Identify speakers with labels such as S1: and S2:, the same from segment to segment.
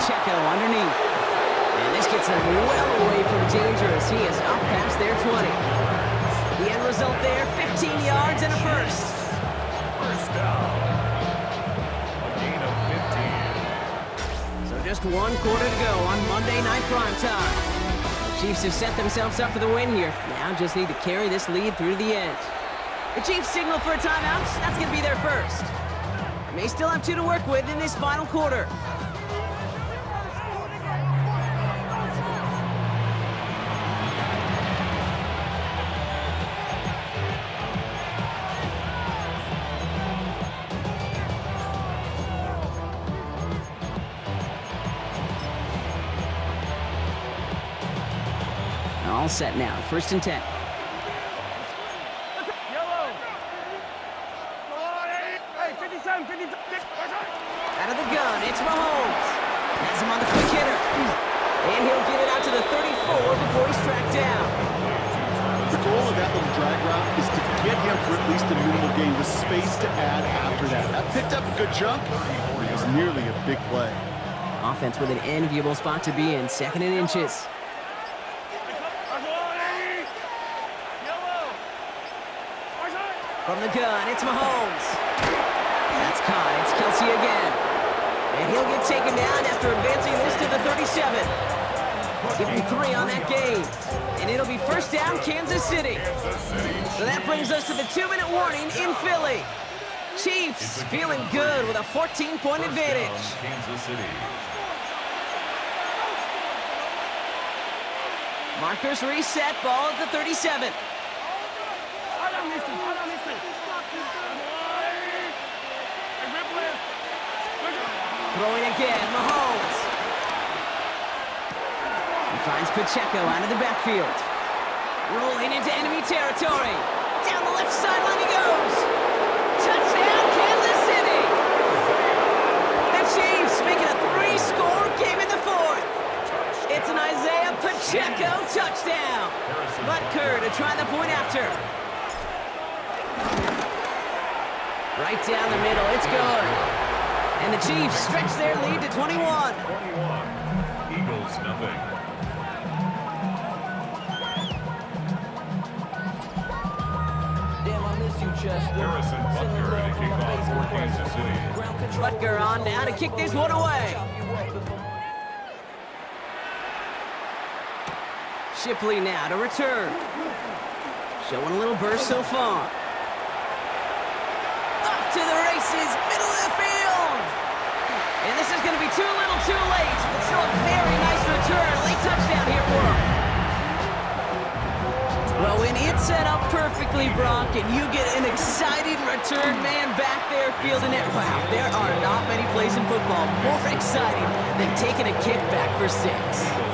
S1: Pacheco underneath. And this gets them well away from danger as he is up past their 20. The end result there, 15 yards and a first.
S2: First down. A gain of 15.
S1: So just one quarter to go on Monday Night Primetime. The Chiefs have set themselves up for the win here. Now just need to carry this lead through to the end. The Chiefs signal for a timeout. That's going to be their first. May still have 2 to work with in this final quarter. All set now. First and 10. Out of the gun, it's Mahomes. Has him on the quick hitter. And he'll get it out to the 34 before he's tracked down.
S3: The goal of that little drag route is to get him for at least a minimal gain with space to add after that. That picked up a good chunk, but it was nearly a big play.
S1: Offense with an enviable spot to be in, 2nd and inches. From the gun, it's Mahomes. That's caught. It's Kelce again. And he'll get taken down after advancing this to the 37. Give him 3 on that game. And it'll be first down, Kansas City. So that brings us to the 2-minute warning in Philly. Chiefs feeling good with a 14-point advantage.
S2: Kansas City.
S1: Markers reset, ball at the 37. Throwing again, Mahomes. He finds Pacheco out of the backfield. Rolling into enemy territory. Down the left sideline he goes. Touchdown, Kansas City. The Chiefs making a 3-score game in the 4th. It's an Isaiah Pacheco touchdown. Butker to try the point after. Right down the middle, it's good. And the Chiefs stretch their lead to 21.
S2: 21. Eagles, nothing.
S4: Damn, I miss you, Chester.
S2: Harrison Butker to kick off for Kansas City.
S1: Butker on now to kick this one away. Shipley now to return. Showing a little burst so far. Off to the races, middle of the field. And this is going to be too little too late, but still a very nice return. Late touchdown here for him. Well, when it's set up perfectly, Brock, and you get an exciting return man back there fielding it, wow, there are not many plays in football more exciting than taking a kick back for 6.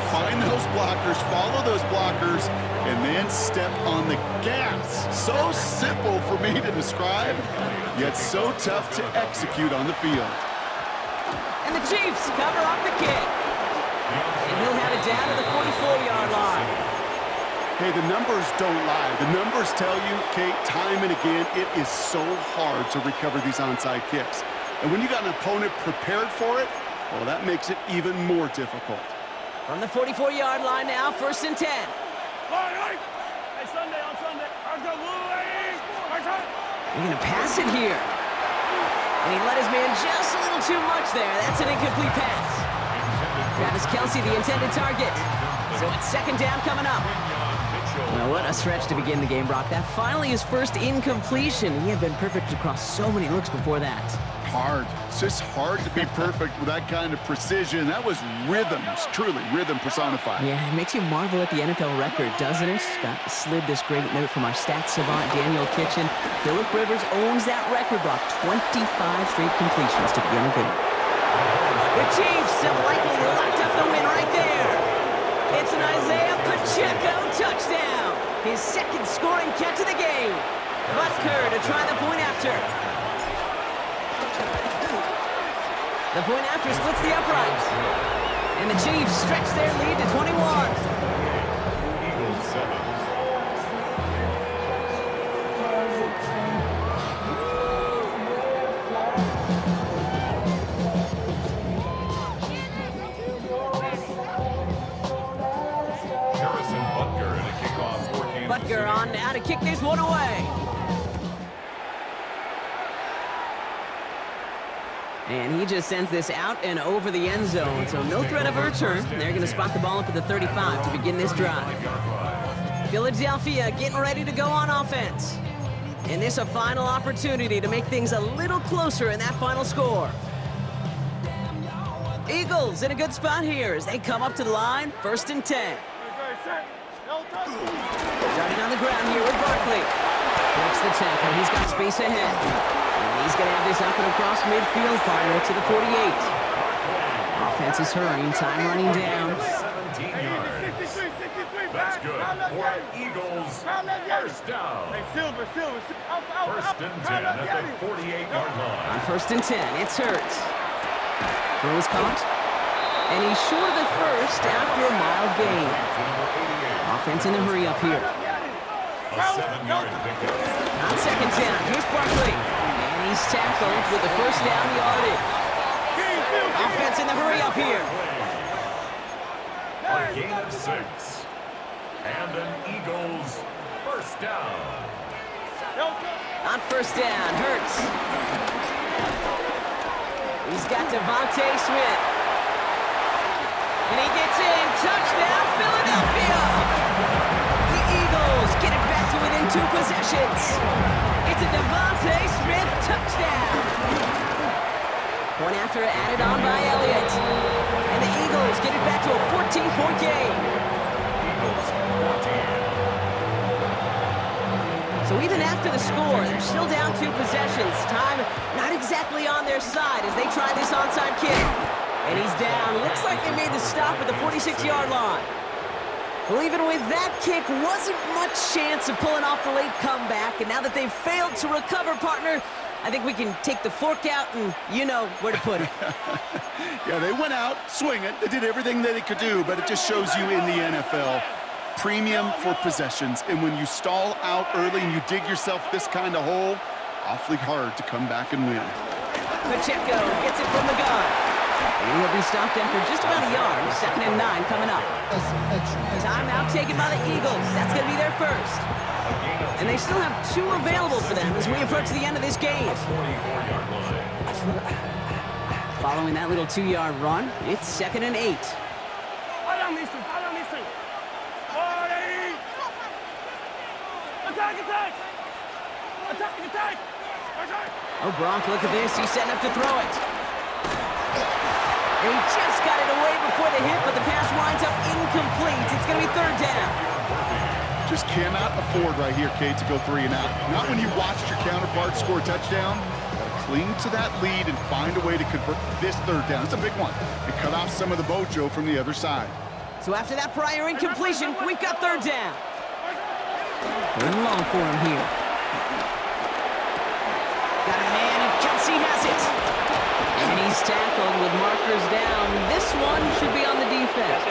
S3: Find those blockers, follow those blockers, and then step on the gas. So simple for me to describe, yet so tough to execute on the field.
S1: And the Chiefs cover off the kick. And he'll have it down to the 44-yard line.
S3: Hey, the numbers don't lie. The numbers tell you, Kate, time and again, it is so hard to recover these onside kicks. And when you got an opponent prepared for it, well, that makes it even more difficult.
S1: From the 44-yard line now, 1st and 10. You're going to pass it here. And he let his man just a little too much there. That's an incomplete pass. Travis Kelce, the intended target. So it's 2nd down coming up. Well, what a stretch to begin the game, Brock. That finally his first incompletion. He had been perfect across so many looks before that.
S3: Hard. It's just hard to be perfect with that kind of precision. That was rhythm. It's truly rhythm personified.
S1: Yeah, it makes you marvel at the NFL record, doesn't it? Scott slid this great note from our stats savant, Daniel Kitchen. Phillip Rivers owns that record, Brock. 25 straight completions to begin a game. The Chiefs have likely locked up the win right there. It's an Isaiah Pacheco touchdown. His 2nd scoring catch of the game. Butker to try the point after. The point after splits the uprights. And the Chiefs stretch their lead to 21.
S2: Eagles 7. Butker and a kickoff for Kansas
S1: Butker
S2: City.
S1: on now to kick this one away. And he just sends this out and over the end zone, so no threat of a return. They're going to spot the ball up at the 35 to begin this drive. Philadelphia getting ready to go on offense. And this a final opportunity to make things a little closer in that final score. Eagles in a good spot here as they come up to the line, 1st and 10. Starting on the ground here with Barkley. Breaks the tackle, he's got space ahead. And he's going to have this up and across midfield, partner to the 48. Offense is hurrying, time running down.
S2: 17 yards. That's good for Eagles. First down. First and 10 at the 48-yard line.
S1: On 1st and 10, it's Hurts. Throw is caught. And he's short of the first after a mild gain. Offense in the hurry up here.
S2: A 7-yard pickup.
S1: On 2nd down, here's Barkley. And he's tackled with the first down yardage. Offense in the hurry up here.
S2: A gain of 6. And an Eagles first down.
S1: On 1st down, Hurts. He's got Devontae Smith. And he gets in. Touchdown, Philadelphia! The Eagles get it back to within 2 possessions. It's a Devontae Smith touchdown. Point after added on by Elliott. And the Eagles get it back to a 14-point game.
S2: Eagles 14.
S1: So even after the score, they're still down 2 possessions. Time not exactly on their side as they try this onside kick. And he's down. Looks like they made the stop at the 46-yard line. Well, even with that kick, wasn't much chance of pulling off the late comeback. And now that they've failed to recover, partner, I think we can take the fork out and you know where to put it.
S3: Yeah, they went out swinging. They did everything that they could do, but it just shows you in the NFL, premium for possessions. And when you stall out early and you dig yourself this kind of hole, awfully hard to come back and win.
S1: Pacheco gets it from the gun. And he'll be stopped after just about a yard. 2nd and 9 coming up. Timeout taken by the Eagles. That's going to be their first. And they still have 2 available for them as we approach the end of this game.
S2: 44-yard line.
S1: Following that little 2-yard run, it's 2nd and 8. Oh, Gronk, look at this. He's setting up to throw it. And he just got it away before the hit, but the pass winds up incomplete. It's going to be 3rd down.
S3: Just cannot afford right here, Kate, to go 3 and out. Not when you watched your counterpart score a touchdown. Gotta cling to that lead and find a way to convert this 3rd down. It's a big one. And cut off some of the mojo from the other side.
S1: So after that prior incompletion, we've got 3rd down. 3rd and long for him here. Got a man, and Kelsey has it. And he's tackled with markers down. This one should be on the defense.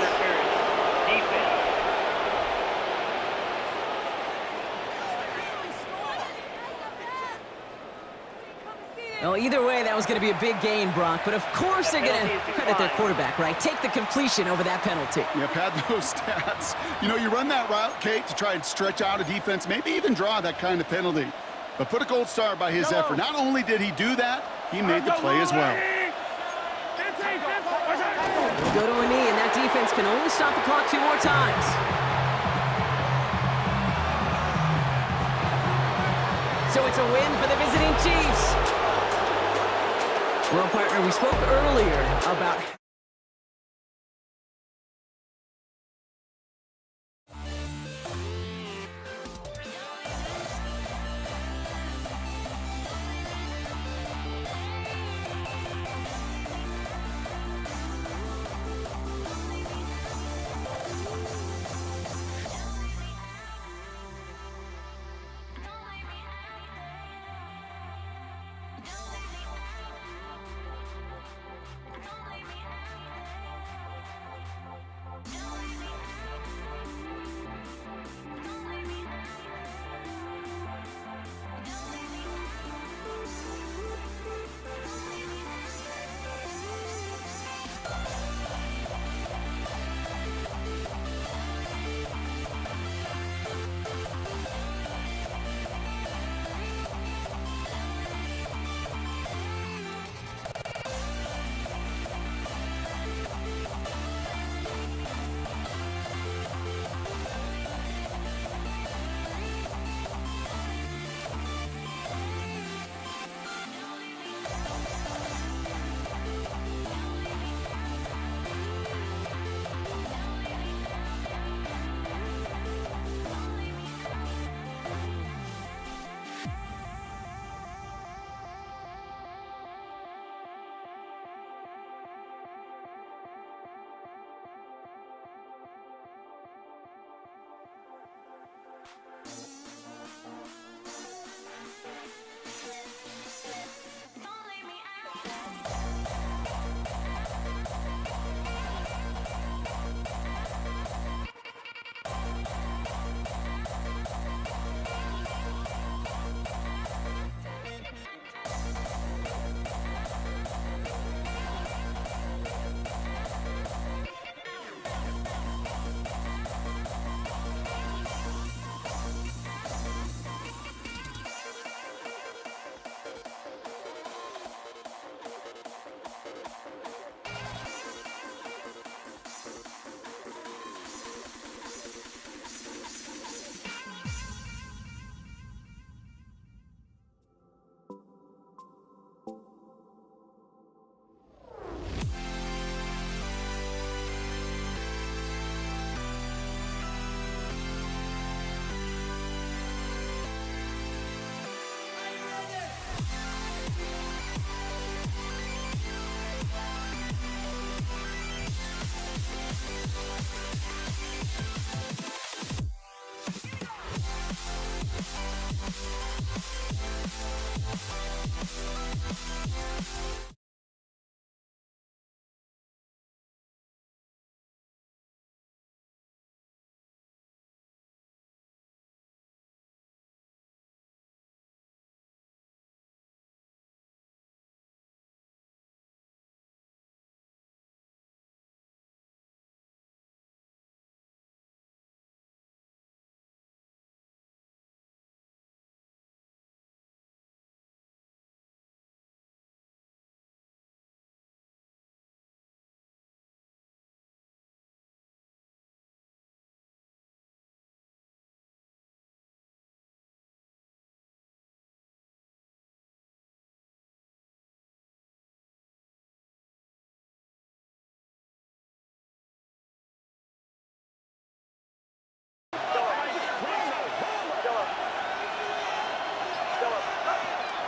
S1: Well, either way, that was going to be a big gain, Brock. But of course they're going to credit their quarterback, right? Take the completion over that penalty.
S3: Yep, had those stats. You know, you run that route, Kate, to try and stretch out a defense, maybe even draw that kind of penalty. But put a gold star by his effort. Not only did he do that, he made the play as well.
S1: We'll go to a knee, and that defense can only stop the clock 2 more times. So it's a win for the visiting Chiefs. Well, partner, we spoke earlier about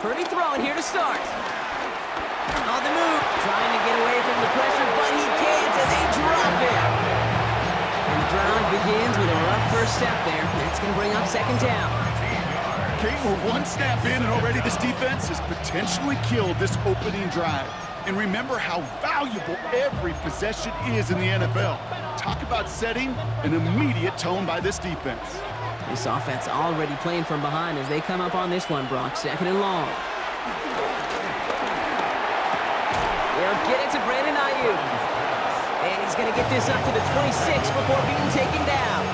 S1: Purdy throwing here to start. On the move, trying to get away from the pressure, but he can't, and they drop it. And the drive begins with a rough first step there. That's going to bring up second down.
S3: Kate, we're one snap in, and already this defense has potentially killed this opening drive. And remember how valuable every possession is in the NFL. Talk about setting an immediate tone by this defense.
S1: This offense already playing from behind as they come up on this one, Brock. Second and long. They'll get it to Brandon Ayuk. And he's going to get this up to the 26 before being taken down.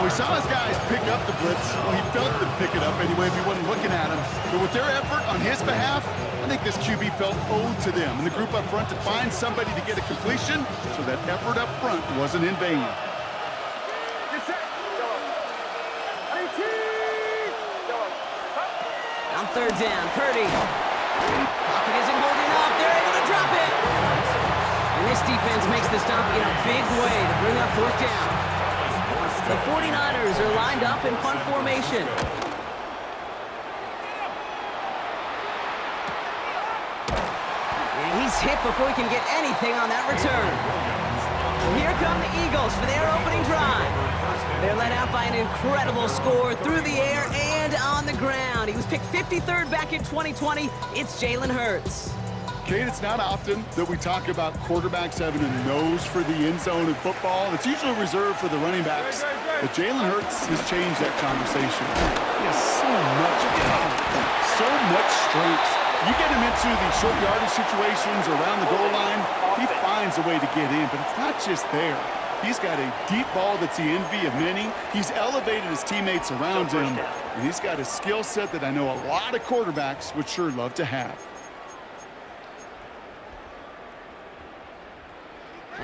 S3: We saw his guys pick up the blitz. Well, he felt them pick it up anyway if he wasn't looking at him. But with their effort on his behalf, I think this QB felt owed to them and the group up front to find somebody to get a completion so that effort up front wasn't in vain.
S1: On third down, Purdy. Pocket isn't holding up. They're able to drop it. And this defense makes the stop in a big way to bring up fourth down. The 49ers are lined up in punt formation. And he's hit before he can get anything on that return. Here come the Eagles for their opening drive. They're led out by an incredible score through the air and on the ground. He was picked 53rd back in 2020. It's Jalen Hurts.
S3: Kate, it's not often that we talk about quarterbacks having a nose for the end zone in football. It's usually reserved for the running backs. But Jalen Hurts has changed that conversation. He has so much power, so much strength. You get him into the short yardage situations around the goal line, he finds a way to get in. But it's not just there. He's got a deep ball that's the envy of many. He's elevated his teammates around him. And he's got a skill set that I know a lot of quarterbacks would sure love to have.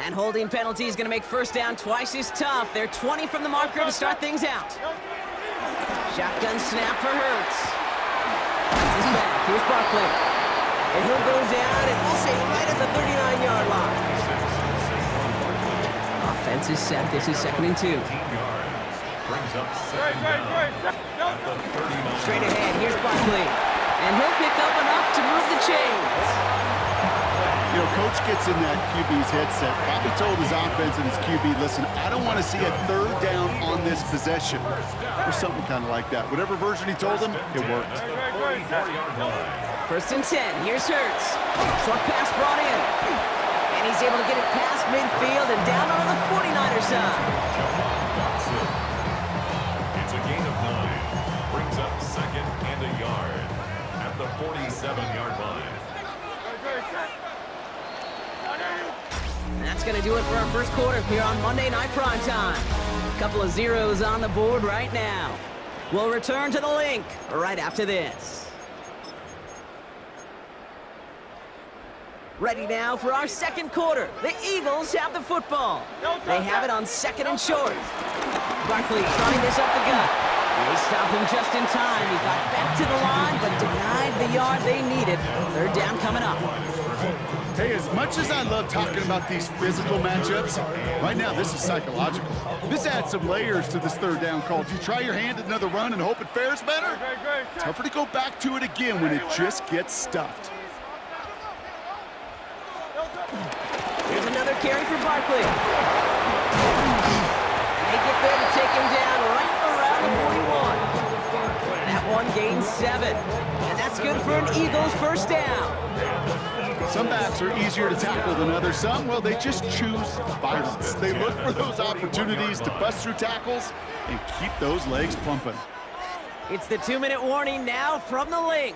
S1: And holding penalty is going to make first down twice as tough. They're 20 from the marker to start things out. Shotgun snap for Hurts. He's back. Here's Barkley. And he'll go down, and we'll say right at the 39-yard line. Offense is set. This is second and 2. Straight ahead. Here's Barkley. And he'll pick up enough to move the chains.
S3: You know, Coach gets in that QB's headset, probably told his offense and his QB, listen, I don't want to see a third down on this possession. Or something kind of like that. Whatever version he told him, it worked.
S1: First and 10. Here's Hurts. Short pass brought in. And he's able to get it past midfield and down on the 49er side.
S2: It's a gain of 9. Brings up second and a yard at the 47-yard line.
S1: That's going to do it for our first quarter here on Monday Night Primetime. A couple of zeros on the board right now. We'll return to the link right after this. Ready now for our second quarter. The Eagles have the football. They have it on second and short. Barkley trying this up the gut. They stop him just in time. He got back to the line, but denied the yard they needed. Third down coming up.
S3: Hey, as much as I love talking about these physical matchups, right now this is psychological. This adds some layers to this third down call. Do you try your hand at another run and hope it fares better? Tougher to go back to it again when it just gets stuffed.
S1: Here's another carry for Barkley. And they get there to take him down right around the 41. That one gains 7. And that's good for an Eagles first down.
S3: Some backs are easier to tackle than others. Some, well, they just choose violence. They look for those opportunities to bust through tackles and keep those legs pumping.
S1: It's the 2-minute warning now from the link.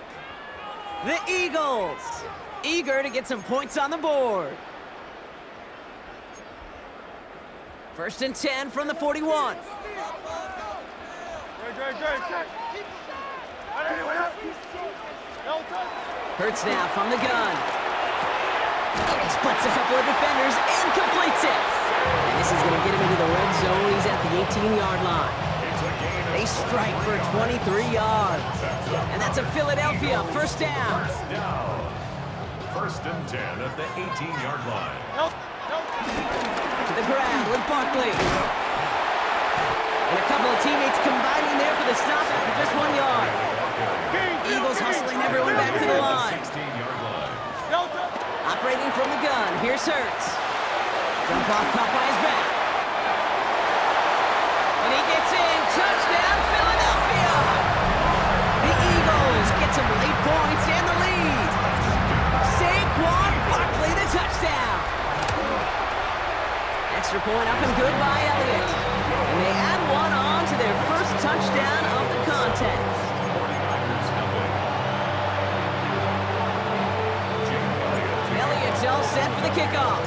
S1: The Eagles, eager to get some points on the board. First and 10 from the 41. Hurts now from the gun. Splits a couple of defenders and completes it. And this is going to get him into the red zone. He's at the 18-yard line. They strike for 23 yards. And that's a Philadelphia first down.
S2: First and 10 at the 18-yard line.
S1: To the ground with Barkley. And a couple of teammates combining there for the stop after just 1 yard. Eagles Separating from the gun. Here's Hurts. Jump off, caught by his back. And he gets in. Touchdown, Philadelphia! The Eagles get some late points and the lead. Saquon Barkley, the touchdown. Extra point up and good by Elliott. And they add one on to their first touchdown of the contest. Elliott's all set for the kickoff.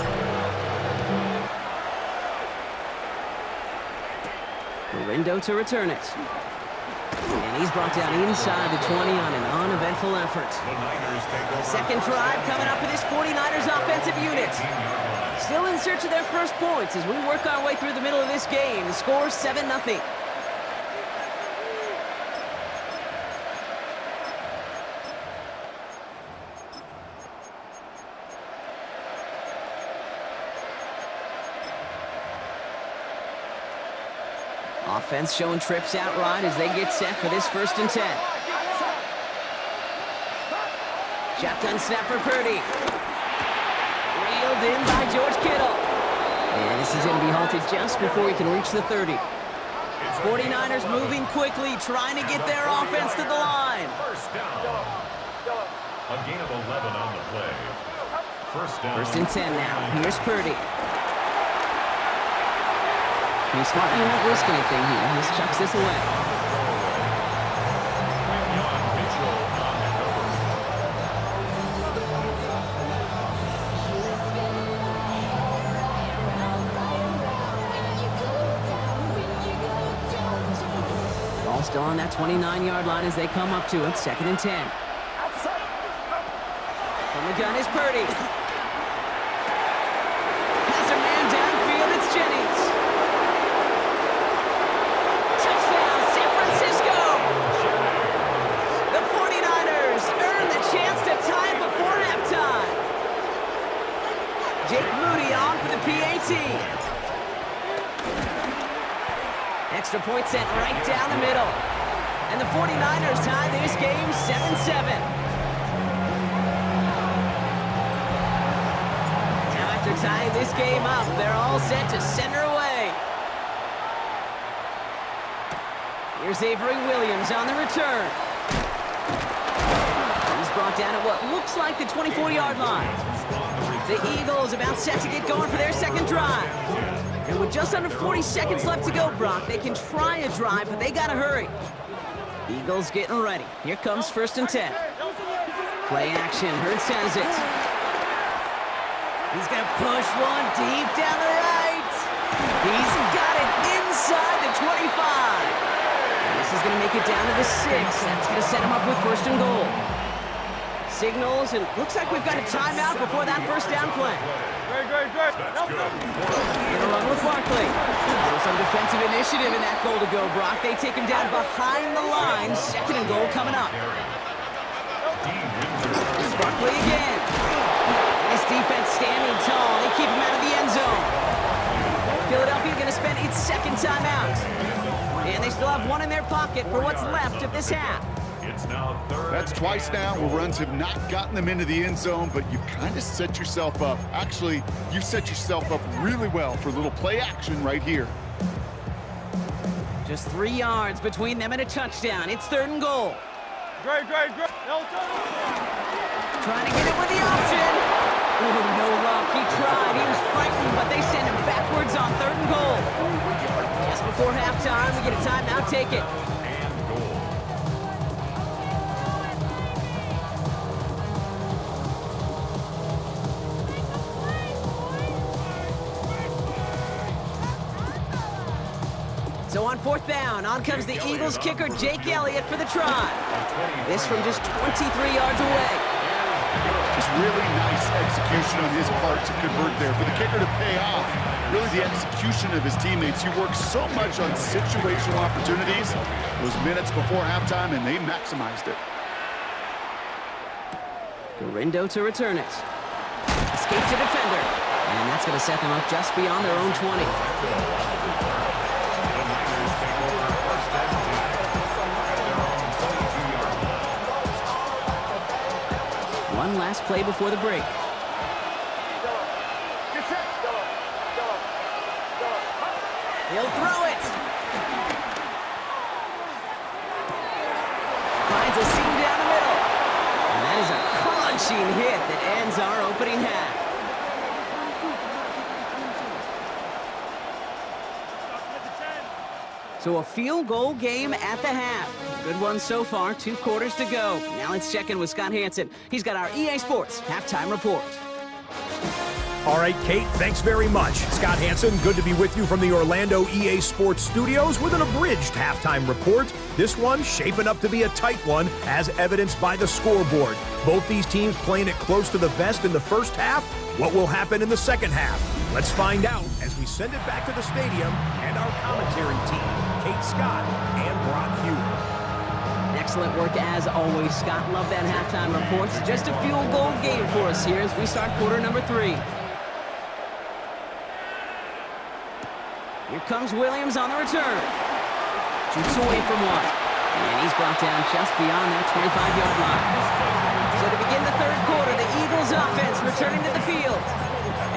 S1: Garindo to return it. And he's brought down inside the 20 on an uneventful effort. Second drive coming up for this 49ers offensive unit. Still in search of their first points as we work our way through the middle of this game. The score is 7-0. Offense showing trips out right as they get set for this 1st and 10. Shotgun snap for Purdy. Reeled in by George Kittle. And this is going to be halted just before he can reach the 30. 49ers moving quickly, trying to get their offense to the line.
S2: First down. A gain of 11 on the play. First down.
S1: 1st and 10 now. Here's Purdy. He's smart. He won't risk anything here. He just chucks this away. Ball still on that 29-yard line as they come up to it. 2nd and 10. From the gun is Purdy. Has a man downfield. It's Jennings. Touchdown, San Francisco. The 49ers earn the chance to tie it before halftime. Jake Moody on for the PAT. Extra point sent right down the middle. And the 49ers tie this game 7-7. Now after tying this game up, they're all set to center away. Here's Avery Williams on the return. He's brought down at what looks like the 24-yard line. The Eagles about set to get going for their second drive. And with just under 40 seconds left to go, Brock, they can try a drive, but they gotta hurry. Eagles getting ready. Here comes 1st and 10. Play action. Hurts has it. He's gonna push one deep down the right. He's got it inside the 25. And this is gonna make it down to the 6. That's gonna set him up with 1st and goal. Signals, and looks like we've got a timeout before that 1st down play. Gonna run with Barkley. Some defensive initiative in that goal to go, Brock. They take him down behind the line. 2nd and goal coming up. It's Barkley again. And this defense standing tall. They keep him out of the end zone. Philadelphia gonna spend its 2nd timeout. And they still have one in their pocket for what's left of this half.
S2: It's now 3rd.
S3: That's twice now where runs have not gotten them into the end zone, but you've kind of set yourself up. Actually, you've set yourself up really well for a little play action right here.
S1: Just 3 yards between them and a touchdown. It's 3rd and goal.
S5: Great.
S1: Trying to get it with the option. Oh, no luck. He tried. He was frightened, but they send him backwards on 3rd and goal. Just before halftime, we get a timeout. Take it. So on 4th down, on comes the Eagles kicker, Jake Elliott, for the try. This from just 23 yards away.
S3: Just really nice execution on his part to convert there. For the kicker to pay off, really the execution of his teammates. He works so much on situational opportunities. Those minutes before halftime, and they maximized it.
S1: Garindo to return it. Escapes the defender. And that's going to set them up just beyond their own 20. One last play before the break. crushing hit that ends our opening half. So a field goal game at the half. Good one so far, 2 quarters to go. Now let's check in with Scott Hanson. He's got our EA Sports halftime report.
S5: All right, Kate, thanks very much. Scott Hanson, good to be with you from the Orlando EA Sports Studios with an abridged halftime report. This one shaping up to be a tight one, as evidenced by the scoreboard. Both these teams playing it close to the vest in the first half. What will happen in the second half? Let's find out as we send it back to the stadium and our commentary team, Kate Scott and Brock Hewitt.
S1: Excellent work as always, Scott. Love that halftime report. Just a field goal game for us here as we start quarter number 3. Here comes Williams on the return. Shoots away from one. And he's brought down just beyond that 25-yard line. So to begin the third quarter, the Eagles offense returning to the field.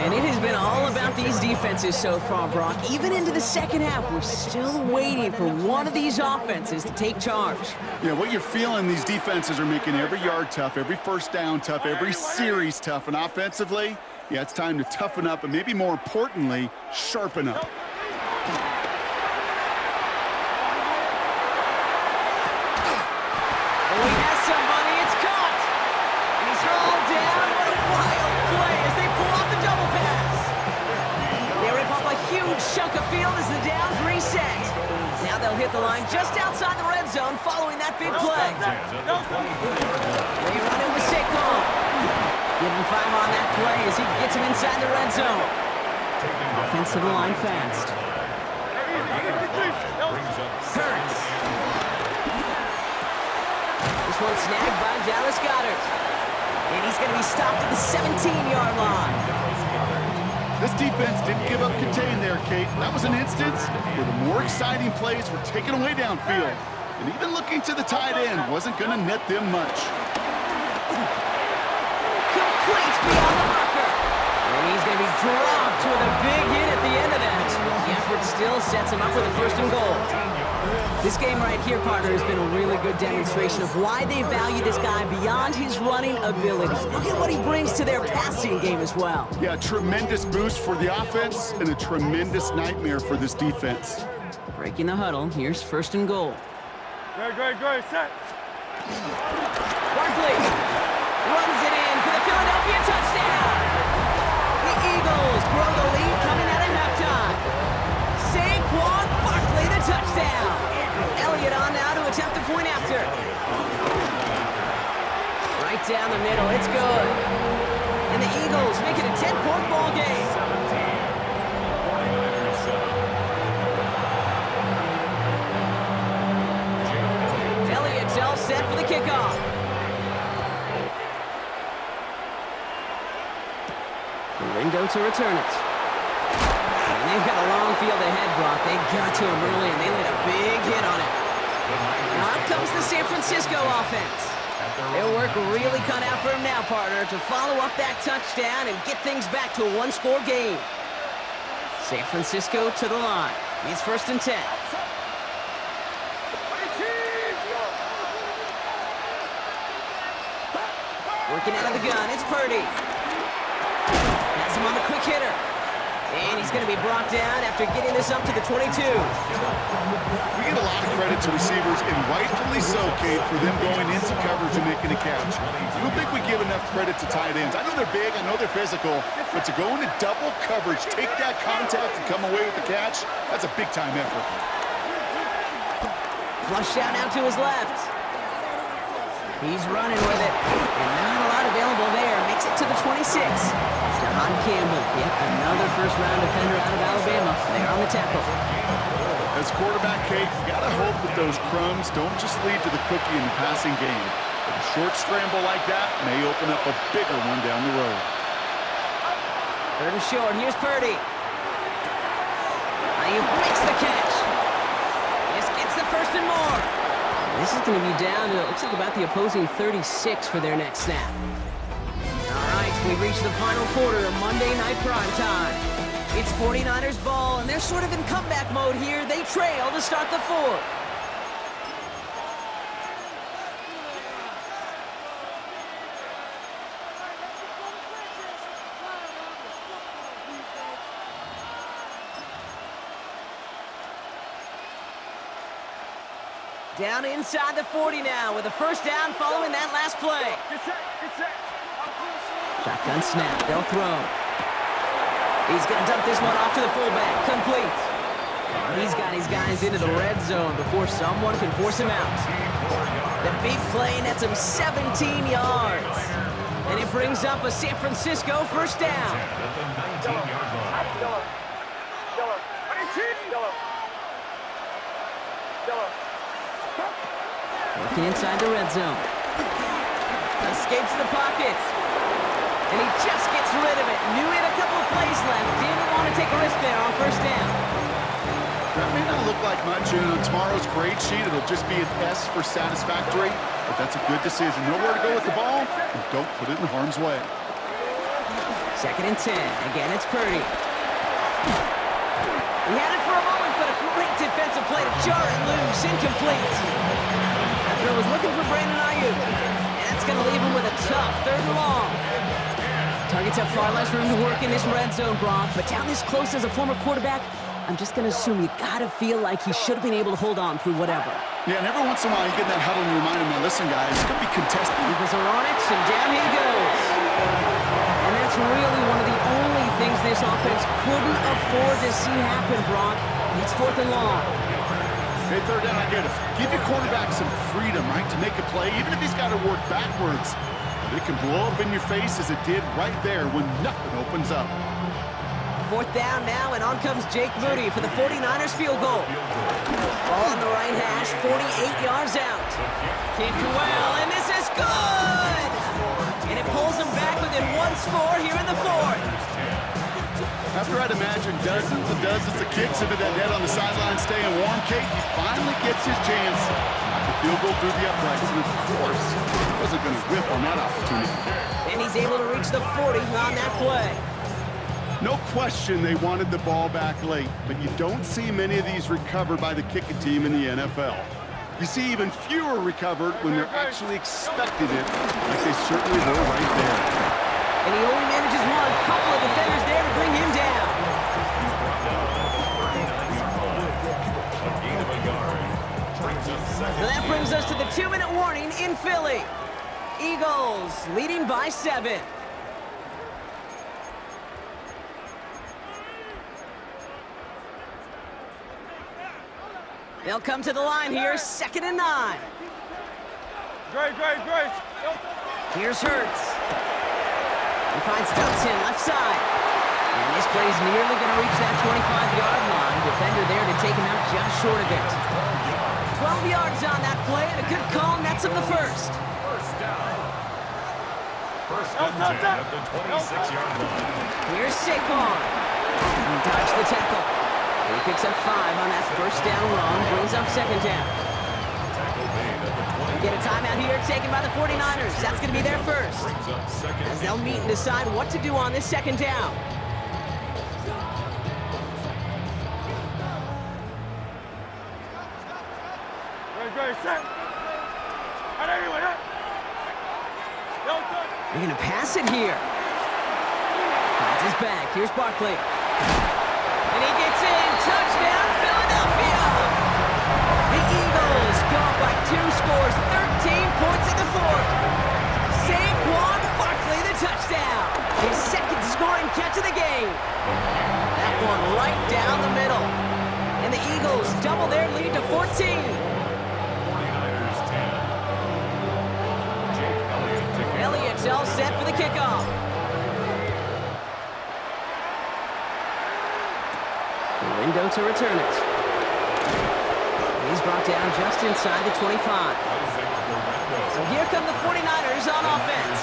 S1: And it has been all about these defenses so far, Brock. Even into the second half, we're still waiting for one of these offenses to take charge.
S3: Yeah, what you're feeling, these defenses are making every yard tough, every first down tough, every series tough. And offensively, yeah, it's time to toughen up and maybe more importantly, sharpen up.
S1: Chunk of field as the downs reset. Now they'll hit the line just outside the red zone following that big play. They run it with Saquon. Give him 5 on that play as he gets him inside the red zone. Offensive line fast. Hurts. This one snagged by Dallas Goedert. And he's going to be stopped at the 17-yard line.
S3: This defense didn't give up contain there, Kate. That was an instance where the more exciting plays were taken away downfield. And even looking to the tight end wasn't going to net them much.
S1: Completes beyond the marker. And he's going to be dropped with a big hit at the end of that. The effort still sets him up with a 1st and goal. This game right here, partner, has been a really good demonstration of why they value this guy beyond his running ability. Look at what he brings to their passing game as well.
S3: Yeah, a tremendous boost for the offense and a tremendous nightmare for this defense.
S1: Breaking the huddle, here's 1st and goal.
S6: Go, set.
S1: Barkley runs it in for the Philadelphia touchdown. The Eagles grow the lead coming out of halftime. Saquon Barkley, the touchdown. Elliott on now to attempt the point after. Right down the middle, it's good. And the Eagles make it a 10-point ball game. Elliott's all set for the kickoff. The window to return it. And they've got a long field ahead, Brock. They got to him early, and they laid a big hit on it. Now up comes the San Francisco offense. Their work really cut out for him now, partner, to follow up that touchdown and get things back to a 1-score game. San Francisco to the line. It's 1st and 10. Working out of the gun, it's Purdy. Has him on the quick hitter. And he's going to be brought down after getting this up to the 22.
S3: We give a lot of credit to receivers, and rightfully so, Kate, for them going into coverage and making a catch. I don't think we give enough credit to tight ends. I know they're big, I know they're physical, but to go into double coverage, take that contact, and come away with the catch, that's a big-time effort.
S1: Flush out now to his left. He's running with it, and not a lot available there. Makes it to the 26. John Campbell, yep, another first-round defender out of Alabama. They're on the tackle.
S3: As quarterback, Kate, you got to hope that those crumbs don't just lead to the cookie in the passing game. But a short scramble like that may open up a bigger one down the road.
S1: 3rd and short, here's Purdy. Ayuk makes the catch. This gets the 1st and more. This is going to be down to, it looks like about the opposing 36 for their next snap. All right, we've reached the final quarter of Monday Night Prime Time. It's 49ers ball, and they're sort of in comeback mode here. They trail to start the 4th. Down inside the 40 now with a first down following that last play.
S6: Get set, get set.
S1: Shotgun snap, they'll throw. He's going to dump this one off to the fullback. Complete. He's got his guys into the red zone before someone can force him out. The big play nets him 17 yards. And it brings up a San Francisco first down. Working inside the red zone. Escapes the pocket. And he just gets rid of it. Knew he had a couple of plays left. Didn't want to take a risk there on first down.
S3: That may not look like much, and on tomorrow's grade sheet, it'll just be an S for satisfactory, but that's a good decision. Nowhere to go with the ball, and don't put it in harm's way.
S1: 2nd and 10. Again, it's Purdy. He had it for a moment, but a great defensive play to jar it loose. Incomplete. That throw was looking for Brandon Ayuk. And that's going to leave him with a tough 3rd and long. Targets have far less room to work in this red zone, Brock, but down this close as a former quarterback, I'm just going to assume you got to feel like he should have been able to hold on through whatever.
S3: Yeah, and every once in a while you get in that huddle and you remind him, now listen guys, it's going to be contested.
S1: Eagles are on it, and down he goes. And that's really one of the only things this offense couldn't afford to see happen, Brock. It's 4th and long.
S3: Hey, 3rd down, I get it. Give your quarterback some freedom, right, to make a play, even if he's got to work backwards. But it can blow up in your face as it did right there when nothing opens up.
S1: 4th down now, and on comes Jake Moody for the 49ers field goal. Ball on the right hash, 48 yards out. Kicked well, and this is good! And it pulls him back within 1 score here in the 4th.
S3: After I'd imagine dozens and dozens of kicks into that net on the sideline staying warm, Kate, he finally gets his chance. The field goal through the uprights, and of course, he wasn't going to whiff on that opportunity.
S1: And he's able to reach the 40 on that play.
S3: No question they wanted the ball back late, but you don't see many of these recovered by the kicking team in the NFL. You see even fewer recovered when they're actually expecting it, like they certainly were right there.
S1: And he only manages one. Couple of defenders there to bring him down. So that brings us to the 2-minute warning in Philly. Eagles leading by 7. They'll come to the line here, 2nd and 9.
S6: Great.
S1: Here's Hurts. He finds Dotson left side. And this play's nearly going to reach that 25-yard line. Defender there to take him out just short of it. 12 yards on that play, and a good call nets him the first.
S2: First down. First and 10 at the 26-yard line.
S1: Here's Saquon. He dodged the tackle. He picks up 5 on that first down run, brings up 2nd down. Get a timeout here taken by the 49ers. That's going to be their first. As they'll meet and decide what to do on this 2nd down.
S6: Great, set.
S1: They're going to pass it here. Finds his back. Here's Barkley. And he gets in. Touchdown, Philadelphia! The Eagles go up by 2 scores, 13 points in the 4th. Saquon Barkley, the touchdown. His 2nd scoring catch of the game. That one right down the middle. And the Eagles double their lead to 14.
S2: 49ers 10. Jake Elliott to kick.
S1: Elliott's all set for the kickoff. Window to return it. He's brought down just inside the 25. So here come the 49ers on offense.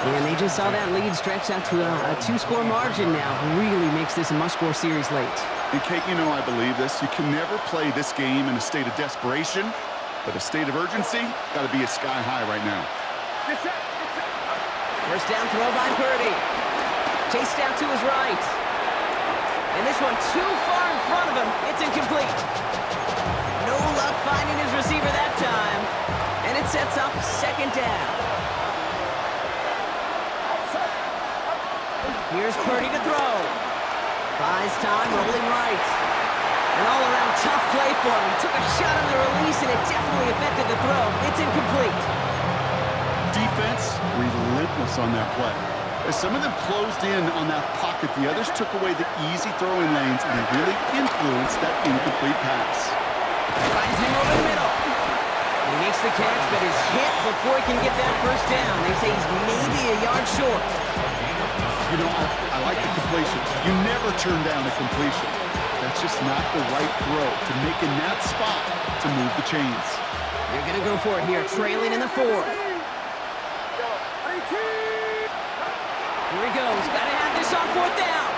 S1: And they just saw that lead stretch out to a 2-score margin now. Really makes this a must-score series late.
S3: And Kate, you know I believe this. You can never play this game in a state of desperation, but a state of urgency got to be a sky high right now.
S1: First down throw by Purdy. Chased out to his right. And this one too far in front of him. It's incomplete. No luck finding his receiver that time. And it sets up 2nd down. Here's Purdy to throw. Buys time, rolling right. An all-around tough play for him. He took a shot on the release, and it definitely affected the throw. It's incomplete.
S3: Defense relentless on that play. As some of them closed in on that pocket, the others took away the easy throwing lanes, and they really influenced that incomplete pass.
S1: Finds him over the middle. He makes the catch, but is hit before he can get that first down. They say he's maybe a yard short.
S3: You know, I like the completion. You never turn down a completion. That's just not the right throw to make in that spot to move the chains.
S1: They're going to go for it here, trailing in the fourth. Here he goes. Got to have this on fourth down.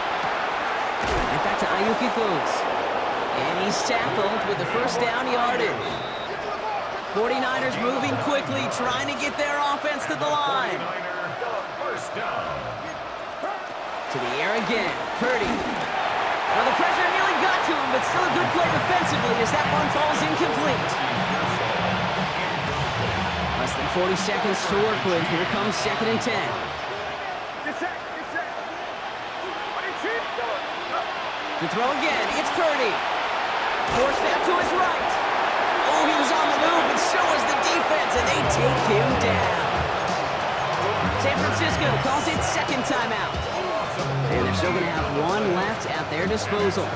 S1: Right back to Ayuk it goes. And he's tackled with the first down yardage. 49ers moving quickly, trying to get their offense to the line.
S2: First down.
S1: To the air again. Purdy. Well, the pressure nearly got to him, but still a good play defensively as that one falls incomplete. Less than 40 seconds to work with. Here comes 2nd and 10. To throw again, it's Purdy. Forced out to his right. Oh, he was on the move, but so was the defense, and they take him down. San Francisco calls it second timeout. And they're still going to have one left at their disposal.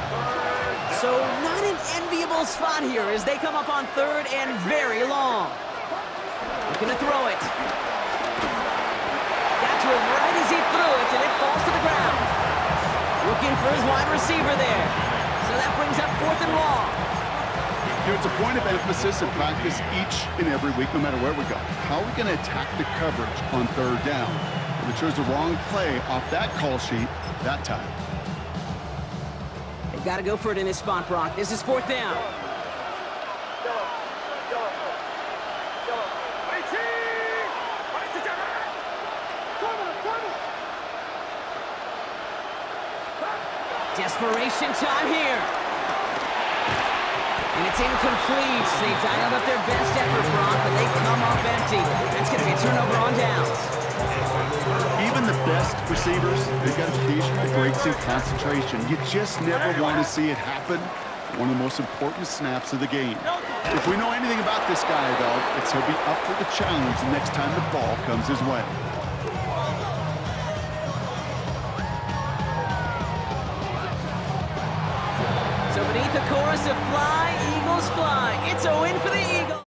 S1: So not an enviable spot here as they come up on third and very long. Looking to throw it. Got to him right as he threw it, and it falls to the ground. Looking for his wide receiver there. So that brings up 4th and long.
S3: Here, it's a point of emphasis in practice each and every week, no matter where we go. How are we going to attack the coverage on third down? If we chose the wrong play off that call sheet that time.
S1: They've got to go for it in this spot, Brock. This is 4th down. Desperation time here. And it's incomplete. They dialed up their best effort, Brock, but they come up empty. That's going to be a turnover on downs.
S3: Even the best receivers, they've got occasional breaks in concentration. You just never want to see it happen. One of the most important snaps of the game. If we know anything about this guy, though, it's he'll be up for the challenge the next time the ball comes his way.
S1: So beneath the chorus of Fly, Eagles Fly, it's a win for the Eagles.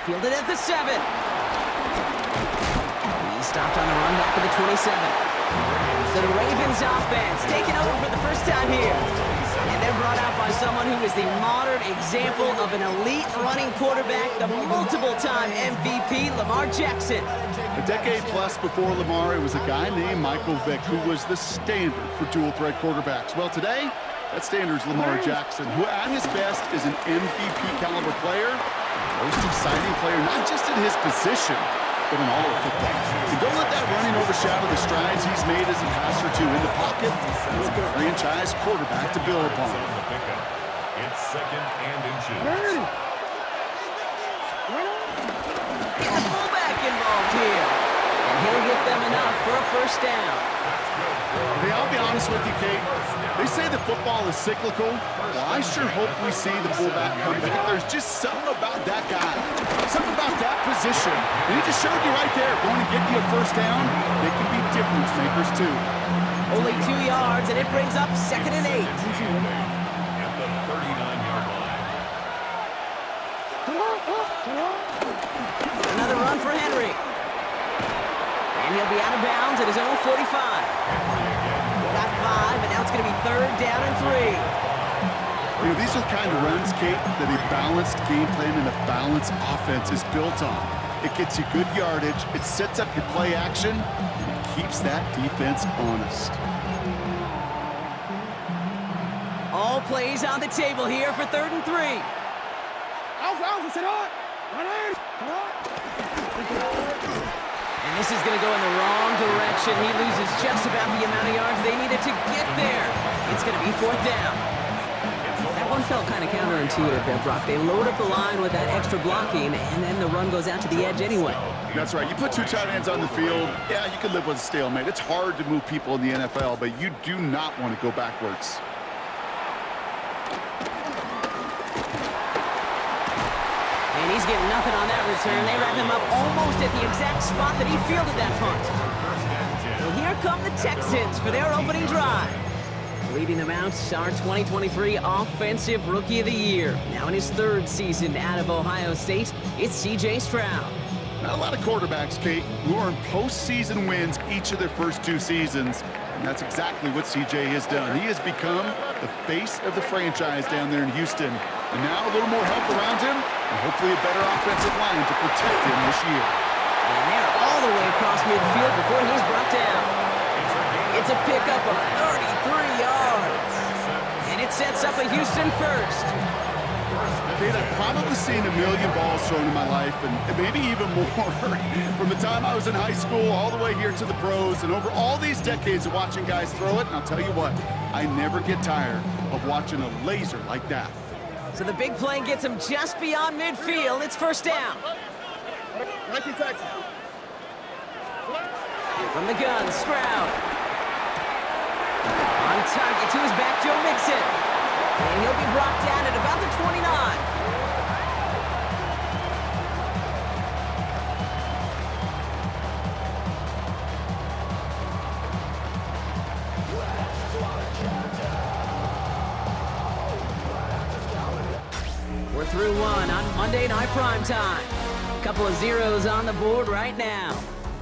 S1: Fielded at the 7. He stopped on the run back at the 27. So the Ravens offense taking over for the first time here. And they're brought out by someone who is the modern example of an elite running quarterback, the multiple-time MVP, Lamar Jackson.
S3: A decade plus before Lamar, it was a guy named Michael Vick who was the standard for dual-threat quarterbacks. Well, today, that standard's Lamar Jackson, who at his best is an MVP-caliber player, most exciting player, not just in his position, but in all of football. And don't let that running overshadow the strides he's made as a passer, too. In the pocket, he's a franchise quarterback to build upon.
S2: It's 2nd and inches.
S1: Get the fullback involved here. And he'll get them enough for a first down.
S3: Hey, I'll be honest with you, Kate. They say the football is cyclical. Well, I sure hope we see the fullback come back. There's just something about that guy, something about that position. And he just showed you right there, going to get you a first down. They can be difference makers, too.
S1: Only 2 yards, and it brings up 2nd and 8.
S2: At the 39-yard line.
S1: Another run for Henry. And he'll be out of bounds at his own 45. He got 5, and now it's going to be 3rd down and 3.
S3: You know, these are the kind of runs, Kate, that a balanced game plan and a balanced offense is built on. It gets you good yardage, it sets up your play action, and it keeps that defense honest.
S1: All plays on the table here for 3rd and 3. And this is going to go in the wrong direction. He loses just about the amount of yards they needed to get there. It's going to be 4th down. That one felt kind of counterintuitive there, Brock. They load up the line with that extra blocking, and then the run goes out to the edge anyway.
S3: That's right. You put 2 tight ends on the field, yeah, you can live with a stalemate. It's hard to move people in the NFL, but you do not want to go backwards.
S1: And he's getting nothing on that return. They wrap him up almost at the exact spot that he fielded that punt. So here come the Texans for their opening drive. Leading them out, our 2023 Offensive Rookie of the Year. Now in his 3rd season out of Ohio State, it's C.J. Stroud.
S3: Not a lot of quarterbacks, Kate, who earn postseason wins each of their first 2 seasons. And that's exactly what C.J. has done. He has become the face of the franchise down there in Houston. And now a little more help around him, and hopefully a better offensive line to protect him this year.
S1: And they're all the way across midfield before he's brought down. It's a pickup of 33 yards. And it sets up a Houston first.
S3: Kate, I've probably seen a million balls thrown in my life, and maybe even more. From the time I was in high school all the way here to the pros, and over all these decades of watching guys throw it, and I'll tell you what, I never get tired of watching a laser like that.
S1: So the big play gets him just beyond midfield. It's first down. From the gun, Stroud. On target to his back, Joe Mixon. And he'll be brought down at about the 29. We're through 1 on Monday Night Primetime. A couple of zeros on the board right now.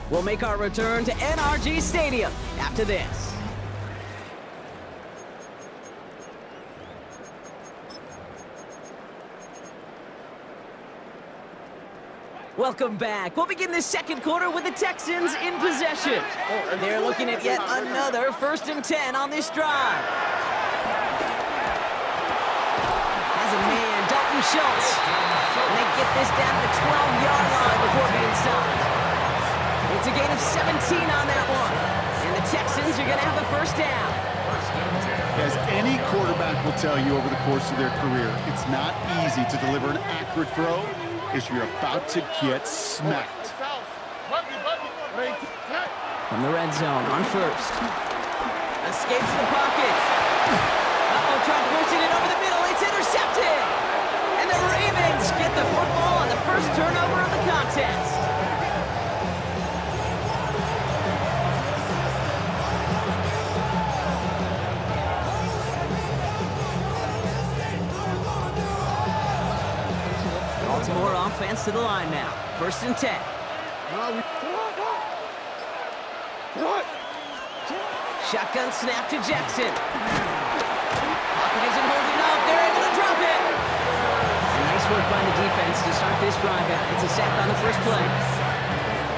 S1: We'll make our return to NRG Stadium after this. Welcome back. We'll begin this 2nd quarter with the Texans in possession. They're looking at yet another 1st and 10 on this drive. As a man, Dalton Schultz. And they get this down to the 12-yard line before being stopped. It's a gain of 17 on that one. And the Texans are going to have a first down.
S3: As any quarterback will tell you over the course of their career, it's not easy to deliver an accurate throw as you're about to get smacked.
S1: From the red zone on first. Escapes the pocket. Uh-oh, trying forcing it over the middle. It's intercepted. And the Ravens get the football on the first turnover of the contest. It's more offense to the line now. 1st and 10. Shotgun snap to Jackson. Pocket isn't holding up. They're able to drop it. Nice work by the defense to start this drive out. It's a sack on the first play.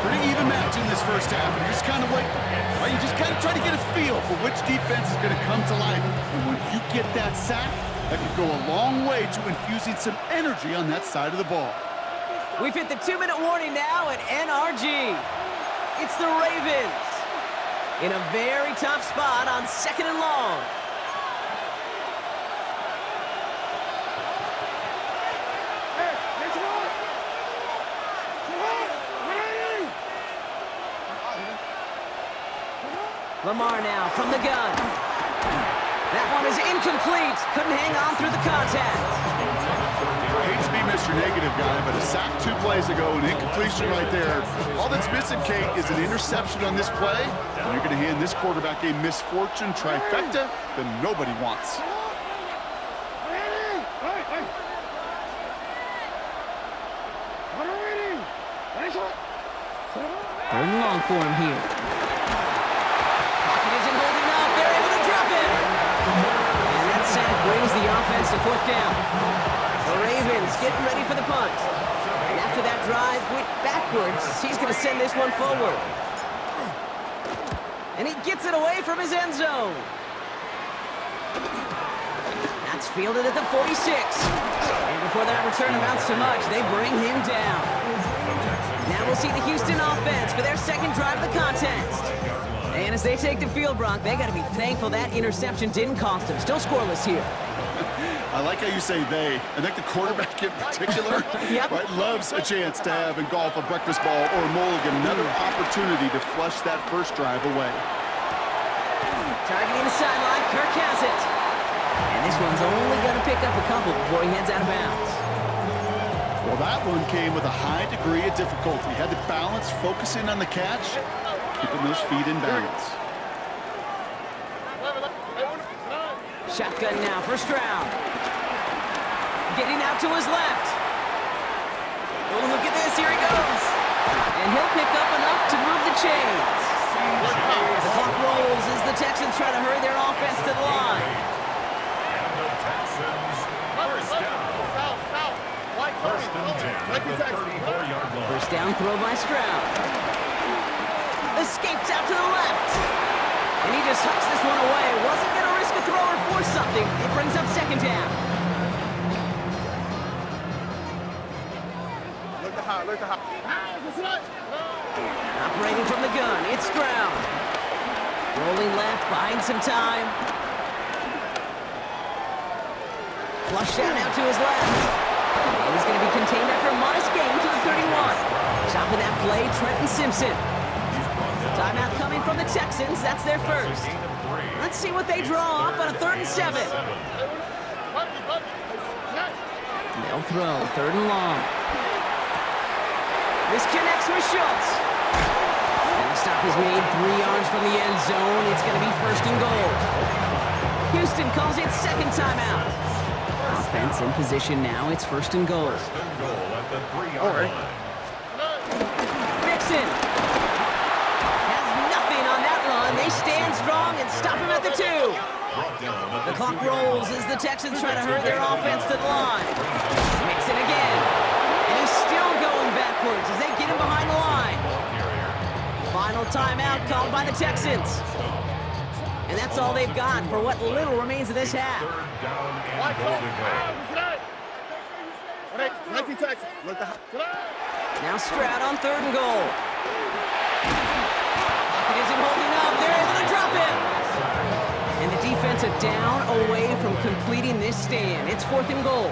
S3: Pretty even match in this first half, and you're just kind of waiting. Right? You just kind of try to get a feel for which defense is going to come to life. And when you get that sack, that could go a long way to infusing some energy on that side of the ball.
S1: We've hit the 2-minute warning now at NRG. It's the Ravens in a very tough spot on 2nd and long. Lamar now from the gun. That one is incomplete. Couldn't hang on through the contact.
S3: I hate to be Mr. Negative guy, but a sack 2 plays ago, an incompletion right there. All that's missing, Kate, is an interception on this play, and you're going to hand this quarterback a misfortune trifecta that nobody wants.
S1: 3rd and long for him here. Pocket isn't holding up. They're able to drop it. And that sack brings the offense to 4th down. The Ravens getting ready for the punt. And after that drive went backwards, he's going to send this one forward. And he gets it away from his end zone. That's fielded at the 46. And before that return amounts to much, they bring him down. Now we'll see the Houston offense for their 2nd drive of the contest. And as they take the field, Brock, they got to be thankful that interception didn't cost them. Still scoreless here.
S3: I like how you say they. I think the quarterback in particular
S1: Yep.
S3: right, loves a chance to have in golf a breakfast ball or a mulligan, another opportunity to flush that first drive away.
S1: Targeting the sideline, Kirk has it. And this one's only going to pick up a couple before he heads out of bounds.
S3: Well, that one came with a high degree of difficulty. Had to balance, focusing on the catch, keeping those feet in balance.
S1: Shotgun now, 1st round. Getting out to his left. Oh, look at this, here he goes. And he'll pick up enough to move the chains. The clock rolls as the Texans try to hurry their offense to the line.
S2: And the Texans, 1st down. 1st and 10 at the 34-yard line.
S1: 1st down throw by Stroud. Escapes out to the left. And he just hucks this one away. Wasn't going to risk a throw or force something. It brings up 2nd down. Operating from the gun, it's Stroud. Rolling left, buying some time. Flushed out now to his left. And he's going to be contained after a modest gain to the 31. Chopping that play, Trenton Simpson. Timeout coming from the Texans. That's their 1st. Let's see what they draw up on a 3rd and 7. They'll throw, 3rd and long. This connects with Schultz. And the stop is made 3 yards from the end zone. It's going to be 1st and goal. Houston calls it 2nd timeout. Offense in position now. It's 1st and goal.
S2: 1st and goal at the 3-yard line.
S1: Mixon has nothing on that run. They stand strong and stop him at the 2. The clock rolls as the Texans try to hurry their offense to the line. Mixon again. And he's still going backwards as they get him behind the line. Final timeout called by the Texans. And that's all they've got for what little remains of this half.
S2: 3rd down and goal to go.
S1: Now Stroud on 3rd and goal. Pocket isn't holding up. They're able to drop it. And the defense a down away from completing this stand. It's 4th and goal.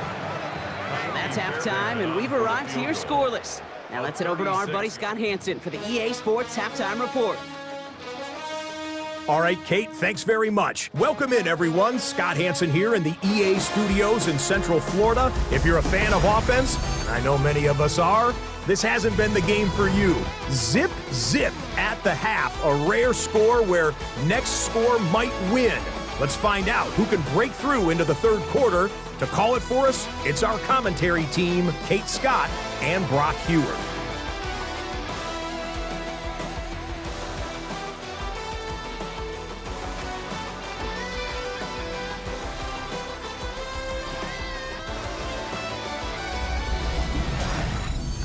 S1: That's halftime, and we've arrived here scoreless. Now let's head over to our buddy Scott Hanson for the EA Sports Halftime Report.
S5: All right, Kate, thanks very much. Welcome in, everyone. Scott Hanson here in the EA studios in Central Florida. If you're a fan of offense, and I know many of us are, this hasn't been the game for you. Zip, zip at the half, a rare score where next score might win. Let's find out who can break through into the third quarter. To call it for us, it's our commentary team, Kate Scott and Brock Huard.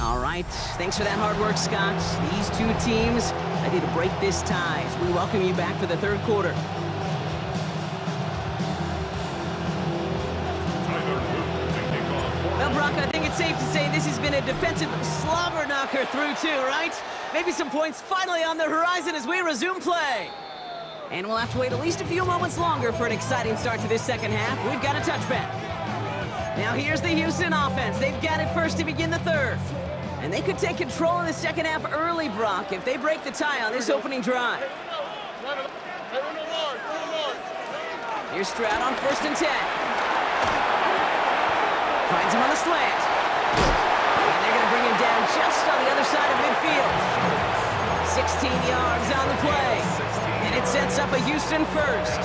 S1: All right, thanks for that hard work, Scott. These two teams ready to break this tie as we welcome you back for the third quarter. Well, Brock, I think it's safe to say this has been a defensive slobber knocker through two, right? Maybe some points finally on the horizon as we resume play. And we'll have to wait at least a few moments longer for an exciting start to this second half. We've got a touchback. Now here's the Houston offense. They've got it first to begin the third. And they could take control in the second half early, Brock, if they break the tie on this opening drive. Here's Stroud on 1st and 10. Finds him on the slant. And they're going to bring him down just on the other side of midfield. 16 yards on the play. And it sets up a Houston first.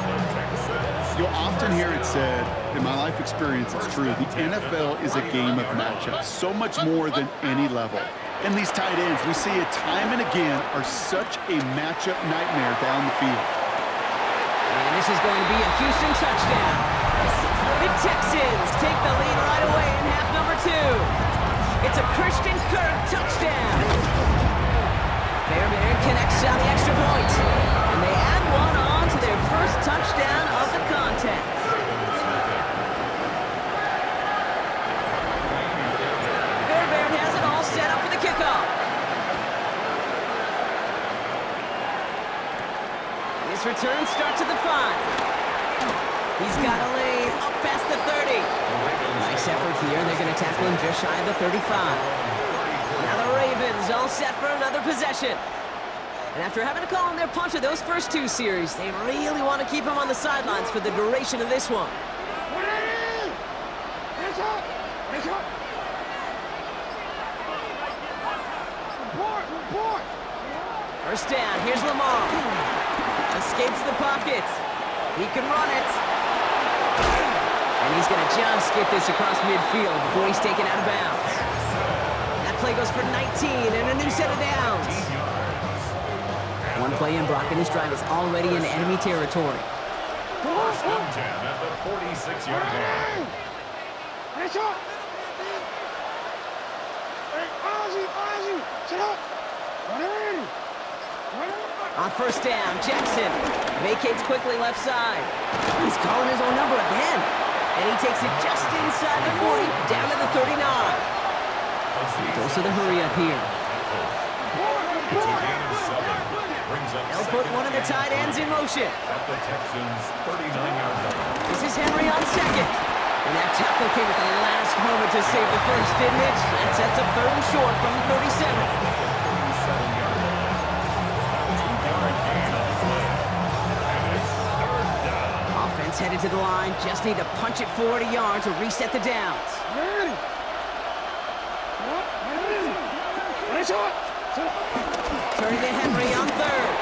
S3: You'll often hear it said, in my life experience, it's true, the NFL is a game of matchups, so much more than any level. And these tight ends, we see it time and again, are such a matchup nightmare down the field.
S1: And this is going to be a Houston touchdown. The Texans take the lead right away in half number 2. It's a Christian Kirk touchdown. Fairbairn connects on the extra point. And they add one on to their first touchdown of the contest. Fairbairn has it all set up for the kickoff. This return starts at the 5. He's got a lane up past the 30. Nice effort here. They're going to tackle him just shy of the 35. Now the Ravens all set for another possession. And after having to call on their punter those first 2 series, they really want to keep him on the sidelines for the duration of this one. First down, here's Lamar. Escapes the pocket. He can run it. And he's going to just get this across midfield before he's taken out of bounds. That play goes for 19 and a new set of downs. One play in, Brock, and this drive is already in enemy territory.
S2: First and 10 at the 46-yard line.
S1: On first down, Jackson vacates quickly left side. He's calling his own number again. And he takes it just inside the 40, down to the 39. Goes to the hurry up here. They'll put one of the tight ends in motion.
S2: At the Texans' 39-yard line.
S1: This is Henry on second. And that tackle came at the last moment to save the first, didn't it? That sets up 3rd and short from the 37. Offense headed to the line. Just need to punch it forward a yard to reset the downs. Turning to Henry on 3rd.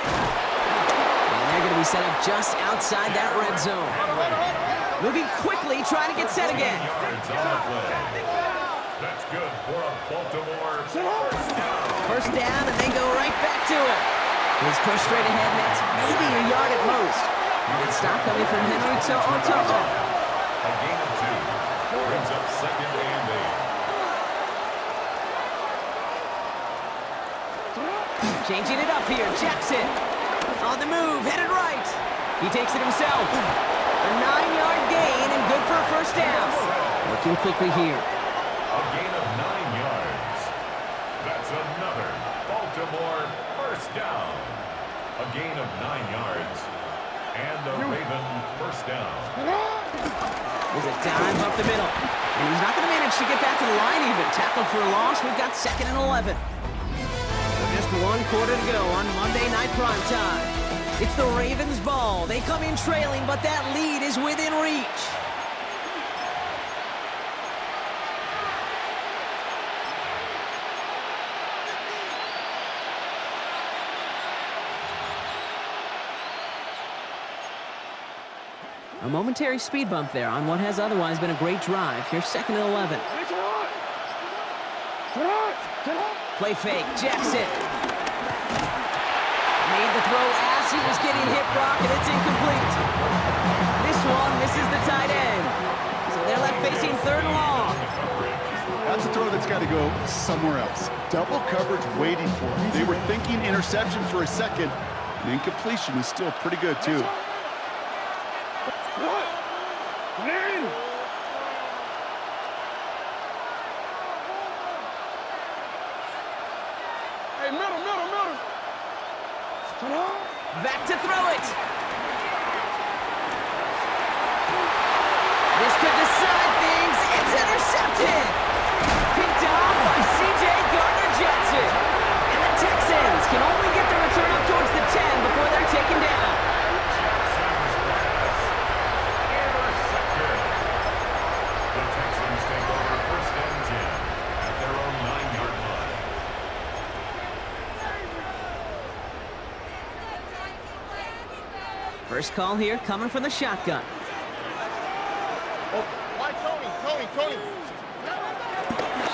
S1: And they're going to be set up just outside that red zone. Moving quickly, trying to get set again.
S2: That's good for a Baltimore
S1: First down, and they go right back to it. He's pushed straight ahead, and that's maybe a yard at most. And stop coming from Henry to Oto'o.
S2: A gain of 2. Brings up 2nd and 8.
S1: Changing it up here, Jackson. On the move, headed right. He takes it himself. A 9-yard gain and good for a first down. Working quickly here.
S2: A gain of 9 yards. That's another Baltimore first down. A gain of 9 yards. And the Raven first down.
S1: There's a dime up the middle. And he's not going to manage to get back to the line even. Tackled for a loss. We've got 2nd and 11. So just 1 quarter to go on Monday Night Primetime. It's the Ravens' ball. They come in trailing, but that lead is within reach. A momentary speed bump there on what has otherwise been a great drive. Here's 2nd and 11. Play fake, Jackson. Made the throw as he was getting hit, Brock, and it's incomplete. This one misses the tight end. So they're left facing 3rd and long.
S3: That's a throw that's got to go somewhere else. Double coverage waiting for it. They were thinking interception for a second. The incompletion is still pretty good, too.
S6: Hey, middle.
S1: Back to throw it. This could decide things. It's intercepted. Picked off by C.J. Gardner-Johnson. And the Texans can only get the return up towards the 10 before they're taken down.
S2: Intercepted. The Texans take over 1st and 10 at their own 9-yard line.
S1: First call here coming from the shotgun.
S6: Why Tony?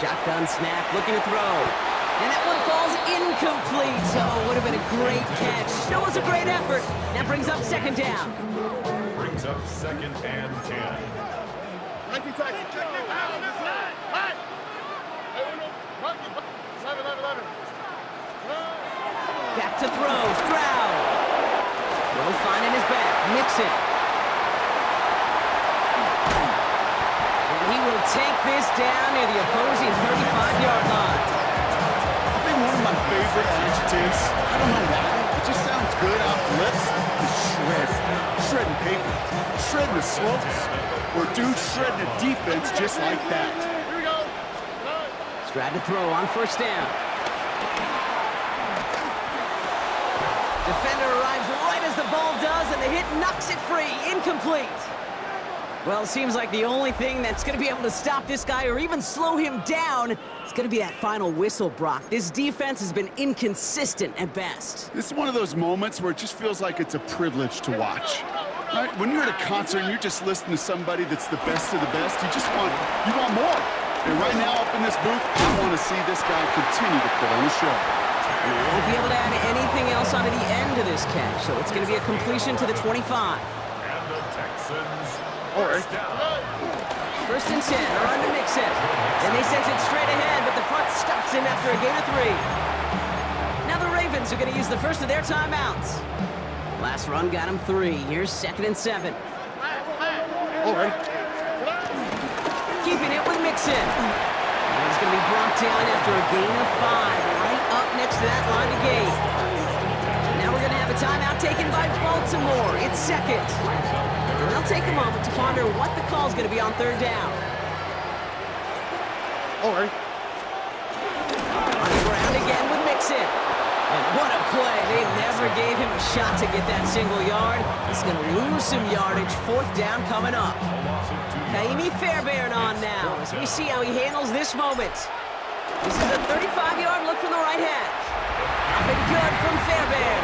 S1: Shotgun snap, looking to throw. And that one falls incomplete. Oh, would have been a great catch. That was a great effort. That brings up 2nd down.
S2: Brings up 2nd and 10.
S1: Back to throw, Stroud. Throw finding his back, Mixon. And he will take this down near the opposing 35-yard line.
S3: I think one of my favorite adjectives, I don't know why, it just sounds good off the lips, is shred. Shredding paper. Shredding the slopes. Or dude shredding a defense just like that.
S1: Stroud to throw on 1st down. Defender arrives right as the ball does, and the hit knocks it free. Incomplete. Well, it seems like the only thing that's going to be able to stop this guy or even slow him down is going to be that final whistle, Brock. This defense has been inconsistent at best.
S3: This is one of those moments where it just feels like it's a privilege to watch. Right? When you're at a concert and you're just listening to somebody that's the best of the best, you want more. And right now up in this booth, I want to see this guy continue to put on the show.
S1: And he won't be able to add anything else onto the end of this catch, so it's going to be a completion to the 25.
S2: And the Texans first down.
S1: 1st and 10, they're on to Mixon. And they sent it straight ahead, but the front stops him after a gain of 3. Now the Ravens are going to use the first of their timeouts. Last run got him 3. Here's 2nd and 7. Keeping it with Mixon. And he's going to be brought down after a gain of 5, right up next to that line of gain. Now we're going to have a timeout taken by Baltimore. It's 2nd. And they'll take a moment to ponder what the call's going to be on 3rd down. On the ground again with Mixon. And what a play. They never gave him a shot to get that single yard. He's going to lose some yardage. 4th down coming up. Kaimi Fairbairn on now as we see how he handles this moment. This is a 35-yard look from the right hash. Up and good from Fairbairn.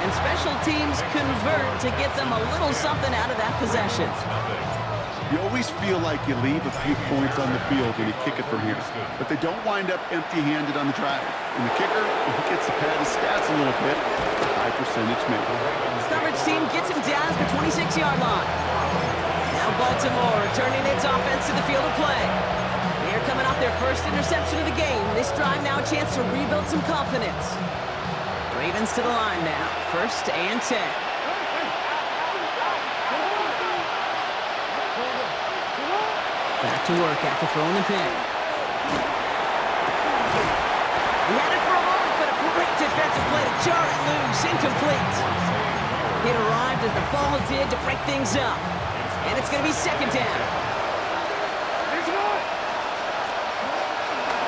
S1: And special teams convert to get them a little something out of that possession.
S3: You always feel like you leave a few points on the field when you kick it from here, but they don't wind up empty-handed on the drive. And the kicker, if he gets to pad his stats a little bit, high percentage maybe.
S1: Coverage team gets him down at the 26-yard line. Now Baltimore returning its offense to the field of play. They're coming off their first interception of the game. This drive now a chance to rebuild some confidence. Ravens to the line now. 1st and 10. Back to work after throwing the pick. He had it for a moment, but a great defensive play to jar it loose. Incomplete. It arrived as the ball did to break things up. And it's going to be 2nd down.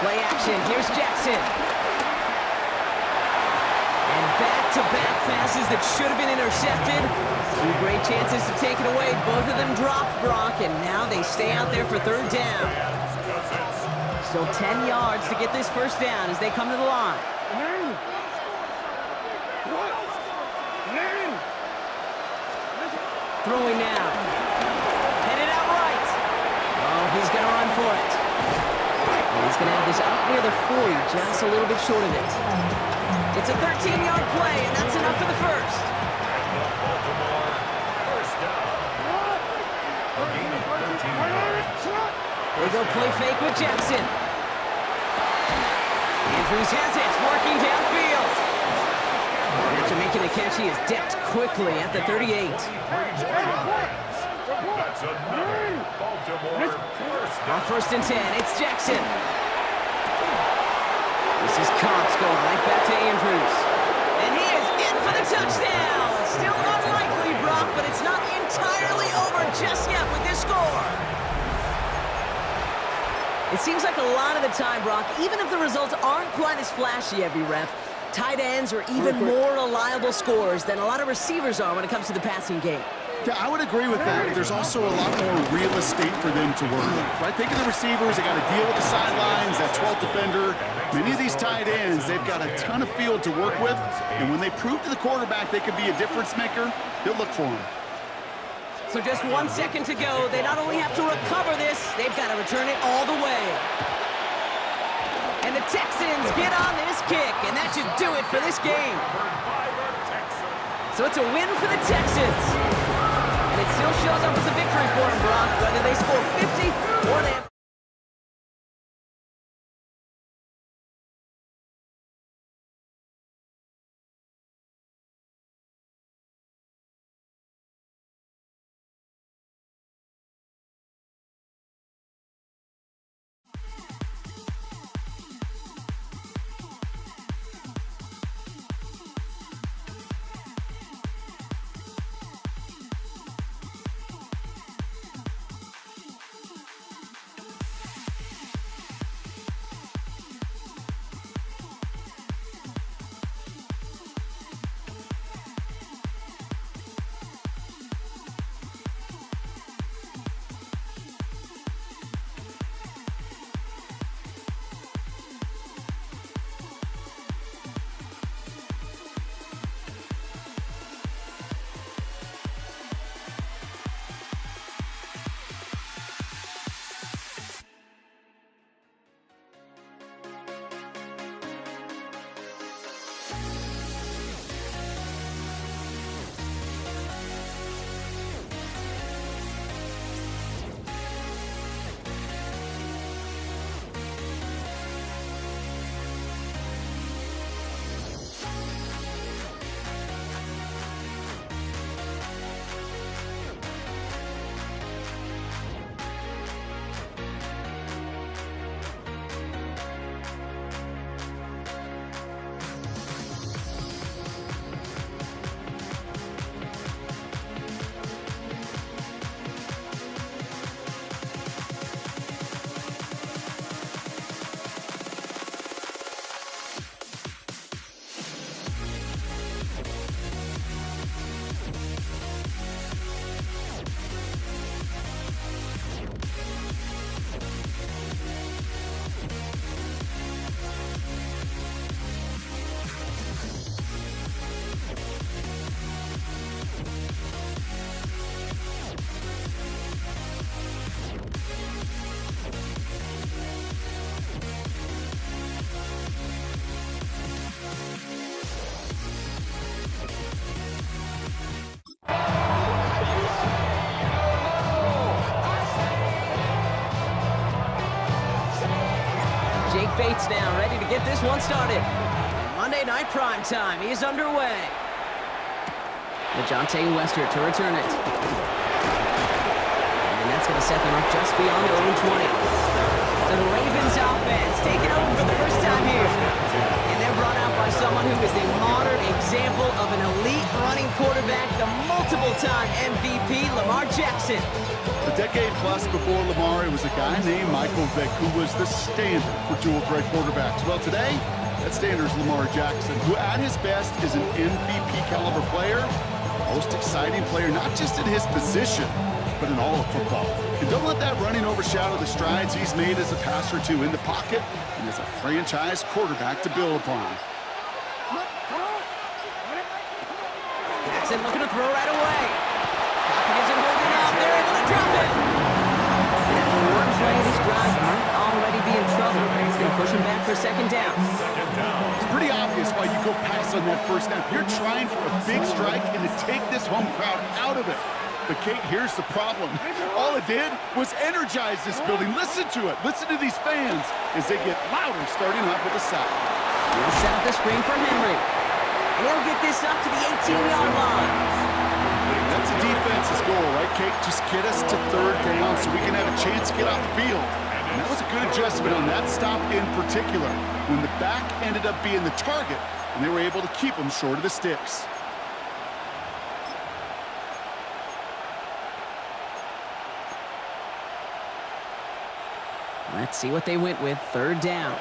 S1: Play action. Here's Jackson. And back-to-back passes that should have been intercepted. 2 great chances to take it away. Both of them dropped, Brock, and now they stay out there for 3rd down. Still 10 yards to get this 1st down as they come to the line. Throwing now. he's going to run for it. And he's going to have this up near the 40, just a little bit short of it. It's a 13-yard play, and that's enough for the first.
S2: Baltimore first down. A gain of 13 yards.
S1: They go play fake with Jackson. Andrews has it, working downfield. After making the catch, he is decked quickly at the 38.
S2: That's another Baltimore first
S1: On
S2: down.
S1: 1st and 10, it's Jackson. This is Cox going right back to Andrews. And he is in for the touchdown. Still unlikely, Brock, but it's not entirely over just yet with this score. It seems like a lot of the time, Brock, even if the results aren't quite as flashy every rep, tight ends are even more reliable scorers than a lot of receivers are when it comes to the passing game.
S3: Yeah, I would agree with that, but there's also a lot more real estate for them to work with, right? Think of the receivers, they got to deal with the sidelines, that 12th defender. Many of these tight ends, they've got a ton of field to work with, and when they prove to the quarterback they could be a difference maker, he'll look for him.
S1: So just 1 second to go. They not only have to recover this, they've got to return it all the way. And the Texans get on this kick, and that should do it for this game. So it's a win for the Texans. And it still shows up as a victory for them, Brock, whether they score 50 or they... Jake Bates now ready to get this one started. Monday Night Prime Time is underway. DeJounte Wester to return it. And that's going to set them up just beyond their own 20. So the Ravens offense taking over for the first time here. And they're brought out by someone who is the modern example of an elite running quarterback, the multiple-time MVP, Lamar Jackson.
S3: A decade plus before Lamar, it was a guy named Michael Vick who was the standard for dual-threat quarterbacks. Well, today, that standard is Lamar Jackson, who at his best is an MVP-caliber player, most exciting player, not just in his position, but in all of football. And don't let that running overshadow the strides he's made as a passer, too, in the pocket and as a franchise quarterback to build upon.
S1: Jackson looking to throw right away. Pocket isn't holding up. They're able to drop it. And after one play
S3: go pass on that first down. You're trying for a big strike and to take this home crowd out of it. But, Kate, here's the problem. All it did was energize this building. Listen to it. Listen to these fans as they get louder starting off with a sack.
S1: He'll set up the screen for Henry. And he'll get this up to the 18-yard line.
S3: That's a defense's goal, right, Kate? Just get us to third down so we can have a chance to get off the field. And that was a good adjustment on that stop in particular, when the back ended up being the target, and they were able to keep them short of the sticks.
S1: Let's see what they went with. Third down.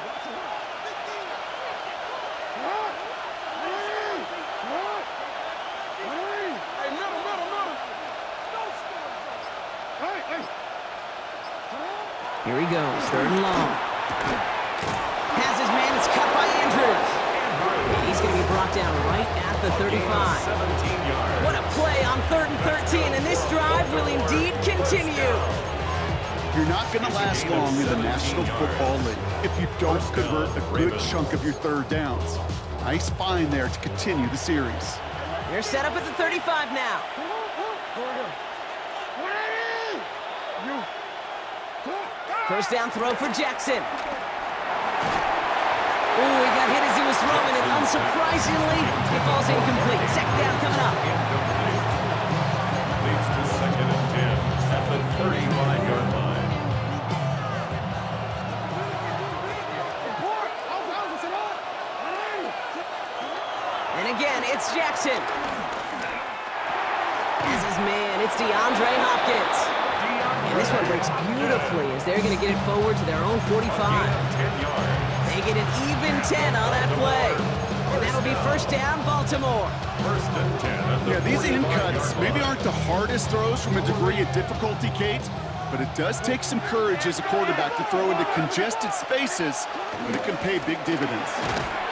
S1: Here he goes, third and long. Has his man, it's cut by Andrews. And he's going to be brought down right at the 35.
S2: 17 yards.
S1: What a play on 3rd and 13, and this drive will indeed continue.
S3: You're not going to last long in the National Football League if you don't convert a good chunk of your third downs. Nice find there to continue the series.
S1: They're set up at the 35 now. First down throw for Jackson. Ooh, he got hit as he was throwing, and unsurprisingly, it falls incomplete. Second down coming up.
S2: Leads to 2nd and 10 at the 35-yard line.
S1: And again, it's Jackson. As his man, it's DeAndre Hopkins. And this one breaks beautifully as they're going to get it forward to their own 45.
S2: 10 yards.
S1: They get an even 10 on that play. And that'll be first down, Baltimore.
S2: 1st and 10 at the
S3: Yeah, these in
S2: 45-yard
S3: cuts
S2: line.
S3: maybe aren't the hardest throws from a degree of difficulty, Kate, but it does take some courage as a quarterback to throw into congested spaces, but it can pay big dividends.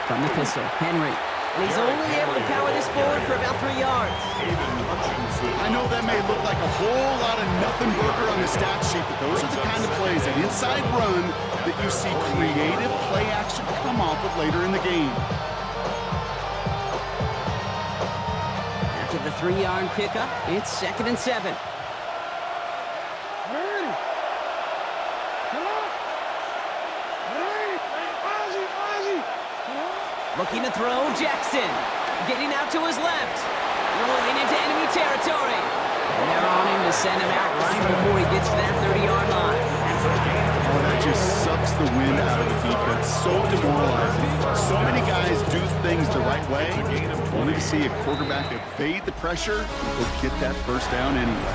S1: From the pistol, Henry. And he's only able to power this forward for about 3 yards.
S2: Aiden Hutchinson.
S3: I know that may look like a whole lot of nothing burger on the stat sheet, but those are the kind of plays, that inside run, that you see creative play action come off of later in the game.
S1: After the 3-yard pickup, it's 2nd and 7. Looking to throw, Jackson. Getting out to his left. Rolling into enemy territory. And they're on him to send him out right before he gets to that 30-yard line.
S3: Oh, that just sucks the wind out of the defense. So demoralizing. So many guys do things the right way, only to see a quarterback evade the pressure and go get that first down anyway.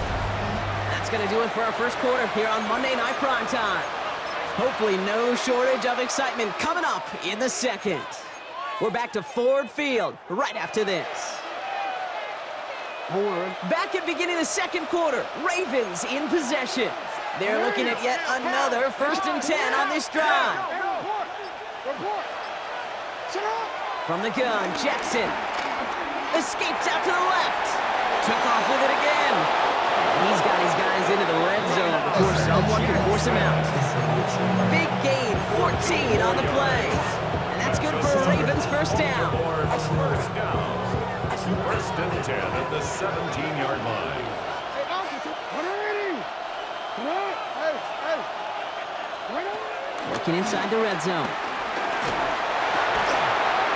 S1: That's going to do it for our first quarter here on Monday Night Primetime. Hopefully no shortage of excitement coming up in the second. We're back to Ford Field right after this. Back at beginning of the second quarter, Ravens in possession. They're looking at yet another 1st and 10 on this drive. From the gun, Jackson escapes out to the left. Took off with it again. He's got his guys into the red zone before someone can force him out. Big gain, 14 on the play. And that's good for a Ravens first down.
S2: First down. 1st and 10 at the 17-yard line.
S1: Working inside the red zone.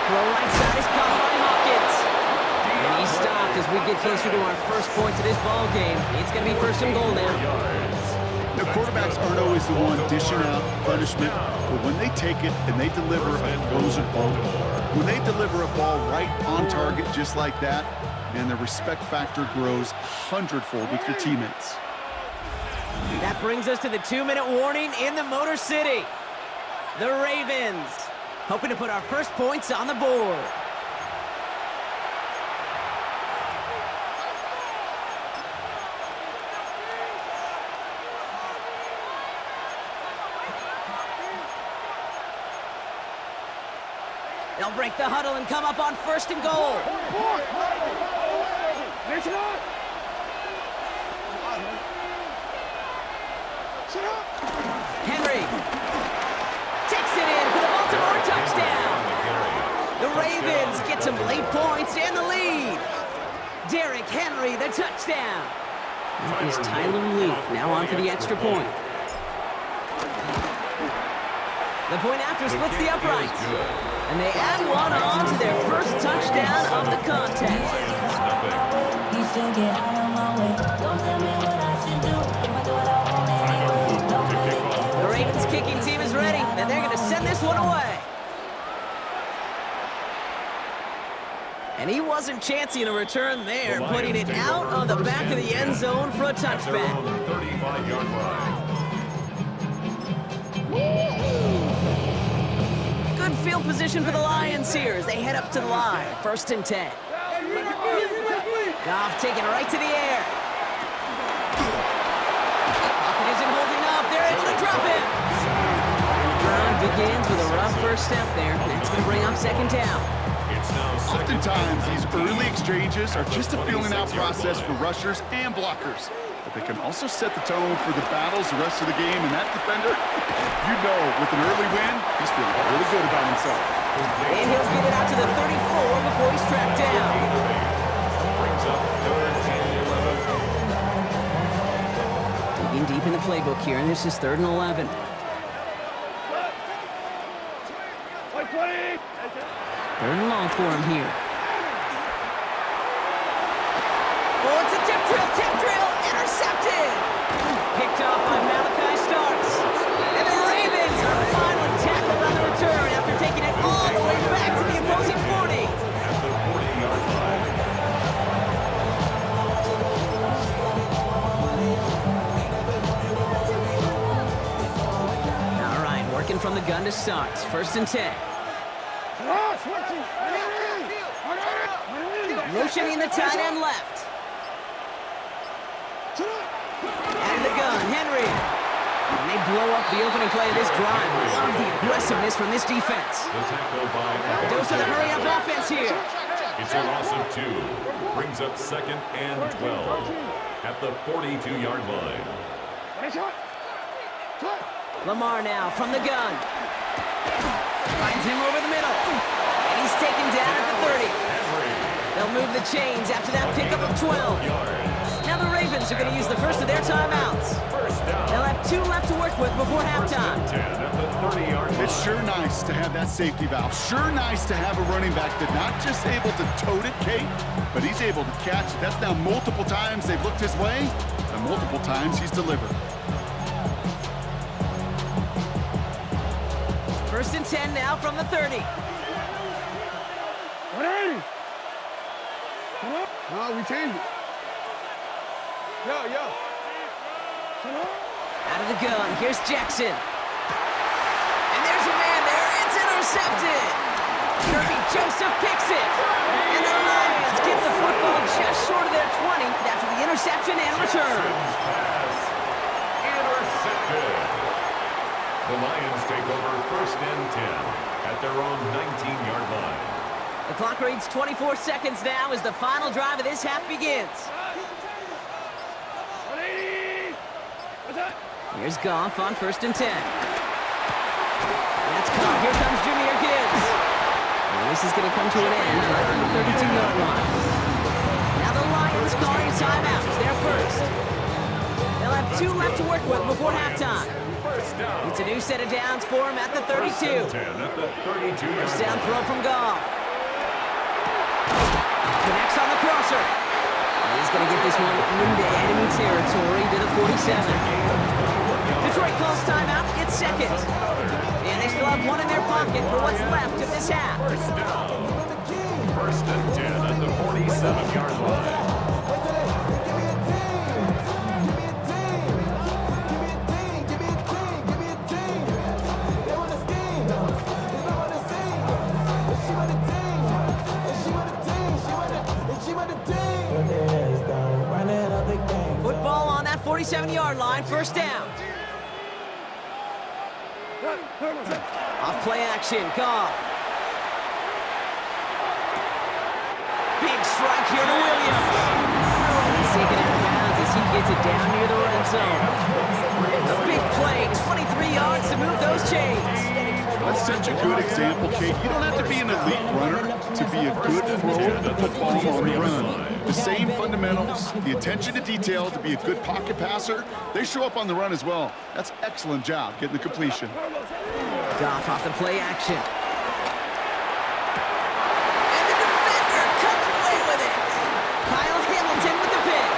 S1: Throw right side is caught by Hopkins. And he's stopped as we get closer to our first points of this ball game. It's going to be 1st and goal now.
S3: The quarterbacks aren't always the one dishing out punishment, but when they take it and they deliver a frozen ball, when they deliver a ball right on target just like that, and the respect factor grows 100-fold with your teammates.
S1: That brings us to the 2-minute warning in the Motor City. The Ravens hoping to put our first points on the board. They'll break the huddle and come up on 1st and goal. Henry takes it in for the Baltimore touchdown. The Ravens Ravens get some late points and the lead. Derrick Henry, the touchdown. That is Tyler Luke, now on for the extra point. The point after splits the uprights. And they add one on to their first touchdown of the contest. The Ravens kicking team is ready, and they're going to send this one away. And he wasn't chancing a return there, putting it out on the back of the end zone for a touchback.
S2: 35-yard line.
S1: Good field position for the Lions here as they head up to the line. 1st and 10. Goff taking it right to the air. Pocket isn't holding up. They're able to drop him. And the drive begins with a rough first step there. That's going to bring up 2nd down.
S3: Oftentimes, these early exchanges are just a feeling-out process for rushers and blockers. But they can also set the tone for the battles the rest of the game. And that defender, you know, with an early win, he's feeling really good about himself.
S1: And he'll get it out to the 34 before he's tracked down.
S2: Brings up 3rd and 11.
S1: Digging deep in the playbook here, and this is 3rd and 11. 3rd and long for him here. Oh, it's a tip drill, intercepted! Picked up by Malachi Starks. And the Ravens are finally tackled on the return after taking it all the way back to the opposing 40.
S2: At the 40-yard line.
S1: All right, working from the gun to start. 1st and 10. Motioning the tight end left. Out of the gun, Henry. And they blow up the opening play of this drive. Love the aggressiveness from this defense.
S2: The tackle by
S1: Dose of the hurry-up offense here.
S2: It's a loss of 2. Brings up 2nd and 12 at the 42-yard line.
S1: Lamar now from the gun. Finds him over the middle. And he's taken down at the 30. They'll move the chains after that pickup of 12. Now the Ravens are going to use the first of their timeouts. They'll have 2 left to work with before halftime.
S3: It's sure nice to have that safety valve. Sure nice to have a running back that's not just able to tote it, Kate, but he's able to catch it. That's now multiple times they've looked his way, and multiple times he's delivered.
S1: 1st and 10 now from the 30.
S6: 180. No, we changed it. Yo.
S1: Out of the gun, here's Jackson. And there's a man there, it's intercepted. Kirby Joseph picks it. And the Lions get the football just short of their 20 after the interception and return.
S2: Intercepted. The Lions take over 1st and 10 at their own 19-yard line.
S1: The clock reads 24 seconds now as the final drive of this half begins.
S6: 180. What's that?
S1: Here's Goff on 1st and 10. That's caught. Here comes Jahmyr Gibbs. And this is going to come to an end right on the 32-yard line. Now the Lions calling a timeout. They're first. They'll have 2 left to work with before halftime. It's a new set of downs for him at the 32. First down throw from Goff. Connects on the crosser. And he's going to get this one into enemy territory to the 47. Detroit calls timeout. It's 2nd. And they still have 1 in their pocket for what's left of this half.
S2: 1st and 10 at the 47-yard line.
S1: Football on that 47-yard line, 1st down. Off play action, Goff. Big strike here to Williams. And he's taken out of bounds as he gets it down near the red zone. A big play, 23 yards to move those chains. Let's
S3: such a good example, Kate. You don't have to be an elite runner to be a good thrower of the football on the run. The same fundamentals, the attention to detail to be a good pocket passer, they show up on the run as well. That's excellent job getting the completion.
S1: Goff off the play action. And the defender comes away with it. Kyle Hamilton with the pick.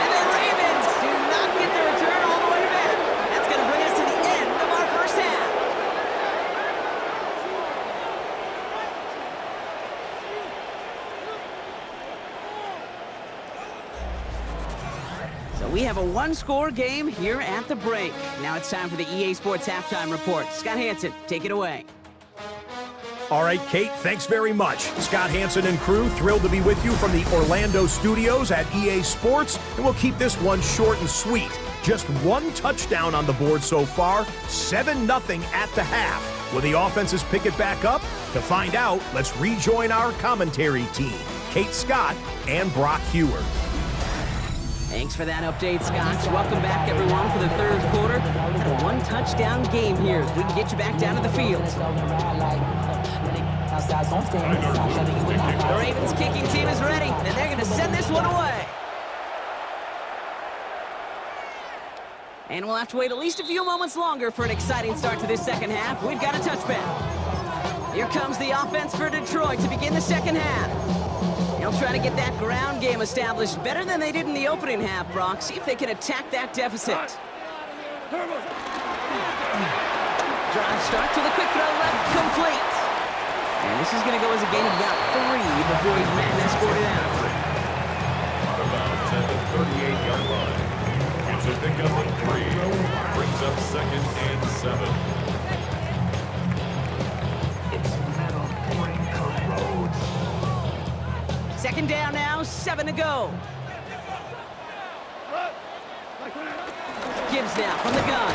S1: And the Ravens do not get the return all the way back. That's going to bring us to the end of our first half. So we have a one-score game here at the break. Now it's time for the EA Sports Halftime Report. Scott Hanson, take it away.
S5: All right, Kate, thanks very much. Scott Hanson and crew, thrilled to be with you from the Orlando studios at EA Sports, and we'll keep this one short and sweet. Just one touchdown on the board so far, 7-0 at the half. Will the offenses pick it back up? To find out, let's rejoin our commentary team, Kate Scott and Brock Hewer.
S1: Thanks for that update, Scott. Welcome back, everyone, for the third quarter. Got a one-touchdown game here as we can get you back down to the field. The Ravens kicking team is ready, and they're going to send this one away. And we'll have to wait at least a few moments longer for an exciting start to this second half. We've got a touchback. Here comes the offense for Detroit to begin the second half. They'll try to get that ground game established better than they did in the opening half, Brock. See if they can attack that deficit. Drive start to the quick throw left, complete. And this is going to go as a gain of about 3 before he's met and escorted out.
S2: Out of bounds at the 38-yard line. It's a pickup of 3. Brings up 2nd and 7.
S7: It's Metal Point Road.
S1: Second down now, 7 to go. Gibbs now from the gun.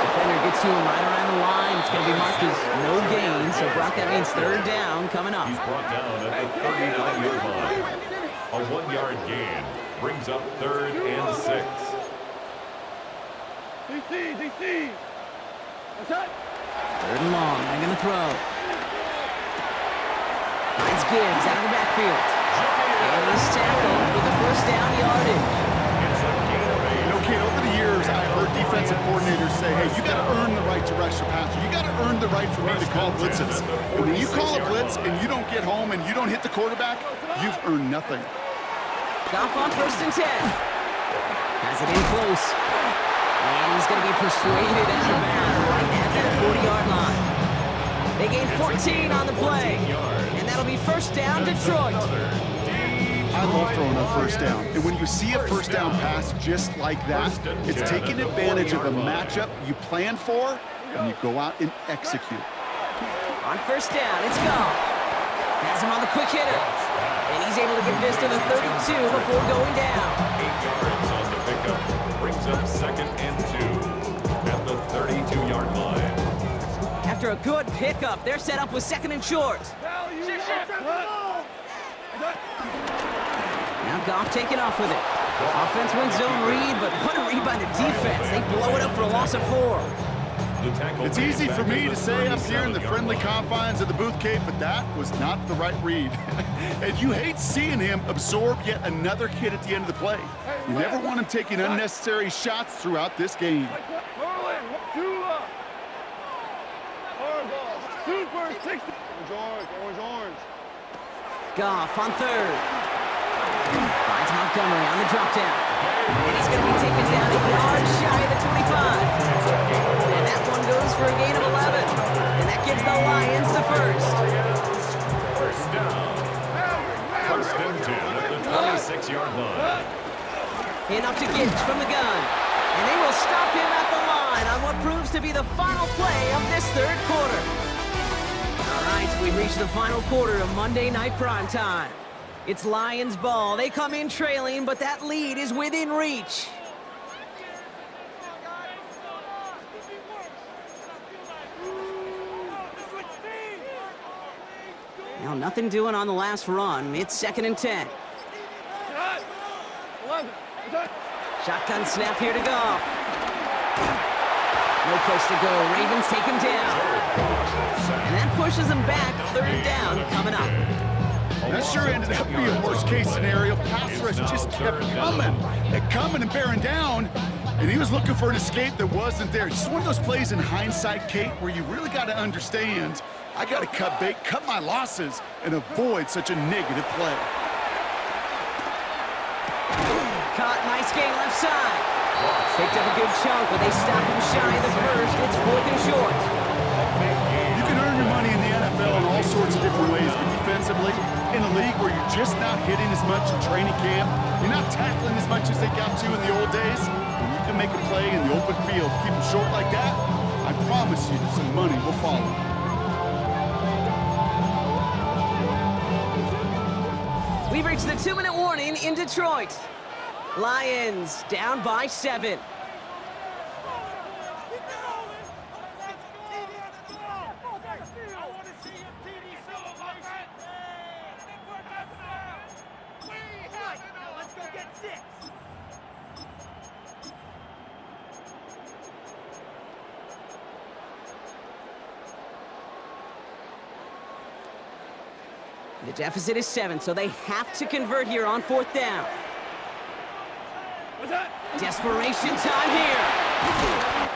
S1: Defender gets to him right around the line. It's going to be marked as no gain. So, Brock, that means third down coming up.
S2: He's brought down at the 39-yard line. A 1-yard gain brings up 3rd and 6.
S6: DC. What's that?
S1: Third and long. They're going to throw. Finds Gibbs out of the backfield. And he's tackled with the first down yardage.
S2: It's a gain of 8.
S3: Okay, over the years, I've heard defensive coordinators say, hey, you got to earn the right to rush the passer. You got to earn the right for me to call blitzes. And when you call a blitz and you don't get home and you don't hit the quarterback, you've earned nothing.
S1: Goff on 1st and 10. Has it in close. And he's going to be persuaded out of bounds right at that 40-yard line. They gain 14 on the play. And that'll be first down, Detroit.
S3: I love throwing on first down. And when you see a first down pass just like that, it's taking advantage of a matchup you plan for, and you go out and execute.
S1: On first down, it's Goff. Has him on the quick hitter. And he's able to get this to the 32 before going down.
S2: 8 yards on the pickup. Brings up 2nd and 2 at the 32-yard line.
S1: After a good pickup, they're set up with 2nd and short. Now Goff taking off with it. Offense wins zone read, but what a read by the defense. They blow it up for a loss of 4.
S3: It's easy for me to say up here in the friendly confines of the booth, Kate, but that was not the right read. And you hate seeing him absorb yet another hit at the end of the play. You never want him taking unnecessary shots throughout this game.
S6: Orange.
S1: Goff on 3rd. Finds Montgomery on the drop down. And he's going to be taken down a yard shy of the 25. And that one goes for a gain of 11. And that gives the Lions the first.
S2: First down. 1st and 10 at the 26-yard line.
S1: Enough to Gibbs from the gun. And they will stop him at the line on what proves to be the final play of this third quarter. All right, we've reached the final quarter of Monday Night Primetime. It's Lions ball. They come in trailing, but that lead is within reach. Now, nothing doing on the last run. It's 2nd and 10. Shotgun snap here to Goff. No place to go. Ravens take him down. And that pushes him back. Third down coming up.
S3: That sure ended up being a worst-case scenario. Pass rush just kept coming and bearing down. And he was looking for an escape that wasn't there. Just one of those plays in hindsight, Kate, where you really got to understand, I got to cut bait, cut my losses, and avoid such a negative play.
S1: Caught, nice gain left side. Picked up a good chunk, but they stop him shy of the first. It's 4th and short.
S3: You can earn your money in the NFL in all sorts of different ways, but defensively, in a league where you're just not hitting as much in training camp, you're not tackling as much as they got to in the old days, when you can make a play in the open field, keep them short like that, I promise you some money will follow.
S1: We've reached the 2-minute warning in Detroit. Lions down by 7.
S6: Let's go get 6.
S1: The deficit is 7, so they have to convert here on 4th down.
S6: What's that?
S1: Desperation time here.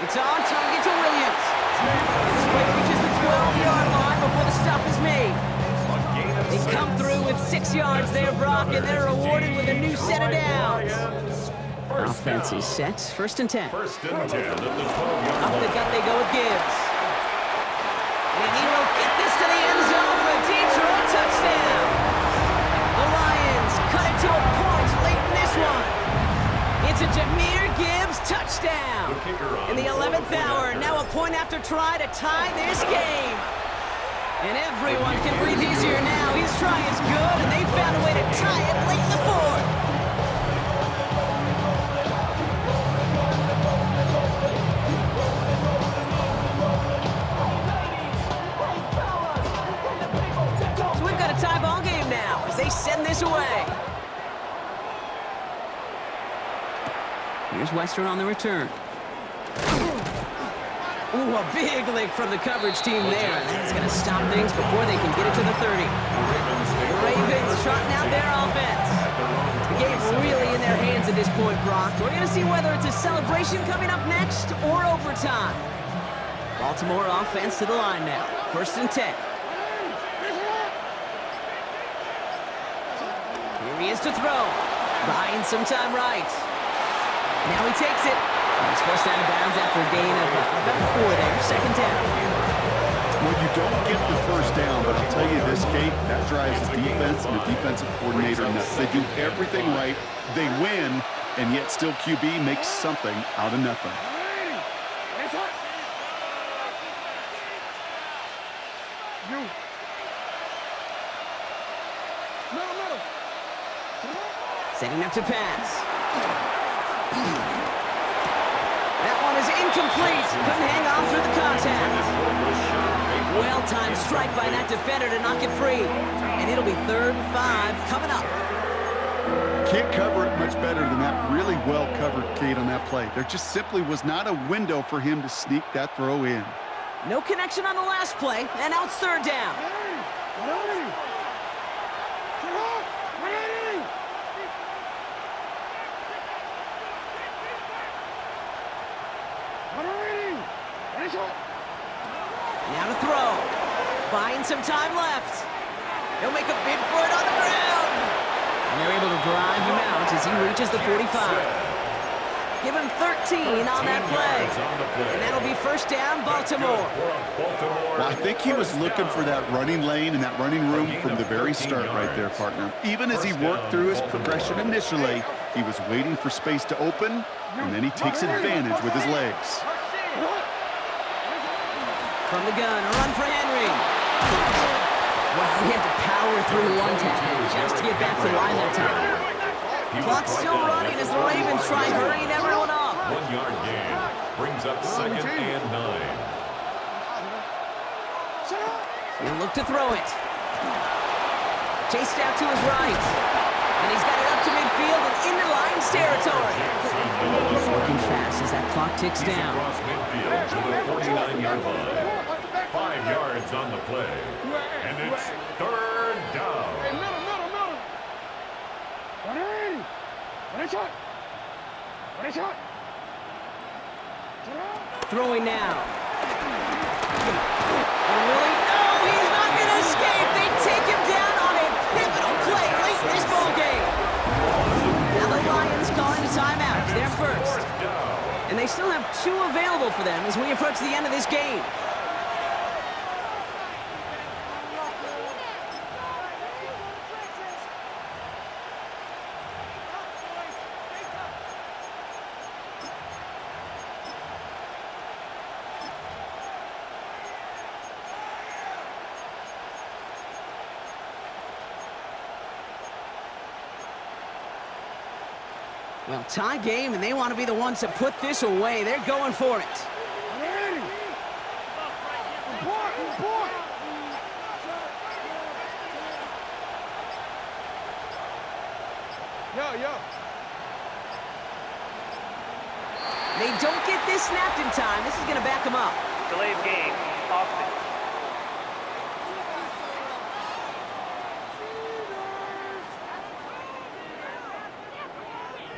S1: It's on target to Williams. This play reaches the 12-yard line before the stop is made. They come through with 6 yards there, Brock, and they're rewarded with a new set of downs. Offense is set. 1st and 10.
S2: 1st and 10 at the 12-yard
S1: Off the
S2: line.
S1: gut they go with Gibbs. And he will get this to the end zone for a Detroit touchdown. The Lions cut it to a point late in this one. It's a Jahmyr Gibbs touchdown. In the 11th hour, now a point after try to tie this game. And everyone can breathe easier now. His try is good, and they found a way to tie it late in the 4th. So we've got a tie ball game now as they send this away. Here's Western on the return. Ooh, a big lick from the coverage team there. That is going to stop things before they can get it to the 30. The Ravens trotting out their offense. The game's really in their hands at this point, Brock. We're going to see whether it's a celebration coming up next or overtime. Baltimore offense to the line now. 1st and 10. Here he is to throw. Buying some time right. Now he takes it. He's forced out of bounds after a gain of about 4 there. 2nd down.
S3: Well, you don't get the 1st down, but I'll tell you this, Kate, that drives the defense and the defensive coordinator nuts. They do everything right, they win, and yet still QB makes something out of nothing.
S1: Setting up to pass. That one is incomplete. Couldn't hang on through the contact. Well-timed strike by that defender to knock it free. And it'll be 3rd and 5 coming up.
S3: Can't cover it much better than that. Really well covered, Kate, on that play. There just simply was not a window for him to sneak that throw in.
S1: No connection on the last play, and now it's 3rd down. Now to throw. Buying some time left. He'll make a bid for it on the ground. And they're able to drive him out as he reaches the 45. Give him 13 on that play. And that'll be 1st down, Baltimore.
S3: Well, I think he was looking for that running lane and that running room from the very start right there, partner. Even as he worked through his progression initially, he was waiting for space to open, and then he takes advantage with his legs.
S1: From the gun, a run for Henry. Well, he had to power through one tackle just to get back to the line that time. Clock's still running as the Ravens try hurrying everyone up.
S2: 1-yard gain brings up 2nd and 9.
S1: He'll look to throw it. Chased out to his right. And he's got it up to midfield and into Lions territory. Working fast as that clock ticks down.
S2: Across midfield to the 49-yard line. 5 yards on the play. And it's third down.
S1: Throwing now. And Willie, no, he's not going to escape. They take him down on a pivotal play late in this ball game. Now the Lions calling a timeout. It's their first. And they still have 2 available for them as we approach the end of this game. Well, tie game, and they want to be the ones to put this away. They're going for it. They don't get this snapped in time. This is going to back them up.
S6: Delay of game. Austin.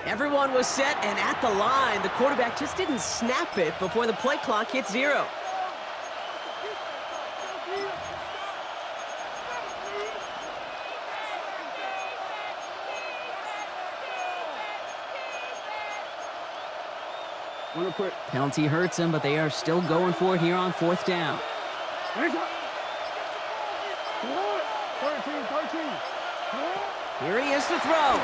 S1: Everyone was set and at the line. The quarterback just didn't snap it before the play clock hit 0. Penalty hurts them, but they are still going for it here on 4th down. Here he is to throw.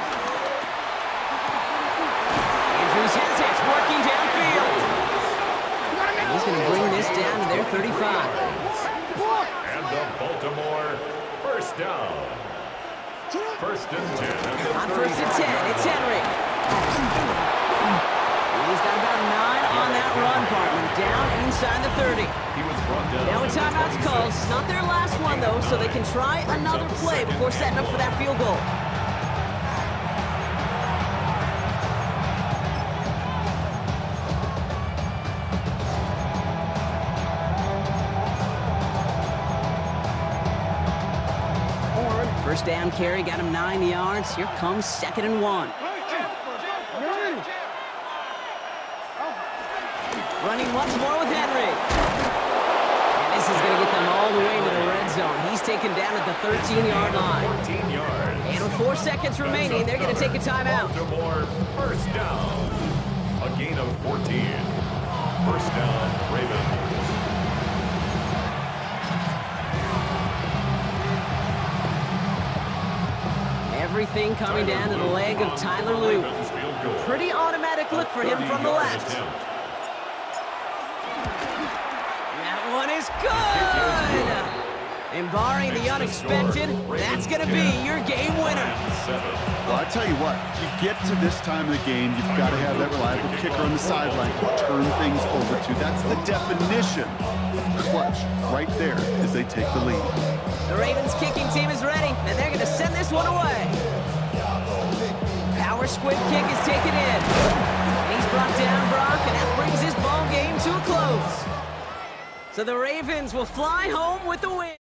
S1: Andrews hesitates, working downfield. And he's going to bring this down to their 35.
S2: And the Baltimore first down. First and 10.
S1: On 1st and 10, it's Henry. And he's got about 9 on that run, partner. Down inside the 30.
S2: He was brought down.
S1: Now a timeout's called. It's not their last one, though, so they can try another play before setting up for that field goal. First down carry, got him 9 yards. Here comes 2nd and 1. Running once more with Henry. And this is going to get them all the way into the red zone. He's taken down at the 13-yard line.
S2: 14 yards.
S1: And with 4 seconds remaining, they're going to take a timeout.
S2: Baltimore first down. A gain of 14. First down, Ravens.
S1: Everything coming down to the leg of Tyler Loop. Pretty automatic look for him from the left. That one is good! And barring the unexpected, that's going to be your game winner.
S3: Well, I tell you what, you get to this time of the game, you've got to have that reliable kicker on the sideline to turn things over to. That's the definition of clutch right there as they take the lead.
S1: The Ravens kicking team is ready, and they're going to send this one away. Power squib kick is taken in. And he's brought down Brock, and that brings this ball game to a close. So the Ravens will fly home with the win.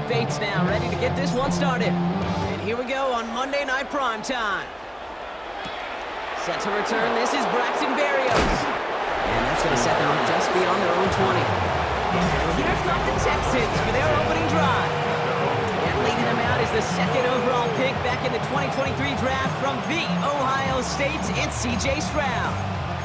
S1: Bates now, ready to get this one started. And here we go on Monday Night Prime Time. Set to return, this is Braxton Berrios. And that's going to set them up just beyond their own 20. And here come the Texans for their opening drive. And leading them out is the second overall pick back in the 2023 draft from the Ohio State. It's C.J. Stroud.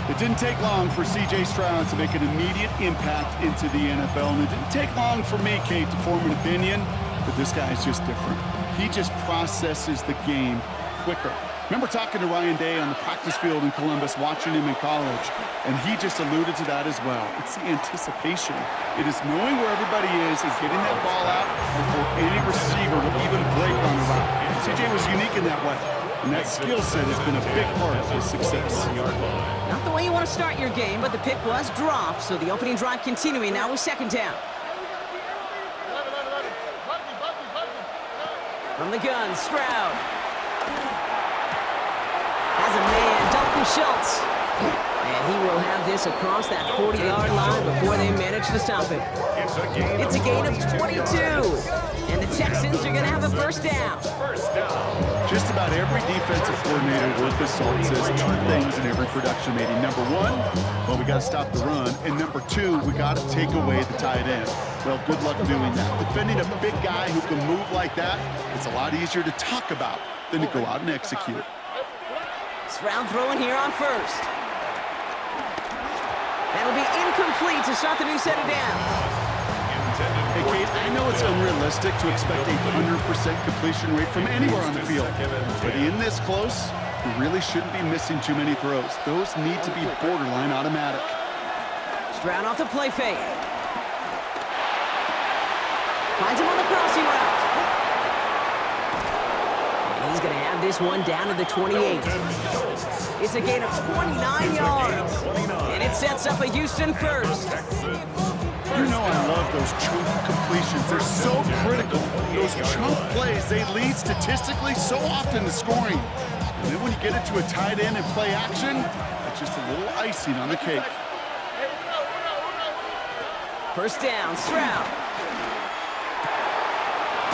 S3: It didn't take long for C.J. Stroud to make an immediate impact into the NFL, and it didn't take long for me, Kate, to form an opinion, but this guy is just different. He just processes the game quicker. Remember talking to Ryan Day on the practice field in Columbus, watching him in college, and he just alluded to that as well. It's the anticipation. It is knowing where everybody is and getting that ball out before any receiver will even break on the route. C.J. was unique in that way, and that skill set has been a big part of his success.
S1: Not the way you want to start your game, but the pick was dropped, so the opening drive continuing now with second down. From the gun, Stroud. Has a man, Dalton Schultz. And he will have this across that 40-yard line before they manage to stop him. It's a gain of 22. And the Texans are going to have a first down.
S3: Just about every defensive coordinator worth his salt says two things in every production meeting. Number one, well, we got to stop the run. And number two, we got to take away the tight end. Well, good luck doing that. Defending a big guy who can move like that, it's a lot easier to talk about than to go out and execute.
S1: Stroud throwing here on first. That'll be incomplete to start the new set of downs.
S3: Hey, Kate, I know it's unrealistic to expect a 100% completion rate from anywhere on the field, but in this close, you really shouldn't be missing too many throws. Those need to be borderline automatic.
S1: Stroud off the play fake. Finds him on the crossing route. And he's going to have this one down to the 28. It's a gain of 29 yards. And it sets up a Houston first.
S3: You know I love those chunk completions. They're so critical. Those chunk plays, they lead statistically so often to scoring. And then when you get it to a tight end and play action, it's just a little icing on the cake.
S1: First down, Stroud.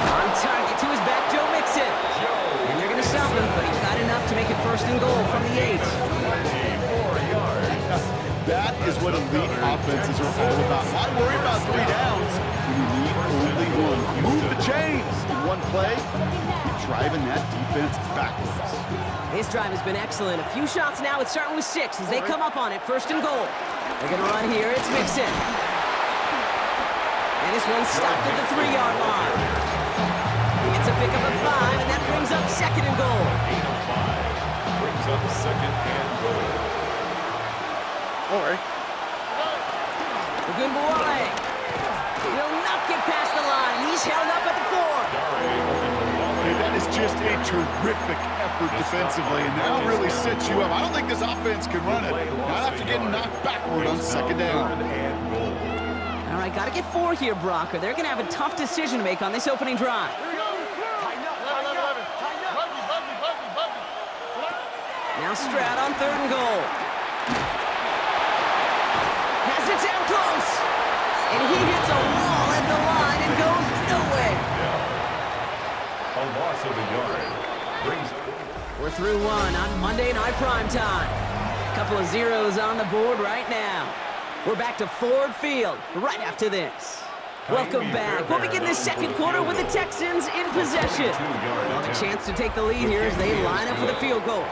S1: On target to his back, Joe Mixon. And they're going to stop him, but he got enough to make it first and goal from the 8.
S3: That is what elite offenses are all about. Why worry about 3 downs when you need only one? Move the chains in one play. Keep driving that defense backwards.
S1: His drive has been excellent. A few shots now. It's starting with 6 as they come up on it. First and goal. They're going to run here. It's Mixon. And this one's stopped at the 3-yard line. It's a pickup of 5, and that brings up second and goal.
S2: Brings up second and goal.
S3: All right.
S1: Ogunbowale will not get past the line. He's held up at the 4.
S3: Okay, that is just a terrific effort defensively, and that really sets you up. I don't think this offense can run it. Not after getting knocked backward on second down.
S1: All right, got to get 4 here, Brock, or they're going to have a tough decision to make on this opening drive. Now Stroud on 3rd and goal. Has it down close. And he hits a wall at the line and goes nowhere.
S2: A loss of a yard. Brings
S1: We're through 1 on Monday Night Prime Time. Couple of zeros on the board right now. We're back to Ford Field right after this. Welcome back. We'll begin the second quarter with the Texans in possession. They'll have a chance to take the lead here as they line up for the field goal.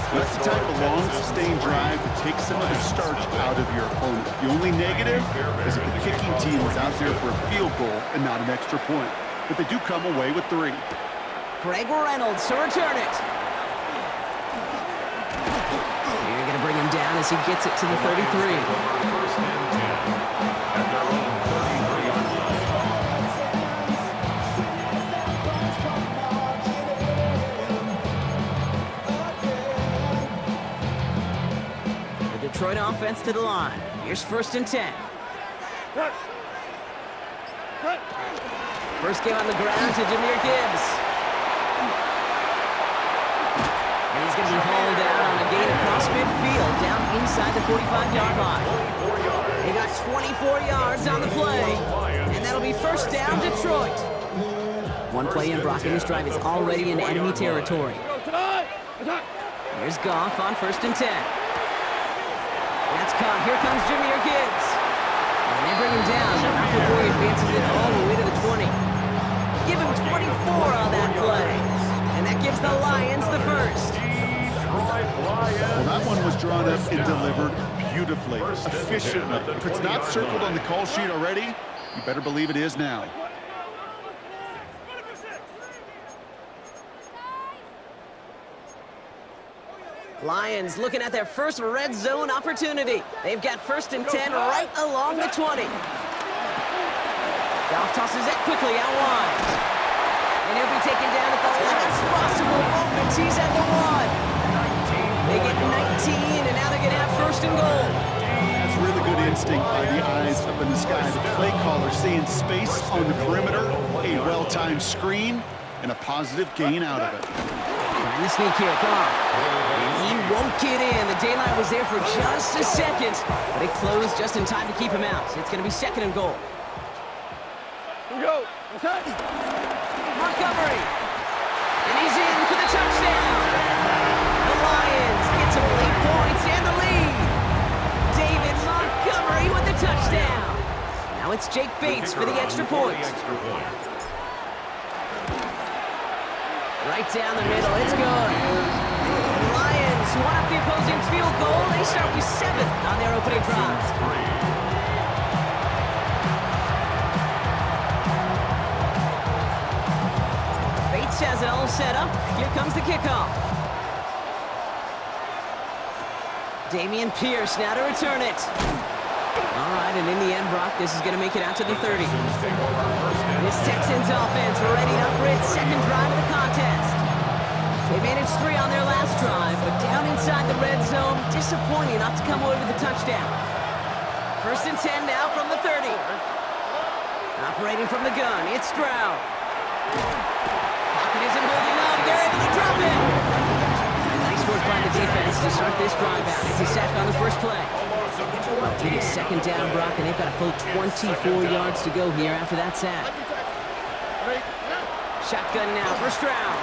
S3: That's the type of long, sustained drive that takes some of the starch out of your opponent. The only negative is that the kicking team is out there for a field goal and not an extra point. But they do come away with 3.
S1: Craig Reynolds to return it. You're going to bring him down as he gets it to the 33.
S2: first and 10 at their own 33-yard line.
S1: The Detroit offense to the line. Here's 1st and 10. First game on the ground to Jahmyr Gibbs. And he's going to be hauled out on a gain across midfield, down inside the 45-yard line. He got 24 yards on the play, and that'll it'll be first down, Detroit. One play in, Brock, and this drive is already in enemy territory. Here's Goff on 1st and 10. That's caught. Here comes Jahmyr Gibbs. And they bring him down, but not before he advances it all the way to the 20. Give him 24 on that play. And that gives the Lions the first.
S3: Well, that one was drawn up and delivered beautifully, efficiently. If it's not circled on the call sheet already, you better believe it is now.
S1: Lions looking at their first red zone opportunity. They've got 1st and 10 right along the 20. Goff tosses that quickly out wide. And he'll be taken down at the last possible moment. He's at the 1. They get 19, and now they're going to have 1st and goal.
S3: That's really good instinct by the eyes up in the sky. The play caller seeing space on the perimeter, a well-timed screen, and a positive gain out of it.
S1: Trying to sneak here, Goff. And he won't get in. The daylight was there for just a second, but it closed just in time to keep him out. It's going to be 2nd and goal.
S6: Here we go.
S1: Montgomery. And he's in for the touchdown. The Lions get some late points and the lead. David Montgomery with the touchdown. Now it's Jake Bates for the extra point. Right down the middle, it's good. And the Lions one up the opposing field goal. They start with 7 on their opening drive. Bates has it all set up. Here comes the kickoff. Dameon Pierce now to return it. All right, and in the end, Brock, this is going to make it out to the 30. This Texans offense ready up for its 2nd drive of the contest. They managed 3 on their last drive, but down inside the red zone, disappointing not to come away with a touchdown. 1st and 10 now from the 30. Operating from the gun, it's Stroud. Pocket isn't holding up, they're able to drop it. Nice work by the defense to start this drive out. It's a sack on the first play. It is 2nd down, Brock, and they've got a full 24 yards to go here after that sack. Shotgun now for Stroud.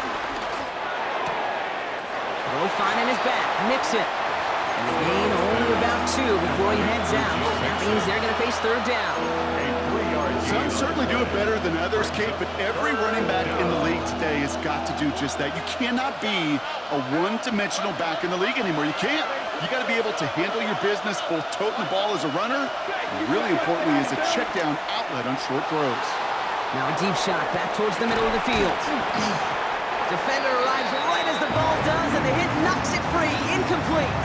S1: Throw finding his back, Mixon. And the gain only about 2 before he heads out. That means they're going to face 3rd down.
S3: Some certainly do it better than others, Kate, but every running back in the league today has got to do just that. You cannot be a one-dimensional back in the league anymore. You can't. You got to be able to handle your business, both toting the ball as a runner, and really importantly as a check-down outlet on short throws.
S1: Now a deep shot back towards the middle of the field. Defender arrives right as the ball does, and the hit knocks it free. Incomplete.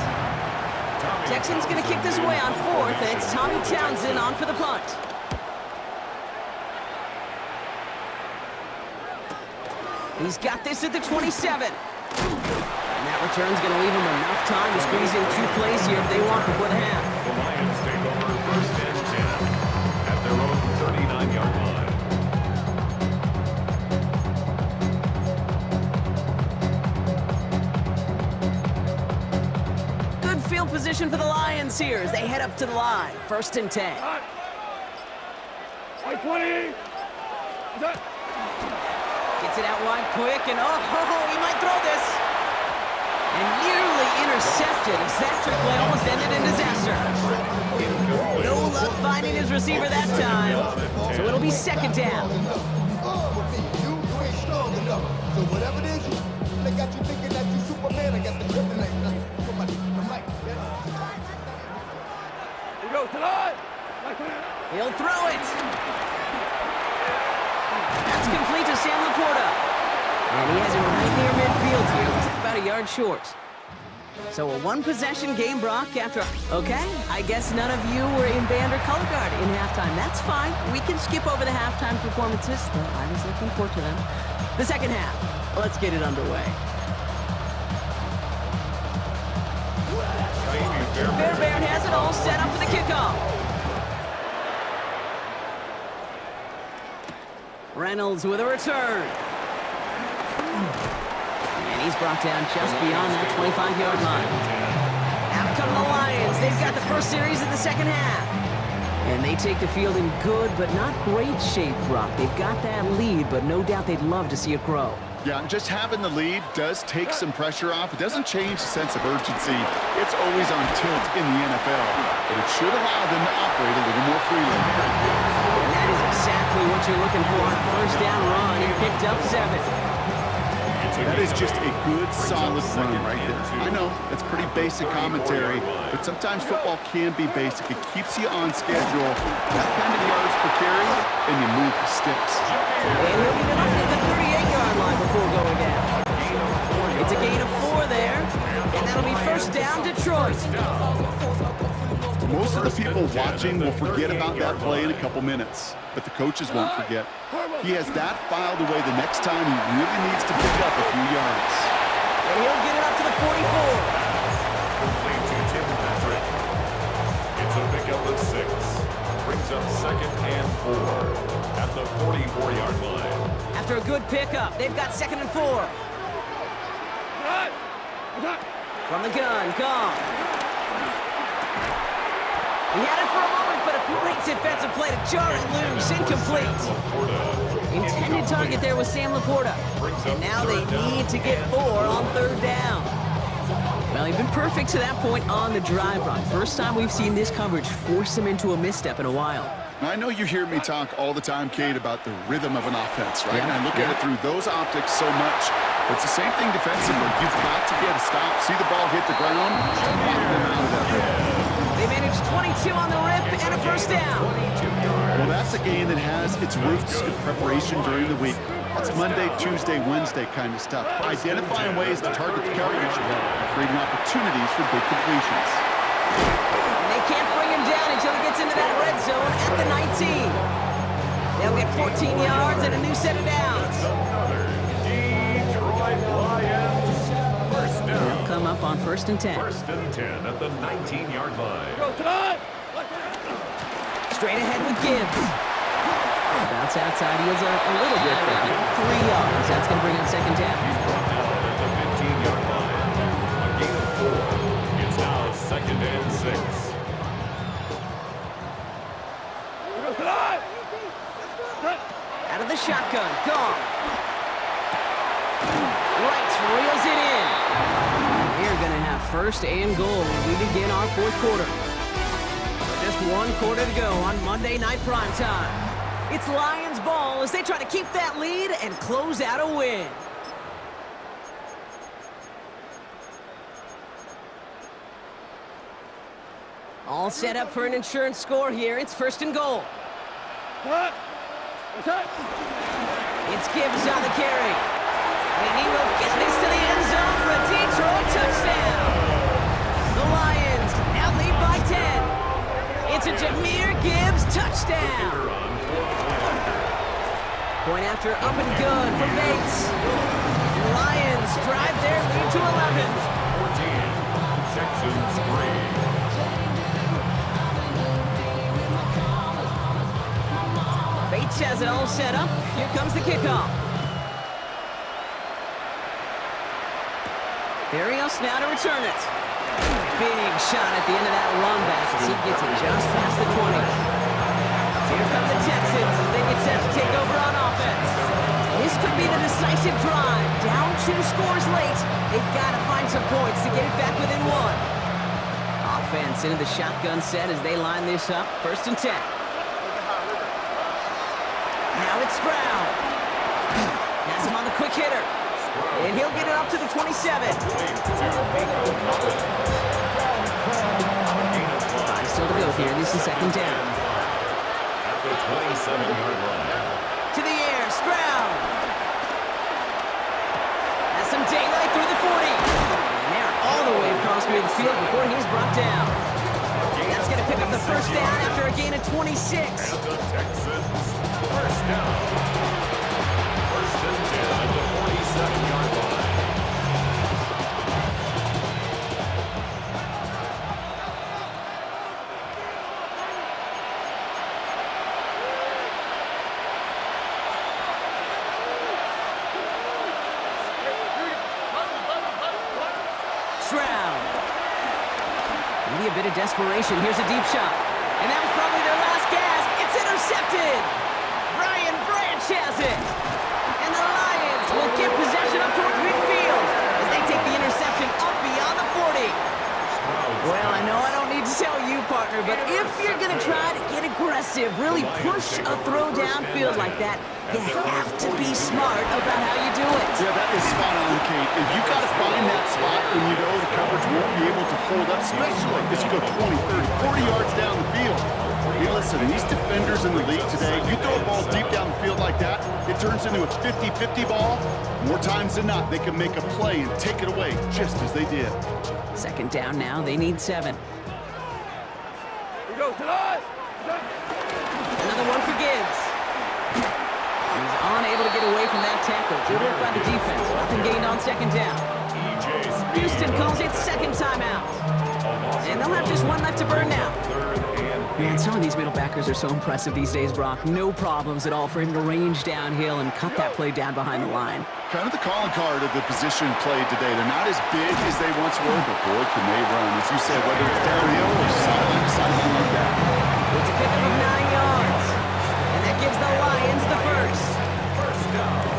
S1: Texans going to kick this away on 4th, and it's Tommy Townsend on for the punt. He's got this at the 27. And that return's going to leave him enough time to squeeze in 2 plays here if they want before the half.
S2: The Lions take over 1st and 10 at their own 39-yard line.
S1: Good field position for the Lions here as they head up to the line. 1st and 10.
S6: White 20.
S1: Gets it out wide quick, and he might throw this. And nearly intercepted as that trick play almost ended in disaster. No luck finding his receiver that time, so it'll be 2nd down.
S8: You ain't strong enough. So whatever it is, they got you thinking that you Superman. I got the kryptonite.
S6: Here we go, tonight.
S1: He'll throw it. That's complete to Sam Laporta. And he has it right near midfield here. He's about a yard short. So a 1-possession game, Brock, after... Okay, I guess none of you were in band or color guard in halftime. That's fine. We can skip over the halftime performances, though I was looking forward to them. The 2nd half. Let's get it underway. Fairbairn has it all set up for the kickoff. Reynolds with a return. And he's brought down just beyond that 25-yard line. Out come the Lions. They've got the first series of the 2nd half. And they take the field in good but not great shape, Brock. They've got that lead, but no doubt they'd love to see it grow.
S3: Yeah, just having the lead does take some pressure off. It doesn't change the sense of urgency. It's always on tilt in the NFL, but it should allow them to operate a little more freely.
S1: And that is exactly what you're looking for on a first down run. He picked up 7.
S3: That is just a good, solid run right there. I know, that's pretty basic commentary, but sometimes football can be basic. It keeps you on schedule. That kind of yards per carry, and you move the sticks.
S1: And he'll be up to the 38-yard line before going down. It's a gain of 4 there, and that'll be first down, Detroit.
S3: Most of the people watching will forget about that play in a couple minutes, but the coaches won't forget. He has that filed away the next time he really needs to pick up a few yards.
S1: And he'll get it up to the 44.
S2: Complete to Tim Patrick. It's a pickup of 6. Brings up 2nd and 4 at the 44-yard line.
S1: After a good pickup, they've got 2nd and 4. From the gun, Goff. He had it for a moment, but a great defensive play to jar it loose. Incomplete. Intended target there was Sam Laporta. And now they need to get 4 on 3rd down. Well, he's been perfect to that point on the drive, Brock. First time we've seen this coverage force him into a misstep in a while.
S3: Now, I know you hear me talk all the time, Kate, about the rhythm of an offense, right?
S1: Yeah,
S3: And I look at it through those optics so much. But it's the same thing defensively. You've got to get a stop, see the ball hit the ground, to knock them out of that rhythm.
S1: They managed 22 on the rip and a first down.
S3: Well, that's a game that has its roots in preparation during the week. That's Monday, Tuesday, Wednesday kind of stuff. Identifying ways to target the coverage, creating opportunities for big completions.
S1: And they can't bring him down until he gets into that red zone at the 19. They'll get 14 yards and a new set of downs.
S2: Detroit Lions. First down.
S1: They'll come up on 1st and 10.
S2: 1st and 10 at the 19-yard line.
S6: Go tonight.
S1: Straight ahead with Gibbs. Bounce outside, he has a little bit there. 3 yards. That's going to bring up 2nd down.
S2: He's brought down at the 15-yard line. A gain of 4. It's now 2nd and 6.
S6: Go tonight.
S1: Out of the shotgun, Goff. Right, reels it in. We're going to have 1st and goal when we begin our 4th quarter. Just 1 quarter to go on Monday Night Primetime. It's Lions ball as they try to keep that lead and close out a win. All set up for an insurance score here. It's 1st and goal. It's Gibbs on the carry. And he will get this to the end zone for a Detroit touchdown. The Lions now lead by 10. It's a Jahmyr Gibbs touchdown. Point after up and good for Bates. And the Lions drive their lead to 11.
S2: 14. Texans 3.
S1: Bates has it all set up. Here comes the kickoff. Berrios now to return it. Big shot at the end of that run back as he gets it just past the 20. Here come the Texans as they get set to take over on offense. This could be the decisive drive. Down 2 scores late. They've got to find some points to get it back within 1. Offense into the shotgun set as they line this up. 1st and 10. Now it's Stroud. Has him on the quick hitter. And he'll get it up to the 27. 5 still to go here. This is 2nd down.
S2: At the 27-yard line.
S1: To the air, Stroud. Has some daylight through the 40. And they're all the way across midfield before he's brought down. That's going to pick up the 1st down after a gain of 26.
S2: And the Texans, 1st down. 1st and 10 at the 47-yard line.
S1: Maybe a bit of desperation. Here's a deep shot. And that was probably their last intercepted. Brian Branch has it. And the Lions will get possession up towards midfield as they take the interception up beyond the 40. Well, I know I don't need to tell you, partner, but if you're going to try to get aggressive, really push a throw downfield like that, you have to be smart about how you do it.
S3: Yeah, that is spot on, Kate. If you've got to find that spot when you know the coverage won't be able to hold up, especially as you go 20, 30, 40 yards down the field. Hey, listen, these defenders in the league today, you throw a ball deep down the field like that, it turns into a 50-50 ball. More times than not, they can make a play and take it away just as they did.
S1: Second down now, they need 7.
S6: We go tonight.
S1: Another one for Gibbs. He's unable to get away from that tackle. Good work by the defense. Nothing gained on second down. Houston calls it second timeout. And they'll have just one left to burn now. Man, some of these middle backers are so impressive these days, Brock. No problems at all for him to range downhill and cut that play down behind the line.
S3: Kind of the calling card of the position played today. They're not as big as they once were, but boy, can they run. As you said, whether it's downhill or sideline to sideline like that.
S1: It's a pickup of 9 yards. And that gives the Lions the first.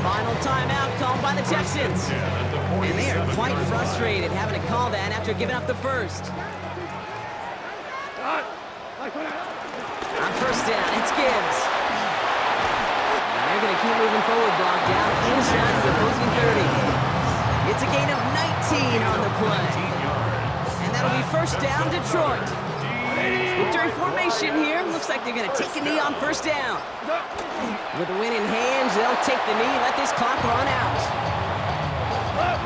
S1: Final timeout called by the Texans. And they are quite frustrated having to call that after giving up the first. On first down, it's Gibbs. And they're going to keep moving forward, Brock, down inside the opposing 30. It's a gain of 19 on the play. And that'll be first down, Detroit. Victory formation here. Looks like they're going to take a knee on first down. With the win in hand, they'll take the knee, let this clock run out.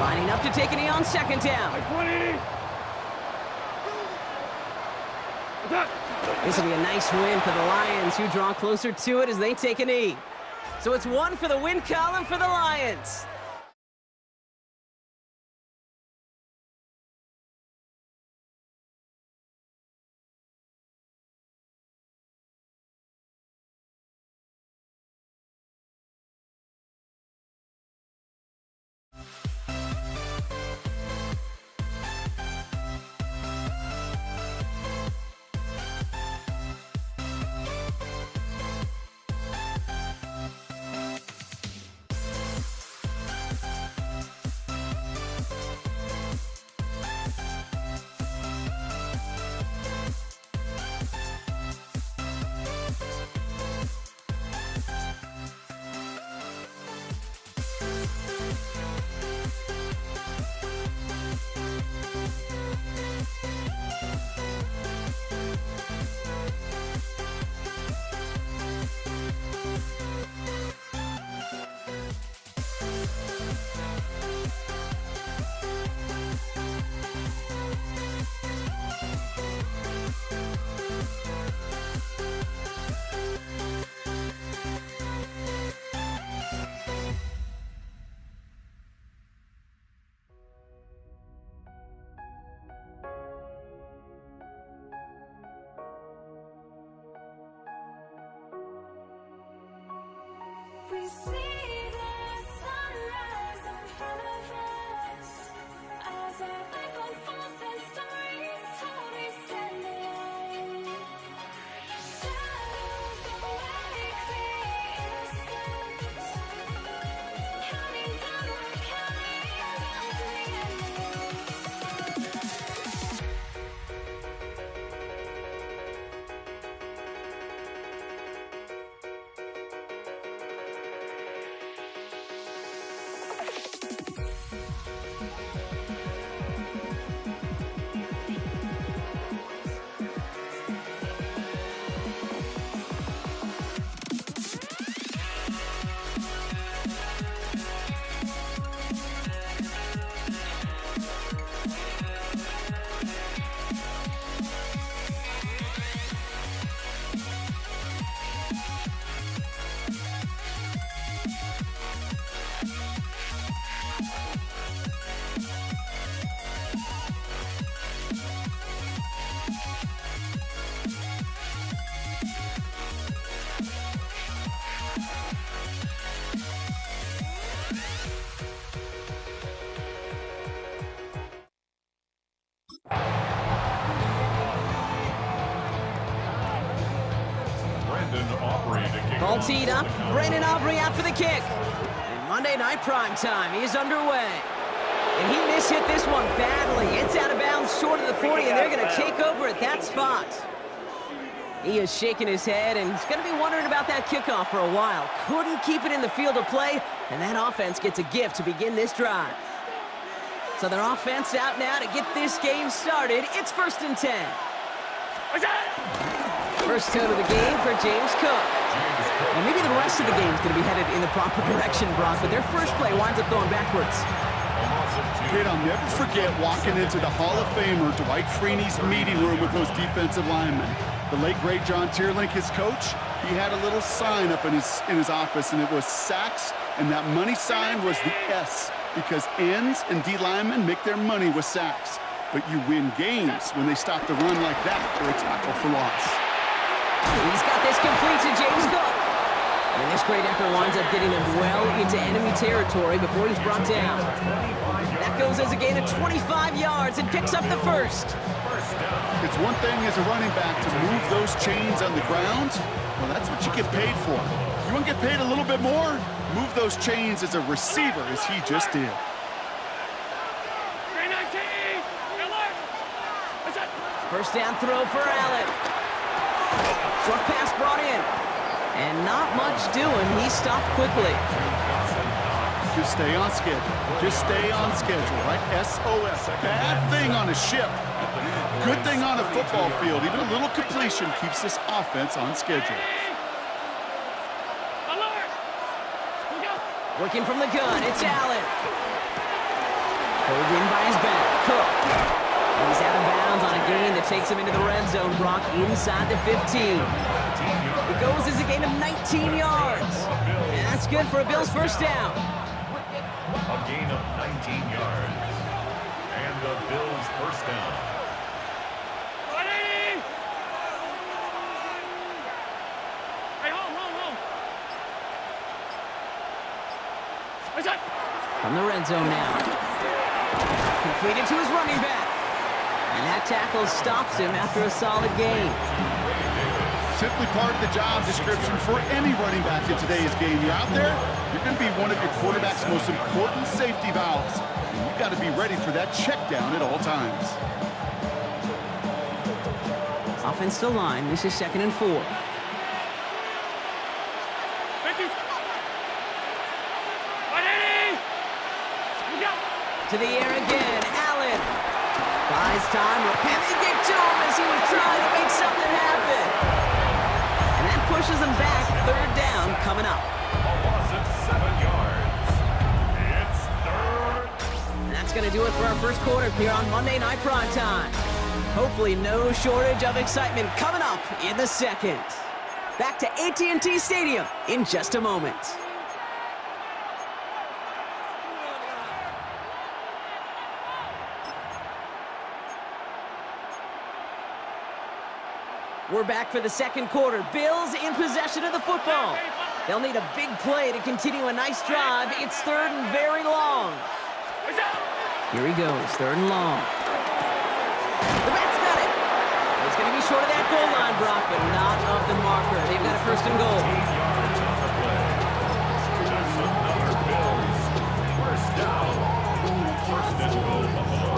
S1: Lining up to take a knee on second down. This will be a nice win for the Lions, who draw closer to it as they take a knee. So it's 1 for the win column for the Lions.
S9: We see the sunrise in front of us as our life unfolds and stories told we stand alone. Shadows awake the innocence, counting down, we're counting down to the end of us.
S1: All teed up. Brandon Aubrey out for the kick. And Monday Night Prime Time is underway. And he mishit this one badly. It's out of bounds short of the 40, and they're going to take over at that spot. He is shaking his head, and he's going to be wondering about that kickoff for a while. Couldn't keep it in the field of play, and that offense gets a gift to begin this drive. So their offense out now to get this game started. It's 1st and 10. First tone of the game for James Cook. And maybe the rest of the game is going to be headed in the proper direction, Brock, but their first play winds up going backwards.
S3: Kid, I'll never forget walking into the Hall of Famer Dwight Freeney's meeting room with those defensive linemen. The late, great John Tierlink, his coach, he had a little sign up in his office, and it was sacks, and that money sign was the S, because ends and D linemen make their money with sacks. But you win games when they stop the run like that for a tackle for loss.
S1: He's got this complete to James Cook. And this great effort winds up getting him well into enemy territory before he's brought down. That goes as a gain of 25 yards and picks up the first.
S3: It's one thing as a running back to move those chains on the ground. Well, that's what you get paid for. You want to get paid a little bit more? Move those chains as a receiver, as he just did.
S1: First down throw for Allen. Short pass brought in. And not much doing. He stopped quickly.
S3: Just stay on schedule. Just stay on schedule, right? SOS. Bad thing on a ship. Good thing on a football field. Even a little completion keeps this offense on schedule.
S1: Working from the gun, it's Allen. Pulled in by his back. Cook. And he's out of bounds on a gain that takes him into the red zone, Brock, inside the 15. It goes as a gain of 19 yards. And that's good for a Bills first down.
S2: A gain of 19 yards. And the Bills first down.
S1: From the red zone now. Completed to his running back. And that tackle stops him after a solid gain.
S3: Simply part of the job description for any running back in today's game. You're out there, you're going to be one of your quarterback's most important safety valves. And you've got to be ready for that check down at all times.
S1: Offensive line, this is 2nd and 4. To the air again, Allen. Buys time, and they get to him as he was trying to make something happen. And that pushes him back, 3rd down coming up.
S2: A loss of 7 yards. It's 3rd.
S1: And that's going to do it for our first quarter here on Monday Night Prime Time. Hopefully no shortage of excitement coming up in the second. Back to AT&T Stadium in just a moment. We're back for the second quarter. Bills in possession of the football. They'll need a big play to continue a nice drive. It's 3rd and very long. Here he goes, 3rd and long. The back's got it. He's going to be short of that goal line, Brock, but not of the marker. They've got a 1st and goal.
S2: That's another Bills first down. 1st and goal, Buffalo.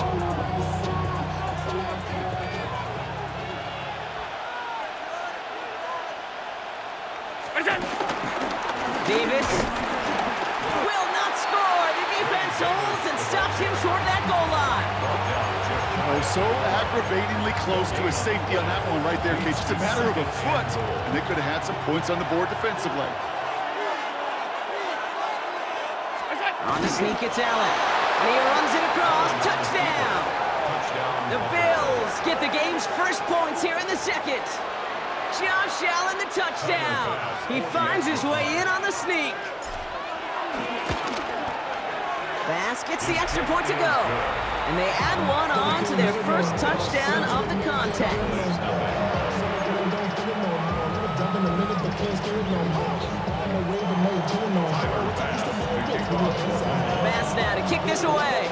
S1: Davis will not score. The defense holds and stops him short of that goal line.
S3: Oh, so aggravatingly close to a safety on that one right there, Cage. It's a matter of a foot, and they could have had some points on the board defensively.
S1: On the sneak, it's Allen. And he runs it across. Touchdown. The Bills get the game's first points here in the second. Josh Allen, the touchdown. He finds his way in on the sneak. Bass gets the extra point to go. And they add one on to their first touchdown of the contest. Bass now to kick this away.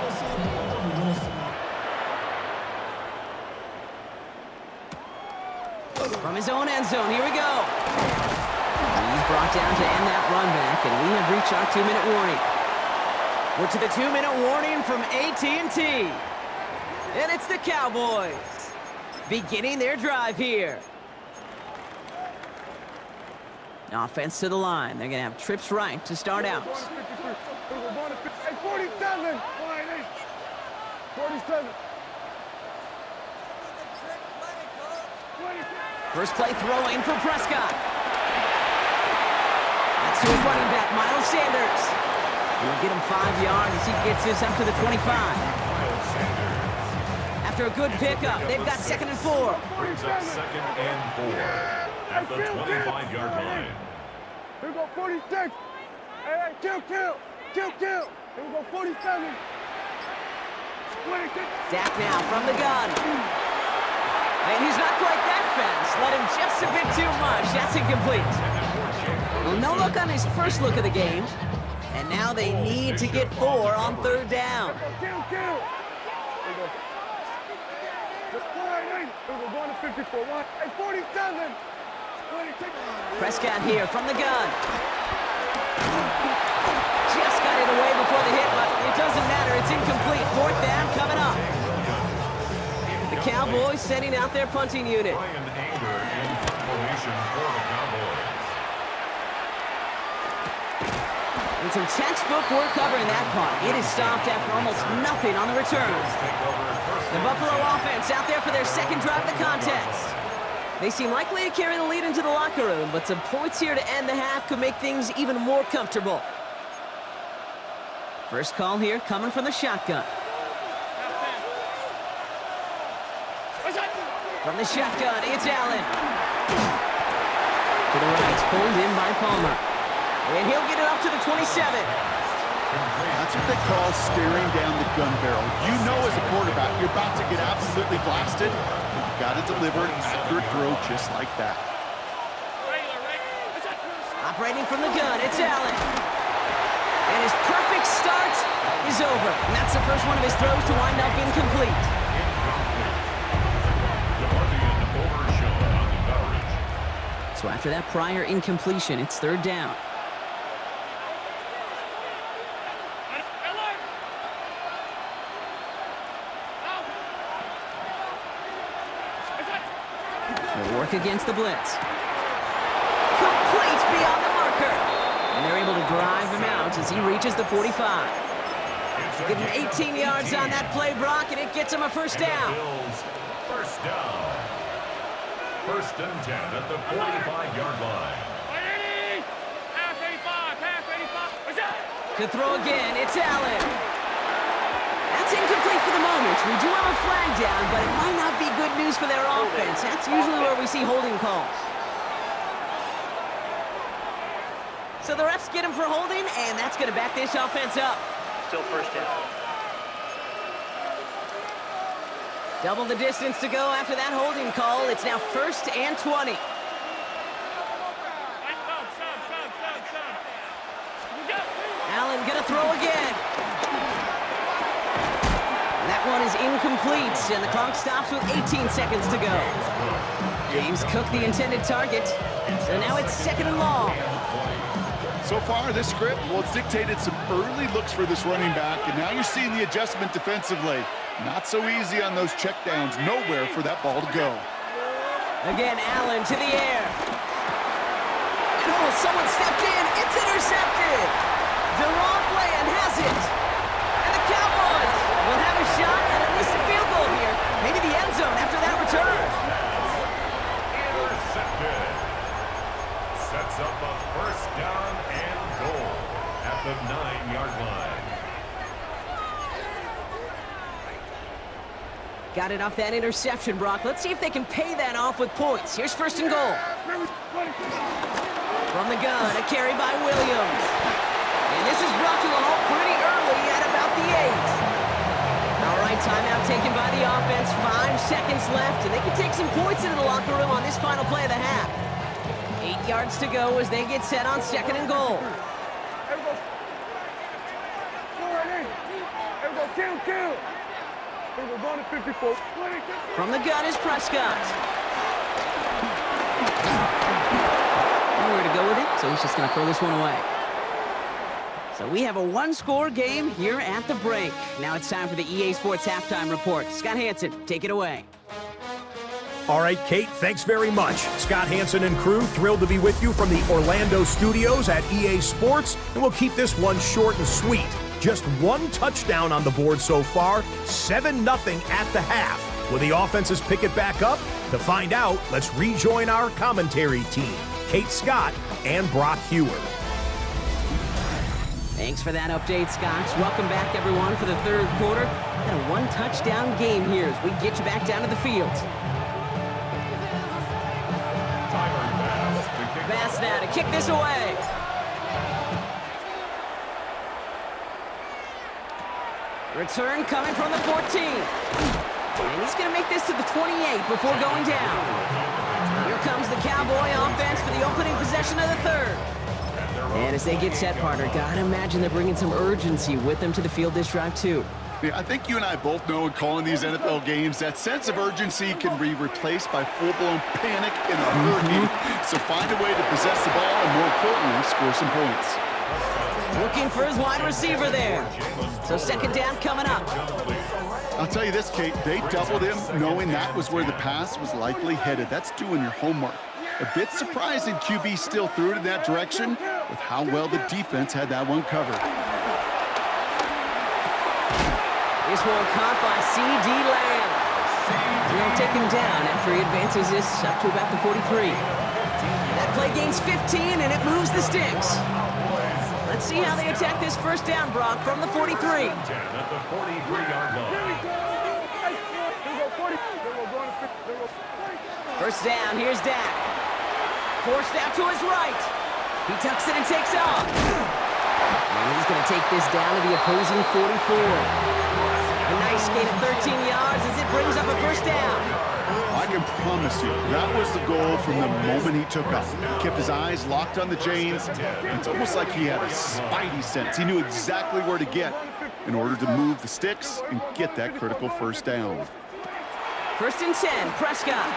S1: From his own end zone, here we go. He's brought down to end that run back, and we have reached our 2-minute warning. We're to the 2-minute warning from AT&T. And it's the Cowboys beginning their drive here. Offense to the line. They're going to have trips right to start out.
S6: 47. 47.
S1: First play throwing for Prescott. That's to his running back, Miles Sanders. He'll get him 5 yards as he gets this up to the 25. After a good pickup, they've got 2nd and 4.
S2: Brings up 2nd and 4 at the 25-yard line.
S6: Here we go, 46. Hey, kill. Here we go, 47. 26.
S1: Dak now from the gun. And he's not quite that fast. Let him just a bit too much. That's incomplete. Well, no look on his first look of the game. And now they need to get 4 on 3rd down.
S6: Kill. Here we go. 48. Here we go, going to 54. Hey, 47. 26.
S1: Prescott here from the gun. Just got it away before the hit, but it doesn't matter. It's incomplete. 4th down coming up. The Cowboys sending out their punting unit.
S2: Ryan Anger in formation for the Cowboys.
S1: And some textbook work covering that punt. It is stopped after almost nothing on the return. The Buffalo offense out there for their 2nd drive of the contest. They seem likely to carry the lead into the locker room, but some points here to end the half could make things even more comfortable. First call here coming from the shotgun. From the shotgun, it's Allen. To the right, it's pulled in by Palmer. And he'll get it up to the 27.
S3: That's what they call staring down the gun barrel. You know as a quarterback, you're about to get absolutely blasted. You've got to deliver an accurate throw just like that.
S1: Operating from the gun, it's Allen. And his perfect start is over. And that's the first one of his throws to wind up incomplete. So after that prior incompletion, it's 3rd down. They'll work against the blitz. Complete beyond the marker. And they're able to drive him out as he reaches the 45. Give him 18 yards on that play, Brock, and it gets him a 1st down.
S2: First down. 1st and 10 at the 45-yard line.
S6: Half 85.
S1: To throw again, it's Allen. That's incomplete for the moment. We do have a flag down, but it might not be good news for their offense. That's usually where we see holding calls. So the refs get him for holding, and that's going to back this offense up.
S4: Still 1st down.
S1: Double the distance to go after that holding call. It's now 1st and 20. Allen gonna throw again. And that one is incomplete, and the clock stops with 18 seconds to go. James Cook the intended target. So now it's 2nd and long.
S3: So far, this script, well, it's dictated some early looks for this running back, and now you're seeing the adjustment defensively. Not so easy on those checkdowns. Nowhere for that ball to go.
S1: Again, Allen to the air. And oh, someone stepped in. It's intercepted. Deron Bland has it. And the Cowboys will have a shot at least a field goal here. Maybe the end zone after that return.
S2: Intercepted. Sets up a 1st down and goal at the 9-yard line.
S1: Got it off that interception, Brock. Let's see if they can pay that off with points. Here's 1st and goal. From the gun, a carry by Williams. And this is brought to a halt pretty early at about the 8. All right, timeout taken by the offense. 5 seconds left, and they can take some points into the locker room on this final play of the half. 8 yards to go as they get set on 2nd and goal.
S6: Kill. We're going to 54.
S1: From the gun is Prescott. Nowhere to go with it, so he's just going to throw this one away. So we have a one-score game here at the break. Now it's time for the EA Sports Halftime Report. Scott Hanson, take it away.
S5: All right, Kate, thanks very much. Scott Hanson and crew, thrilled to be with you from the Orlando studios at EA Sports, and we'll keep this one short and sweet. Just one touchdown on the board so far, 7-0 at the half. Will the offenses pick it back up? To find out, let's rejoin our commentary team, Kate Scott and Brock Hewer.
S1: Thanks for that update, Scott. Welcome back, everyone, for the third quarter. Got a one-touchdown game here as we get you back down to the field. Bass now to kick this away. Return coming from the 14. And he's going to make this to the 28 before going down. Here comes the Cowboy offense for the opening possession of the third. And as they get set, partner, gotta imagine they're bringing some urgency with them to the field this drive, too.
S3: Yeah, I think you and I both know in calling these NFL games, that sense of urgency can be replaced by full-blown panic in a hurricane. So find a way to possess the ball and, more importantly, score some points.
S1: Looking for his wide receiver there. So second down coming up.
S3: I'll tell you this, Kate, they doubled him knowing that was where the pass was likely headed. That's doing your homework. A bit surprising QB still threw it in that direction with how well the defense had that one covered.
S1: This one caught by C.D. Lamb. And they'll take him down after he advances this up to about the 43. That play gains 15 and it moves the sticks. Let's see how they attack this first down, Brock, from the 43.
S2: At the 43-yard line.
S1: First down, here's Dak. Forced out to his right. He tucks it and takes off. And he's going to take this down to the opposing 44. A nice gain of 13 yards as it brings up a first down.
S3: I can promise you, that was the goal from the moment he took off. He kept his eyes locked on the chains. It's almost like he had a spidey sense. He knew exactly where to get in order to move the sticks and get that critical first down.
S1: First and 10, Prescott.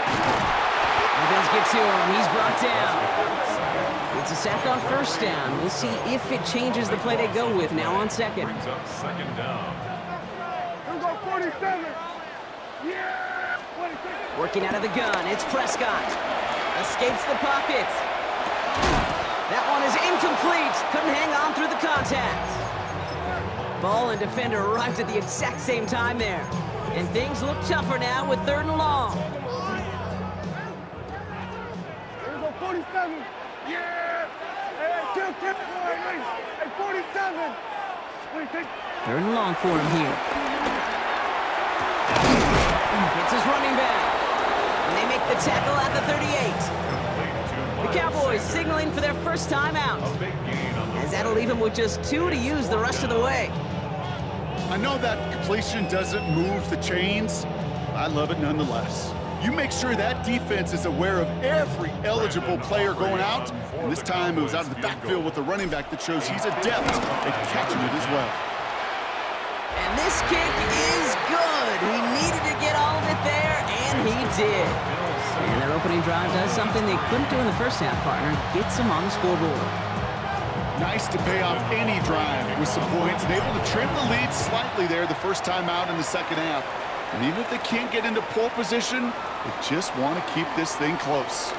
S1: The Bills get to him. He's brought down. It's a sack on first down. We'll see if it changes the play they go with now on second.
S2: Brings up second down.
S6: Here we go, 47. Yeah! 46.
S1: Working out of the gun, it's Prescott. Escapes the pocket. That one is incomplete. Couldn't hang on through the contact. Ball and defender arrived at the exact same time there. And things look tougher now with third and long.
S6: Here we go, 47. Yeah! Hey, kill, hey, 47. 46.
S1: Third and long for him here. It's his running back. And they make the tackle at the 38. The Cowboys signaling for their first time out. As that'll leave him with just 2 to use the rest of the way.
S3: I know that completion doesn't move the chains. I love it nonetheless. You make sure that defense is aware of every eligible player going out. And this time it was out of the backfield with the running back that shows he's adept at catching it as well.
S1: And this kick is good. He needed to get all of it there, and he did. And their opening drive does something they couldn't do in the first half, partner. Gets them on the scoreboard.
S3: Nice to pay off any drive with some points and able to trim the lead slightly there the first time out in the second half. And even if they can't get into pole position, they just want to keep this thing close.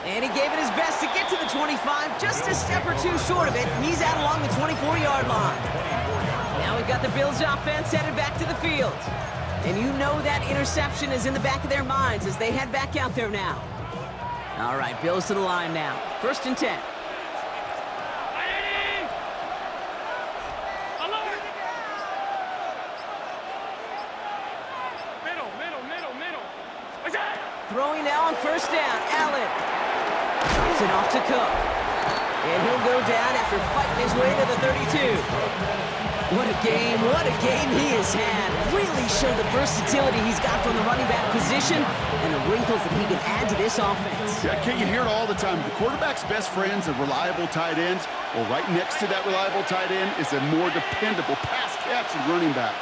S1: And he gave it his best to get to the 25, just a step or two short of it. He's out along the 24-yard line. Now we've got the Bills offense headed back to the field. And you know that interception is in the back of their minds as they head back out there now. All right, Bills to the line now. First and 10. Throwing now on first down, Allen. Drops it off to Cook. And he'll go down after fighting his way to the 32. What a game he has had. Really showed the versatility he's got from the running back position and the wrinkles that he can add to this offense.
S3: Yeah, Kate, you hear it all the time. The quarterback's best friend's a reliable tight end. Well, right next to that reliable tight end is a more dependable pass-catching running back.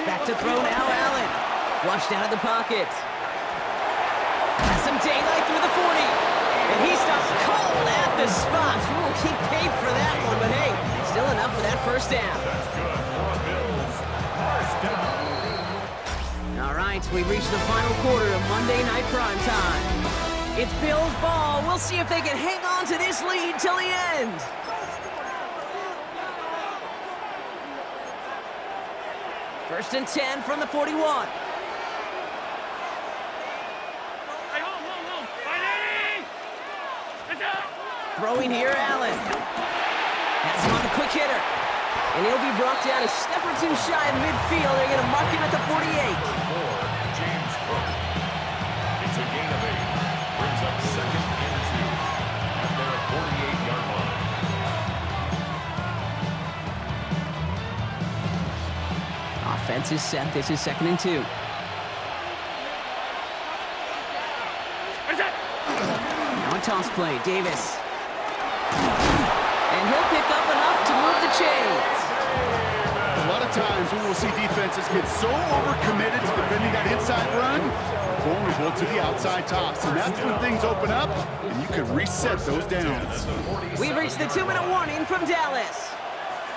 S1: Back to throw now, Allen. Flushed out of the pocket. Has some daylight through the 40. And he stops cold at the spot. Ooh, he paid for that one, but hey, still enough for that first down.
S2: That's good for Bills. First down.
S1: All right, we've reached the final quarter of Monday Night Prime Time. It's Bills ball. We'll see if they can hang on to this lead till the end. First and 10 from the 41. Throwing here, Allen. Has him on the quick hitter. And he'll be brought down a step or two shy of midfield. They're going to mark him at the 48.
S2: For James Cook. It's a gain of 8. Brings up second and 2 at their 48-yard line.
S1: Offense is set. This is second and 2. Now a toss play. Davis. And he'll pick up enough to move the chains.
S3: A lot of times we will see defenses get so overcommitted to defending that inside run, vulnerable to the outside toss. And that's when things open up, and you can reset those downs.
S1: We've reached the 2-minute warning from Dallas.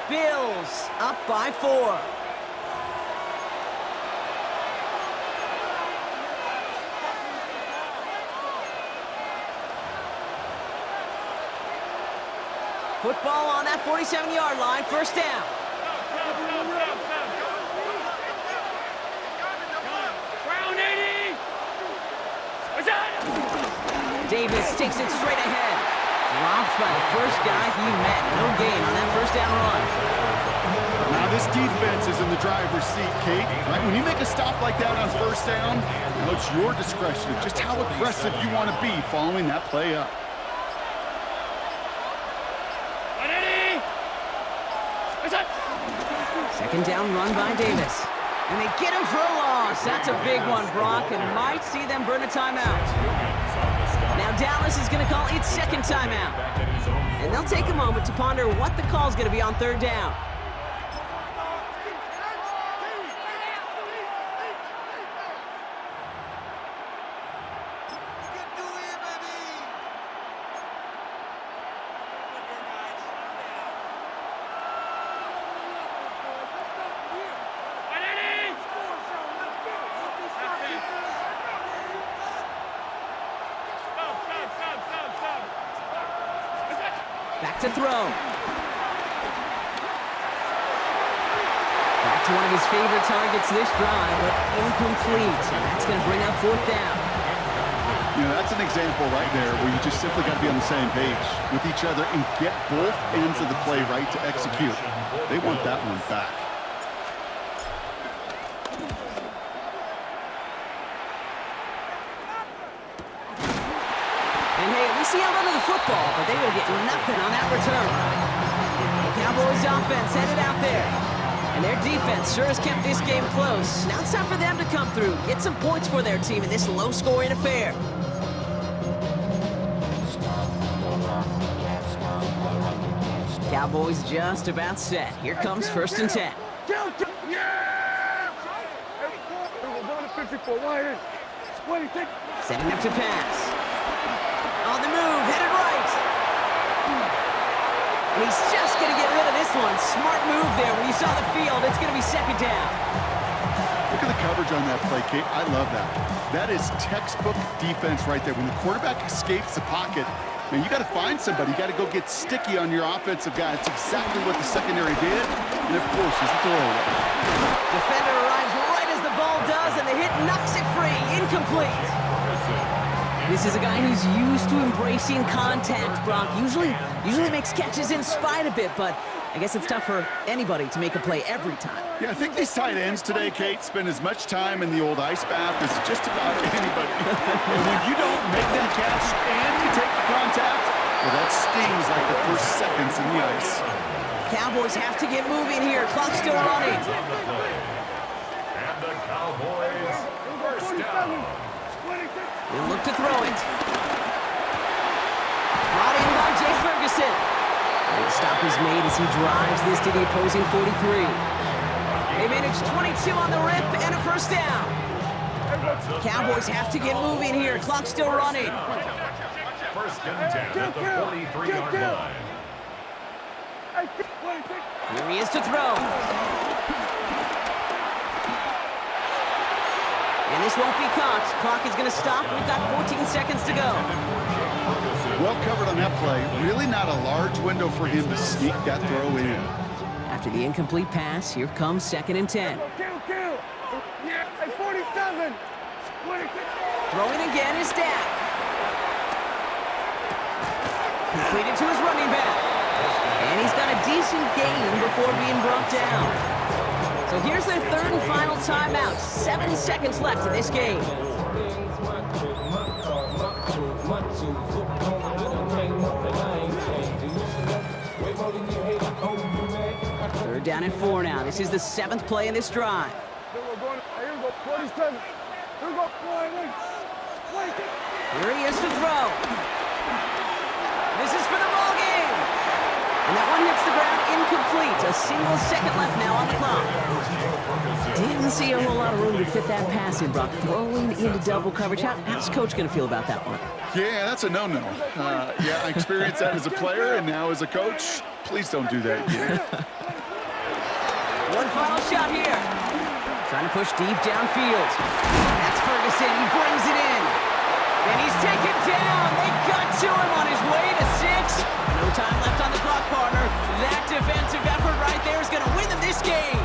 S1: Bills up by 4. Football on that 47-yard line, first down. Davis takes it straight ahead. Drops by the first guy he met. No gain on that first down run.
S3: Now this defense is in the driver's seat, Kate. Right? When you make a stop like that on first down, now it's your discretion of just how aggressive you want to be following that play up.
S1: Second down run by Davis. And they get him for a loss. That's a big one, Brock, and might see them burn a timeout. Now Dallas is going to call its second timeout. And they'll take a moment to ponder what the call is going to be on third down. Back to throw. Back to one of his favorite targets this drive, but incomplete. And that's going to bring up fourth down.
S3: You know, that's an example right there where you just simply got to be on the same page with each other and get both ends of the play right to execute. They want that one back.
S1: And hey, at least he held onto the football, but they will get nothing on that return. The Cowboys offense headed out there. And their defense sure has kept this game close. Now it's time for them to come through, get some points for their team in this low-scoring affair. Cowboys just about set. Here comes first and 10.
S6: Yeah! We're going to 54. Why?
S1: Setting up to pass. On the move, headed right. And he's just going to get rid of this one. Smart move there. When you saw the field, it's going to be second down.
S3: Look at the coverage on that play, Kate. I love that. That is textbook defense right there. When the quarterback escapes the pocket, man, you got to find somebody. You got to go get sticky on your offensive guy. It's exactly what the secondary did. And, of course, it's a throwaway.
S1: Defender arrives right as the ball does, and the hit knocks it free. Incomplete. This is a guy who's used to embracing contact, Brock. Usually makes catches in spite of it, but I guess it's tough for anybody to make a play every time.
S3: Yeah, I think these tight ends today, Kate, spend as much time in the old ice bath as just about anybody. And when you don't make that catch and you take the contact, well, that stings like the first seconds in the ice.
S1: Cowboys have to get moving here. Clock's still running.
S2: And the Cowboys first down.
S1: They'll look to throw it. Brought in by Jay Ferguson. And the stop is made as he drives this to the opposing 43. They managed 22 on the rip and a first down. Cowboys have to get moving here. Clock's still running.
S2: First and 10 at the 43-yard line.
S1: Here he is to throw. And this won't be caught. Clock is going to stop. We've got 14 seconds to go.
S3: Well covered on that play. Really not a large window for him to sneak that throw in.
S1: After the incomplete pass, here comes 2nd and 10.
S6: Yeah, 47.
S1: Throwing again is Dak. Completed to his running back. And he's got a decent gain before being brought down. So here's their 3rd and final timeout. 7 seconds left in this game. 3rd down and 4 now. This is the 7th play in this drive.
S6: Here we go, 47. Here we go,
S1: Here he is to throw. This is for the ball game. And that one hits the ground incomplete. A single second left now on the clock. Didn't see a whole lot of room to fit that pass in, Brock. Throwing into double coverage. How's Coach going to feel about that one?
S3: Yeah, that's a no-no. Yeah, I experienced that as a player and now as a coach. Please don't do that again.
S1: One final shot here. Trying to push deep downfield. That's Ferguson. He brings it in. And he's taken down. They got to him on his way to 6. No time left on the clock, partner. That defensive effort right there is going to win them this game.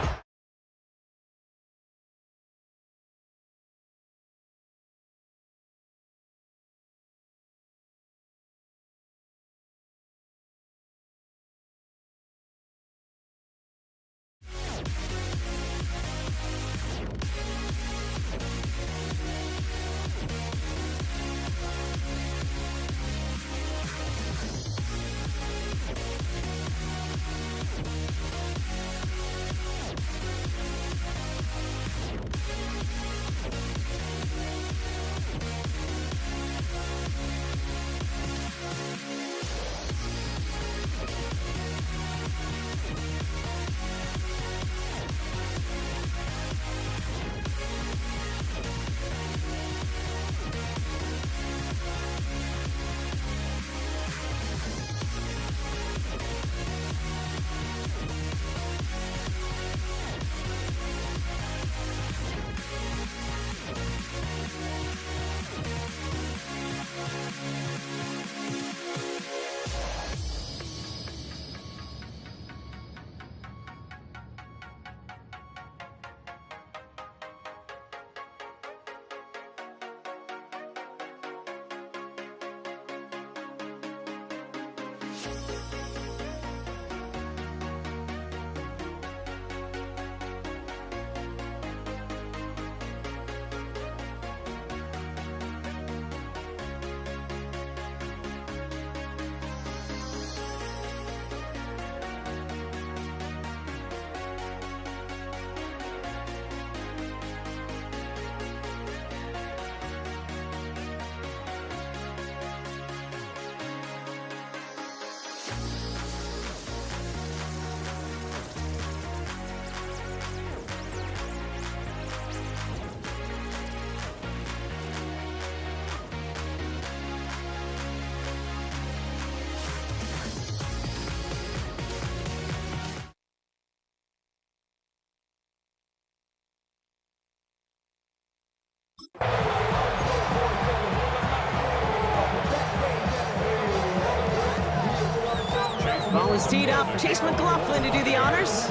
S1: Ball is teed up. Chase McLaughlin to do the honors.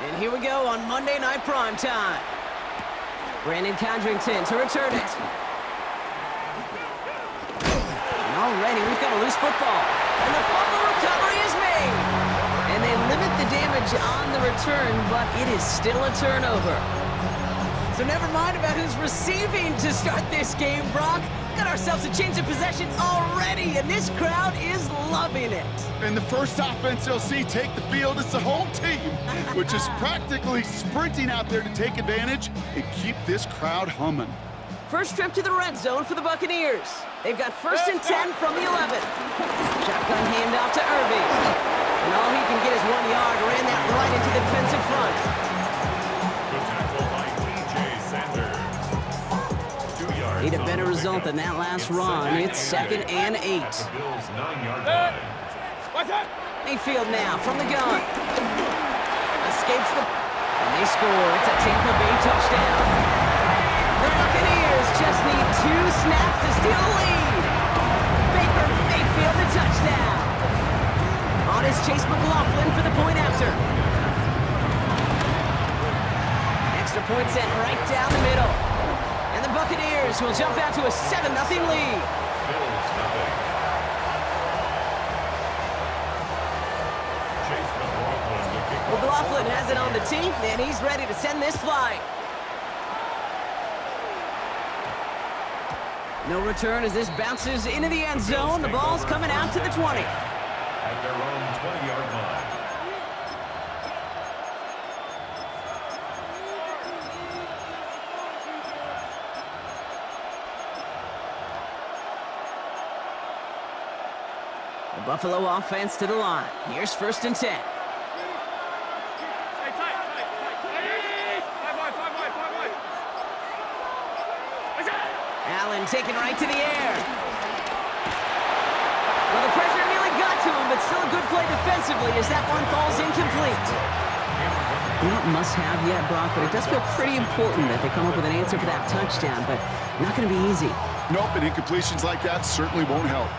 S1: And here we go on Monday Night Prime Time. Brandon Condrington to return it. And already we've got a loose football. And the fumble recovery is made. And they limit the damage on the return, but it is still a turnover. So never mind about who's receiving to start this game, Brock. Got ourselves a change of possession already, and this crowd is loving it.
S3: And the first offense they'll see take the field is the home team, which is practically sprinting out there to take advantage and keep this crowd humming.
S1: First trip to the red zone for the Buccaneers. They've got 1st and 10 from the 11. Shotgun handoff to Irving. And all he can get is 1 yard. Ran that right into the defensive front.
S2: The tackle by T.J. Sanders.
S1: Need a better result than that last run. It's 2nd and 8.
S2: The Bills' 9-yard line.
S1: Mayfield now from the gun. Escapes the... And they score. It's a Tampa Bay touchdown. The Buccaneers just need 2 snaps to steal the lead. Baker Mayfield the touchdown. On is Chase McLaughlin for the point after. Extra point sent right down the middle. And the Buccaneers will jump out to a 7-0 lead.
S2: Bills nothing. Chase McLaughlin, the kicker.
S1: McLaughlin has it on the tee, and he's ready to send this flight. No return as this bounces into the end zone. The ball's coming out to the 20.
S2: At their own 20-yard line.
S1: The Buffalo offense to the line. Here's 1st and 10. Allen taken right to the air. Well, the pressure nearly got to him, but still a good play defensively as that one falls incomplete. Not must-have yet, Brock, but it does feel pretty important that they come up with an answer for that touchdown, but not going to be easy.
S3: Nope, and incompletions like that certainly won't help.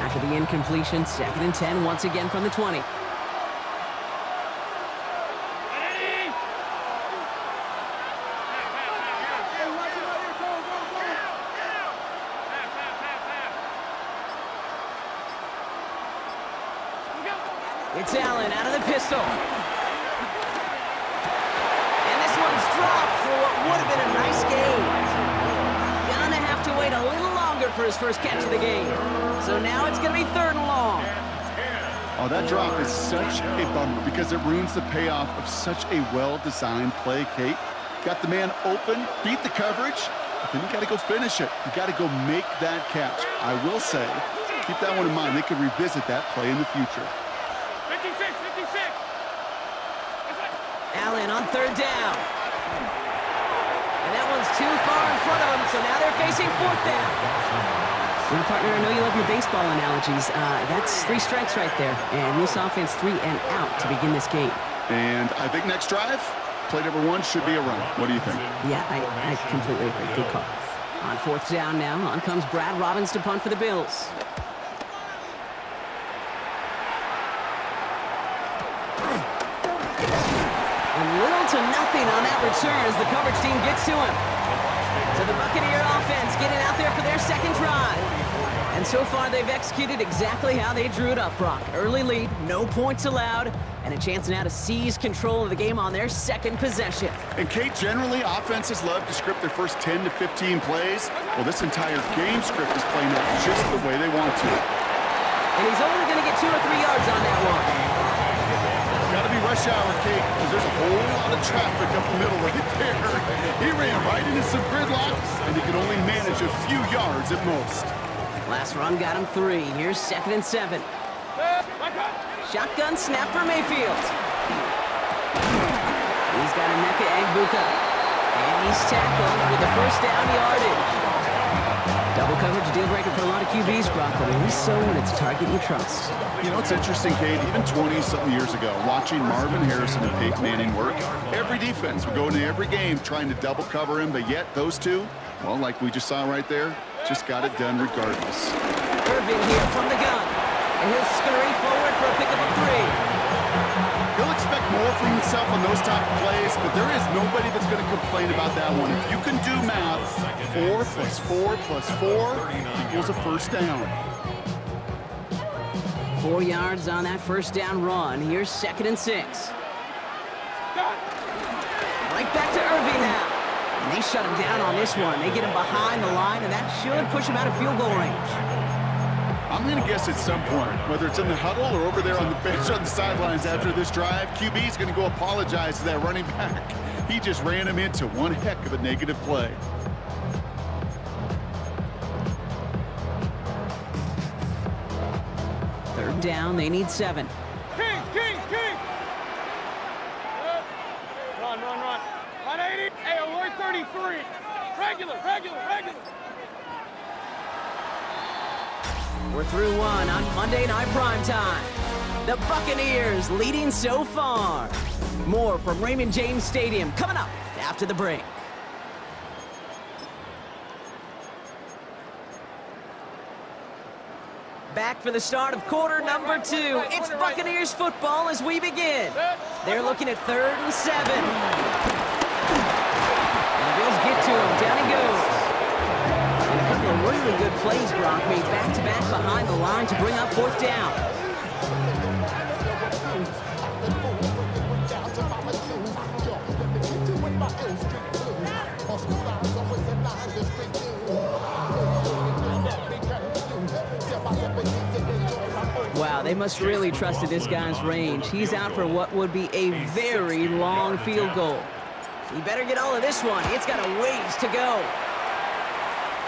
S1: After the incompletion, 2nd and 10 once again from the 20. It's Allen out of the pistol. And this one's dropped for what would have been a nice gain. Gonna have to wait a little longer for his first catch of the game. So now it's going to be 3rd and long.
S3: Oh, that drop is such a bummer because it ruins the payoff of such a well-designed play, Kate. Got the man open, beat the coverage, but then you got to go finish it. You got to go make that catch. I will say, keep that one in mind. They could revisit that play in the future.
S6: 56.
S1: Allen on 3rd down. And that one's too far in front of him, so now they're facing 4th down. Now, partner, I know you love your baseball analogies. That's 3 strikes right there. And this offense 3 and out to begin this game.
S3: And I think next drive, play number 1 should be a run. What do you think?
S1: Yeah, I completely agree. Good call. On 4th down now, on comes Brad Robbins to punt for the Bills. And little to nothing on that return as the coverage team gets to him. So the Buccaneer offense getting out there for their 2nd drive. And so far, they've executed exactly how they drew it up, Brock. Early lead, no points allowed, and a chance now to seize control of the game on their 2nd possession.
S3: And Kate, generally, offenses love to script their first 10 to 15 plays. Well, this entire game script is playing out just the way they want to.
S1: And he's only going to get 2 or 3 yards on that one.
S3: Got to be rush hour, Kate, because there's a whole lot of traffic up the middle right there. He ran right into some gridlock, and he could only manage a few yards at most.
S1: Last run got him 3. Here's 2nd and 7. Shotgun snap for Mayfield. He's got Emeka Egbuka. And he's tackled with the 1st down yardage. Double coverage deal breaker for a lot of QBs, Brock, but at least so when it's a target you trust.
S3: You know, it's interesting, Kate, even 20-something years ago, watching Marvin Harrison and Peyton Manning work, every defense would go into every game trying to double cover him, but yet those two, well, like we just saw right there, just got it done regardless.
S1: Irving here from the gun. And he'll scurry forward for a pickup of 3.
S3: He'll expect more from himself on those type of plays, but there is nobody that's going to complain about that one. If you can do math, 4 plus 4 plus 4 equals a 1st down.
S1: 4 yards on that 1st down run. Here's 2nd and 6. Right back to Irving now. And they shut him down on this one. They get him behind the line, and that should push him out of field goal range.
S3: I'm going to guess at some point, whether it's in the huddle or over there on the bench on the sidelines after this drive, QB's going to go apologize to that running back. He just ran him into one heck of a negative play.
S1: Third down, they need 7.
S6: Kings! Run. 3. Regular.
S1: We're through one on Monday Night Primetime. The Buccaneers leading so far. More from Raymond James Stadium coming up after the break. Back for the start of quarter number 2. It's Buccaneers football as we begin. They're looking at 3rd and 7. And the Bills get to him. Down he goes. And a couple of really good plays, Brock, made back-to-back behind the line to bring up 4th down. Wow, they must really trust in this guy's range. He's out for what would be a very long field goal. He better get all of this one. It's got a ways to go.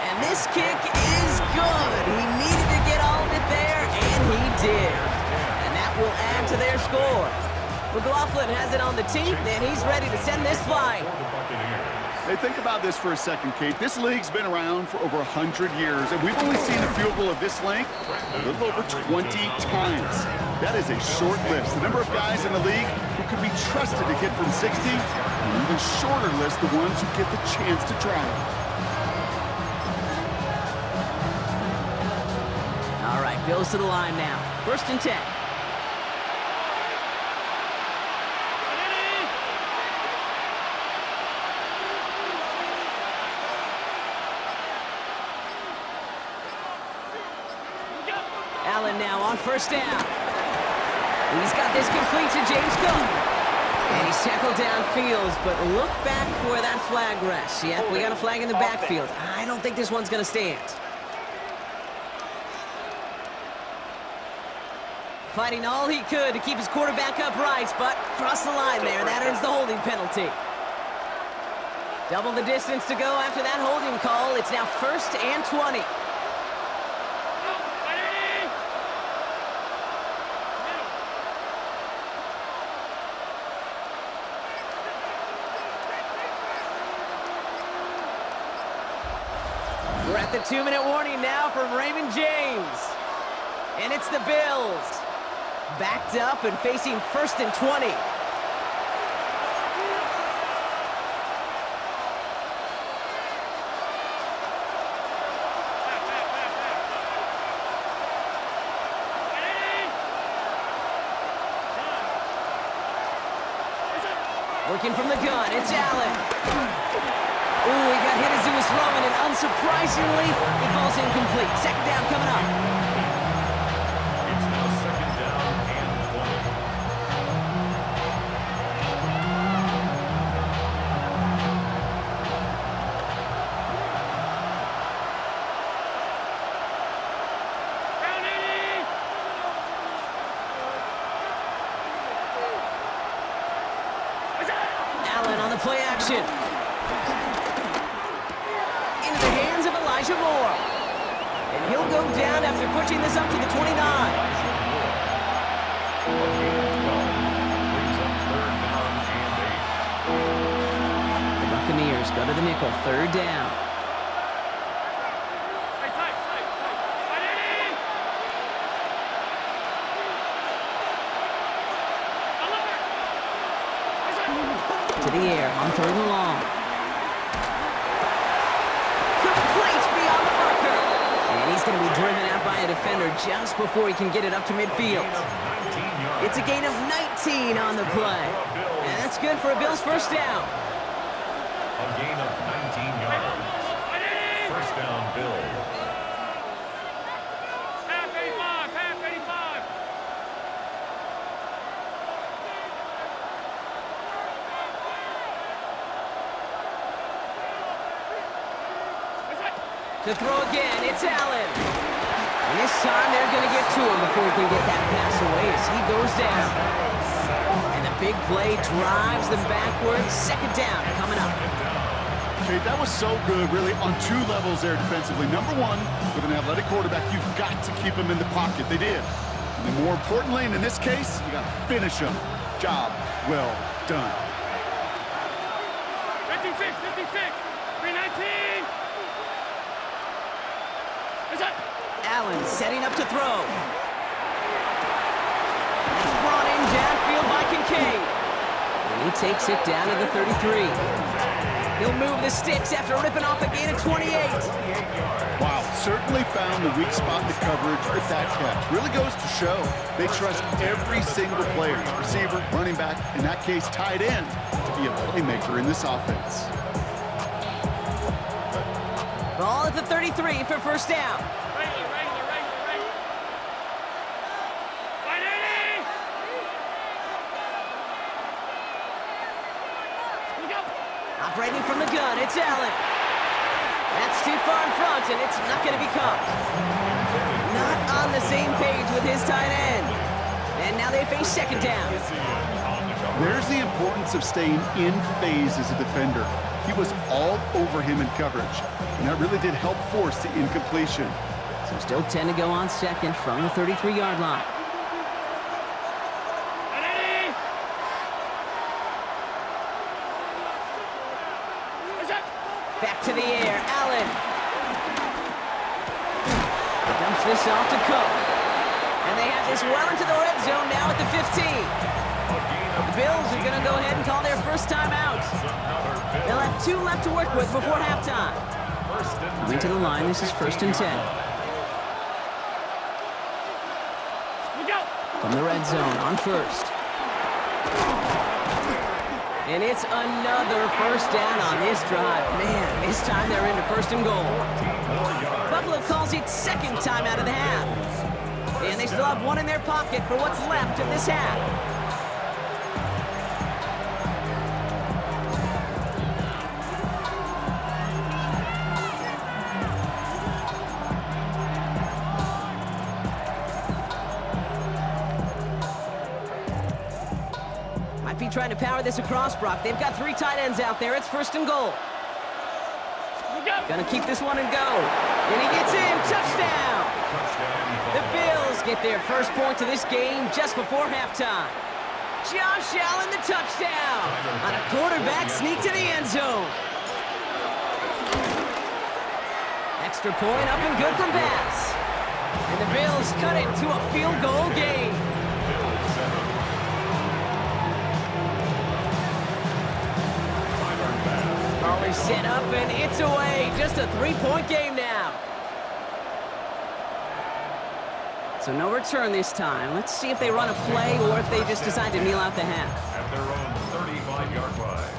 S1: And this kick is good. He needed to get all of it there, and he did. And that will add to their score. McLaughlin has it on the tee, and he's ready to send this flying.
S3: Hey, think about this for a second, Kate. This league's been around for over 100 years, and we've only seen a field goal of this length a little over 20 times. That is a short list. The number of guys in the league who could be trusted to hit from 60, and even shorter list the ones who get the chance to try it.
S1: All right, Bills to the line now. 1st and 10. Allen now on 1st down. He's got this complete to James Cook. And he's tackled downfield, but look back where that flag rests. Yep, we got a flag in the backfield. I don't think this one's going to stand. Fighting all he could to keep his quarterback upright, but crossed the line there. That earns the holding penalty. Double the distance to go after that holding call. It's now 1st and 20. We're at the 2-minute warning now from Raymond James. And it's the Bills. Backed up and facing 1st and 20. Working from the gun, it's Allen. Ooh, he got hit as he was throwing, and unsurprisingly, he falls incomplete. 2nd down coming up.
S2: It's now 2nd down and 20.
S1: Allen on the play action. Into the hands of Elijah Moore. And he'll go down after pushing this up to the 29. The Buccaneers go to the nickel, 3rd down. To the air on 3rd and long. Complete beyond the marker. And he's going to be driven out by a defender just before he can get it up to midfield. It's a gain of 19 on the play. And that's good for a Bills 1st down.
S2: A gain of 19 yards. 1st down, Bills.
S6: Half 85.
S1: To throw again, it's Allen. And this time they're going to get to him before he can get that pass away as he goes down. And the big play drives them backwards. 2nd down coming up.
S3: Okay, that was so good, really, on 2 levels there defensively. Number 1, with an athletic quarterback, you've got to keep him in the pocket. They did. And then more importantly, and in this case, you got to finish him. Job well done.
S6: 55.
S1: Allen setting up to throw. It's brought in downfield by Kincaid. And he takes it down to the 33. He'll move the sticks after ripping off a gain of 28.
S3: Wow, certainly found the weak spot in the coverage with that catch. Really goes to show they trust every single player, receiver, running back, in that case tight end, to be a playmaker in this offense.
S1: Ball at the 33 for first down. Operating from the gun, it's Allen. That's too far in front, and it's not going to be caught. Not on the same page with his tight end. And now they face second down.
S3: There's the importance of staying in phase as a defender. He was all over him in coverage, and that really did help force the incompletion.
S1: So still 10 to go on second from the 33-yard line. Back to the air, Allen. Dumps this off to Cook. And they have this well into the red zone now at the 15. The Bills are going to go ahead and call their first timeout. They'll have 2 left to work with before halftime. Coming to the line, this is 1st and 10. From the red zone on first. And it's another first down on this drive. Man, this time they're into 1st and goal. Buffalo calls it second time out of the half. And they still have 1 in their pocket for what's left of this half. Might be trying to power this across, Brock. They've got 3 tight ends out there. It's 1st and goal. Gonna keep this one and go. And he gets in. Touchdown! The Bills get their first points of this game just before halftime. Josh Allen, the touchdown! On a quarterback sneak to the end zone. Extra point up and good from pass. And the Bills cut it to a field goal game. Ball is set up and it's away. Just a 3-point game now. So no return this time. Let's see if they run a play or if they just decide to kneel out the half.
S2: At their own 35-yard line.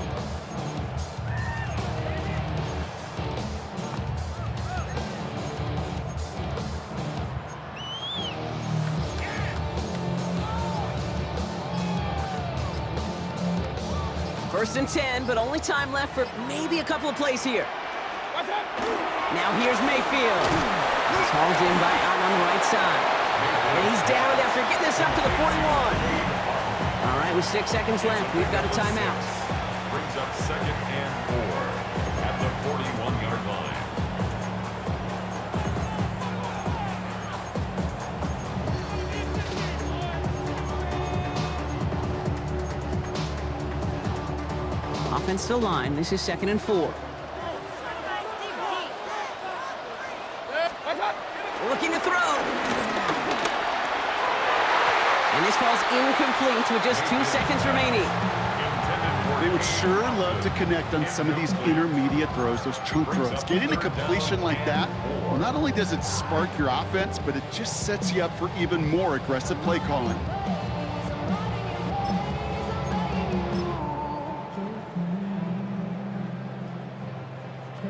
S1: First and 10, but only time left for maybe a couple of plays here. Now here's Mayfield. He's hauled in by Allen on the right side. And he's down after getting this up to the 41. All right, with 6 seconds left, we've got a timeout.
S2: Brings up 2nd and 4 at the 41-yard line.
S1: Offensive line, this is 2nd and 4. Looking to throw. And this falls incomplete with just 2 seconds remaining.
S3: They would sure love to connect on some of these intermediate throws, those chunk throws. Getting a completion like that, well, not only does it spark your offense, but it just sets you up for even more aggressive play calling.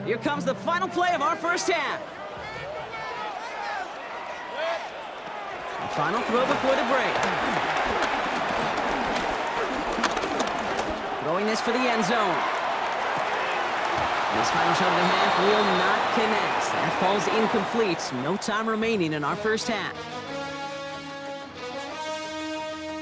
S1: Here comes the final play of our first half. The final throw before the break. Throwing this for the end zone. This final shot of the half will not connect. That falls incomplete. No time remaining in our first half.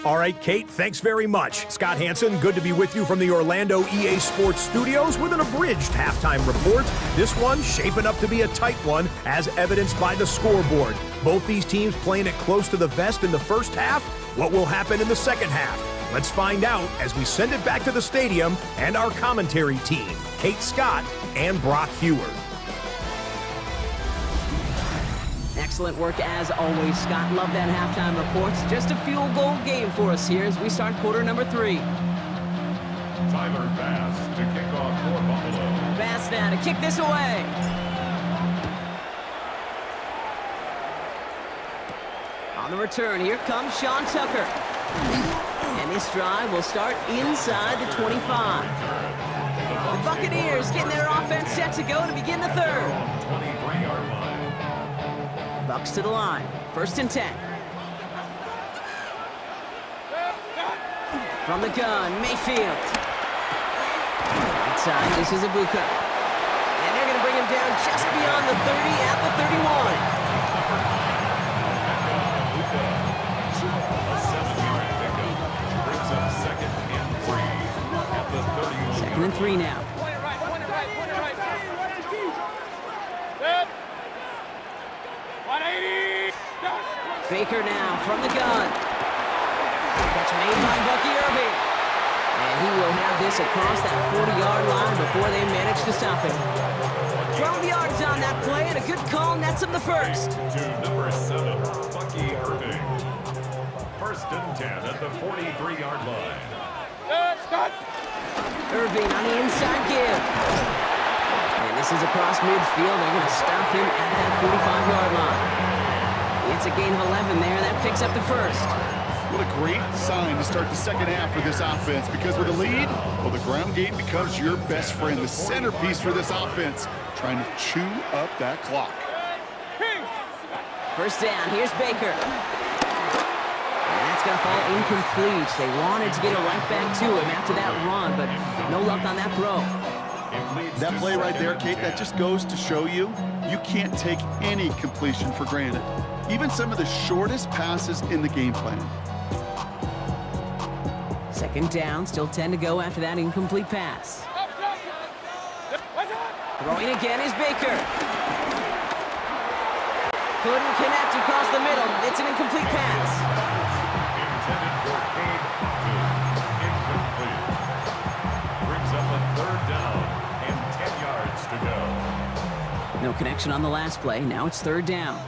S5: All right, Kate, thanks very much. Scott Hanson, good to be with you from the Orlando EA Sports Studios with an abridged halftime report. This one shaping up to be a tight one, as evidenced by the scoreboard. Both these teams playing it close to the vest in the first half. What will happen in the second half? Let's find out as we send it back to the stadium and our commentary team. Kate Scott and Brock Heward.
S1: Excellent work as always, Scott. Love that halftime reports. Just a field goal game for us here as we start quarter number 3.
S2: Tyler Bass to kick off for Buffalo.
S1: Bass now to kick this away. On the return, here comes Sean Tucker. And this drive will start inside the 25. The Buccaneers getting their offense set to go to begin the third.
S2: 23-yard line.
S1: Bucks to the line. 1st and 10. From the gun, Mayfield. Right side, this is Ibuka. And they're going to bring him down just beyond the 30 at the 31.
S2: A 7-yard pickup brings up 2nd and 3 at the 31.
S1: 2nd and 3 now. Baker now from the gun. Catch made by Bucky Irving. And he will have this across that 40-yard line before they manage to stop him. 12 yards on that play, and a good call nets him the first.
S2: To number 7, Bucky Irving. 1st and 10 at the 43-yard line.
S1: Irving on the inside give. And this is across midfield. They're going to stop him at that 45-yard line. It's a gain of 11 there. That picks up the first.
S3: What a great sign to start the second half for this offense, because with a lead, well, the ground game becomes your best friend, the centerpiece for this offense, trying to chew up that clock.
S1: 1st down. Here's Baker. And that's going to fall incomplete. They wanted to get it right back to him after that run, but no luck on that throw.
S3: That play right there, Kate, that just goes to show you, you can't take any completion for granted. Even some of the shortest passes in the game plan.
S1: 2nd down, still 10 to go after that incomplete pass. Throwing again is Baker. Couldn't connect across the middle. It's an incomplete pass.
S2: Intended for Cade Good. Incomplete. Brings up a 3rd down and 10 yards to go.
S1: No connection on the last play. Now it's 3rd down.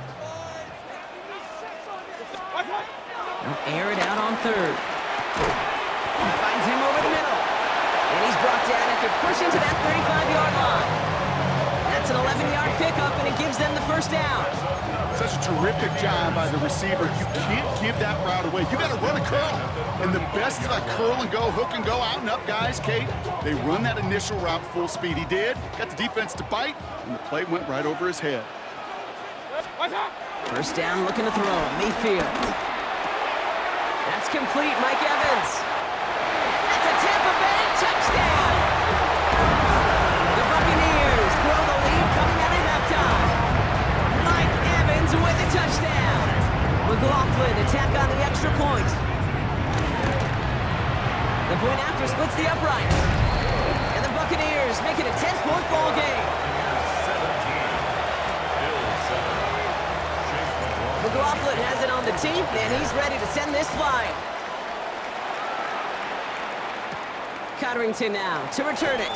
S1: They'll air it out on 3rd. Finds him over the middle. And he's brought down after pushing to that 35-yard line. That's an 11-yard pickup, and it gives them the 1st down.
S3: Such a terrific job by the receiver. You can't give that route away. You got to run a curl. And the best is like curl and go, hook and go, out and up, guys. Kate, they run that initial route full speed. He did. Got the defense to bite, and the play went right over his head.
S1: 1st down, looking to throw. Mayfield. That's complete. Mike Evans. That's a Tampa Bay touchdown. The Buccaneers grow the lead coming out of halftime. Mike Evans with the touchdown. McLaughlin attack on the extra point. The point after splits the uprights. And the Buccaneers make it a 10-point ball game.
S2: 17.
S1: McLaughlin has it on the team, and he's ready to send this flying. Cotterington now to return it.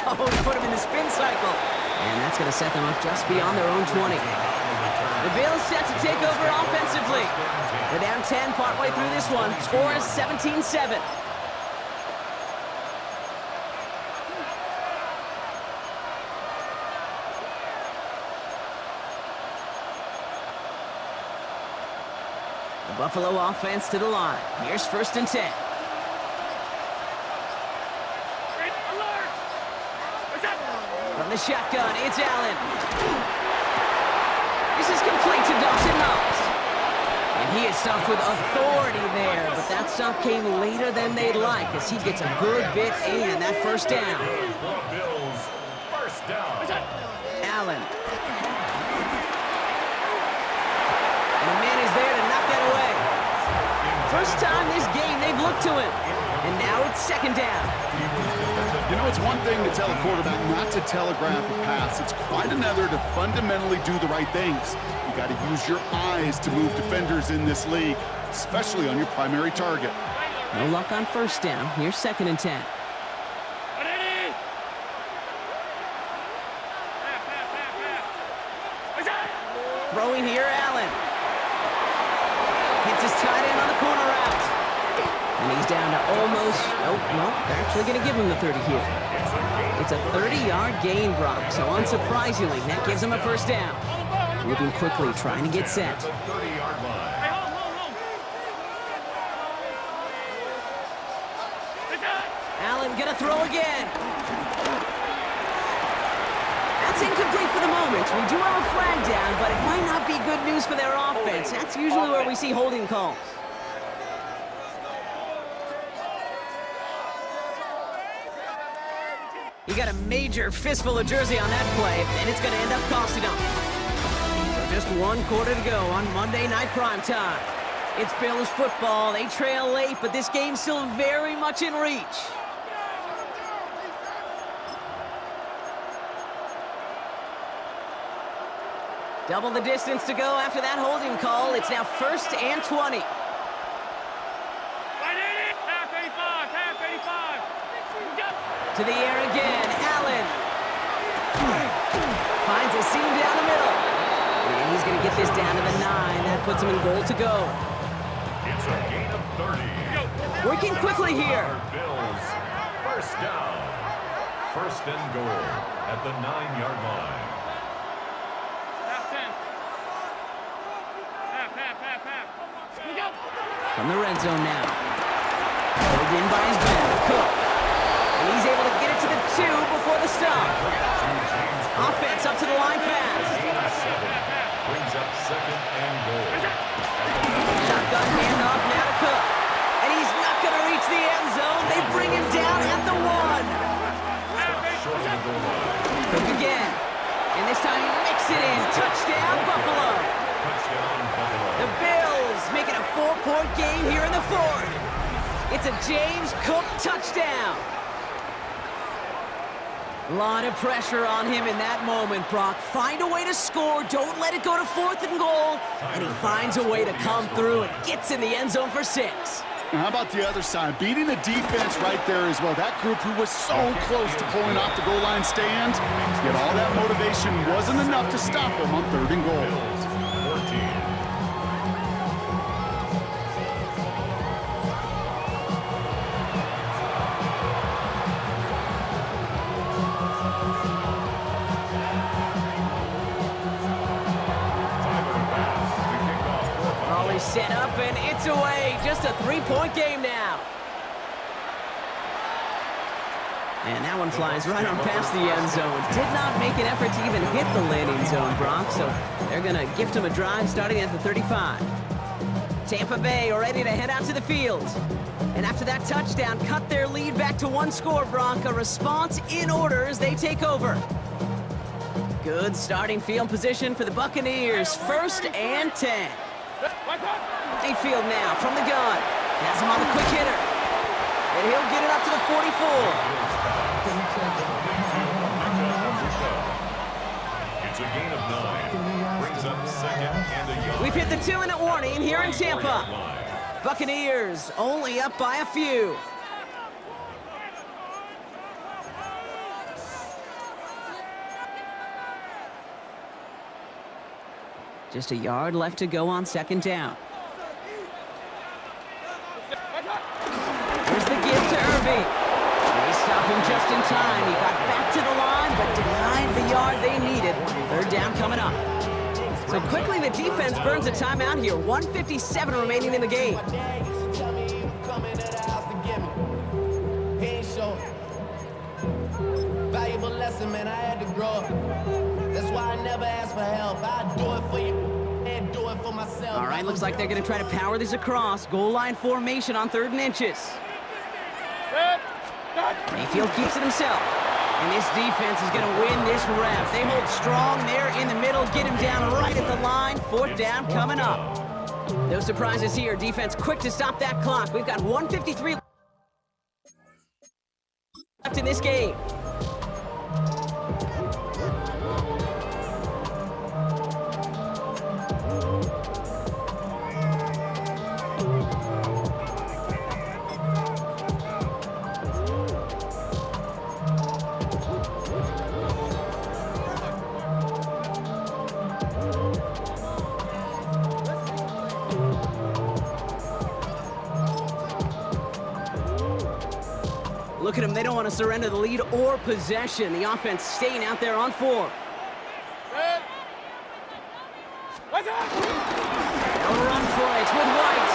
S1: Oh, he put him in the spin cycle. And that's going to set them up just beyond their own 20. The Bills set to take over offensively. They're down 10 partway through this one. Score is 17-7. The Buffalo offense to the line. Here's 1st and 10. From the shotgun, it's Allen. This is complete to Dawson Knox. And he is stuffed with authority there, but that stuff came later than they'd like as he gets a good bit in that 1st down.
S2: Bills, 1st down.
S1: Allen. And the man is there to knock that away. First time this game they've looked to him. And now it's 2nd down.
S3: You know, it's one thing to tell a quarterback not to telegraph a pass. It's quite another to fundamentally do the right things. You got to use your eyes to move defenders in this league, especially on your primary target.
S1: No luck on 1st down. Here's 2nd and 10. Throwing here, Allen. Hits his tight end on the corner route. And he's down to almost, nope, they're actually going to give him the 30 here. It's a 30-yard gain, Brock, so unsurprisingly, that gives him a first down. Moving quickly, trying to get set.
S2: The 30-yard line.
S1: Allen gonna throw again. That's incomplete for the moment. We do have a flag down, but it might not be good news for their offense. That's usually where we see holding calls. He got a major fistful of jersey on that play, and it's gonna end up costing him. So just 1 quarter to go on Monday Night Primetime. It's Bills football. They trail late, but this game's still very much in reach. Double the distance to go after that holding call. It's now 1st and 20. To the air again, Allen. Finds a seam down the middle. And he's going to get this down to the 9. That puts him in goal to go.
S2: It's a gain of 30.
S1: Working quickly here.
S2: Bills, first down. 1st and goal at the 9-yard line.
S1: From the red zone now. Pulled in by his back, Cook. And he's able to get it to the 2 before the stop. Offense up to the line fast.
S2: Brings up 2nd and goal.
S1: Shotgun handoff now to Cook. And he's not going to reach the end zone. They bring him down at the 1.
S2: Short of the goal line.
S1: Cook again. And this time he makes it in. Touchdown, Buffalo.
S2: Touchdown, Buffalo.
S1: The Bills making a 4-point game here in the 4th. It's a James Cook touchdown. A lot of pressure on him in that moment, Brock. Find a way to score. Don't let it go to 4th and goal. And he finds a way to come through and gets in the end zone for 6.
S3: Now, how about the other side? Beating the defense right there as well. That group who was so close to pulling off the goal line stand, yet all that motivation wasn't enough to stop them on 3rd and goal.
S2: Bills, 14.
S1: Set up and it's away. Just a 3-point game now. And that one flies right on past the end zone. Did not make an effort to even hit the landing zone, Brock. So they're going to gift him a drive starting at the 35. Tampa Bay are ready to head out to the field. And after that touchdown, cut their lead back to 1 score, Brock. A response in order as they take over. Good starting field position for the Buccaneers. 1st and 10. Mayfield now from the gun. Has him on the quick hitter. And he'll get it up to the 44.
S2: It's a gain of 9. Brings up 2nd and a yard.
S1: We've hit the 2-minute warning here in Tampa. Buccaneers only up by a few. Just a yard left to go on 2nd down. Here's the give to Irving. They stop him just in time. He got back to the line, but denied the yard they needed. 3rd down coming up. So quickly the defense burns a timeout here. 1:57 remaining in the game.
S8: Valuable lesson, man. I had to grow up. That's why I never ask for help. I do it for you and do it for myself.
S1: All right, looks like they're going to try to power this across. Goal line formation on 3rd and inches. Mayfield keeps it himself. And this defense is going to win this rep. They hold strong there in the middle, get him down right at the line. 4th down coming up. No surprises here. Defense quick to stop that clock. We've got 1:53 left in this game. look at them. They don't want to surrender the lead or possession. The offense staying out there on 4. Over on Floyd with White.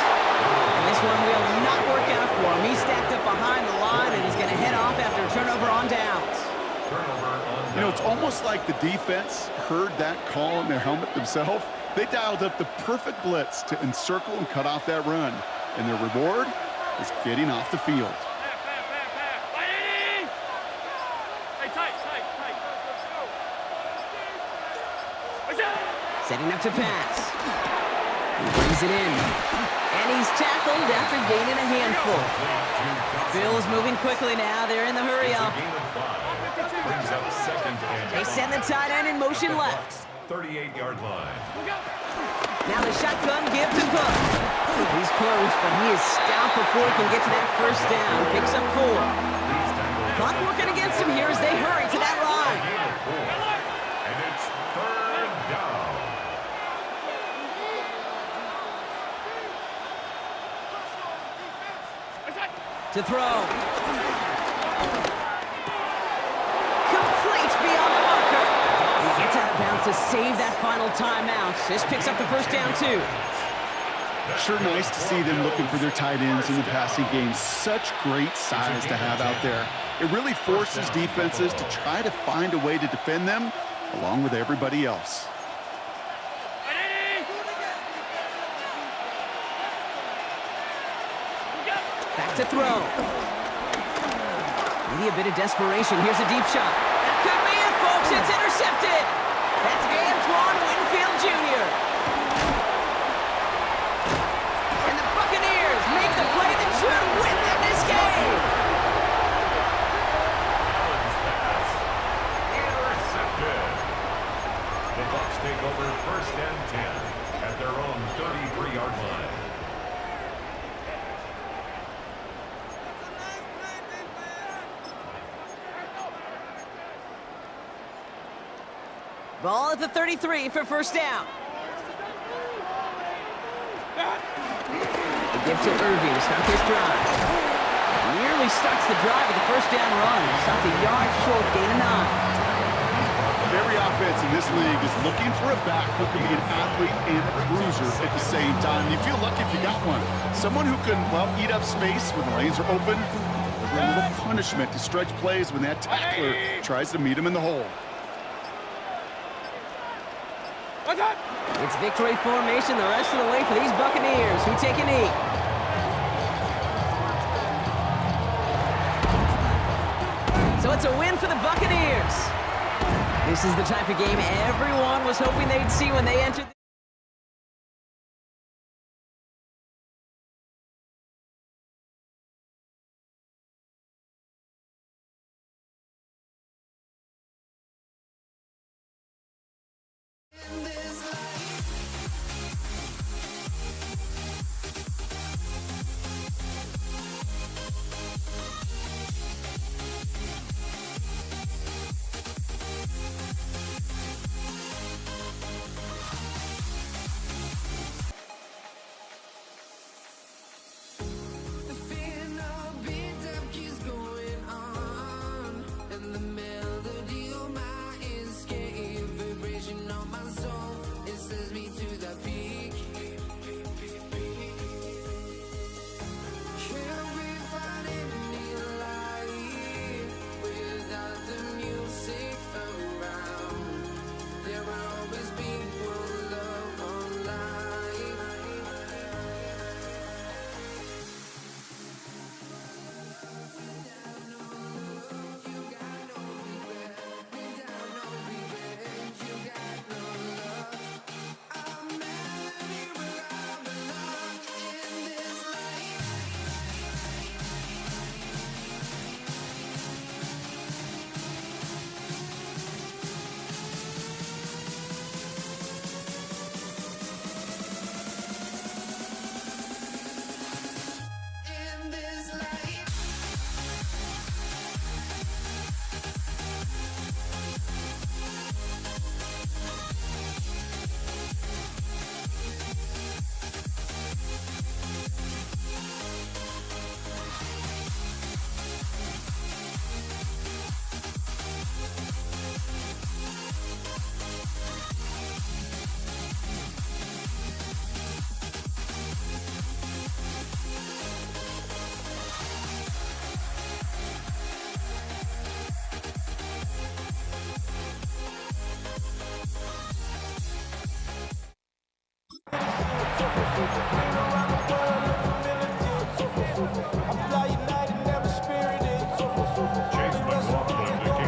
S1: And this one will not work out for him. He's stacked up behind the line, and he's going to head off after a turnover on downs.
S3: You know, it's almost like the defense heard that call in their helmet themselves. They dialed up the perfect blitz to encircle and cut off that run. And their reward is getting off the field.
S1: Setting up to pass. He brings it in. And he's tackled after gaining a handful. Bills moving quickly now. They're in the hurry up. They send the tight end in motion left.
S2: 38-yard line.
S1: Now the shotgun give to Cook. He's close, but he is stout before he can get to that first down. Picks up 4. Clock working against him here as they hurry to that line.
S2: And it's 3rd down.
S1: To throw. Complete beyond the marker. He gets out of bounds to save that final timeout. This picks up the first down, too.
S3: Sure nice to see them looking for their tight ends in the passing game. Such great size to have out there. It really forces defenses to try to find a way to defend them along with everybody else.
S1: Back to throw. Maybe a bit of desperation. Here's a deep shot. That could be it, folks. It's intercepted. That's Antoine Winfield Jr. And the Buccaneers make the play that should win them this game.
S2: Allen's pass. Intercepted. The Bucs take over 1st and 10 at their own 33-yard line.
S1: Ball at the 33 for first down. They give to Irving to start this drive. Nearly starts the drive with the first down run. Stopped a yard short, gain of 9.
S3: Every offense in this league is looking for a back who can be an athlete and a bruiser at the same time. You feel lucky if you got one. Someone who can, well, eat up space when the lanes are open, deliver a little punishment to stretch plays when that tackler tries to meet him in the hole.
S1: It's victory formation the rest of the way for these Buccaneers, who take a knee. So it's a win for the Buccaneers. This is the type of game everyone was hoping they'd see when they entered.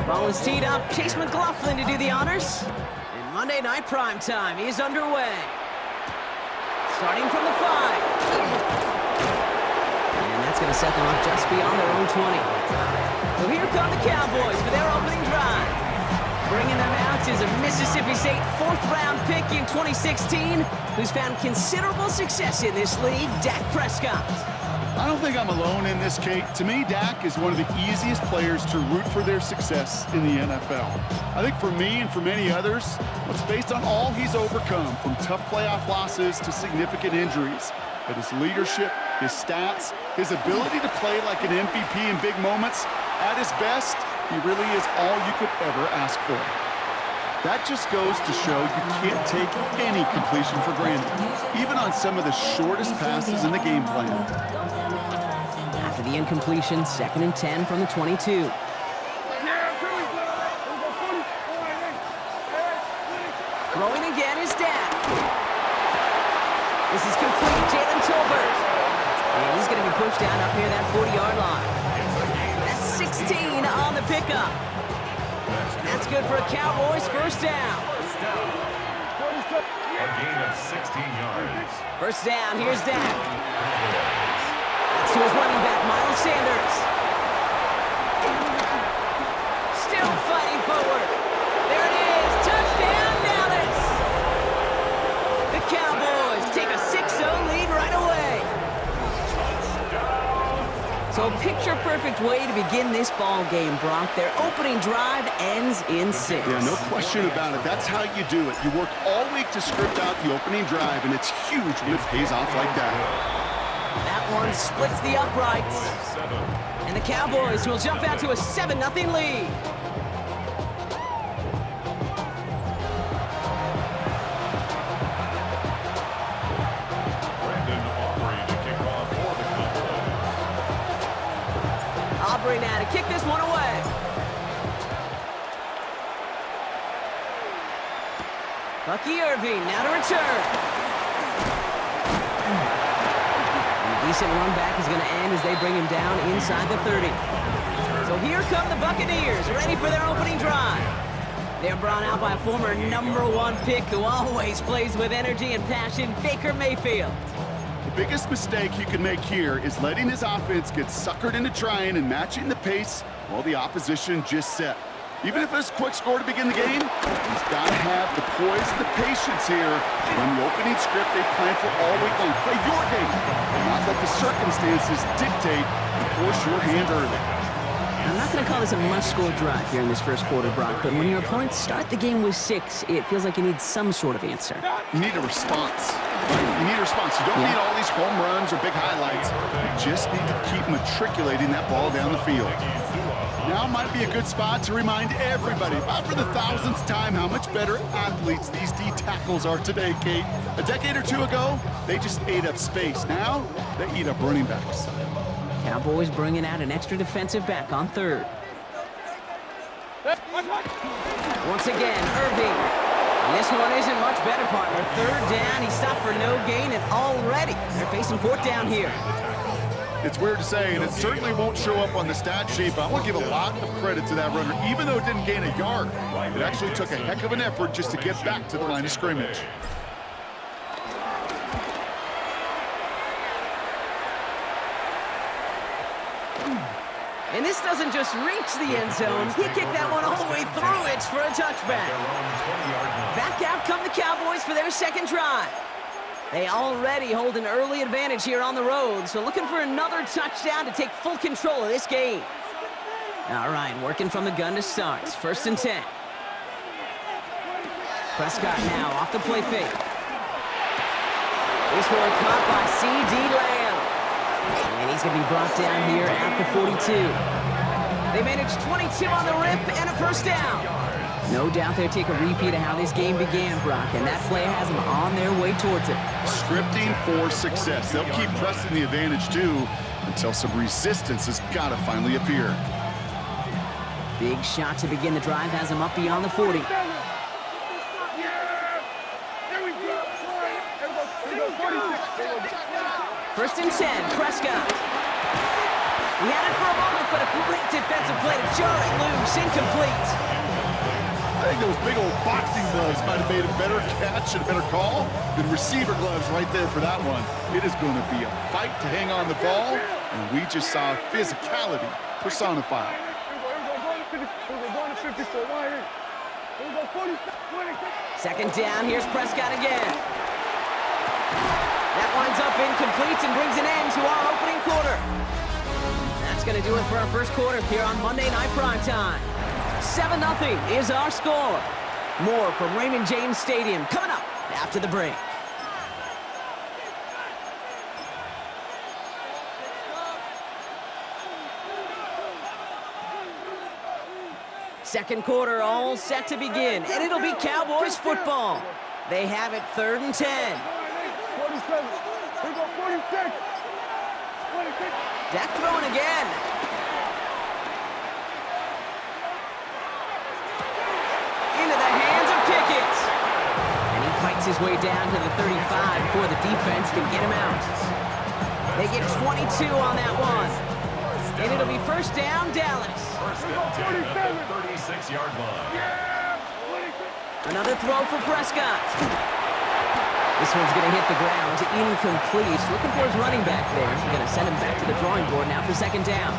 S1: Ball is teed up. Chase McLaughlin to do the honors. And Monday Night Primetime is underway. Starting from the 5. And that's going to set them up just beyond their own 20. So here come the Cowboys for their opening drive. Bringing them out is a Mississippi State 4th-round pick in 2016 who's found considerable success in this league, Dak Prescott.
S3: I don't think I'm alone in this, Kate. To me, Dak is one of the easiest players to root for their success in the NFL. I think for me and for many others, it's based on all he's overcome, from tough playoff losses to significant injuries. But his leadership, his stats, his ability to play like an MVP in big moments, at his best, he really is all you could ever ask for. That just goes to show you can't take any completion for granted, even on some of the shortest passes in the game plan.
S1: After the incompletion, 2nd and 10 from the 22. Throwing again is Dak. This is complete. Jalen Tolbert. And he's going to be pushed down up near that 40-yard line. That's 16 on the pickup. That's good for a Cowboys first down.
S2: A gain of 16 yards.
S1: First down, here's Dak. That's to his running back, Miles Sanders. Still fighting forward. There it is. Touchdown, Dallas. The Cowboys take a 6-0 lead right away. So a picture-perfect way to begin this ball game, Brock. Their opening drive ends in 6.
S3: Yeah, no question about it. That's how you do it. You work all week to script out the opening drive, and it's huge when it pays off like that.
S1: That one splits the uprights. And the Cowboys will jump out to a 7-0 lead. Aubrey now to kick this one away. Bucky Irving now to return. And a decent run back is going to end as they bring him down inside the 30. So here come the Buccaneers, ready for their opening drive. They're brought out by a former #1 pick who always plays with energy and passion, Baker Mayfield.
S3: The biggest mistake he could make here is letting his offense get suckered into trying and matching the pace while the opposition just set. Even if it's a quick score to begin the game, he's got to have the poise and the patience here when the opening script they plan for all week long. Play your game, and not let the circumstances dictate and force your hand early.
S1: I'm not going to call this a must-score drive here in this first quarter, Brock, but when your opponents start the game with 6, it feels like you need some sort of answer.
S3: You need a response. Right? You need a response. You don't need all these home runs or big highlights. You just need to keep matriculating that ball down the field. Now might be a good spot to remind everybody, about for the 1000th time, how much better athletes these D tackles are today, Kate. A decade or two ago, they just ate up space. Now, they eat up running backs.
S1: Cowboys bringing out an extra defensive back on 3rd. Once again, Irving. And this one isn't much better, partner. 3rd down, he stopped for no gain, and already they're facing 4th down here.
S3: It's weird to say, and it certainly won't show up on the stat sheet, but I want to give a lot of credit to that runner. Even though it didn't gain a yard, it actually took a heck of an effort just to get back to the line of scrimmage.
S1: And this doesn't just reach the end zone. He kicked that one all the way through. It's for a touchback. Back out come the Cowboys for their 2nd drive. They already hold an early advantage here on the road, so looking for another touchdown to take full control of this game. All right, working from the gun to start. 1st and 10. Prescott now off the play fake. This one caught by C.D. Lamb. And he's going to be brought down here at the 42. They managed 22 on the rip and a 1st down. No doubt they'll take a repeat of how this game began, Brock, and that play has them on their way towards it.
S3: Scripting for success. They'll keep pressing the advantage, too, until some resistance has got to finally appear.
S1: Big shot to begin the drive has them up beyond the 40. First and 10, Prescott. He had it for a moment, but a great defensive play to jar it loose. Incomplete.
S3: I think those big old boxing gloves might have made a better catch and a better call than receiver gloves right there for that one. It is going to be a fight to hang on the ball, and we just saw physicality personified.
S1: Second down, here's Prescott again. That winds up incomplete and brings an end to our opening quarter. That's going to do it for our first quarter here on Monday Night Primetime. 7-0 is our score. More from Raymond James Stadium coming up after the break. Second quarter all set to begin, and it'll be Cowboys football. They have it 3rd and 10.
S6: 47. We go 46. 46.
S1: Dak throwing again. Into the hands of Pickett. And he fights his way down to the 35 before the defense can get him out. They get 22 on that one. And it'll be first down, Dallas.
S2: First and 10 at the 36-yard line.
S1: Another throw for Prescott. This one's going to hit the ground. Incomplete. Looking for his running back there. Going to send him back to the drawing board now for second down.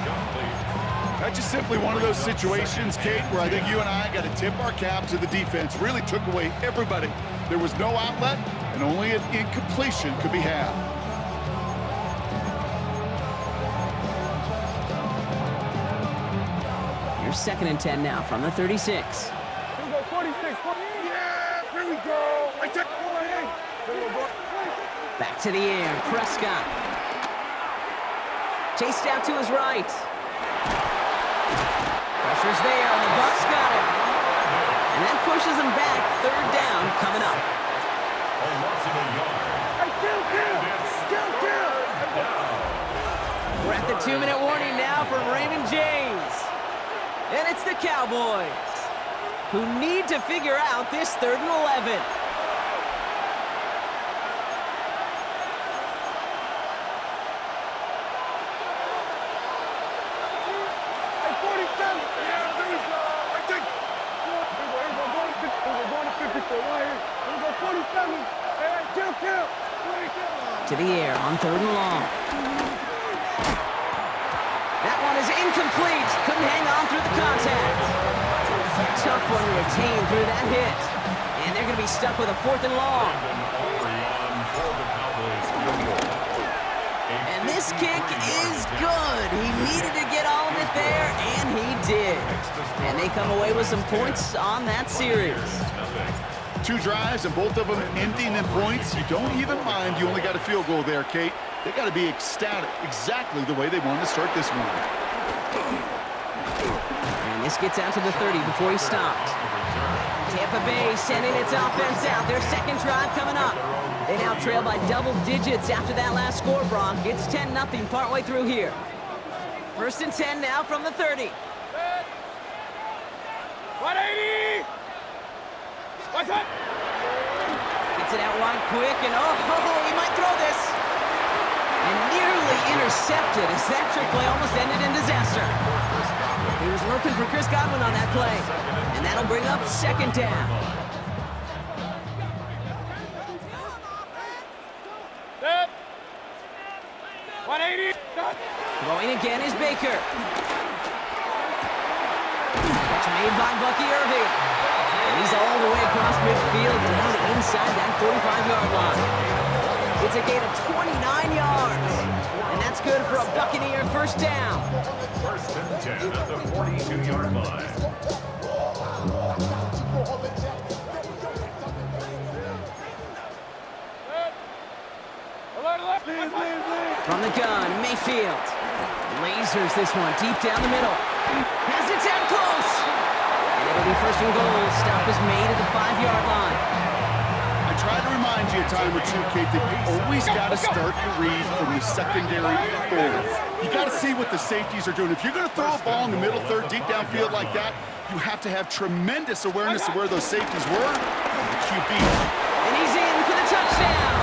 S3: That's just simply one of those situations, Kate, where I think you and I got to tip our cap to the defense. Really took away everybody. There was no outlet, and only an incompletion could be had.
S1: Here's 2nd and 10 now from the 36.
S6: Here we go, 46. Yeah, here we go. I took
S1: Back to the air, Prescott. Chased out to his right. Pressure's there, and the Bucs got it. And that pushes them back. 3rd down coming up.
S2: A loss of a yard.
S1: We're at the 2-minute warning now from Raymond James. And it's the Cowboys, who need to figure out this 3rd and 11. To the air on 3rd and long. That one is incomplete. Couldn't hang on through the contact. Tough one to retain through that hit. And they're going to be stuck with a 4th and long. And this kick is good. He needed to get all of it there, and he did. And they come away with some points on that series.
S3: 2 drives, and both of them ending in points. You don't even mind. You only got a field goal there, Kate. They got to be ecstatic, exactly the way they wanted to start this one.
S1: And this gets out to the 30 before he stopped. Tampa Bay sending its offense out. Their second drive coming up. They now trail by double digits after that last score, Bronk. It's 10-0 partway through here. 1st and 10 now from the 30.
S6: 180! What's up?
S1: Gets it out wide quick, and he might throw this. And nearly intercepted as that trick play almost ended in disaster. He was looking for Chris Godwin on that play, and that'll bring up 2nd down.
S6: Set. 180.
S1: Throwing again is Baker. Catch made by Bucky Irving. And he's all the way across midfield down inside that 45-yard line. It's a gain of 29 yards. And that's good for a Buccaneer first down.
S2: 1st and 10 at the 42-yard line.
S1: From the gun, Mayfield. Lasers this one deep down the middle. Has it down close. And it'll be 1st and goal. Stop is made at the 5-yard line.
S3: I try to remind you a time or two, Kate, that you always got to start the read from the secondary forward. You got to see what the safeties are doing. If you're going to throw a ball in the middle third, deep downfield like that, you have to have tremendous awareness of where those safeties were. The QB.
S1: And he's in for the touchdown.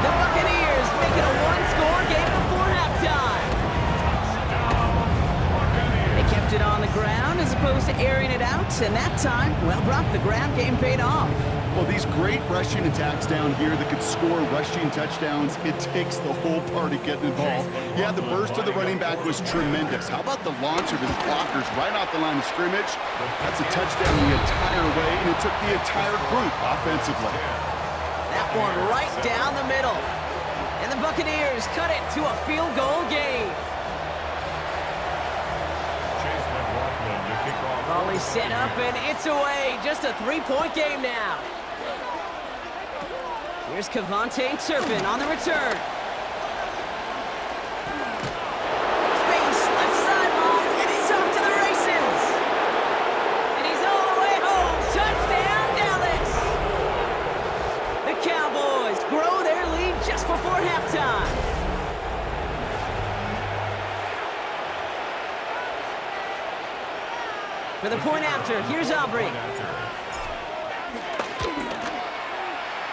S1: The Buccaneers make it a 1-score game before halftime. Kept it on the ground as opposed to airing it out, and that time, well, Brock, the ground game paid off.
S3: Well, these great rushing attacks down here that could score rushing touchdowns, it takes the whole party getting involved. Yeah, the burst of the running back was tremendous. How about the launch of his blockers right off the line of scrimmage? That's a touchdown the entire way, and it took the entire group offensively.
S1: That one right down the middle. And the Buccaneers cut it to a field goal game.
S2: Chase McLaughlin to kick off.
S1: Volley set up, and it's away. Just a 3-point game now. Here's Cavante Turpin on the return. Space, left sideline, and he's off to the races. And he's all the way home. Touchdown, Dallas. The Cowboys grow their lead just before halftime. For the point after, here's Aubrey.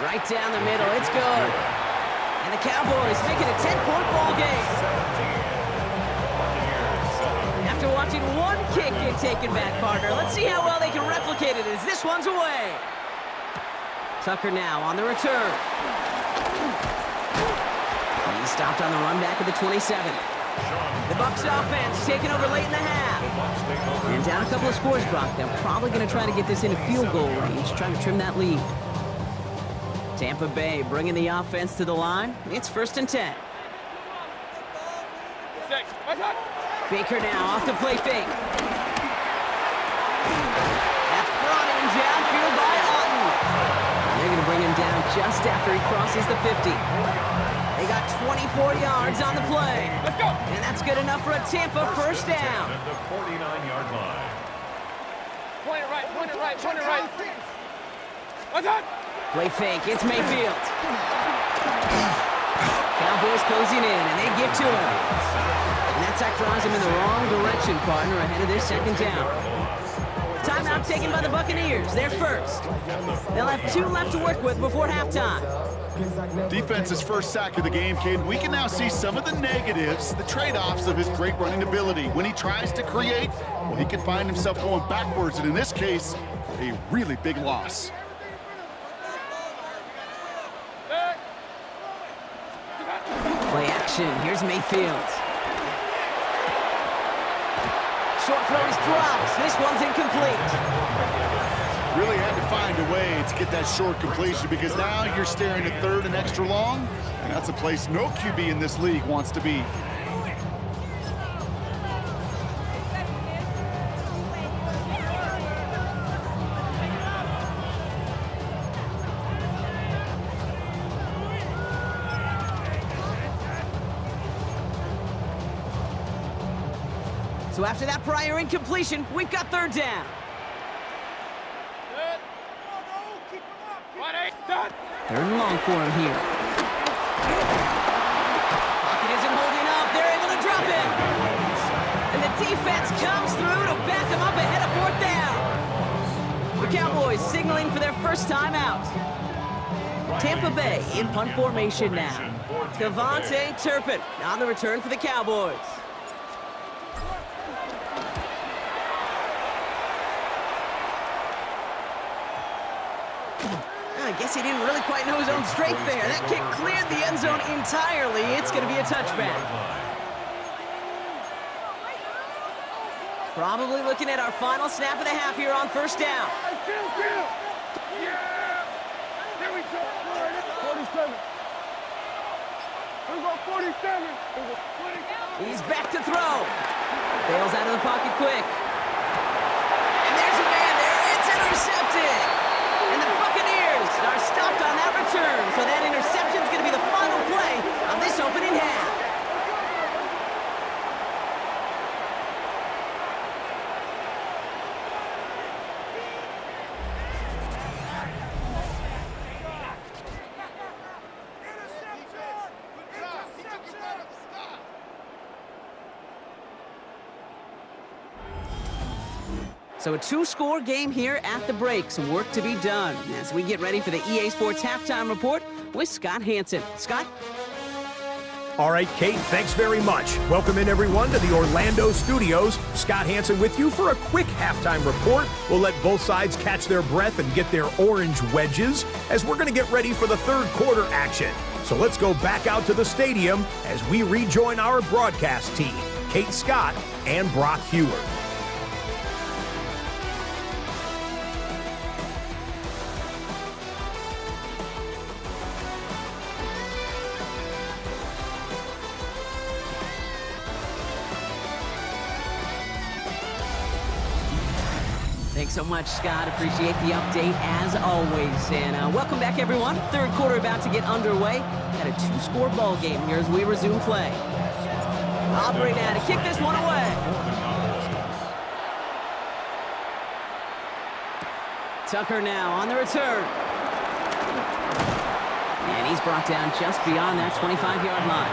S1: Right down the middle, it's good. And the Cowboys make it a 10-point ball game. After watching one kick get taken back, partner, let's see how well they can replicate it as this one's away. Tucker now on the return. He's stopped on the run back of the 27. The Bucs offense taking over late in the half. And down a couple of scores, Brock. They're probably going to try to get this into field goal range, trying to trim that lead. Tampa Bay bringing the offense to the line. It's 1st and 10. Baker now off the play fake. That's brought in downfield by Otten. They're going to bring him down just after he crosses the 50. They got 24 yards on the play. Let's go. And that's good enough for a Tampa first down.
S2: At the 49-yard line.
S6: Point it right, point it right, point it right. What's up?
S1: Play fake, it's Mayfield. Cowboys closing in, and they get to him. And that sack drives him in the wrong direction, partner, ahead of their second down. Timeout taken by the Buccaneers, their first. They'll have 2 left to work with before halftime.
S3: Defense's first sack of the game, Caden. We can now see some of the negatives, the trade-offs of his great running ability. When he tries to create, well, he can find himself going backwards, and in this case, a really big loss.
S1: Play action, here's Mayfield. Short throw is dropped. This one's incomplete.
S3: Really had to find a way to get that short completion because now you're staring at 3rd and extra long, and that's a place no QB in this league wants to be.
S1: So after that prior incompletion, we've got 3rd down. Third and long for him here. Pocket isn't holding up. They're able to drop it. And the defense comes through to back them up ahead of 4th down. The Cowboys signaling for their first time out. Tampa Bay in punt formation now. Cavante Turpin on the return for the Cowboys. I guess he didn't really quite know his own strength there. That kick cleared the end zone entirely. It's going to be a touchback. Probably looking at our final snap of the half here on 1st down.
S6: Yeah! Here we go. 47. We go 47.
S1: He's back to throw. Bails out of the pocket quick. And there's a man there. It's intercepted. And the Buccaneers are stopped on that return. So that interception's going to be the final play of this opening half. So a 2-score game here at the break. Some work to be done as we get ready for the EA Sports Halftime Report with Scott Hanson. Scott?
S5: All right, Kate, thanks very much. Welcome in, everyone, to the Orlando studios. Scott Hanson with you for a quick halftime report. We'll let both sides catch their breath and get their orange wedges as we're going to get ready for the third quarter action. So let's go back out to the stadium as we rejoin our broadcast team, Kate Scott and Brock Huard.
S1: Thanks so much, Scott. Appreciate the update as always. And welcome back, everyone. Third quarter about to get underway. Got a 2-score ball game here as we resume play. Aubrey now to kick this one away. Tucker now on the return. And he's brought down just beyond that 25-yard line.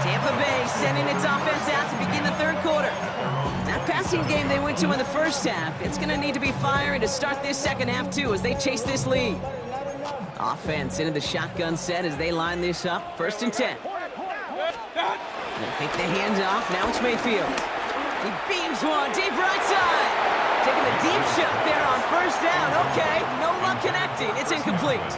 S1: Tampa Bay sending its offense out to begin the third quarter. That passing game they went to in the first half, it's going to need to be firing to start this second half, too, as they chase this lead. Offense into the shotgun set as they line this up. 1st and 10. They fake the handoff. Now it's Mayfield. He beams one deep right side. Taking the deep shot there on 1st down. Okay, no luck connecting. It's incomplete.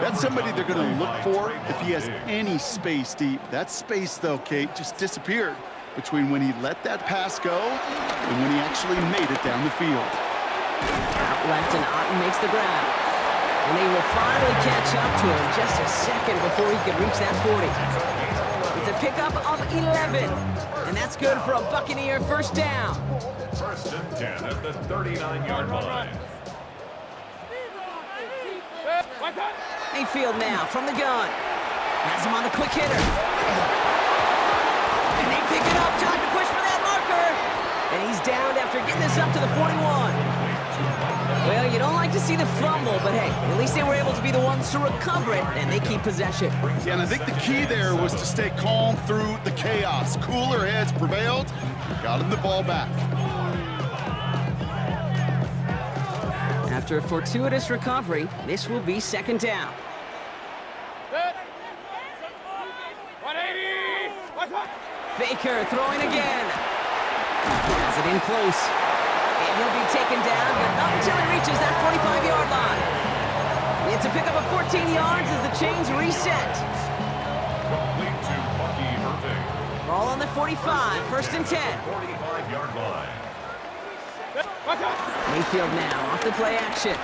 S3: That's somebody they're going to look for if he has any space deep. That space, though, Kate, just disappeared between when he let that pass go and when he actually made it down the field.
S1: Out left, and Otten makes the grab. And they will finally catch up to him just a second before he can reach that 40. It's a pickup of 11, and that's good for a Buccaneer 1st down.
S2: 1st and 10 at the 39-yard line.
S1: Mayfield now from the gun. Has him on the quick hitter. And they pick it up. Time to push for that marker. And he's downed after getting this up to the 41. Well, you don't like to see the fumble, but hey, at least they were able to be the ones to recover it, and they keep possession.
S3: Yeah, and I think the key there was to stay calm through the chaos. Cooler heads prevailed. Got him the ball back.
S1: After a fortuitous recovery, this will be 2nd down. Baker throwing again. Has it in close. And he'll be taken down, but not until he reaches that 45-yard line. It's a pickup of 14 yards as the chains reset.
S2: Complete to Bucky Irving.
S1: Ball on the 45, 1st and 10.
S2: 45-yard line.
S1: Mayfield now off the play action.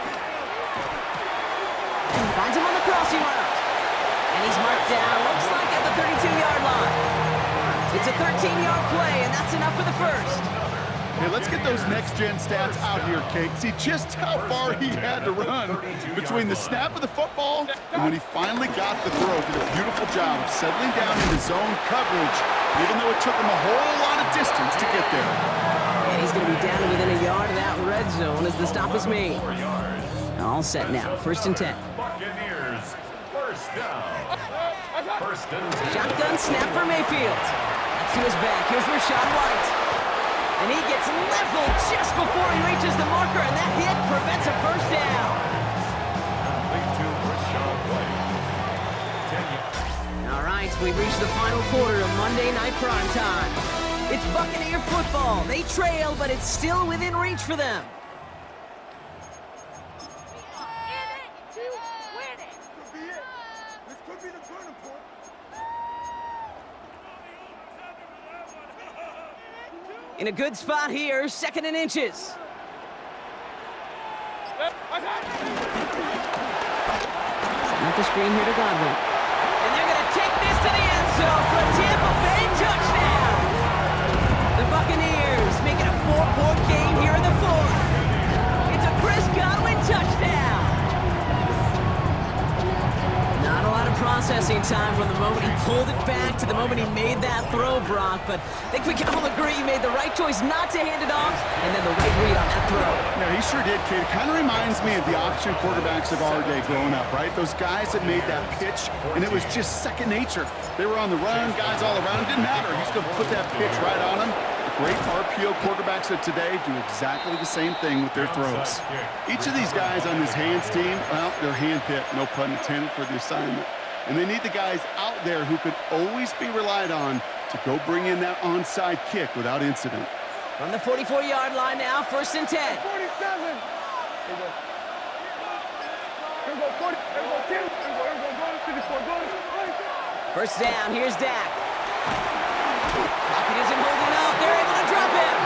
S1: Finds him on the crossing route. And he's marked down, looks like at the 32-yard line. It's a 13-yard play, and that's enough for the 1st.
S3: Hey, let's get those next-gen stats out here, Kate. See just how far he had to run between the snap of the football and when he finally got the throw. Did a beautiful job of settling down into zone coverage, even though it took him a whole lot of distance to get there.
S1: And he's going to be down to within a yard of that red zone as the stop is made.
S2: 4 yards.
S1: All set now, 1st and 10.
S2: Buccaneers, 1st down. 1st and 10.
S1: Shotgun snap for Mayfield. That's to his back. Here's Rachaad White. And he gets leveled just before he reaches the marker, and that hit prevents a 1st down.
S2: Complete to Rachaad White. 10 yards.
S1: All right, we've reached the final quarter of Monday Night Prime Time. It's Buccaneer football. They trail, but it's still within reach for them.
S6: This could be the turning point.
S1: In a good spot here, 2nd and inches. Setting up the screen here to Godwin. And they're going to take this to the end zone for a Tampa Bay touchdown. The Buccaneers making a 4-point game here in the 4th. It's a Chris Godwin touchdown. Not a lot of processing time from the moment he pulled it back to the moment he made that throw, Brock, but I think we can all agree he made the right choice not to hand it off, and then the right read on that throw.
S3: Yeah, he sure did, kid. It kind of reminds me of the option quarterbacks of our day growing up, right? Those guys that made that pitch, and it was just second nature. They were on the run, guys all around. It didn't matter. He's going to put that pitch right on him. The great RPO quarterbacks of today do exactly the same thing with their throws. Each of these guys on this Hands team, well, they're handpicked, no pun intended, for the assignment. And they need the guys out there who could always be relied on to go bring in that onside kick without incident.
S1: From the 44-yard line now, 1st and 10.
S6: 47. Here we go. Here we go, 40. Here we go, 10. Here we go, 54. Go.
S1: First down, here's Dak. Lockett isn't holding up. They're able to drop him.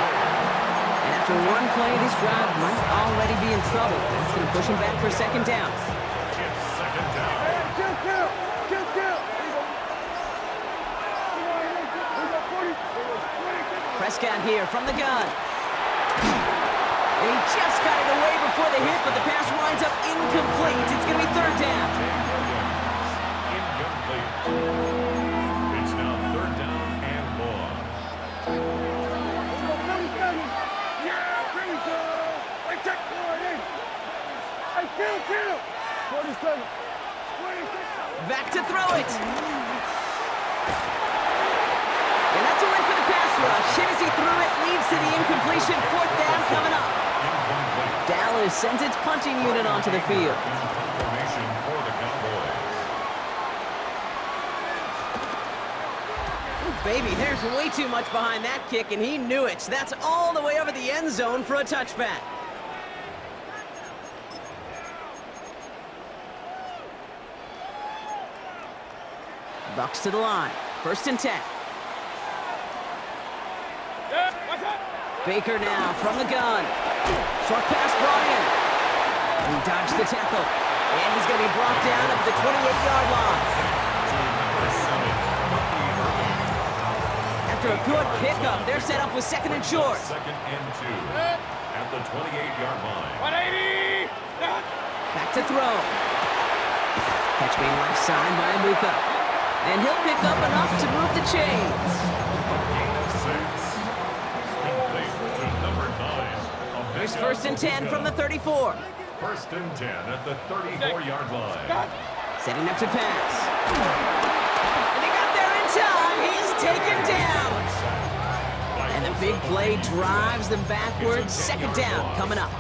S1: And after one play, this drive might already be in trouble. That's going to push him back for 2nd down.
S2: It's 2nd down.
S6: Hey, kill. Here we go. Here we go, 40. Here we go, 20.
S1: Prescott here from the gun. And he just got it away before the hit, but the pass winds up incomplete. It's going to be 3rd down.
S2: Incomplete. It's now 3rd down and more.
S6: Yeah, here we go. Hey, check 40. Hey, kill. 47. 26.
S1: Back to throw it. And that's a win for the pass rush. Hit as he threw it, leads to the incompletion. 4th down coming up. Dallas sends its punching unit onto the field.
S2: Formation for the Cowboys.
S1: Ooh, baby, there's way too much behind that kick, and he knew it. That's all the way over the end zone for a touchback. Bucks to the line. 1st and 10. Baker now from the gun. Short pass brought in. He dodged the tackle. And he's going to be brought down at the 28-yard line. After a good pickup, they're set up with 2nd and short.
S2: 2nd and 2 at the 28-yard line.
S6: 180.
S1: Back to throw. Catch made left side by Amuka. And he'll pick up enough to move the chains.
S2: Gain of 6. Complete to number 9.
S1: Here's 1st and 10 from the 34.
S2: 1st and 10 at the 34-yard line.
S1: Setting up to pass. And they got there in time. He's taken down. And the big play drives them backwards. 2nd down coming up.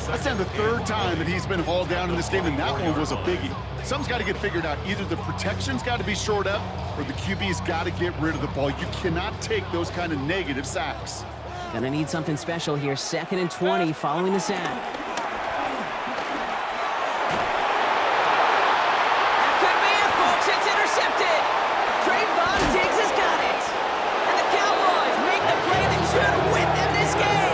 S3: That's now the 3rd time that he's been hauled down in this game, and that one was a biggie. Something's got to get figured out. Either the protection's got to be shored up, or the QB's got to get rid of the ball. You cannot take those kind of negative sacks.
S1: Gonna need something special here. 2nd and 20 following the sack. That could be it, folks. It's intercepted. Trayvon Diggs has got it. And the Cowboys make the play that should win them this game.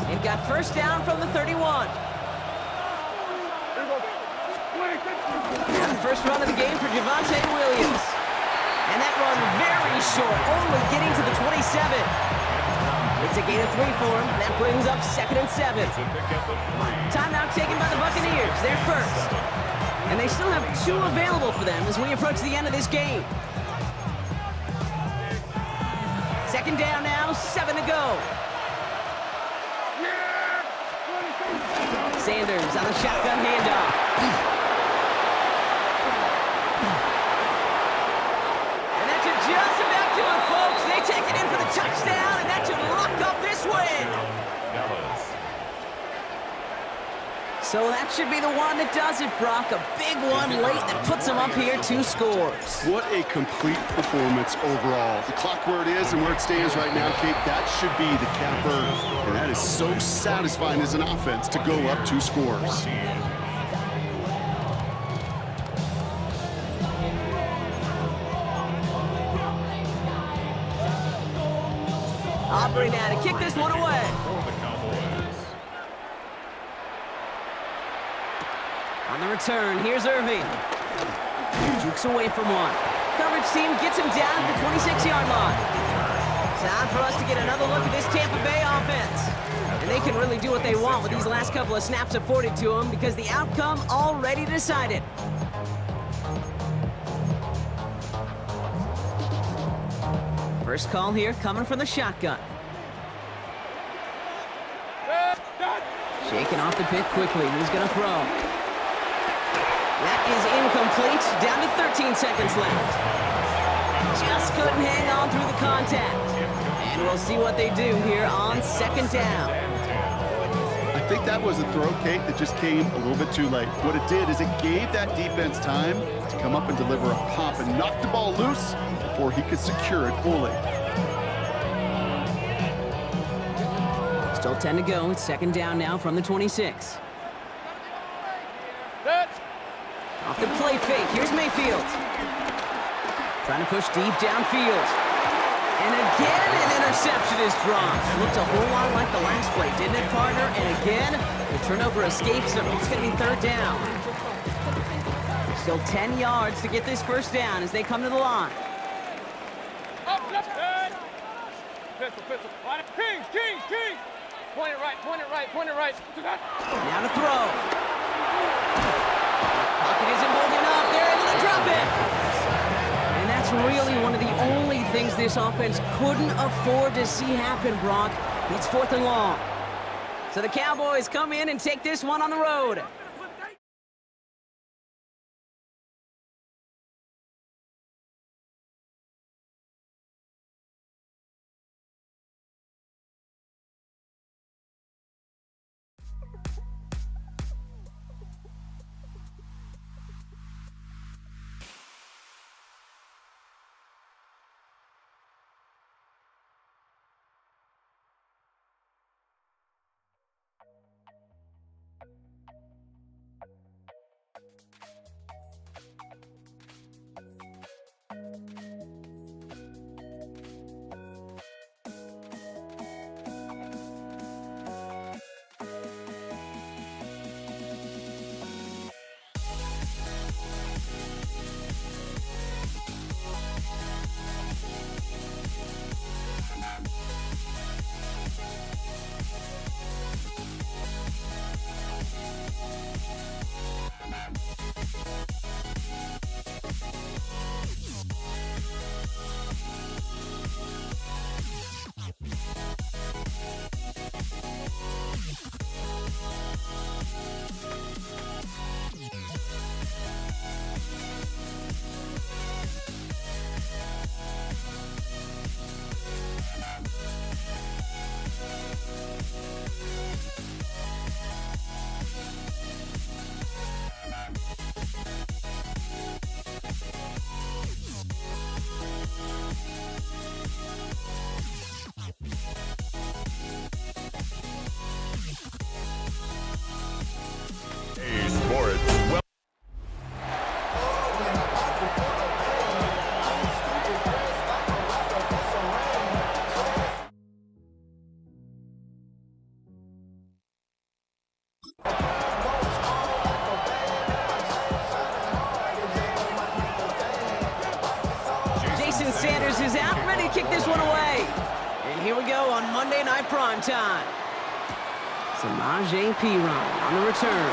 S1: They've got 1st down from the 31.
S6: Here we go. 26.
S1: And the first run of the game for Javonte Williams. And that run very short, only getting to the 27. It's a gain of 3 for him. That brings up 2nd and 7. Timeout taken by the Buccaneers. They're first. And they still have 2 available for them as we approach the end of this game. 2nd down now, 7 to go. Sanders on the shotgun handoff. And that should just about do it, folks. They take it in for the touchdown, and that should lock up this win.
S2: Dallas.
S1: So that should be the one that does it, Brock. A big one late that puts them up here 2 scores.
S3: What a complete performance overall. The clock where it is and where it stands right now, Kate, that should be the capper. And that is so satisfying as an offense to go up 2 scores.
S1: Aubrey now to kick this one away.
S2: For the Cowboys.
S1: On the return, here's Irving. Jukes away from one. Coverage team gets him down to the 26-yard line. Time for us to get another look at this Tampa Bay offense. And they can really do what they want with these last couple of snaps afforded to them because the outcome already decided. First call here coming from the shotgun. Shaking off the pick quickly. Who's going to throw? That is incomplete. Down to 13 seconds left. Just couldn't hang on through the contact. And we'll see what they do here on second down.
S3: I think that was a throw, Kate, that just came a little bit too late. What it did is it gave that defense time to come up and deliver a pop and knock the ball loose before he could secure it fully.
S1: Still 10 to go. It's second down now from the 26. Off the play fake. Here's Mayfield. Trying to push deep downfield. And again, an interception is dropped. Looked a whole lot like the last play, didn't it, partner? And again, the turnover escapes him. It's going to be third down. Still 10 yards to get this first down as they come to the line.
S6: Pistol. Kings. Point it right.
S1: Now to throw. Pocket isn't holding up. They're able to drop it. And that's really one of the only things this offense couldn't afford to see happen, Brock. It's fourth and long. So the Cowboys come in and take this one on the road. Jason Sanders is out, ready to kick this one away. And here we go on Monday Night Prime Time. Samaje Perine on the return.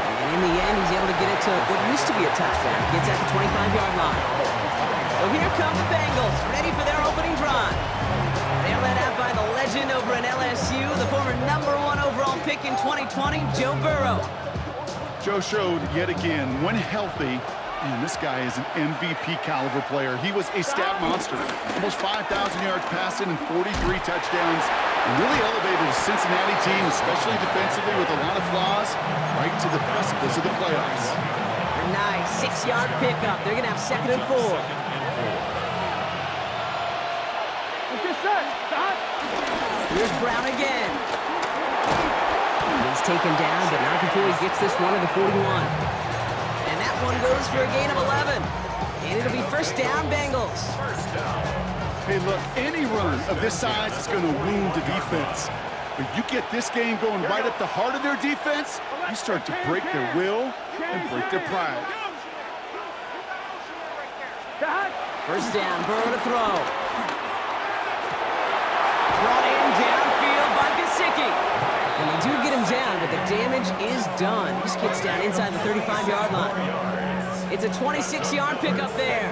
S1: And in the end, he's able to get it to what used to be a touchback. Gets at the 25-yard line. So here come the Bengals, ready for their opening drive. They're led out by the legend over in LSU, the former #1 overall pick in 2020, Joe Burrow.
S3: Joe showed yet again, when healthy, and this guy is an MVP caliber player. He was a stat monster. Almost 5,000 yards passing and 43 touchdowns. And really elevated the Cincinnati team, especially defensively with a lot of flaws, right to the precipice of the playoffs.
S1: A nice 6-yard pickup. They're going to have 2nd and 4. Here's Brown again. He's taken down, but not before he gets this one to the 41. And that one goes for a gain of 11. And it'll be first down, Bengals.
S3: Hey, look, any run of this size is going to wound the defense. But you get this game going right at the heart of their defense, you start to break their will and break their pride.
S1: First down, Burrow to throw. Brought in downfield by Gesicki. And they do get him down, but the damage is done. This gets down inside the 35-yard line. It's a 26-yard pickup there.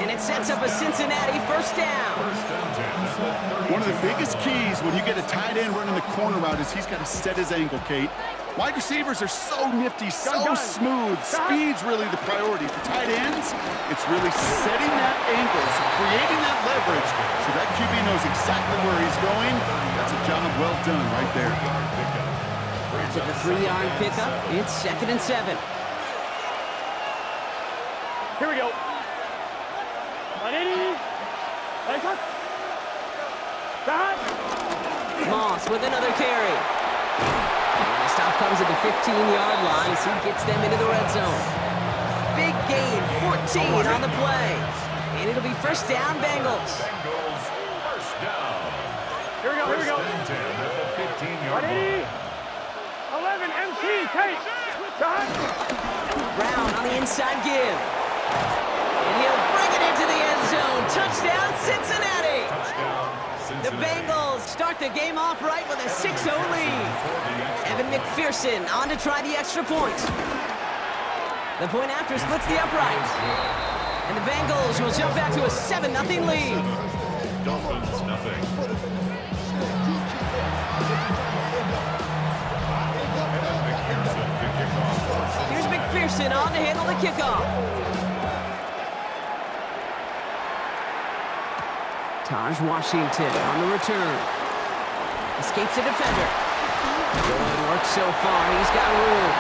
S1: And it sets up a Cincinnati first down.
S2: First and 10 at the 30.
S3: One of the biggest keys when you get a tight end running the corner route is he's got to set his angle, Kate. Wide receivers are so nifty, so smooth. Speed's really the priority. For tight ends, it's really setting that angle, so creating that leverage so that QB knows exactly where he's going. That's a job well done right there.
S1: After the 3-yard pickup, it's 2nd and 7.
S6: Here we go. Ready? Nice one. Back.
S1: Moss with another carry. And the stop comes at the 15-yard line as he gets them into the red zone. Big gain, 14 on the play. And it'll be first down, Bengals.
S2: Bengals first down.
S6: Here we go, here we go.
S2: First and 10 at the 15-yard
S6: Ready?
S2: line.
S6: 11, MT, Tate. Back.
S1: Brown on the inside give. And he'll bring it into the end zone. Touchdown, Cincinnati.
S2: Touchdown,
S1: The
S2: Cincinnati.
S1: Bengals start the game off right with a 6-0 lead. Evan McPherson on to try the extra point. The point after splits the upright. And the Bengals will jump back to a 7-0 lead.
S2: Dolphins nothing. Evan McPherson to kick off.
S1: Here's McPherson on to handle the kickoff. Taj Washington on the return. Escapes a defender. Good work so far. He's got room.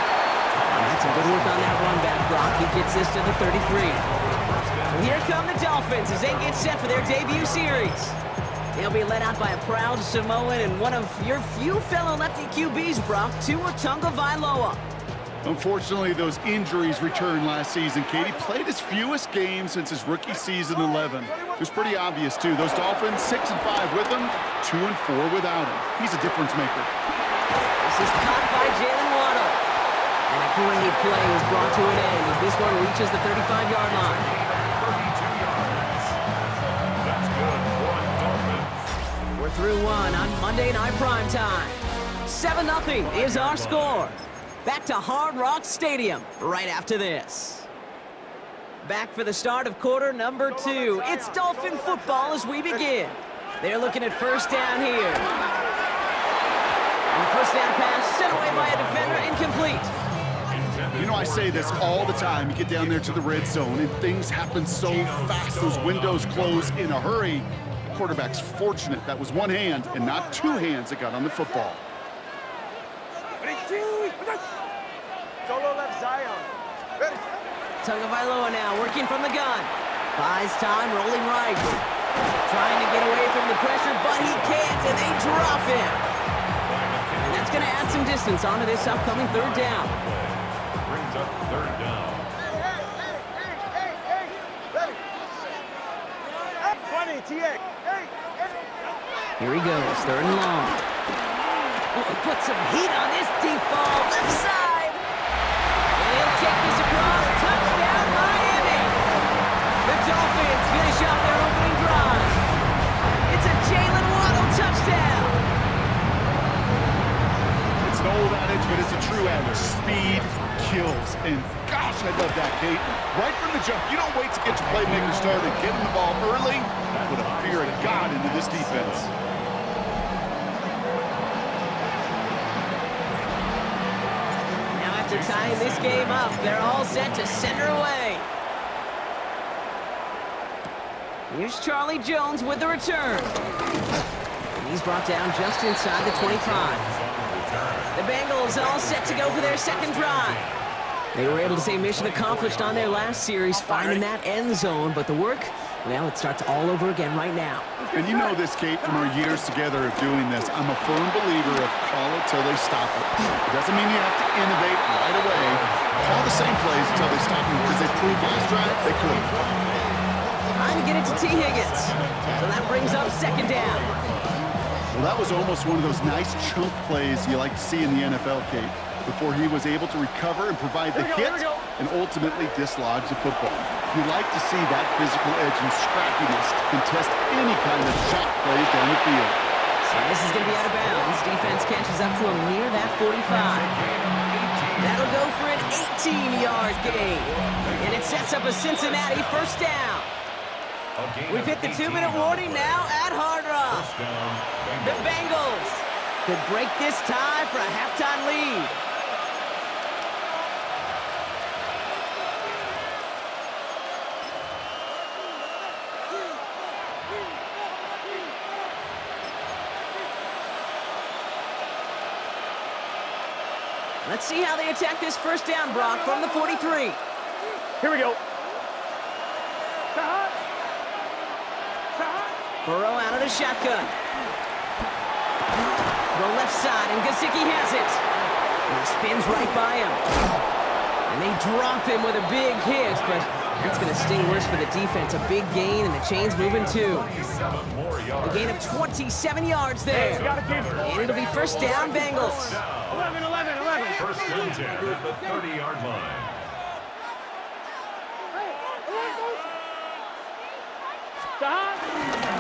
S1: That's some good work on that run back, Brock. He gets this to the 33. So here come the Dolphins as they get set for their debut series. They'll be led out by a proud Samoan and one of your few fellow lefty QBs, Brock, Tua Tagovailoa.
S3: Unfortunately, those injuries returned last season. Katie played his fewest games since his rookie season 11. It was pretty obvious, too. Those Dolphins, 6-5 with him, 2-4 without him. He's a difference maker.
S1: This is caught by Jalen Waddle. And a great play is brought to an end as this one reaches the 35-yard line.
S2: 32 yards. That's good for the Dolphins.
S1: We're through one on Monday Night Primetime. 7-0 is our score. Back to Hard Rock Stadium right after this. Back for the start of quarter number 2. It's Dolphin football as we begin. They're looking at first down here. And the first down pass sent away by a defender, incomplete.
S3: You know, I say this all the time. You get down there to the red zone, and things happen so fast. Those windows close in a hurry. The quarterback's fortunate that was one hand and not two hands that got on the football.
S6: Solo left Zion. Ready.
S1: Tagovailoa now working from the gun. Buys time, rolling right. Trying to get away from the pressure, but he can't, and they drop him. And that's going to add some distance onto this upcoming third down.
S2: Brings up third down.
S6: Hey, ready. 20, TA. Hey.
S1: Here he goes, third and long. Oh, he put some heat on this deep ball, left side. And he'll take this across, touchdown Miami. The Dolphins finish off their opening drive. It's a Jalen Waddle touchdown.
S3: It's an old adage, but it's a true adage. Speed kills. And gosh, I love that, Kate. Right from the jump, you don't wait to get your playmaker started. Get him the ball early. Put a fear of God into this defense.
S1: Now after tying this game up, they're all set to center away. Here's Charlie Jones with the return. And he's brought down just inside the 25. The Bengals all set to go for their second drive. They were able to say mission accomplished on their last series, finding that end zone, but the work, well, it starts all over again right now.
S3: And you know this, Kate, from our years together of doing this. I'm a firm believer of call it till they stop it. It doesn't mean you have to innovate right away. Call the same plays until they stop them, because they proved last drive they couldn't.
S1: Trying to get it to T. Higgins. So that brings up second down.
S3: Well, that was almost one of those nice chunk plays you like to see in the NFL, Kate, before he was able to recover and provide the hit and ultimately dislodge the football. You like to see that physical edge and scrappiness to contest any kind of shot plays down the field.
S1: So this is going to be out of bounds. Defense catches up to him near that 45. That'll go for an 18-yard gain. And it sets up a Cincinnati first down.
S2: A gain
S1: We've
S2: of
S1: hit the
S2: 18
S1: 2-minute
S2: on the
S1: warning
S2: play.
S1: now at Hard Rock.
S2: First down,
S1: The
S2: Bengals.
S1: Bengals could break this tie for a halftime lead. Let's see how they attack this first down, Brock, from the 43.
S6: Here we go.
S1: Burrow out of the shotgun. Throw left side, and Gesicki has it. And he spins right by him. And they drop him with a big hit, but that's going to sting worse for the defense. A big gain, and the chain's moving too.
S2: 27 more yards.
S1: A gain of 27 yards there. And it'll be first down, Bengals.
S6: 11, 11, 11.
S2: First and 10 at the 30-yard line.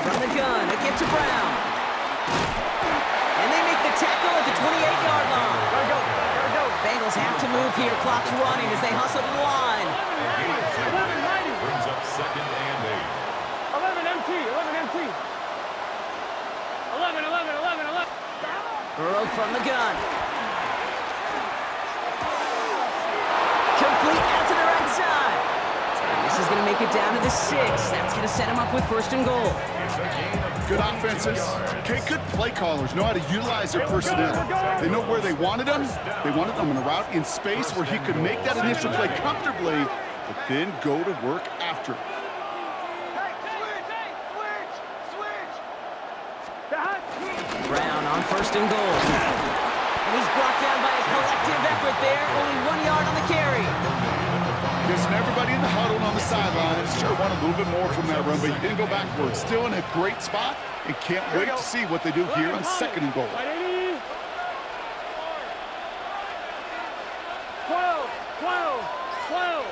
S1: From the gun, a give to Brown. And they make the tackle at the 28-yard line. Bengals have to move here. Clock's running as they hustle to the line.
S2: Brings up second and 8.
S6: 11 MT, 11 MT. 11, 11, 11, 11.
S1: Burrow from the gun. Complete out to the right side. And this is going to make it down to the 6. That's going to set him up with first and goal.
S2: It's a gain of
S3: Good offenses. Okay, good play callers know how to utilize their personnel. They know where they wanted them. They wanted them on a route in space where he could make that initial play comfortably, but then go to work after.
S1: Brown on first and goal. And he's brought down by a collective effort there. Only 1 yard on the carry.
S3: Guessing everybody in the huddle and on the sidelines sure want a little bit more from that run, but he didn't go backwards. Still in a great spot and can't wait to see what they do here on second and goal.
S6: 12, 12, 12.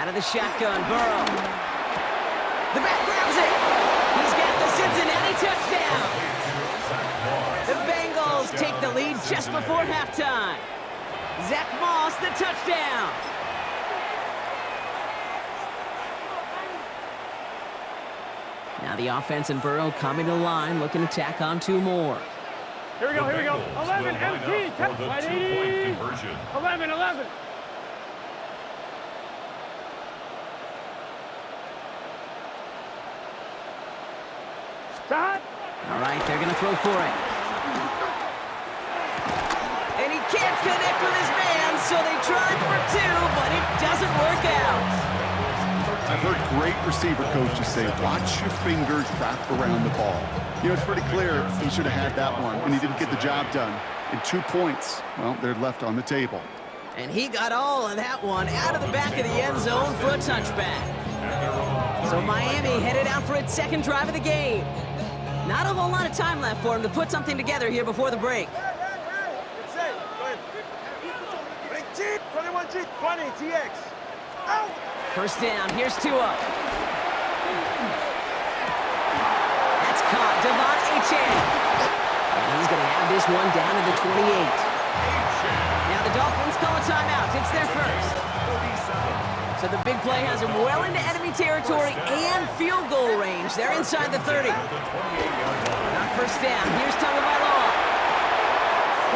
S1: Out of the shotgun, Burrow. The back grabs it. He's got the Cincinnati touchdown. The Bengals take the lead just before halftime. Zach Moss, the touchdown. Now the offense and Burrow coming to the line, looking to tack on 2 more.
S6: Here we go, here we go.
S2: Bengals
S6: 11
S2: will line
S6: MT.
S2: up for the 2-point conversion.
S6: 11, 11.
S1: All right, they're going to throw for it. And he can't connect with his man, so they tried for 2, but it doesn't work out.
S3: I've heard great receiver coaches say, watch your fingers wrap around the ball. You know, it's pretty clear he should have had that one, and he didn't get the job done. And 2 points, well, they're left on the table.
S1: And he got all of that one out of the back of the end zone for a touchback. So Miami headed out for its second drive of the game. Not a whole lot of time left for him to put something together here before the break.
S6: 21G, 20, TX. Out.
S1: First down, here's Tua. That's caught, Devon Achane. And he's going to have this one down to the 28. Now the Dolphins call a timeout. It's their first. So the big play has him well into enemy territory and field goal range. They're inside the 30. On first down, here's Tagovailoa.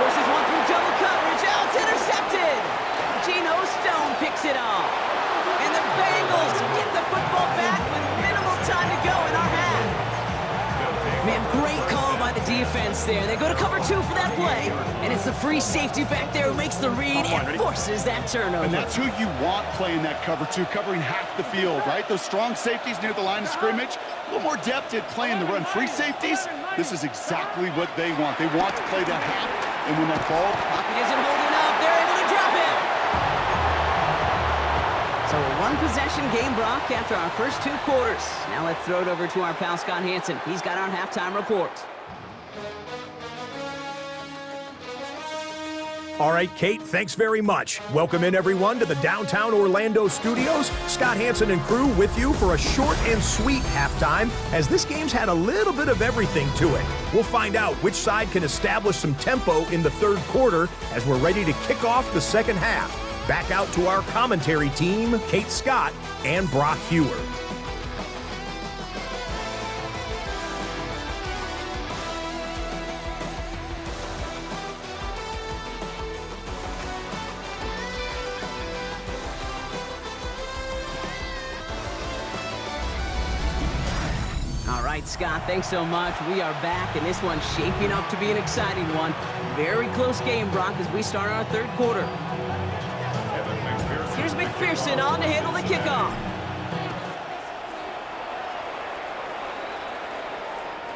S1: Forces one through double coverage. Oh, it's intercepted. Geno Stone picks it off. And the Bengals get the football back with minimal time to go in our half. Man, great call by the defense there. They go to cover 2 for that play. And it's the free safety back there who makes the read and forces that turnover.
S3: And that's who you want playing that cover 2, covering half the field, right? Those strong safeties near the line of scrimmage. A little more depth at playing the run. Free safeties, this is exactly what they want. They want to play that half. And when that ball...
S1: Pocket isn't holding up. They're able to drop it. So a one-possession game, Brock, after our first 2 quarters. Now let's throw it over to our pal Scott Hanson. He's got our halftime report.
S5: All right, Kate, thanks very much. Welcome in, everyone, to the downtown Orlando studios. Scott Hanson and crew with you for a short and sweet halftime, as this game's had a little bit of everything to it. We'll find out which side can establish some tempo in the third quarter as we're ready to kick off the second half. Back out to our commentary team, Kate Scott and Brock Hewer.
S1: right, Scott, thanks so much. We are back, and this one's shaping up to be an exciting one. Very close game, Brock, as we start our third quarter. Here's McPherson on to handle the kickoff.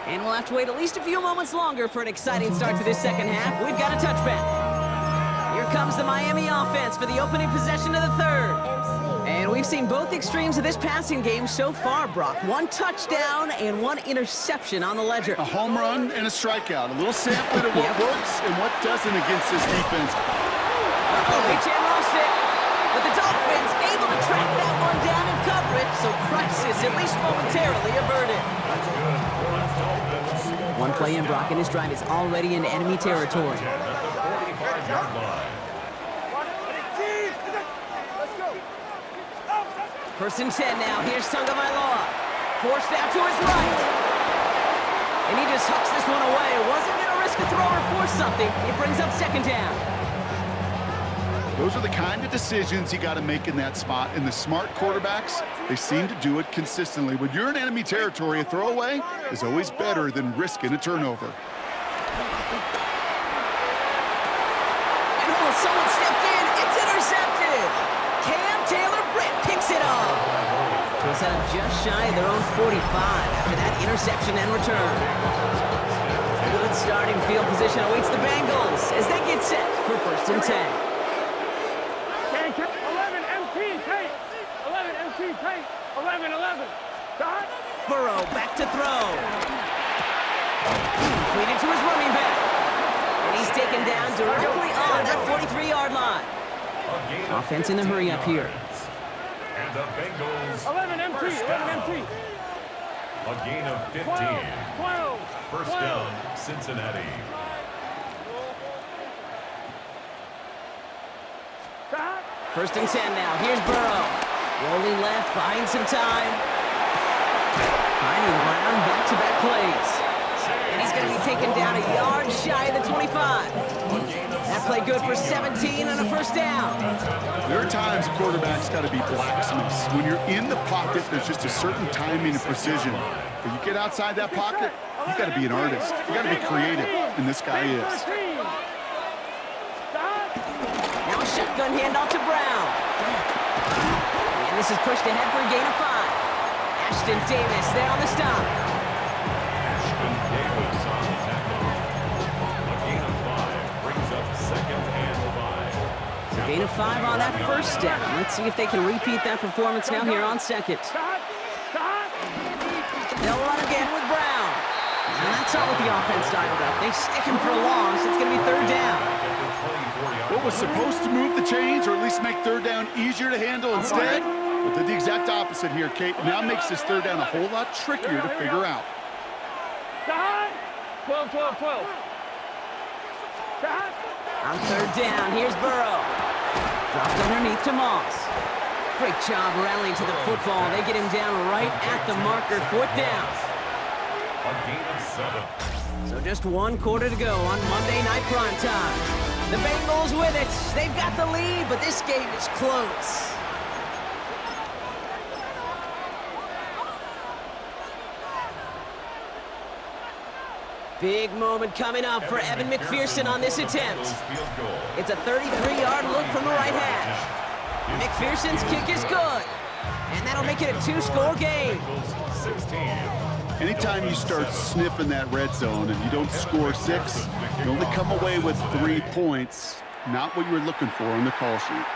S1: And we'll have to wait at least a few moments longer for an exciting start to this second half. We've got a touchback. Here comes the Miami offense for the opening possession of the third. And we've seen both extremes of this passing game so far, Brock. One touchdown and one interception on the ledger.
S3: A home run and a strikeout. A little sampling of what works and what doesn't against this defense.
S1: H.M. lost it. But the Dolphins able to track that one down and cover it, so crisis at least momentarily averted. One play in, Brock, and his drive is already into enemy territory. First and 10 now. Here's Tagovailoa. Forced out to his right. And he just hucks this one away. Wasn't going to risk a throw or force something. It brings up second down.
S3: Those are the kind of decisions you got to make in that spot. And the smart quarterbacks, they seem to do it consistently. When you're in enemy territory, a throwaway is always better than risking a turnover.
S1: And someone stepped in. It's intercepted. Cam Taylor-Britt picks it up. So it's out just shy of their own 45 after that interception and return. Good starting field position awaits the Bengals as they get set for first and 10.
S6: 11 MT, Tate. 11 MT, Tate. 11. Dot.
S1: Burrow back to throw. Completed to his running back. And he's taken down directly on that 43-yard line. Offense in the hurry up here.
S2: And the Bengals
S6: 11 MT,
S2: first
S6: 11
S2: down.
S6: MT.
S2: A gain of 15.
S6: 12.
S2: First down, Cincinnati.
S6: Dot.
S1: First and 10 now. Here's Burrow. Rolling left, buying some time. Finding ground, back-to-back plays. And he's going to be taken down a yard shy of the 25. That play good for 17 and a first down.
S3: There are times quarterbacks got to be blacksmiths. When you're in the pocket, there's just a certain timing and precision. But you get outside that pocket, you got to be an artist. You got to be creative, and this guy is.
S1: Now a shotgun handoff to Brown. And this is pushed ahead for a gain of 5. Ashton Davis there on the stop.
S2: Ashton Davis on the tackle. A gain of 5 brings up second and 5.
S1: So gain of 5 on that first down. Let's see if they can repeat that performance now here on second. They'll run again with Brown. And that's all with the offense dialed up. They stick him for a loss. It's going to be third down.
S3: What was supposed to move the chains, or at least make third down easier to handle instead, but did the exact opposite here, Kate. Now makes this third down a whole lot trickier to figure out.
S6: 12.
S1: On third down, here's Burrow. Dropped underneath to Moss. Great job rallying to the football. They get him down right at the marker. Fourth down.
S2: A gain of 7.
S1: So just one quarter to go on Monday Night Primetime. The Bengals with it. They've got the lead, but this game is close. Big moment coming up for Evan McPherson on this attempt. It's a 33-yard look from the right hash. McPherson's kick is good, and that'll make it a 2-score game.
S2: 16.
S3: Anytime you start sniffing that red zone and you don't score 6, you only come away with 3 points. Not what you were looking for on the call sheet.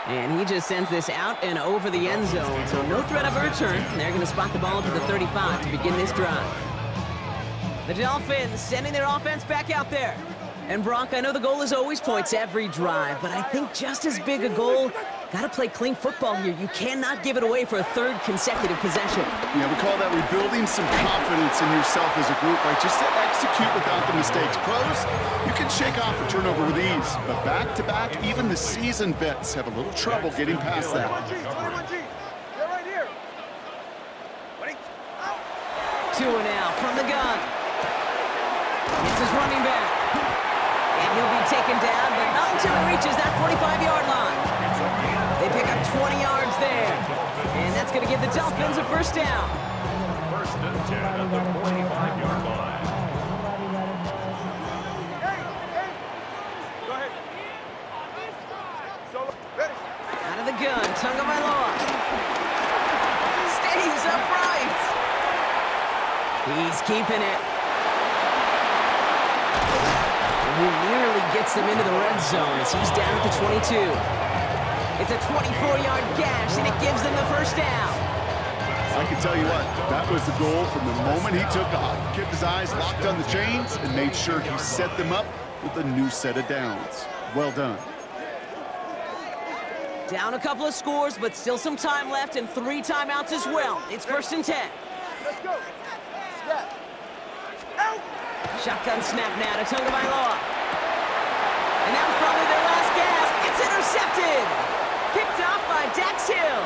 S1: And he just sends this out and over the end zone, so no threat of a return. They're going to spot the ball up at the 35 to begin this drive. The Dolphins sending their offense back out there. And Brock, I know the goal is always points every drive, but I think just as big a goal, got to play clean football here. You cannot give it away for a third consecutive possession.
S3: Yeah, we call that rebuilding some confidence in yourself as a group, right? Just to execute without the mistakes. Pros, you can shake off a turnover with ease, but back-to-back, even the seasoned vets have a little trouble getting past that.
S1: 2 and out from the gun. It's his running back. And he'll be taken down, but not until he reaches that 45-yard line. They pick up 20 yards there. And that's going to give the Dolphins a first down.
S2: first and 10 at the 45-yard line.
S6: Go ahead. Solo. Ready.
S1: Out of the gun, Tagovailoa. Stays upright. He's keeping it. And he nearly gets them into the red zone as he's down at the 22. It's a 24-yard gash, and it gives them the first down.
S3: I can tell you what, that was the goal from the moment he took off. Kept his eyes locked on the chains and made sure he set them up with a new set of downs. Well done.
S1: Down a couple of scores, but still some time left and 3 timeouts as well. It's first and 10.
S6: Let's go. Snap. Out.
S1: Shotgun snap now to Tagovailoa. And that was probably their last gasp. It's intercepted. Picked off by Dax Hill.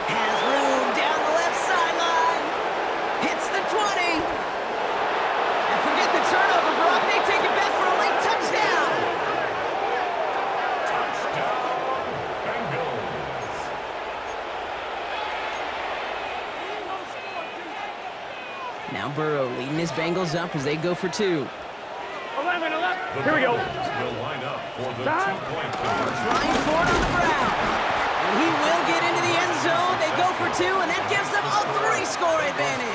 S1: Has room down the left sideline. Hits the 20. And forget the turnover, Brock. They take it back for a late touchdown. Now Burrow leading his Bengals up as they go for 2.
S6: 11.
S2: The
S6: Here we go.
S2: Bengals will line up for the 2-point conversion.
S1: Flying forward on the ground. And he will get into the end zone. They go for 2, and that gives them a 3-score advantage.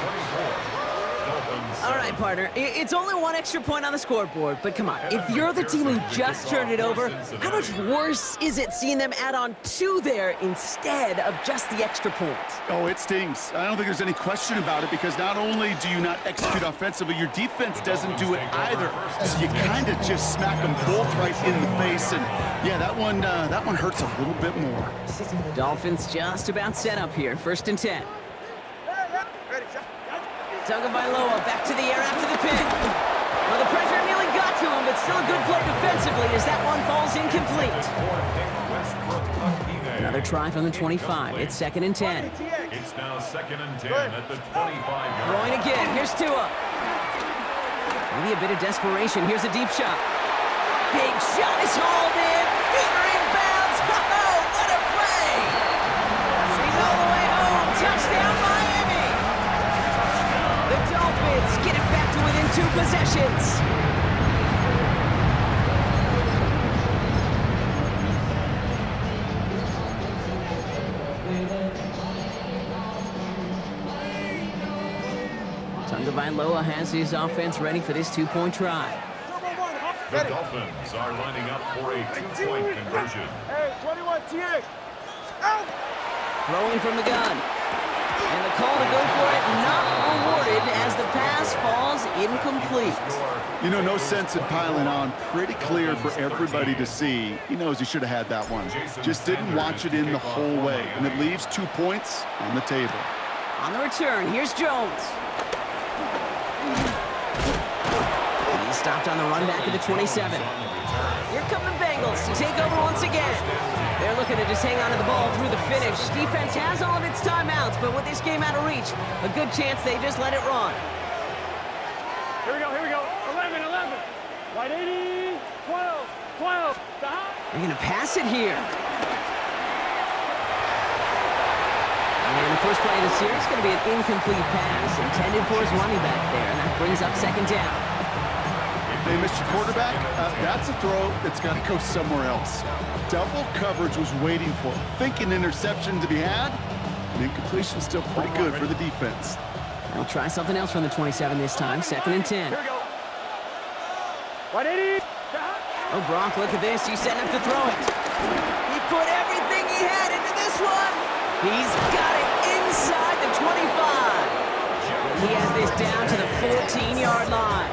S1: All right, partner. It's only 1 extra point on the scoreboard, but come on. If you're the team who just turned it over, how much worse is it seeing them add on 2 there instead of just the extra point?
S3: Oh, it stings. I don't think there's any question about it because not only do you not execute offensively, your defense doesn't do it either. So you kind of just smack them both right in the face, and yeah, that one hurts a little bit more.
S1: Dolphins just about set up here. First and 10.
S6: Ready. Shot.
S1: Tagovailoa back to the air after the pick. Well, the pressure nearly got to him, but still a good play defensively as that one falls incomplete. Another try from the 25. It's second and 10.
S2: It's now second and 10 at the 25-yard line.
S1: Throwing again. Here's Tua. Maybe a bit of desperation. Here's a deep shot. Big shot is hauled in. Feet are in bounds. Oh, what a play! He's all the way home. Touchdown, Miami. The Dolphins get it back to within 2 possessions. Tagovailoa has his offense ready for this 2-point try.
S2: The Dolphins are lining up for a 2-point conversion.
S6: Hey, 21, TA. Out.
S1: Throwing from the gun. And the call to go for it not rewarded as the pass falls incomplete.
S3: You know, no sense in piling on. Pretty clear for everybody to see. He knows he should have had that one. Just didn't watch it in the whole way. And it leaves 2 points on the table.
S1: On the return, here's Jones. He's stopped on the run back at the 27. Here come the Bengals to take over once again. They're looking to just hang on to the ball through the finish. Defense has all of its timeouts, but with this game out of reach, a good chance they just let it run.
S6: Here we go. 11. Right 80. 12. Stop.
S1: They're going to pass it here. And the first play of the series is going to be an incomplete pass intended for his running back there, and that brings up second down.
S3: They missed your quarterback. That's a throw that's got to go somewhere else. Double coverage was waiting for it. Thinking interception to be had. And incompletion still pretty good for the defense.
S1: They'll try something else from the 27 this time. Second and 10.
S6: Here we go. Right 80.
S1: Oh, Brock, look at this. He's setting up to throw it. He put everything he had into this one. He's got it inside the 25. He has this down to the 14-yard line.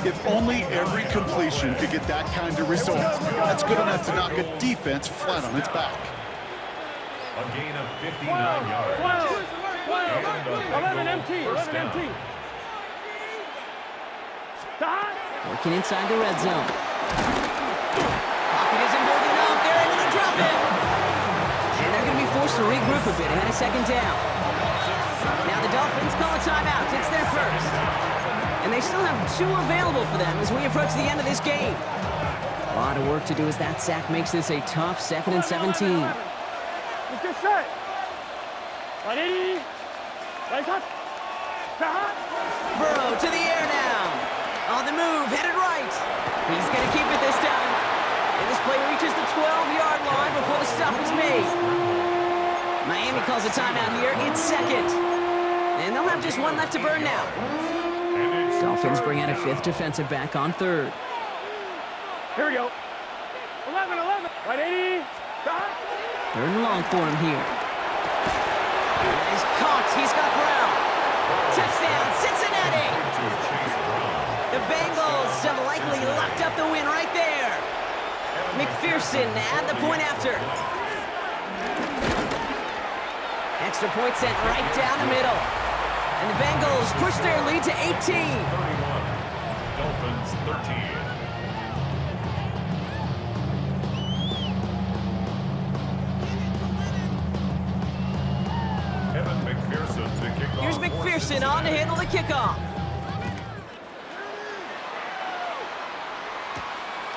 S3: If only every completion could get that kind of result. That's good enough to knock a defense flat on its back.
S2: A gain of 59 yards.
S6: 11 empty. Stop.
S1: Working inside the red zone. Pocket isn't holding up. They're able to drop it. And they're going to be forced to regroup a bit ahead of second down. Now the Dolphins call a timeout. It's their first. And they still have 2 available for them as we approach the end of this game. A lot of work to do as that sack makes this a tough second and 17.
S6: Let's get set. Right 80. Right shot.
S1: Burrow to the air now. On the move, headed right. He's going to keep it this time. And this play reaches the 12-yard line before the stop is made. Miami calls a timeout here. It's second. And they'll have just one left to burn now. Dolphins bring out a fifth defensive back on third.
S6: Here we go. 11. Right 80.
S1: Third and long for him here. He's caught. He's got Brown. Touchdown, Cincinnati. The Bengals have likely locked up the win right there. McPherson at the point after. Extra point sent right down the middle. And the Bengals push their lead to 18.
S2: 31. Dolphins 13. Evan McPherson to kick off.
S1: Here's McPherson on to handle the kickoff.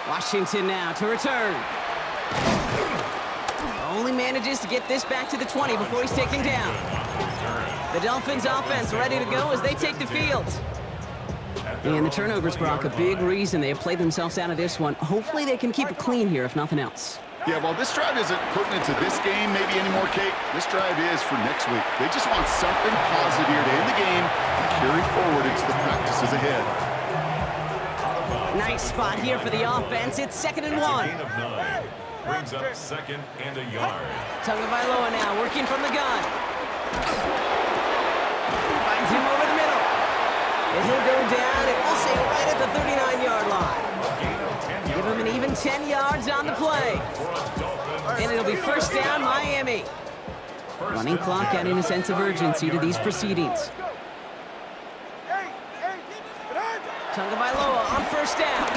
S1: Washington now to return. Only manages to get this back to the 20 before he's taken down. The Dolphins offense ready to go as they take the field. And the turnovers, Brock, a big reason they have played themselves out of this one. Hopefully they can keep it clean here, if nothing else.
S3: Yeah, well, this drive isn't putting into this game maybe anymore, Kate. This drive is for next week. They just want something positive here to end the game and carry forward into the practices ahead.
S1: Nice spot here for the offense. It's 2nd and 1.
S2: Gain of 9. Brings up 2nd and a yard.
S1: Tagovailoa now working from the gun. Finds him over the middle. And he'll go down, and we'll say right at the 39-yard line. Give him an even 10 yards on the play. And it'll be first down, Miami. Running clock adding a sense of urgency to these proceedings. Tagovailoa on first down.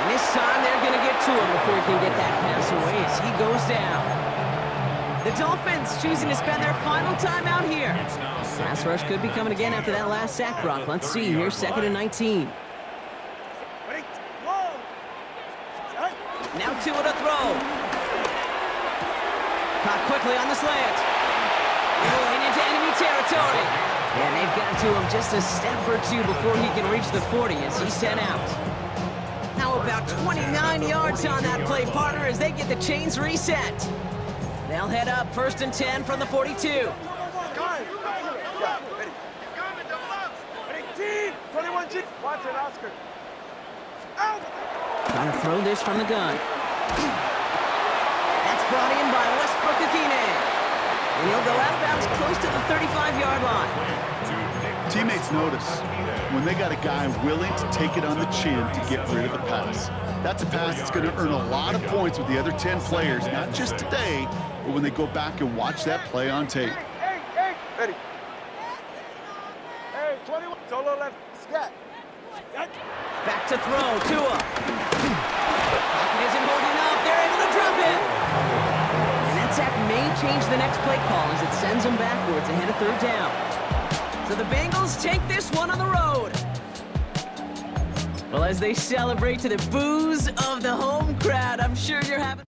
S1: And this time they're going to get to him before he can get that pass away as he goes down. The Dolphins choosing to spend their final time out here. Pass rush could be coming again after that last sack, Brock. Let's see. Here's 2nd and 19. Now two to throw. Caught quickly on the slant. Rolling into enemy territory. And they've got to him just a step or two before he can reach the 40 as he's sent out. Now about 29 yards on that play, partner, as they get the chains reset. They'll head up 1st and 10 from the 42.
S6: 21 G. Watson, Oscar.
S1: Trying to throw this from the gun. That's brought in by Westbrook Akine. And he'll go out of bounds close to the 35-yard line.
S3: Teammates notice when they got a guy willing to take it on the chin to get rid of the pass. That's a pass that's going to earn a lot of points with the other 10 players, not just today, but when they go back and watch that play on tape.
S6: Ready. Hey, 21. Solo left. Scat.
S1: Back to throw. Tua. Pocket isn't holding up. They're able to drop it. And that sack may change the next play call as it sends them backwards ahead of 3rd down. So the Bengals take this one on the road. Well, as they celebrate to the boos of the home crowd, I'm sure you're having...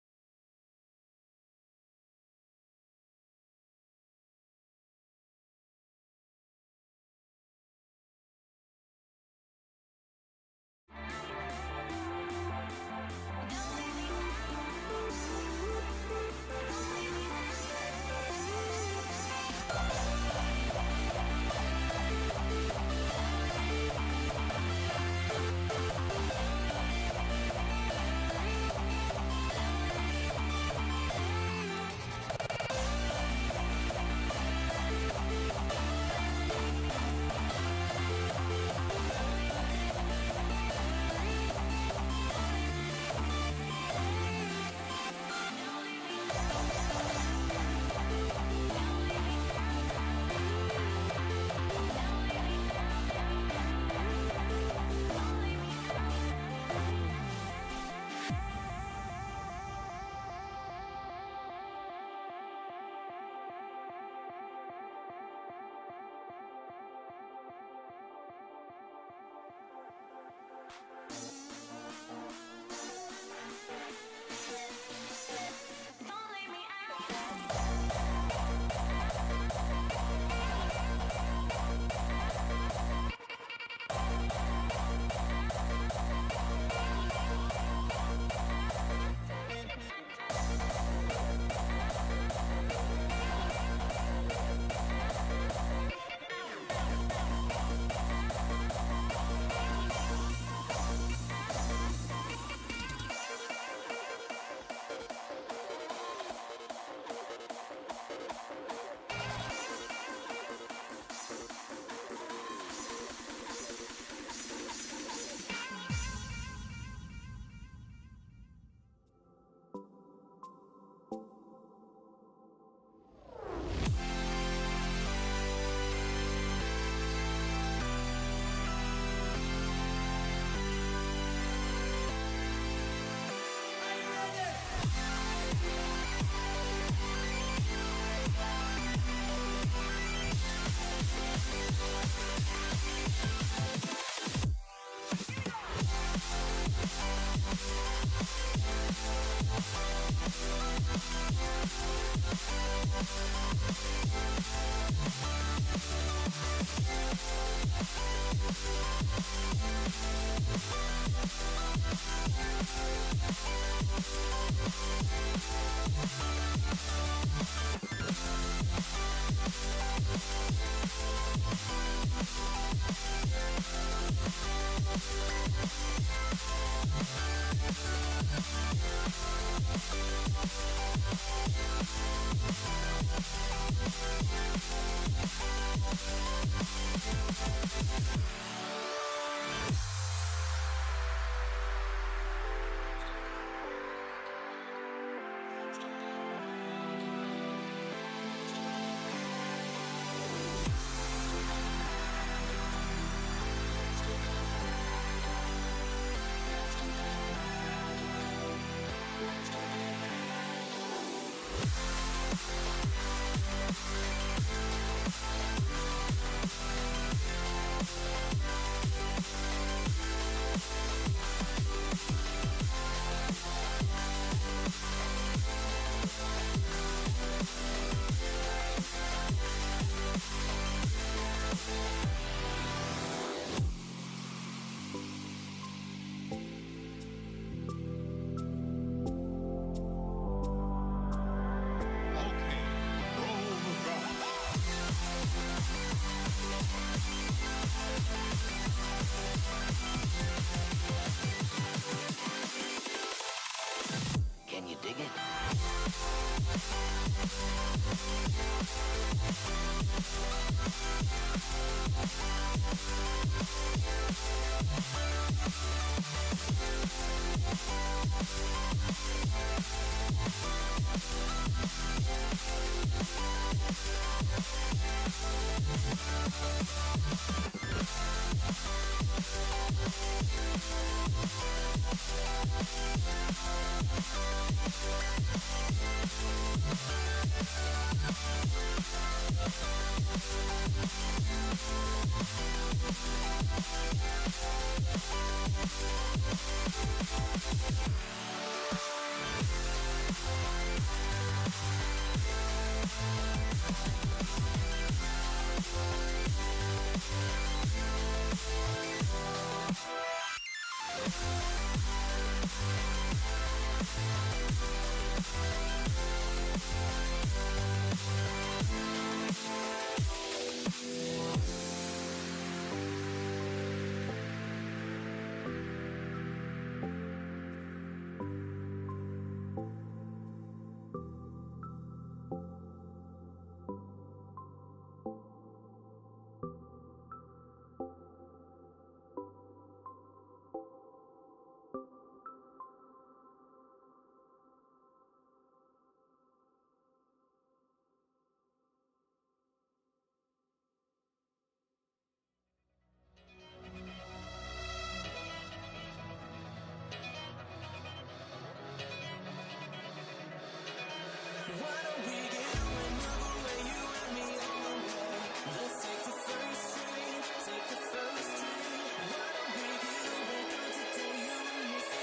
S9: Take the first tree. What are we doing? Don't you tell you and me.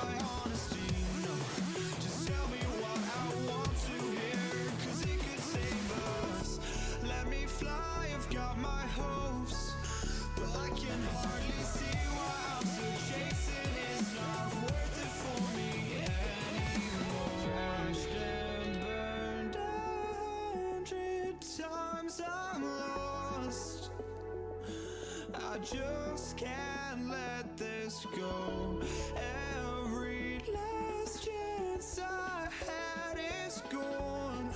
S10: my honesty, no. Just tell me what I want to hear, 'cause it could save us. Let me fly, I've got my hopes, but I can hardly see why I'm still chasing. It's not worth it for me anymore. Crashed and burned 100 times, I'm lost. I just can't let this go. Every last chance I had is gone,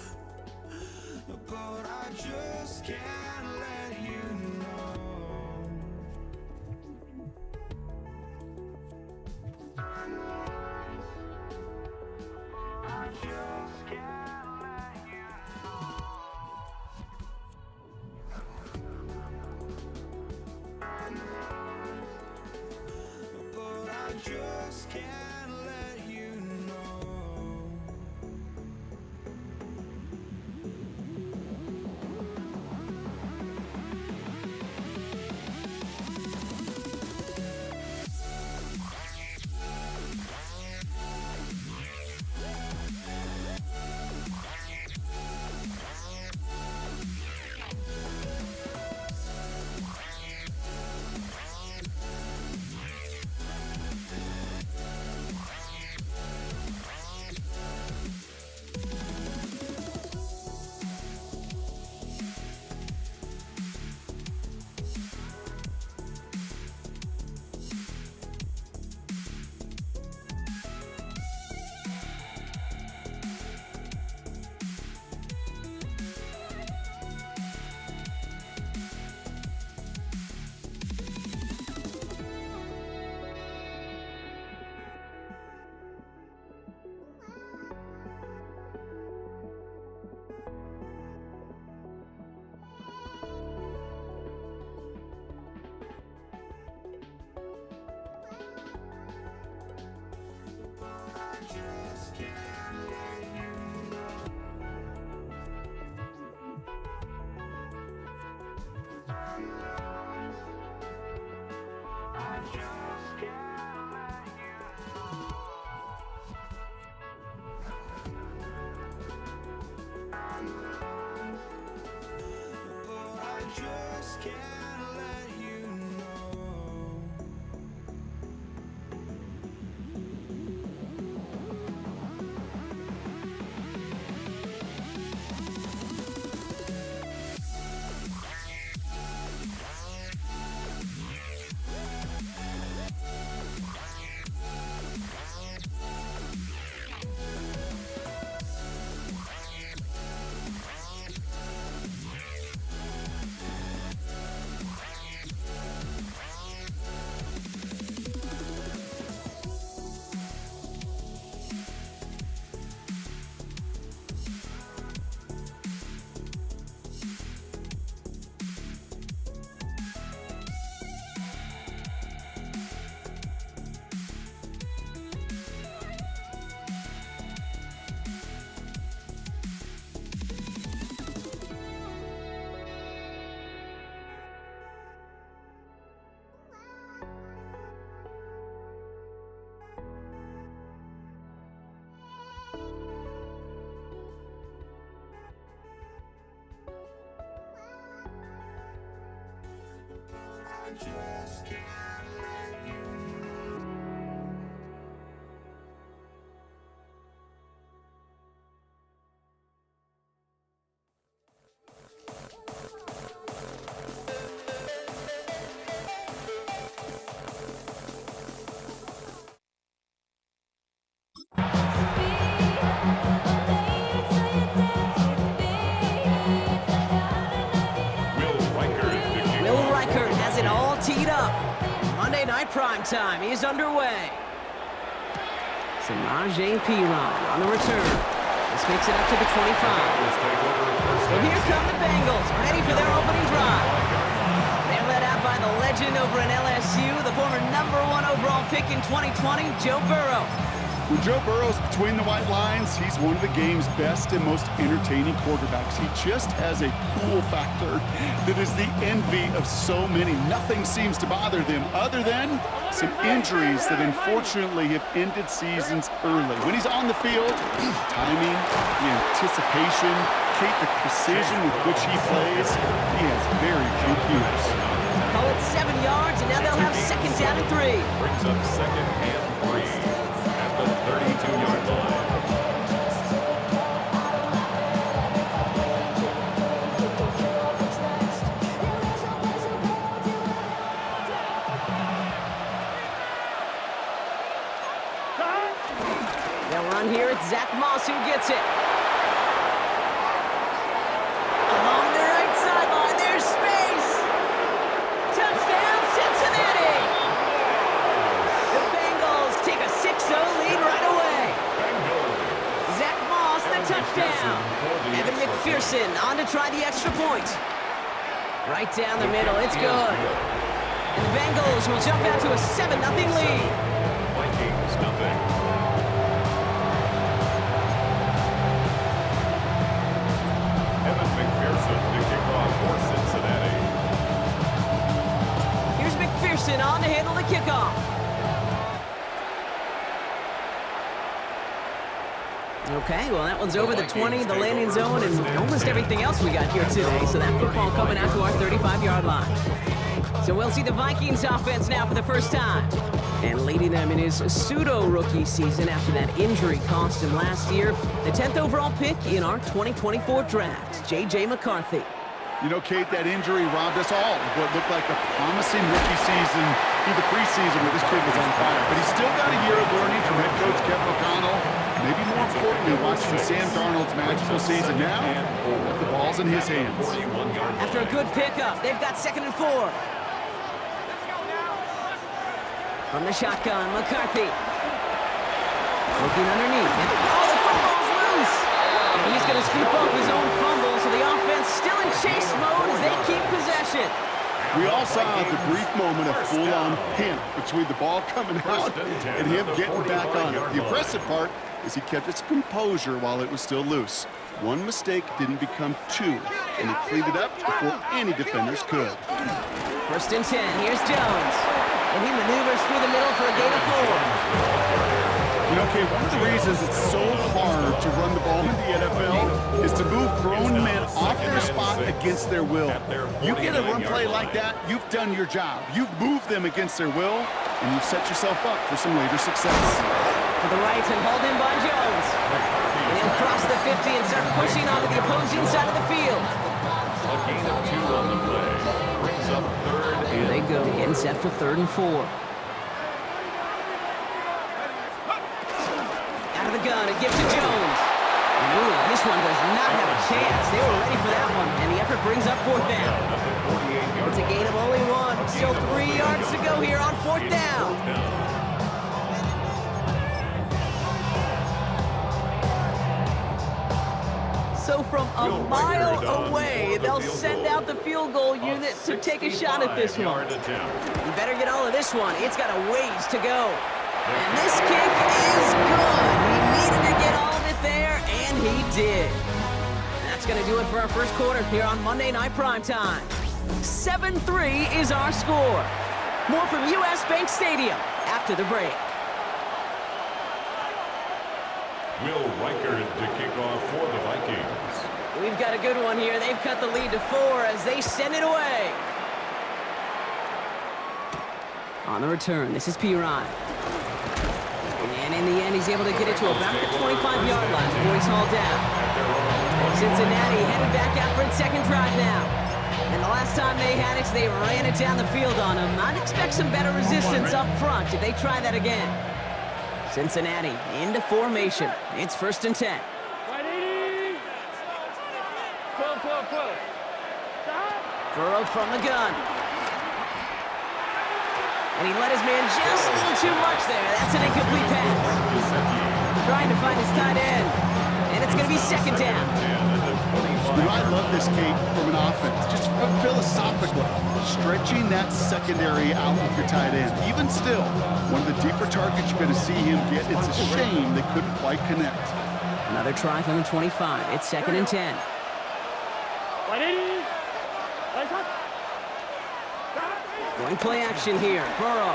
S10: but I just can't let you know. I just can't let you know. But I just can't let you know. Just can't let you know.
S1: Will Reichert has it all teed up. Monday Night Prime Time is underway. Samaje Perine on the return. This makes it up to the 25. So here come the Bengals, ready for their opening drive. They're led out by the legend over in LSU, the former #1 overall pick in 2020, Joe Burrow.
S3: When Joe Burrow's between the white lines, he's one of the game's best and most entertaining quarterbacks. He just has a cool factor that is the envy of so many. Nothing seems to bother them other than some injuries that unfortunately have ended seasons early. When he's on the field, timing, the anticipation, Kate, the precision with which he plays, he has very few peers.
S1: Call it 7 yards, and now they'll have second down and 3.
S2: Brings up second and 3 at the 32-yard line.
S1: They'll run here. It's Zach Moss who gets it. Along the right sideline, there's space. Touchdown, Cincinnati. The Bengals take a 6-0 lead right away. Zach Moss, the touchdown. Evan McPherson on to try the extra point. Right down the middle, it's good. And the Bengals will jump out to a 7-0 lead.
S2: Vikings nothing. Evan McPherson to kick off for Cincinnati.
S1: Here's McPherson on to handle the kickoff. Okay, well, that one's over the 20, the landing zone, and almost everything else we got here today. So that football coming out to our 35-yard line. So we'll see the Vikings offense now for the first time. And leading them in his pseudo-rookie season after that injury cost him last year, the 10th overall pick in our 2024 draft, J.J. McCarthy.
S3: You know, Kate, that injury robbed us all of what looked like a promising rookie season through the preseason where this kid was on fire. But he's still got a year of learning from head coach Kevin O'Connell. Maybe more importantly, watching Sam Darnold's magical season now, the ball's in his hands.
S1: After a good pickup, they've got 2nd and 4. From the shotgun, McCarthy. Looking underneath. And, oh, the football's loose! And he's going to scoop up his own fumble, so the offense still in chase mode as they keep possession.
S3: We all saw the brief moment of full-on pimp between the ball coming out and him getting back on it. The impressive part is he kept his composure while it was still loose. One mistake didn't become two, and he cleaned it up before any defenders could.
S1: 1st and 10, here's Jones. And he maneuvers through the middle for a gain of 4.
S3: You know, Kate, one of the reasons it's so hard to run the ball in the NFL is to move grown men off their spot against their will. You get a run play like that, you've done your job. You've moved them against their will, and you've set yourself up for some later success.
S1: To the right and hauled in by Jones. And he'll cross the 50 and start pushing onto the opposing side of the field.
S2: A gain of 2 on the play. Brings up 3rd.
S1: Here they go, getting set for 3rd and 4. Out of the gun, it gives to Jones. And ooh, this one does not have a chance. They were ready for that one, and the effort brings up 4th down. It's a gain of only 1. Still 3 yards to go here on 4th down. So from a mile away, they'll send out the field goal unit to take a shot at this one. You better get all of this one. It's got a ways to go. And this kick is good. He needed to get all of it there, and he did. That's going to do it for our first quarter here on Monday Night Primetime. 7-3 is our score. More from U.S. Bank Stadium after the break.
S2: Will Reichard to kick off for the Vikings.
S1: We've got a good one here. They've cut the lead to 4 as they send it away. On the return, this is Pirine. And in the end, he's able to get it to about the 25-yard line before he's hauled down. Cincinnati headed back out for its 2nd drive now. And the last time they had it, they ran it down the field on him. I'd expect some better resistance up front if they try that again. Cincinnati into formation. It's 1st and 10. Burrow from the gun. And he let his man just a little too much there. That's an incomplete pass. Trying to find his tight end. And it's going to be 2nd down.
S3: You know, I love this, Kate, from an offense. Just philosophically, stretching that secondary out with your tight end. Even still, one of the deeper targets you're going to see him get. It's a shame they couldn't quite connect.
S1: Another try from the 25. It's 2nd and 10. Going play action here. Burrow.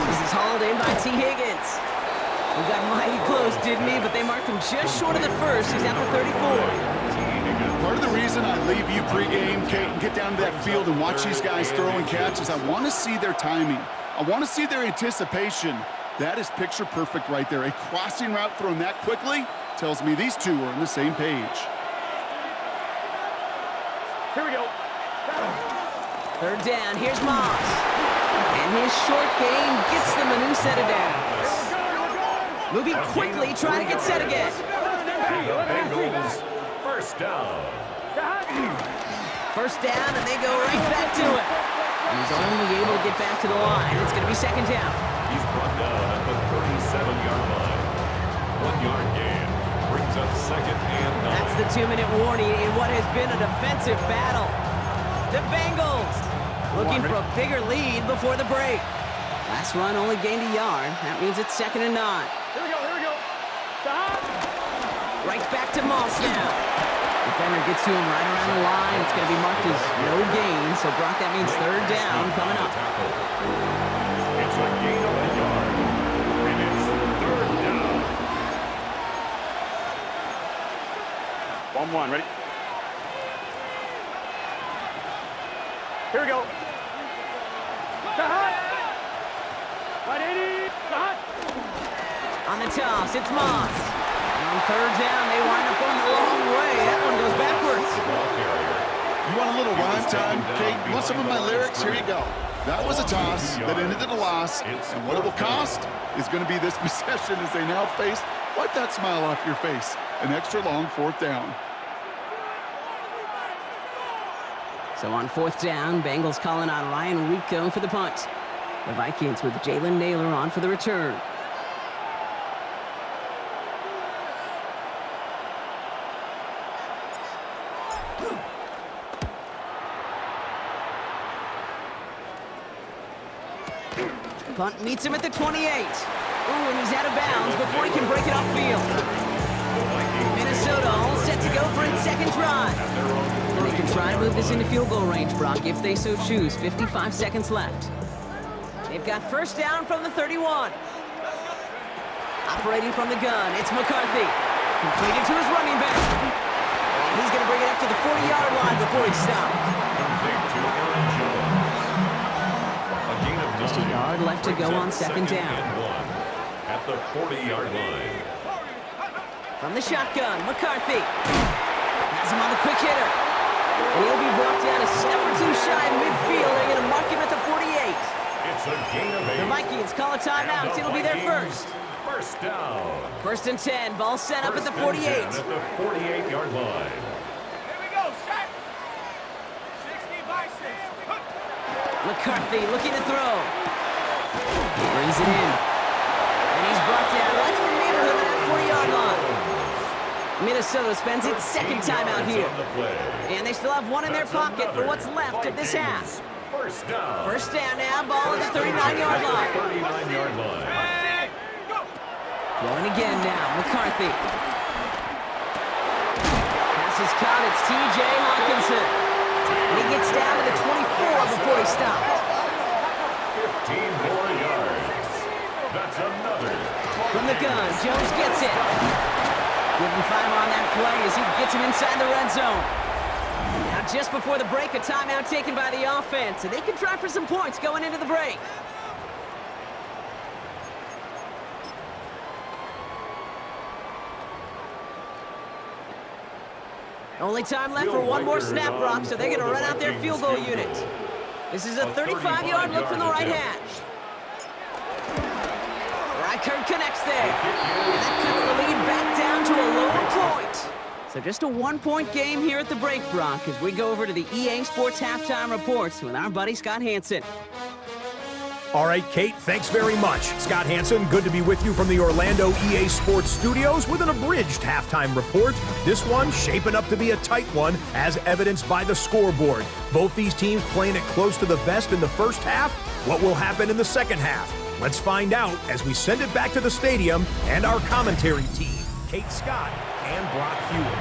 S1: This is hauled in by T. Higgins. We got mighty close, didn't he? But they marked him just short of the first. He's at the 34.
S3: Part of the reason I leave you pregame, Kate, and get down to that field and watch these guys throw and catch is I want to see their timing. I want to see their anticipation. That is picture perfect right there. A crossing route thrown that quickly tells me these two are on the same page.
S6: Here we go.
S1: 3rd down, here's Moss. And his short game gets them a new set of downs. Moving quickly, trying to get set again.
S2: Bengals, first down.
S1: 1st down, and they go right back to it. And he's only able to get back to the line. It's going to be 2nd down.
S2: He's brought down at the 37-yard line. 1-yard gain brings up 2nd and 9.
S1: That's the 2-minute warning in what has been a defensive battle. The Bengals looking for a bigger lead before the break. Last run only gained a yard. That means it's 2nd and 9.
S6: Here we go, here we go.
S1: Right back to Moss now. Defender gets to him right around the line. It's going to be marked as no gain. So, Brock, that means 3rd down coming up.
S2: It's a gain of a yard. And it's 3rd down.
S6: 1-1, ready? Here we go.
S1: On the toss, it's Moss. And on 3rd down, they wind up going the long way. That one goes backwards.
S3: You want a little rhyme time, Kate? You want some of my lyrics? Here you go. That was a toss that ended in a loss, and what it will cost is going to be this possession as they now face, wipe that smile off your face, an extra long 4th down.
S1: So on 4th down, Bengals calling on Ryan Rico for the punt. The Vikings with Jalen Naylor on for the return. Punt meets him at the 28. Ooh, and he's out of bounds before he can break it upfield. Minnesota all set to go for its 2nd drive. And they can try to move this into field goal range, Brock, if they so choose. 55 seconds left. They've got 1st down from the 31. Operating from the gun, it's McCarthy. Completed to his running back. And he's going to bring it up to the 40-yard line before he stops. Just a yard left to go on 2nd down.
S2: At the 40-yard line.
S1: From the shotgun, McCarthy has him on the quick hitter. And he'll be brought down a step or two shy of midfield. They're going to mark him at the 48.
S2: It's a gain of 8.
S1: The Vikings call a timeout. It'll be their first.
S2: 1st down.
S1: 1st and 10. Ball set up at the 48.
S2: At the 48-yard line.
S6: Here we go, set. 60 by 6.
S1: McCarthy looking to throw. He brings it in. And he's brought down right in the neighborhood of that 40-yard line. Minnesota spends its 2nd timeout here. And they still have one in their pocket for what's left of this half.
S2: 1st down.
S1: 1st down now, ball at the 39-yard line.
S2: 39-yard line.
S1: Throwing again now, McCarthy. Pass is caught, it's T.J. Hawkinson. And he gets down to the 24 before he stopped.
S2: 15 more yards. That's another.
S1: From the gun, Jones gets it. Give him 5 on that play as he gets him inside the red zone. Now just before the break, a timeout taken by the offense. And they can try for some points going into the break. Only time left for one more snap, Brock, so they're going to run out their field goal unit. This is a 35-yard look from the right hash. Reichert connects there. And that cuts the lead back down to a lower point. So just a 1-point game here at the break, Brock, as we go over to the EA Sports Halftime Reports with our buddy Scott Hanson.
S5: All right, Kate, thanks very much. Scott Hanson, good to be with you from the Orlando EA Sports Studios with an abridged halftime report. This one shaping up to be a tight one, as evidenced by the scoreboard. Both these teams playing it close to the vest in the first half. What will happen in the second half? Let's find out as we send it back to the stadium and our commentary team, Kate Scott and Brock Hewitt.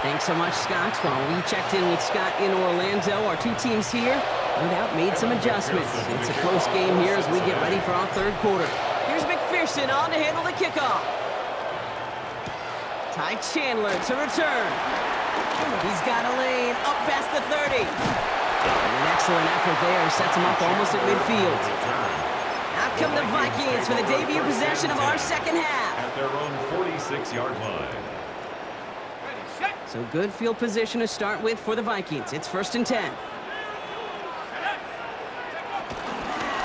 S1: Thanks so much, Scott. While we checked in with Scott in Orlando, our two teams here, no doubt, made some adjustments. It's a close game here as we get ready for our third quarter. Here's McPherson on to handle the kickoff. Ty Chandler to return. He's got a lane up past the 30. And an excellent effort there sets him up almost at midfield. Out come the Vikings for the debut possession of our second half.
S2: At their own 46-yard line.
S1: So good field position to start with for the Vikings. It's 1st and 10.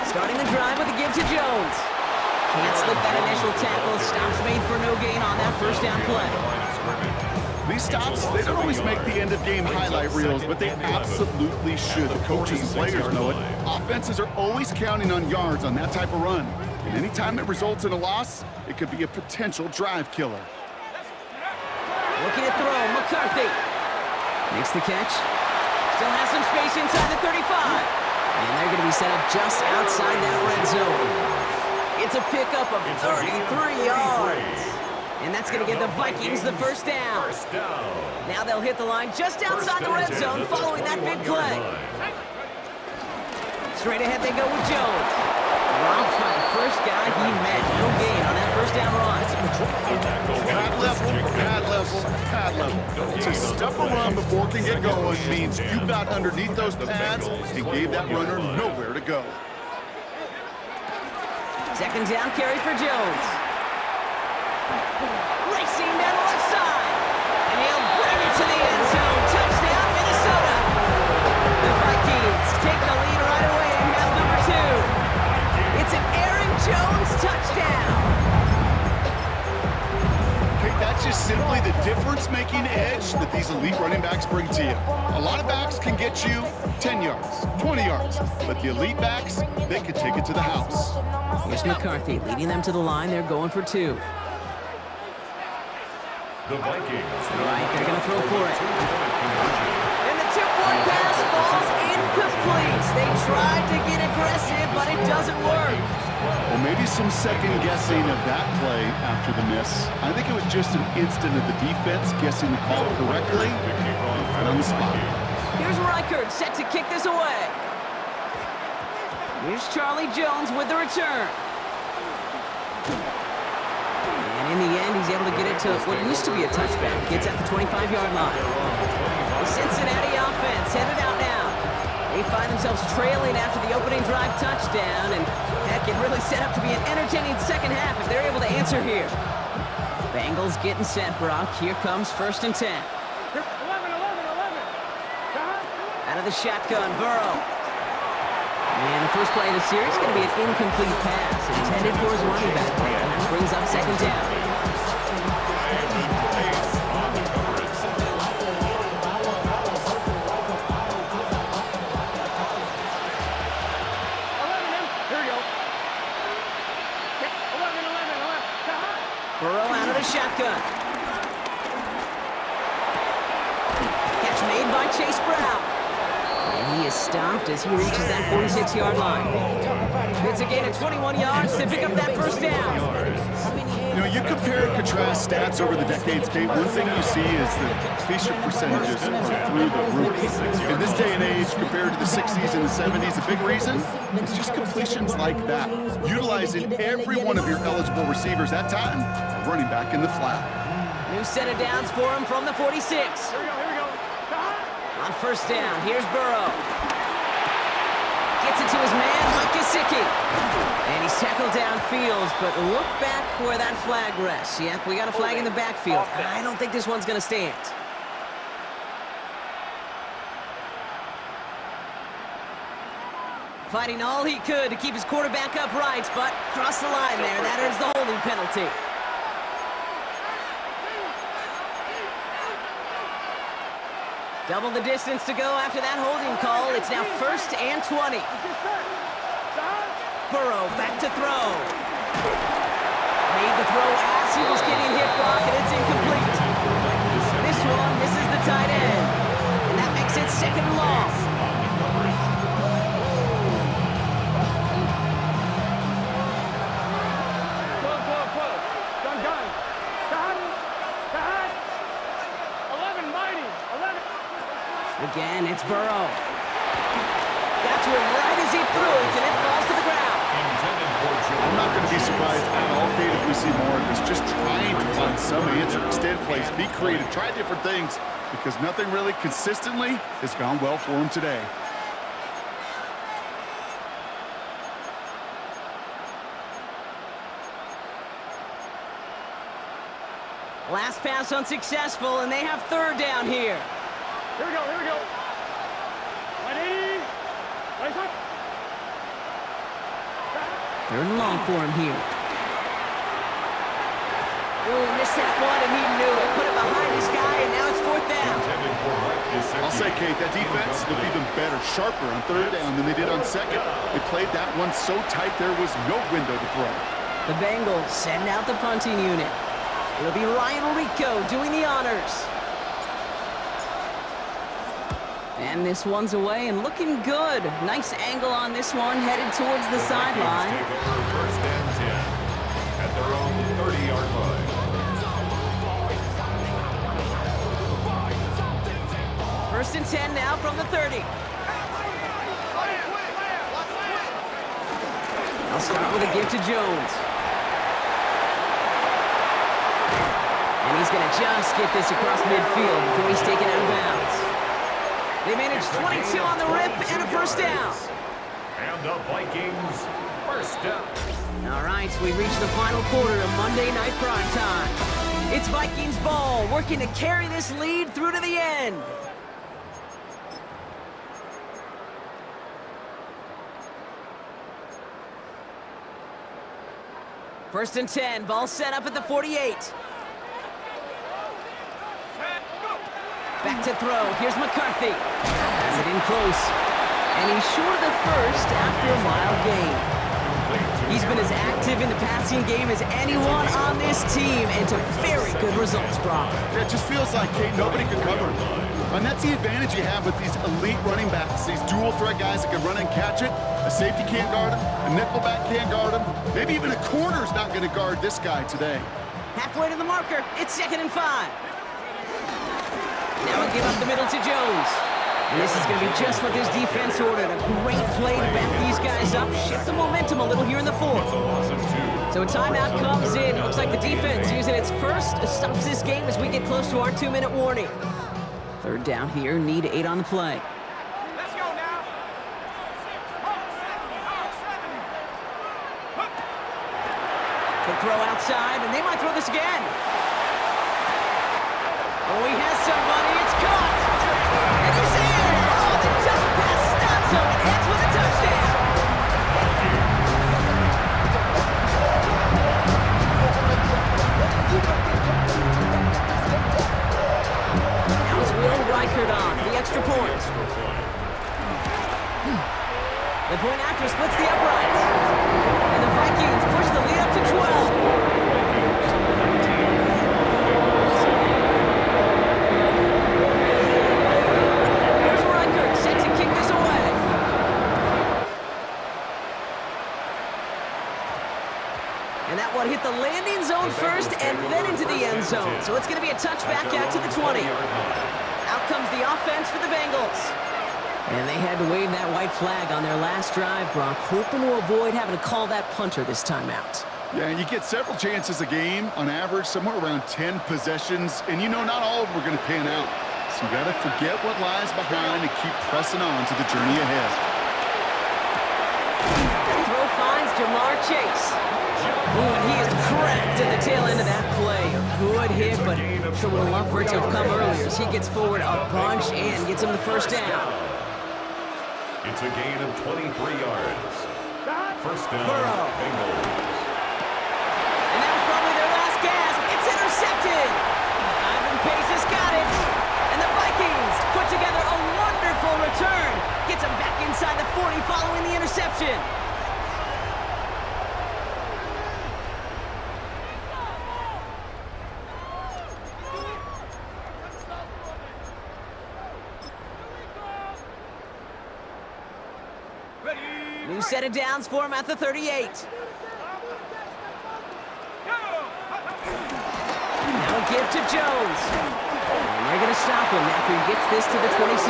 S1: Starting the drive with a give to Jones. Can't slip that initial tackle. Stops made for no gain on that first down play.
S3: These stops, they don't always make the end-of-game highlight reels, but they absolutely should. The coaches and players know it. Offenses are always counting on yards on that type of run. And anytime it results in a loss, it could be a potential drive killer.
S1: Looking to throw, McCarthy. Makes the catch. Still has some space inside the 35. And they're going to be set up just outside that red zone. It's a pickup of 33 yards. And that's going to give the Vikings the first down. Now they'll hit the line just outside the red zone following that big play. Straight ahead they go with Jones. Dropped by the first guy he met. No gain on that first down run.
S3: Pad level. To stop a run before it can get going means you got underneath those pads and gave that runner nowhere to go.
S1: Second down carry for Jones. Racing down the left side. And he'll bring it to the end zone. Touchdown, Minnesota. The Vikings take the lead right away in half number 2. It's an Aaron Jones touchdown.
S3: That's just simply the difference-making edge that these elite running backs bring to you. A lot of backs can get you 10 yards, 20 yards, but the elite backs, they can take it to the house.
S1: Here's McCarthy leading them to the line. They're going for 2.
S2: The Vikings.
S1: Right, they're going to throw for it. And the 2-point pass falls incomplete. They tried to get aggressive, but it doesn't work.
S3: Well, maybe some second guessing of that play after the miss. I think it was just an instant of the defense guessing the call correctly and on the spot.
S1: Here's Reichard set to kick this away. Here's Charlie Jones with the return. And in the end, he's able to get it to what used to be a touchback. It's at the 25-yard line. The Cincinnati offense headed out now. They find themselves trailing after the opening drive touchdown, and heck, it really set up to be an entertaining second half if they're able to answer here. Bengals getting set, Brock. Here comes 1st and 10.
S6: 11.
S1: Out of the shotgun, Burrow. And the first play of the series is going to be an incomplete pass intended for his running back there, and that brings up 2nd down. Burrow out of the shotgun. Catch made by Chase Brown. And he is stopped as he reaches that 46-yard line. It's a gain of 21 yards to pick up that first down.
S3: You know, you compare and contrast stats over the decades, Kate. One thing you see is the completion percentages are through the roof. In this day and age, compared to the 60s and the 70s, the big reason is just completions like that. Utilizing every one of your eligible receivers that time, running back in the flat.
S1: New set of downs for him from the 46.
S6: Here we go.
S1: On first down, here's Burrow. Gets it to his man, Mike Gesicki. And he's tackled downfield, but look back where that flag rests. Yep, we got a flag in the backfield. I don't think this one's going to stand. Fighting all he could to keep his quarterback upright, but crossed the line there. That earns the holding penalty. Double the distance to go after that holding call. It's now 1st and 20. Burrow back to throw. Made the throw as he was getting hit, Brock, and it's incomplete. This one misses the tight end, and that makes it second and long. Again, it's Burrow. Got to him right as he threw it, and it falls to the ground.
S3: I'm not going to be surprised at all, Kate, if we see more of this. Just trying to find some answer, extend plays, be creative, try different things, because nothing really consistently has gone well for him today.
S1: Last pass unsuccessful, and they have third down here.
S6: Here we go, here we go. 180. Nice one.
S1: Third and long for him here. Oh, missed that one, and he knew it. Put it behind his guy, and now it's fourth down.
S3: I'll say, Kate, that defense looked even better, sharper on third down than they did on second. They played that one so tight there was no window to throw.
S1: The Bengals send out the punting unit. It'll be Ryan Rico doing the honors. And this one's away and looking good. Nice angle on this one, headed towards the sideline.
S2: First and 10 at their own 30-yard line.
S1: First and 10 now from the 30. I'll start with a give to Jones. And he's going to just get this across midfield before he's taken out of bounds. They managed 22 on the rip and a first down.
S2: And the Vikings first down.
S1: All right, we reached the final quarter of Monday Night Prime Time. It's Vikings ball, working to carry this lead through to the end. First and 10, ball set up at the 48. Back to throw. Here's McCarthy. Has it in close. And he's short of the first after a mild gain. He's been as active in the passing game as anyone on this team, and to very good results, Brock.
S3: Yeah, it just feels like, Kate, nobody could cover him. And that's the advantage you have with these elite running backs, these dual threat guys that can run and catch it. A safety can't guard him, a nickelback can't guard him. Maybe even a corner's not going to guard this guy today.
S1: Halfway to the marker. It's second and 5. Now we give up the middle to Jones. And this is going to be just what this defense ordered. A great play to back these guys up, shift the momentum a little here in the fourth. So a timeout comes in. Looks like the defense using its first stops this game as we get close to our 2-minute warning. Third down here, need 8 on the play.
S6: Let's go now.
S1: Quick throw outside, and they might throw this again. Oh, he has somebody. It's caught. And he's in. Oh, the jump pass stops him and ends with a touchdown. Now it's Will Reichert on for the extra point. The point after splits the uprights. And the Vikings push the lead up to 12. Hit the landing zone first and then into the end zone. So it's going to be a touchback out to the 20. Out comes the offense for the Bengals. And they had to wave that white flag on their last drive, Brock, hoping to avoid having to call that punter this time out.
S3: Yeah, and you get several chances a game, on average, somewhere around 10 possessions, and you know not all of them are going to pan out. So you got to forget what lies behind and keep pressing on to the journey ahead.
S1: That throw finds Jamar Chase. Ooh, and he is cracked at the tail end of that play. A good hit, but sure would have loved for it to have come earlier as he gets forward a bunch and gets him the first down.
S2: It's a gain of 23 yards. First down,
S1: Burrow.
S2: Bengals.
S1: And that was probably their last gasp. It's intercepted. Ivan Pace has got it. And the Vikings put together a wonderful return. Gets him back inside the 40 following the interception. set of downs for him at the 38. Now a give to Jones. And they're going to stop him after he gets this to the 26.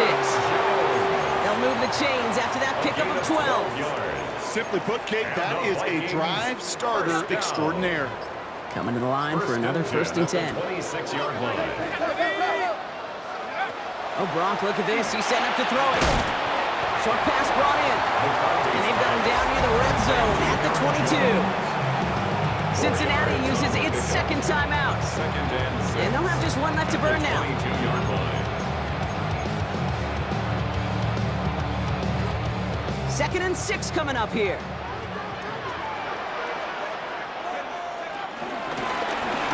S1: They'll move the chains after that pickup of 12.
S3: Simply put, Kate, that is a drive starter extraordinaire.
S1: Coming to the line for another 1st and 10.
S2: 26-yard line.
S1: Oh, Brock, look at this. He's setting up to throw it. Short pass brought in. And they've got him down near the red zone at the 22. Cincinnati uses its second timeout. And they'll have just one left to burn now.
S2: 22-yard line.
S1: 2nd and 6 coming up here.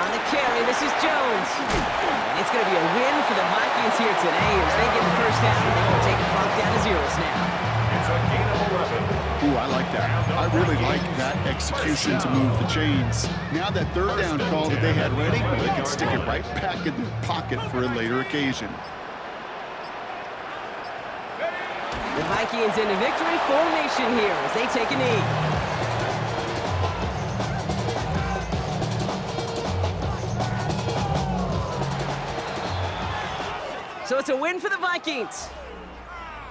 S1: On the carry, this is Jones. And it's going to be a win for the Vikings here today as they get the first down. They can take the clock down to zeros now.
S2: It's a gain of 11.
S3: Ooh, I like that. I really like that execution to move the chains. Now that 3rd down call that they had ready, well, they can stick it right back in their pocket for a later occasion.
S1: The Vikings into victory formation here as they take a knee. So it's a win for the Vikings.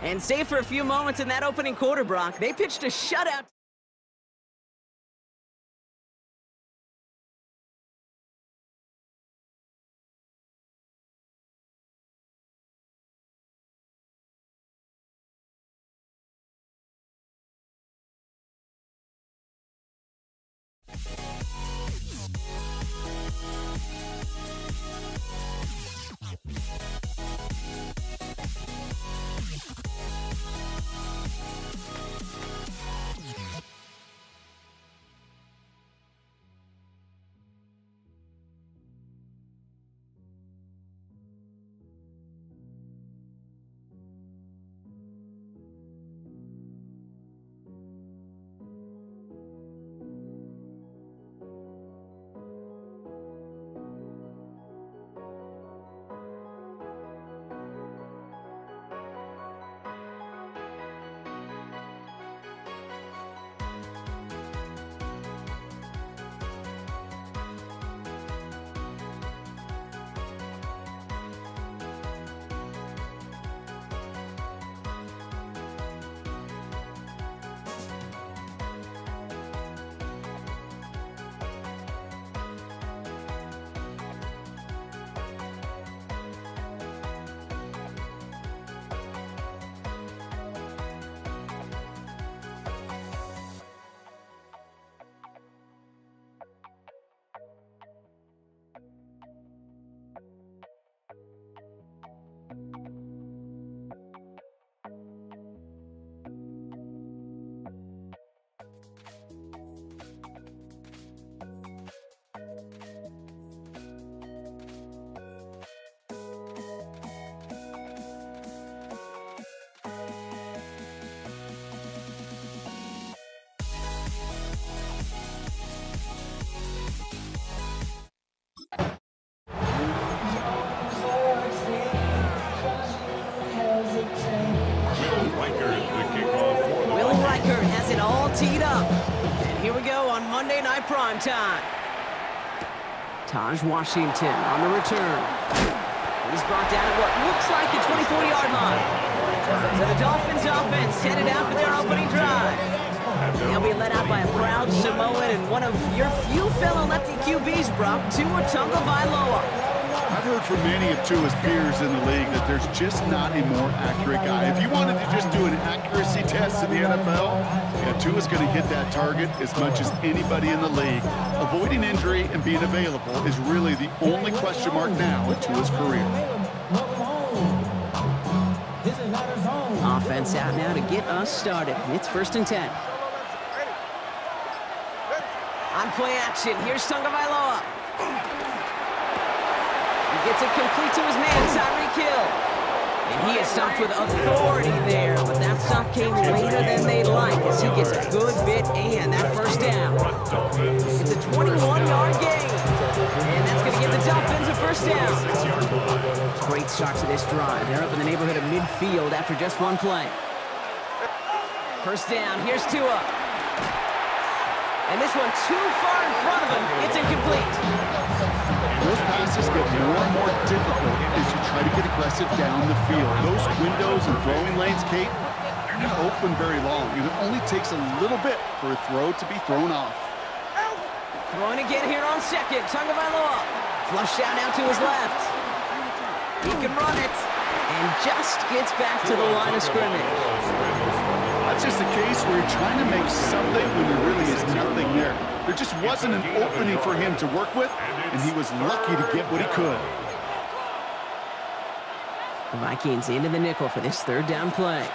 S1: And save for a few moments in that opening quarter, Brock. They pitched a shutout. Teed up. And here we go on Monday Night Primetime. Taj Washington on the return. He's brought down at what looks like the 24-yard line. So the Dolphins offense headed out for their opening drive. They'll be led out by a proud Samoan and one of your few fellow lefty QBs, Brock, Tua Tagovailoa.
S3: I've heard from many of Tua's peers in the league that there's just not a more accurate guy. If you wanted to just do an accuracy test in the NFL, yeah, Tua's going to hit that target as much as anybody in the league. Avoiding injury and being available is really the only question mark now in Tua's career.
S1: Offense out now to get us started. It's 1st and 10. On play action, here's Tagovailoa. He gets it complete to his man, Tyreek Hill. And he is stopped with authority there, but that stop came later than they'd like as he gets a good bit and that first down. It's a 21-yard gain. And that's going to give the Dolphins a first down. Great start to this drive. They're up in the neighborhood of midfield after just one play. First down, here's Tua. And this one too far in front of him. It's incomplete.
S3: Those passes get more and more difficult as you try to get aggressive down the field. Those windows and throwing lanes, Kate, they're not open very long. It only takes a little bit for a throw to be thrown off.
S1: Throwing again here on second. Tagovailoa. Flush out now to his left. He can run it. And just gets back to the line of scrimmage.
S3: That's just a case where you're trying to make something when there really is nothing there. There just wasn't an opening for him to work with, and he was lucky to get what he could.
S1: The Vikings into the nickel for this third down play.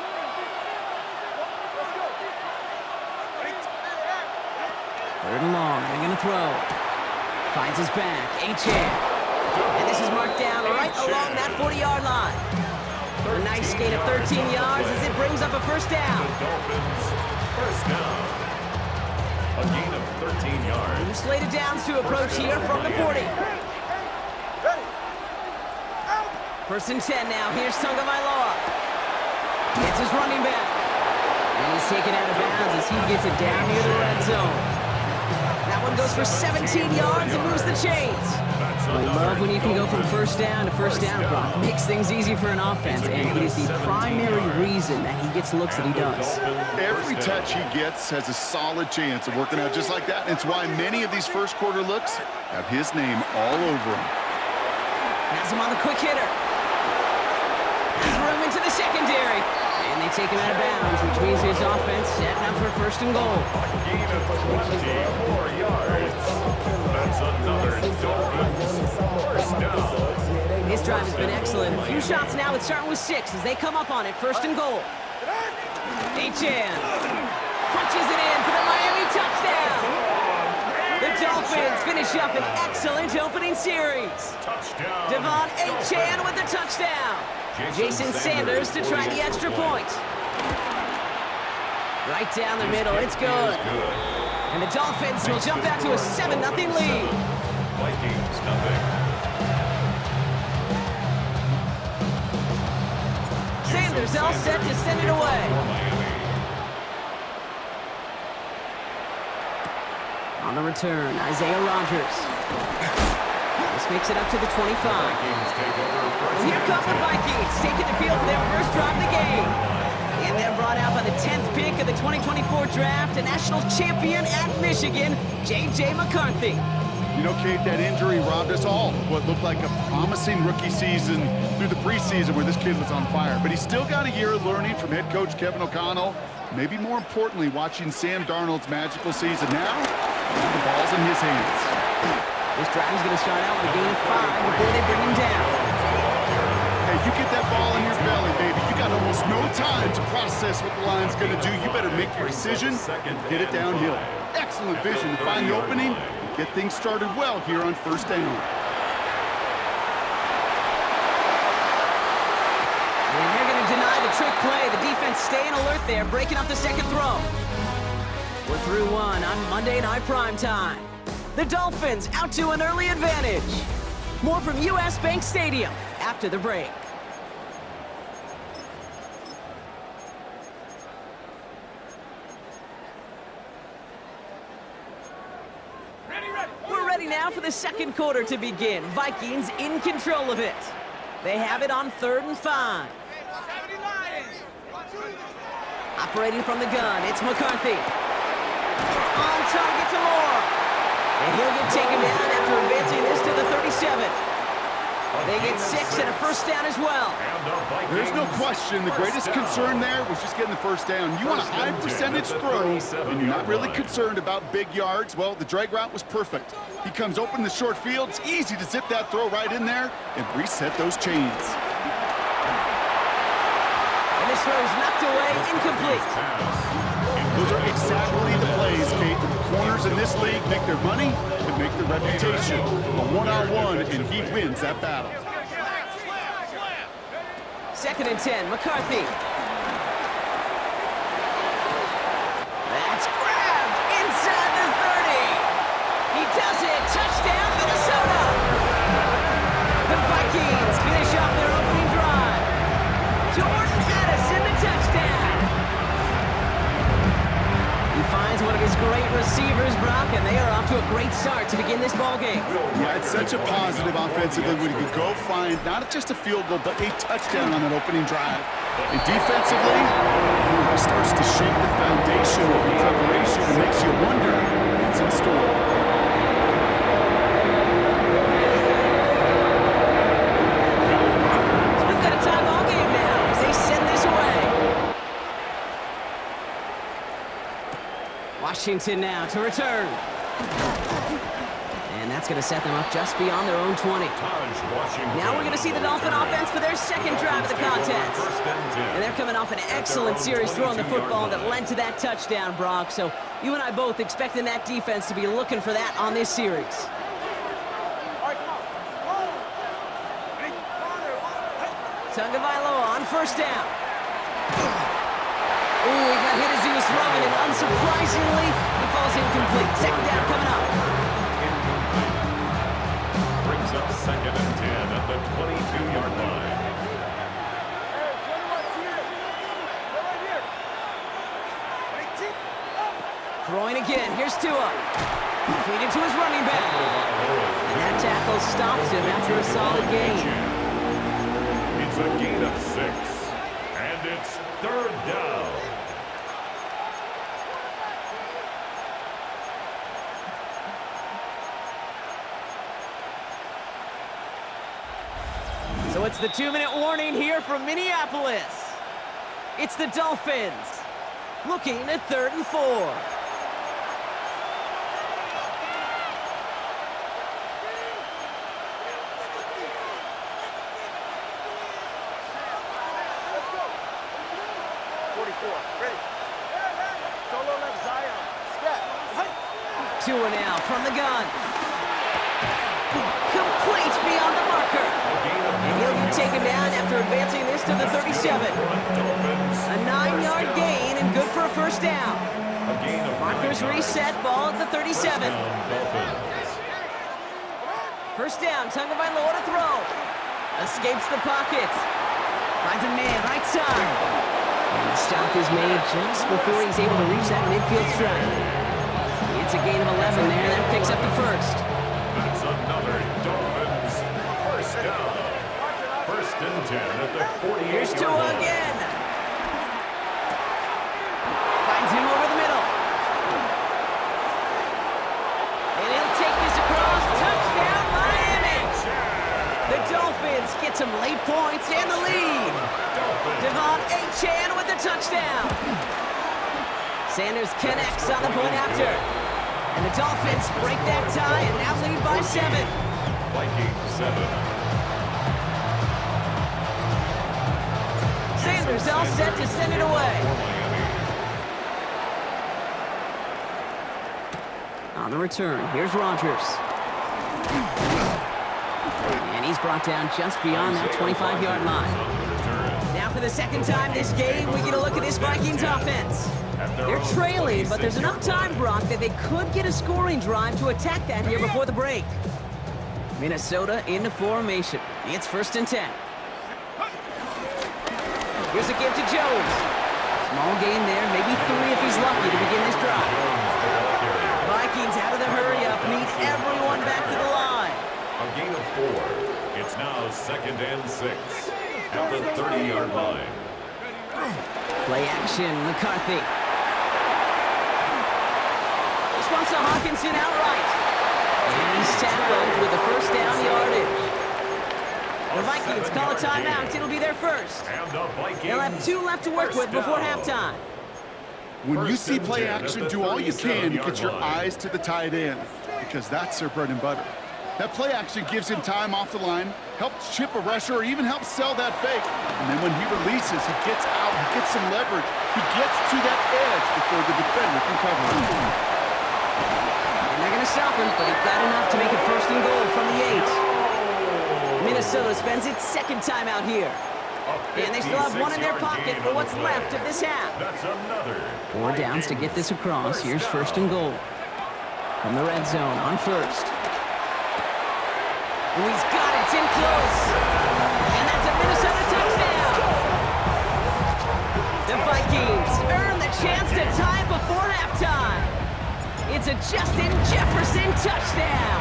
S1: Third and long, they're going to throw. Finds his back, Achane. And this is marked down right along that 40-yard line. A nice gain of 13 yards as it brings up a first down.
S2: Dolphins, first down. A gain of 13 yards.
S1: New slated downs to approach here from the 40. First and 10 now. Here's Tagovailoa. It's his running back. And he's taken out of bounds as he gets it down near the red zone. That one goes for 17 yards and moves the chains. I love when you can go from first down to first down, Brock. Makes things easy for an offense, and it is the primary reason that he gets the looks that he does.
S3: Every touch he gets has a solid chance of working out just like that. And it's why many of these first quarter looks have his name all over them.
S1: Has him on the quick hitter. He's room into the secondary. And they take him out of bounds, which means his offense setting up for first and goal.
S2: Gain of 24 yards. That's another Dolphins first down.
S1: His drive has been excellent. A few shots now, it's starting with 6 as they come up on it. First and goal. Achane punches it in for the Miami touchdown. The Dolphins finish up an excellent opening series.
S2: Touchdown.
S1: Devon Achane with the touchdown. Jason Sanders to try the extra point. Right down the middle, it's good. And the Dolphins will jump out to a 7-0 lead.
S2: Vikings, nothing.
S1: Sanders all set to send it away. On the return, Isaiah Rodgers. This makes it up to the 25. And here come the Vikings, taking the field for their first drive of the game. And they're brought out by the 10th pick of the 2024 draft, a national champion at Michigan, J.J. McCarthy.
S3: You know, Kate, that injury robbed us all of what looked like a promising rookie season through the preseason where this kid was on fire. But he's still got a year of learning from head coach Kevin O'Connell. Maybe more importantly, watching Sam Darnold's magical season now, the ball's in his hands.
S1: This drive is going to start out with a gain of 5 before they bring him down.
S3: Hey, you get that ball in your belly, baby. You got almost no time to process what the line's going to do. You better make your decision and get it downhill. Excellent vision to find the opening and get things started well here on first down.
S1: And they're going to deny the trick play. The defense staying alert there, breaking up the second throw. We're through one on Monday Night Primetime. The Dolphins out to an early advantage. More from U.S. Bank Stadium after the break. We're ready now for the second quarter to begin. Vikings in control of it. They have it on 3rd and 5. Operating from the gun, it's McCarthy. On target to Moore. And he'll get taken down after advancing this to the 37. They get 6 and a first down as well.
S3: There's no question the greatest concern there was just getting the first down. You want a high percentage throw, and you're not really concerned about big yards. Well, the drag route was perfect. He comes open in the short field. It's easy to zip that throw right in there and reset those chains.
S1: And this throw is knocked away, incomplete.
S3: Those are exactly the plays, Kate, that the corners in this league make their money and make their reputation. A one-on-one, and he wins that battle.
S1: 2nd and 10, McCarthy. That's grabbed inside the 30. He does it. Touchdown, Minnesota. The Vikings finish off their opening drive. Jordan Addison, the touchdown. finds one of his great receivers, Brock, and they are off to a great start to begin this ball game.
S3: Yeah, it's such a positive offensively when you can go find not just a field goal, but a touchdown on that opening drive. And defensively, it starts to shake the foundation of the preparation and makes you wonder what's in store.
S1: So we've got a tie ball game now as they send this away. Washington now to return. And that's going to set them up just beyond their own 20. Now we're going to see the Dolphin offense for their second drive of the contest. And they're coming off an excellent series throwing the football that led to that touchdown, Brock. So you and I both expecting that defense to be looking for that on this series. Tagovailoa on first down. Ooh, he got hit as he was throwing, and unsurprisingly, he falls incomplete. Second down coming up.
S2: Brings up 2nd and 10 at the 22-yard line.
S1: Throwing again. Here's Tua. Completed to his running back. And that tackle stops him after a solid gain.
S2: It's a gain of 6. And it's 3rd down.
S1: So it's the 2-minute warning here from Minneapolis. It's the Dolphins looking at 3rd and 4. Tua now from the gun. Complete beyond the marker. And he'll be taken down after advancing this to the 37. A 9-yard gain and good for a first down. Markers reset, ball at the 37. First down, Tagovailoa to throw. Escapes the pocket. Finds a man right side. And the stop is made just before he's able to reach that midfield strike. It's a gain of 11 there. That picks up the first.
S2: That's another Dolphins first down. 1st and 10 at the 48.
S1: Here's Tua again. Finds him over the middle. And he'll take this across. Touchdown, Miami. The Dolphins get some late points and the lead. Devon Achane with the touchdown. Sanders connects on the point after. And the Dolphins break that tie and now lead by 7.
S2: Vikings 7.
S1: Sanders all set to send it away. On the return, here's Rodgers. And he's brought down just beyond that 25-yard line. Now for the second time this game, we get a look at this Vikings offense. They're trailing, but there's enough time, Brock, that they could get a scoring drive to attack that here before the break. Minnesota into formation. It's 1st and 10. Here's a give to Jones. Small gain there, maybe 3 if he's lucky to begin this drive. Vikings out of the hurry-up, need everyone back to the line.
S2: A gain of 4. It's now 2nd and 6 at the 30-yard line.
S1: Play action, McCarthy. Response to Hawkinson outright. And he's tackled with the first down yardage. The Vikings call a timeout. It'll be their first. They'll have 2 left to work with before halftime.
S3: When you see play action, do all you can to get your eyes to the tight end, because that's their bread and butter. That play action gives him time off the line, helps chip a rusher, or even helps sell that fake. And then when he releases, he gets out, he gets some leverage. He gets to that edge before the defender can cover him.
S1: And they're going to stop him, but he got enough to make it 1st and goal from the 8. Minnesota spends its 2nd time out here. And they still have 1 in their pocket for what's left of this half.
S2: That's another
S1: 4 downs to get this across. Here's 1st and goal. From the red zone on 1st. Oh, he's got it. It's in close. And that's a Minnesota touchdown. The Vikings earn the chance to tie it before halftime. It's a Justin Jefferson touchdown.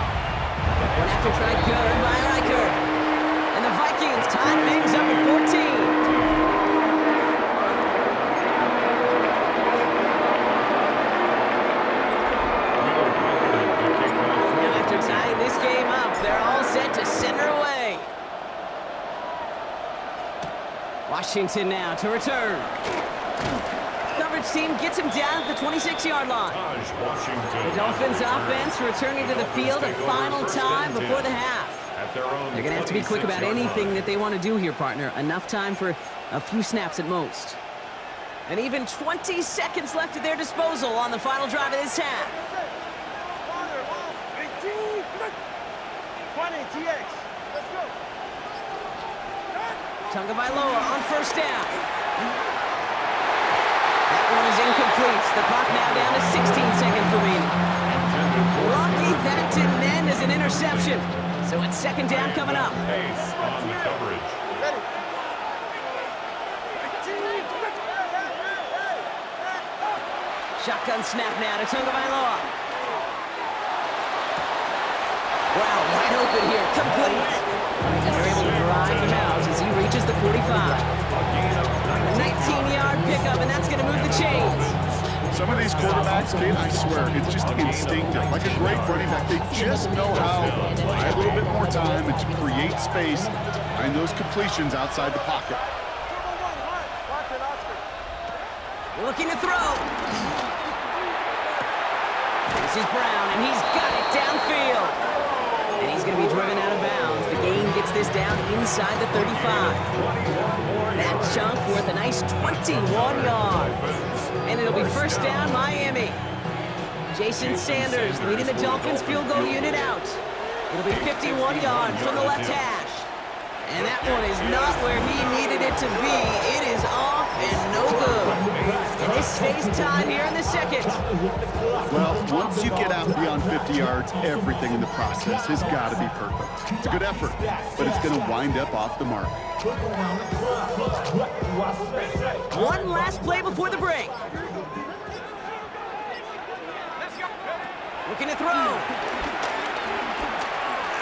S1: One after try good by Riker. And the Vikings tie things up at 14. Tying this game up, they're all set to center away. Washington now to return. Coverage team gets him down at the 26-yard line. The Dolphins offense returning to the field a final time before the half. They're going to have to be quick about anything that they want to do here, partner. Enough time for a few snaps at most. And even 20 seconds left at their disposal on the final drive of this half.
S6: 20, TX. Let's go.
S1: Tagovailoa on first down. That one is incomplete. The clock now down to 16 seconds remaining. Lucky that didn't end as an interception. So it's second down coming up.
S2: Pace on the coverage.
S6: Ready.
S1: Shotgun snap now to Tagovailoa. Wow, wide open here, complete. And they're able to drive him out as he reaches the 45. 19-yard pickup, and that's going to move the chains.
S3: Some of these quarterbacks, Kate, I swear, it's just instinctive. Like a great running back, they just know how to buy a little bit more time and to create space and those completions outside the pocket.
S1: Looking to throw. This is Brown, and he's got it downfield. And he's going to be driven out of bounds. The gain gets this down inside the 35. That chunk worth a nice 21 yards. And it'll be first down, Miami. Jason Sanders leading the Dolphins field goal unit out. It'll be 51 yards from the left hash. And that one is not where he needed it to be. It is off and no good. And this stays tied here in the second.
S3: Well, once you get out beyond 50 yards, everything in the process has got to be perfect. It's a good effort, but it's going to wind up off the mark.
S1: One last play before the break. Looking to throw.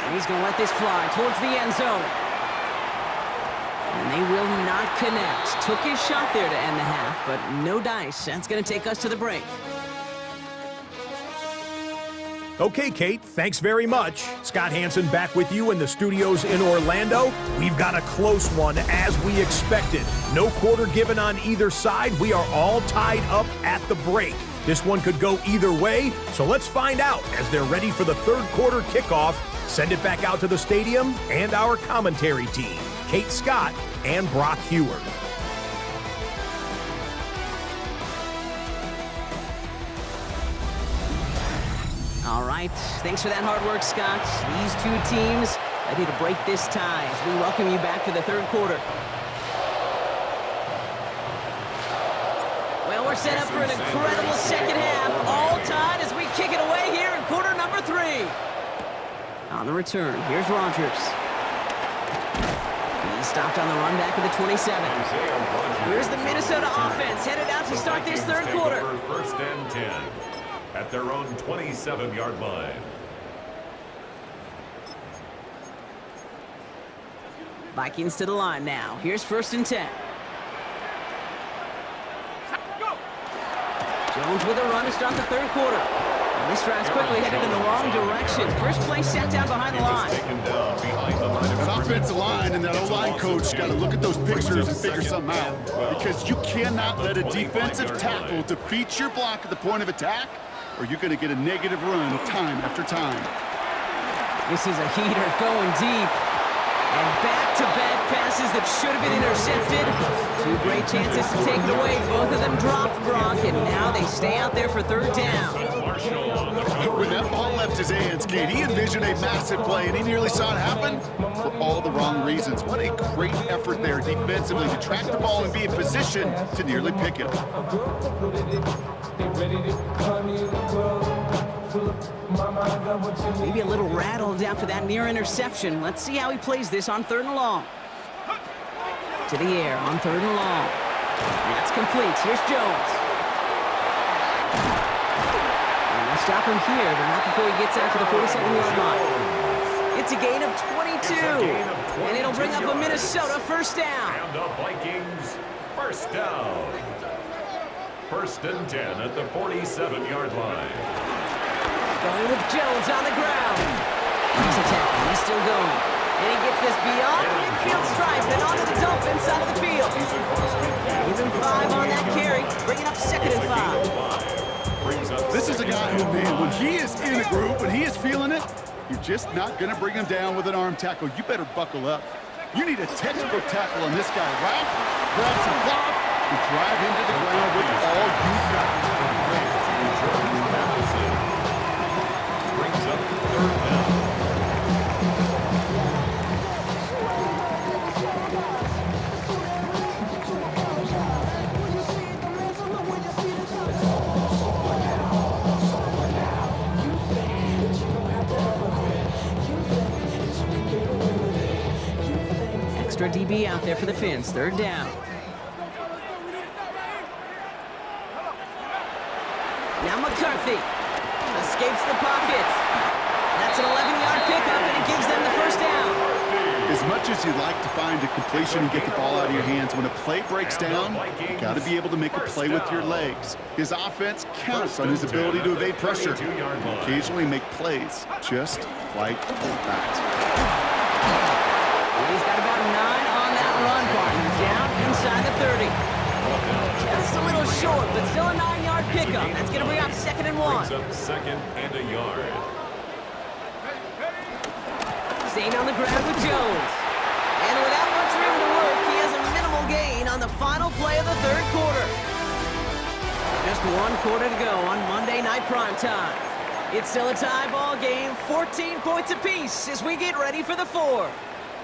S1: And he's going to let this fly towards the end zone. And they will not connect. Took his shot there to end the half, but no dice. That's going to take us to the break.
S5: Okay, Kate, thanks very much. Scott Hanson back with you in the studios in Orlando. We've got a close one, as we expected. No quarter given on either side. We are all tied up at the break. This one could go either way, so let's find out as they're ready for the third quarter kickoff. Send it back out to the stadium and our commentary team, Kate Scott and Brock Heward.
S1: All right, thanks for that hard work, Scott. These two teams ready to break this tie as we welcome you back to the third quarter. Well, we're set up for an incredible second half. All tied as we kick it away here in quarter number 3. On the return, here's Rodgers. He's stopped on the run back of the 27. Here's the Minnesota offense headed out to start this third quarter.
S2: First and 10 at their own 27-yard line.
S1: Vikings to the line now. Here's first and 10. Jones with a run to start the third quarter. And this drive's quickly headed in the wrong direction. First play set down behind the line.
S3: That offensive line and that O-line coach got to look at those pictures and figure something out. Because you cannot let a defensive tackle defeat your block at the point of attack, or you're going to get a negative run time after time.
S1: This is a heater going deep. And back-to-back passes that should have been intercepted. 2 great chances to take it away. Both of them dropped, Brock, and now they stay out there for third down.
S3: When that ball left his hands, Kate, he envisioned a massive play, and he nearly saw it happen for all the wrong reasons. What a great effort there defensively to track the ball and be in position to nearly pick it.
S1: Maybe a little rattled after that near interception. Let's see how he plays this on 3rd and long. To the air on 3rd and long. That's complete. Here's Jones. stop him here, but not before he gets out to the 47-yard line. It's a gain of 22, and it'll bring up a Minnesota first down.
S2: And the Vikings first down. First and 10 at the 47-yard line.
S1: Going with Jones on the ground. He's a tackle. He's still going. And he gets this beyond the midfield stripe and onto the Dolphins side of the field. Give him 5 on that carry, bringing up 2nd and 5.
S3: This is a guy who, man, when he is in a groove, when he is feeling it, you're just not going to bring him down with an arm tackle. You better buckle up. You need a textbook tackle on this guy, right? Grab some cloth and drive him to the ground with all you've got.
S2: Brings up 3rd down.
S1: Extra DB out there for the Finns. 3rd down. Now McCarthy escapes the pocket. That's an 11-yard pickup, and it gives them the first down.
S3: As much as you'd like to find a completion and get the ball out of your hands, when a play breaks down, you got to be able to make a play with your legs. His offense counts on his ability to evade pressure and occasionally make plays just like that.
S1: He's got about 9 on that run, partner. Down inside the 30. Just a little short, but still a 9-yard pickup. That's going to bring up 2nd and 1.
S2: Brings up 2nd and a yard.
S1: Staying on the ground with Jones. And without much room to work, he has a minimal gain on the final play of the 3rd quarter. Just 1 quarter to go on Monday Night Primetime. It's still a tie ball game, 14 points apiece as we get ready for the 4th.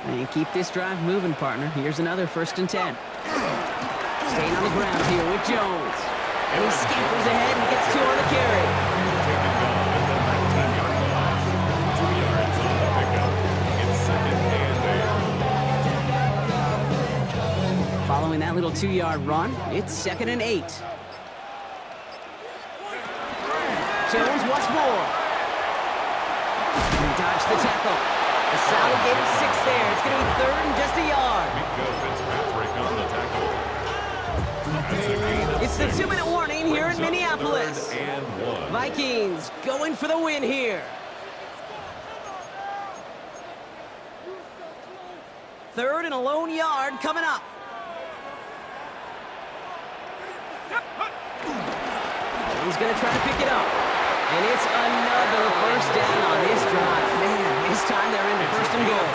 S1: And keep this drive moving, partner. Here's another 1st and 10. Staying on the ground here with Jones. And he scampers ahead and gets 2 on the carry.
S2: Taken down at the 19-yard line. 2 yards on the pickup. It's 2nd and 8.
S1: Following that little 2-yard run, it's 2nd and 8. Jones once more. And he dodged the tackle. A solid gain of 6 there. It's going to be 3rd and just a yard.
S2: Minka Fitzpatrick on the tackle. That's a gain of
S1: It's the
S2: 6.
S1: 2-minute warning here in
S2: Brings up
S1: Minneapolis.
S2: 3rd and 1.
S1: Vikings going for the win here. 3rd and a lone yard coming up. He's going to try to pick it up. And it's another first down on this drive. Man, this time they're in the 1st and goal.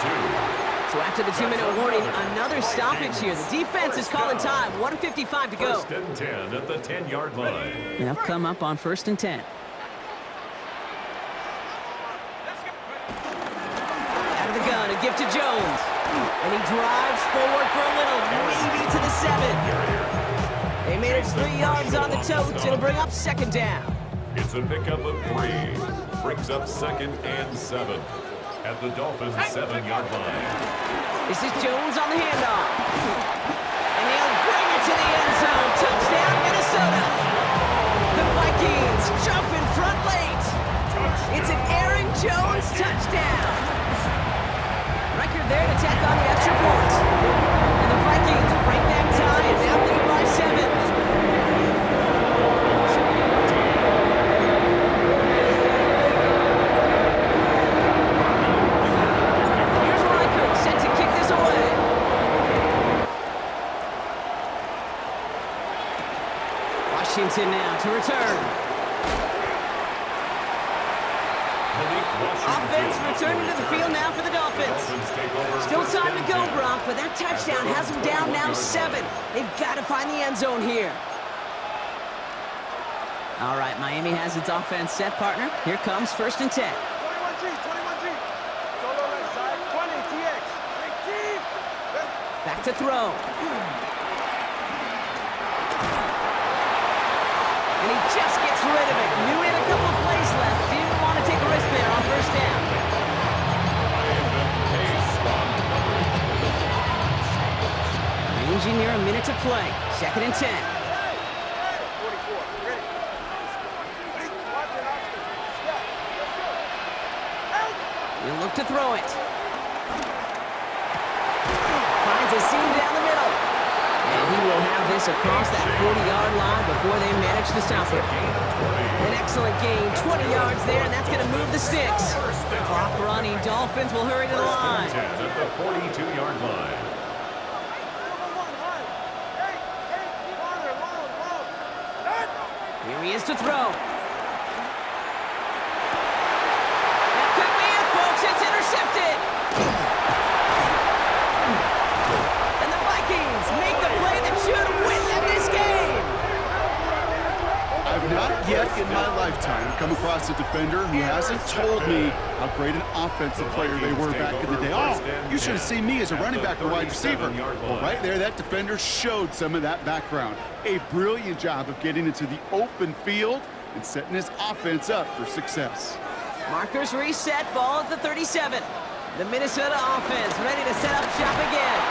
S1: So after the 2-minute warning, another stoppage here. The defense is calling time. 1:55 to go.
S2: 1st and 10 at the 10-yard line.
S1: They'll come up on 1st and 10. Out of the gun, a gift to Jones. And he drives forward for a little, maybe to the 7. They made it 3 yards on the totes. It'll bring up 2nd down.
S2: It's a pickup of 3. Brings up 2nd and 7 at the Dolphins' 7-yard line.
S1: This is Jones on the handoff. And he'll bring it to the end zone. Touchdown, Minnesota. The Vikings jump in front late. It's an Aaron Jones touchdown. Record there to tack on the extra point. And the Vikings break that tie and now lead by 7. Washington now to return. Offense returning to the field now for the Dolphins. Still time to go, Brock, but that touchdown has them down now 7. They've got to find the end zone here. All right, Miami has its offense set, partner. Here comes 1st and 10.
S6: 21G. Solo left side. 20, TX.
S1: Back to throw. And he just gets rid of it. Knew he had a couple of plays left. Didn't want to take a risk there on 1st down. Ranging near a minute to play. 2nd and 10.
S6: 44. Ready. Watch it,
S1: He'll look to throw it. Finds a seam down the middle. And he will have this across that 40-yard line before they manage to stop it. An excellent gain, 20 yards there, and that's going to move the sticks. Clock running, Dolphins will hurry to the line.
S2: 10 at the 42-yard line.
S1: Here he is to throw. That could be it, folks. It's intercepted. And the Vikings make the play that should win them this game.
S3: I've not yet in my lifetime come across a defender who hasn't told me how great an offensive player they were back in the day. Oh, you should have seen me as a running back or wide receiver. Well, right there, that defender showed some of that background. A brilliant job of getting into the open field and setting his offense up for success.
S1: Markers reset, ball at the 37. The Minnesota offense ready to set up shop again.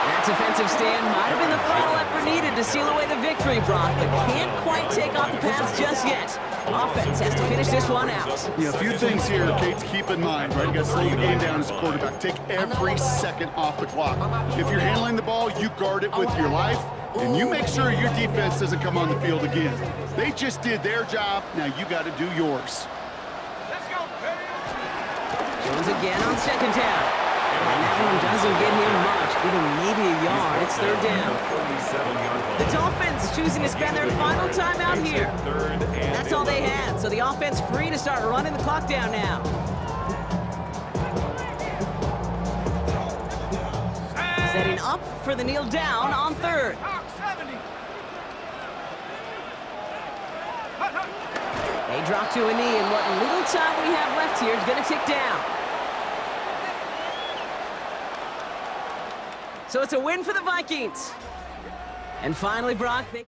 S1: That defensive stand might have been the final effort needed to seal away the victory, Brock, but can't quite take off the pass just yet. Offense has to finish this one out.
S3: Yeah, a few things here, Kate, to keep in mind, right? You got to slow the game down as a quarterback. Take every second off the clock. If you're handling the ball, you guard it with your life, and you make sure your defense doesn't come on the field again. They just did their job. Now you got to do yours.
S1: Jones again on second down. And that one doesn't get him much, even maybe a yard. It's third down. The Dolphins choosing to spend their final time out here. That's all they had, so the offense free to start running the clock down now. Setting up for the kneel down on third. They drop to a knee, and what little time we have left here is going to tick down. So it's a win for the Vikings. And finally, Brock, they...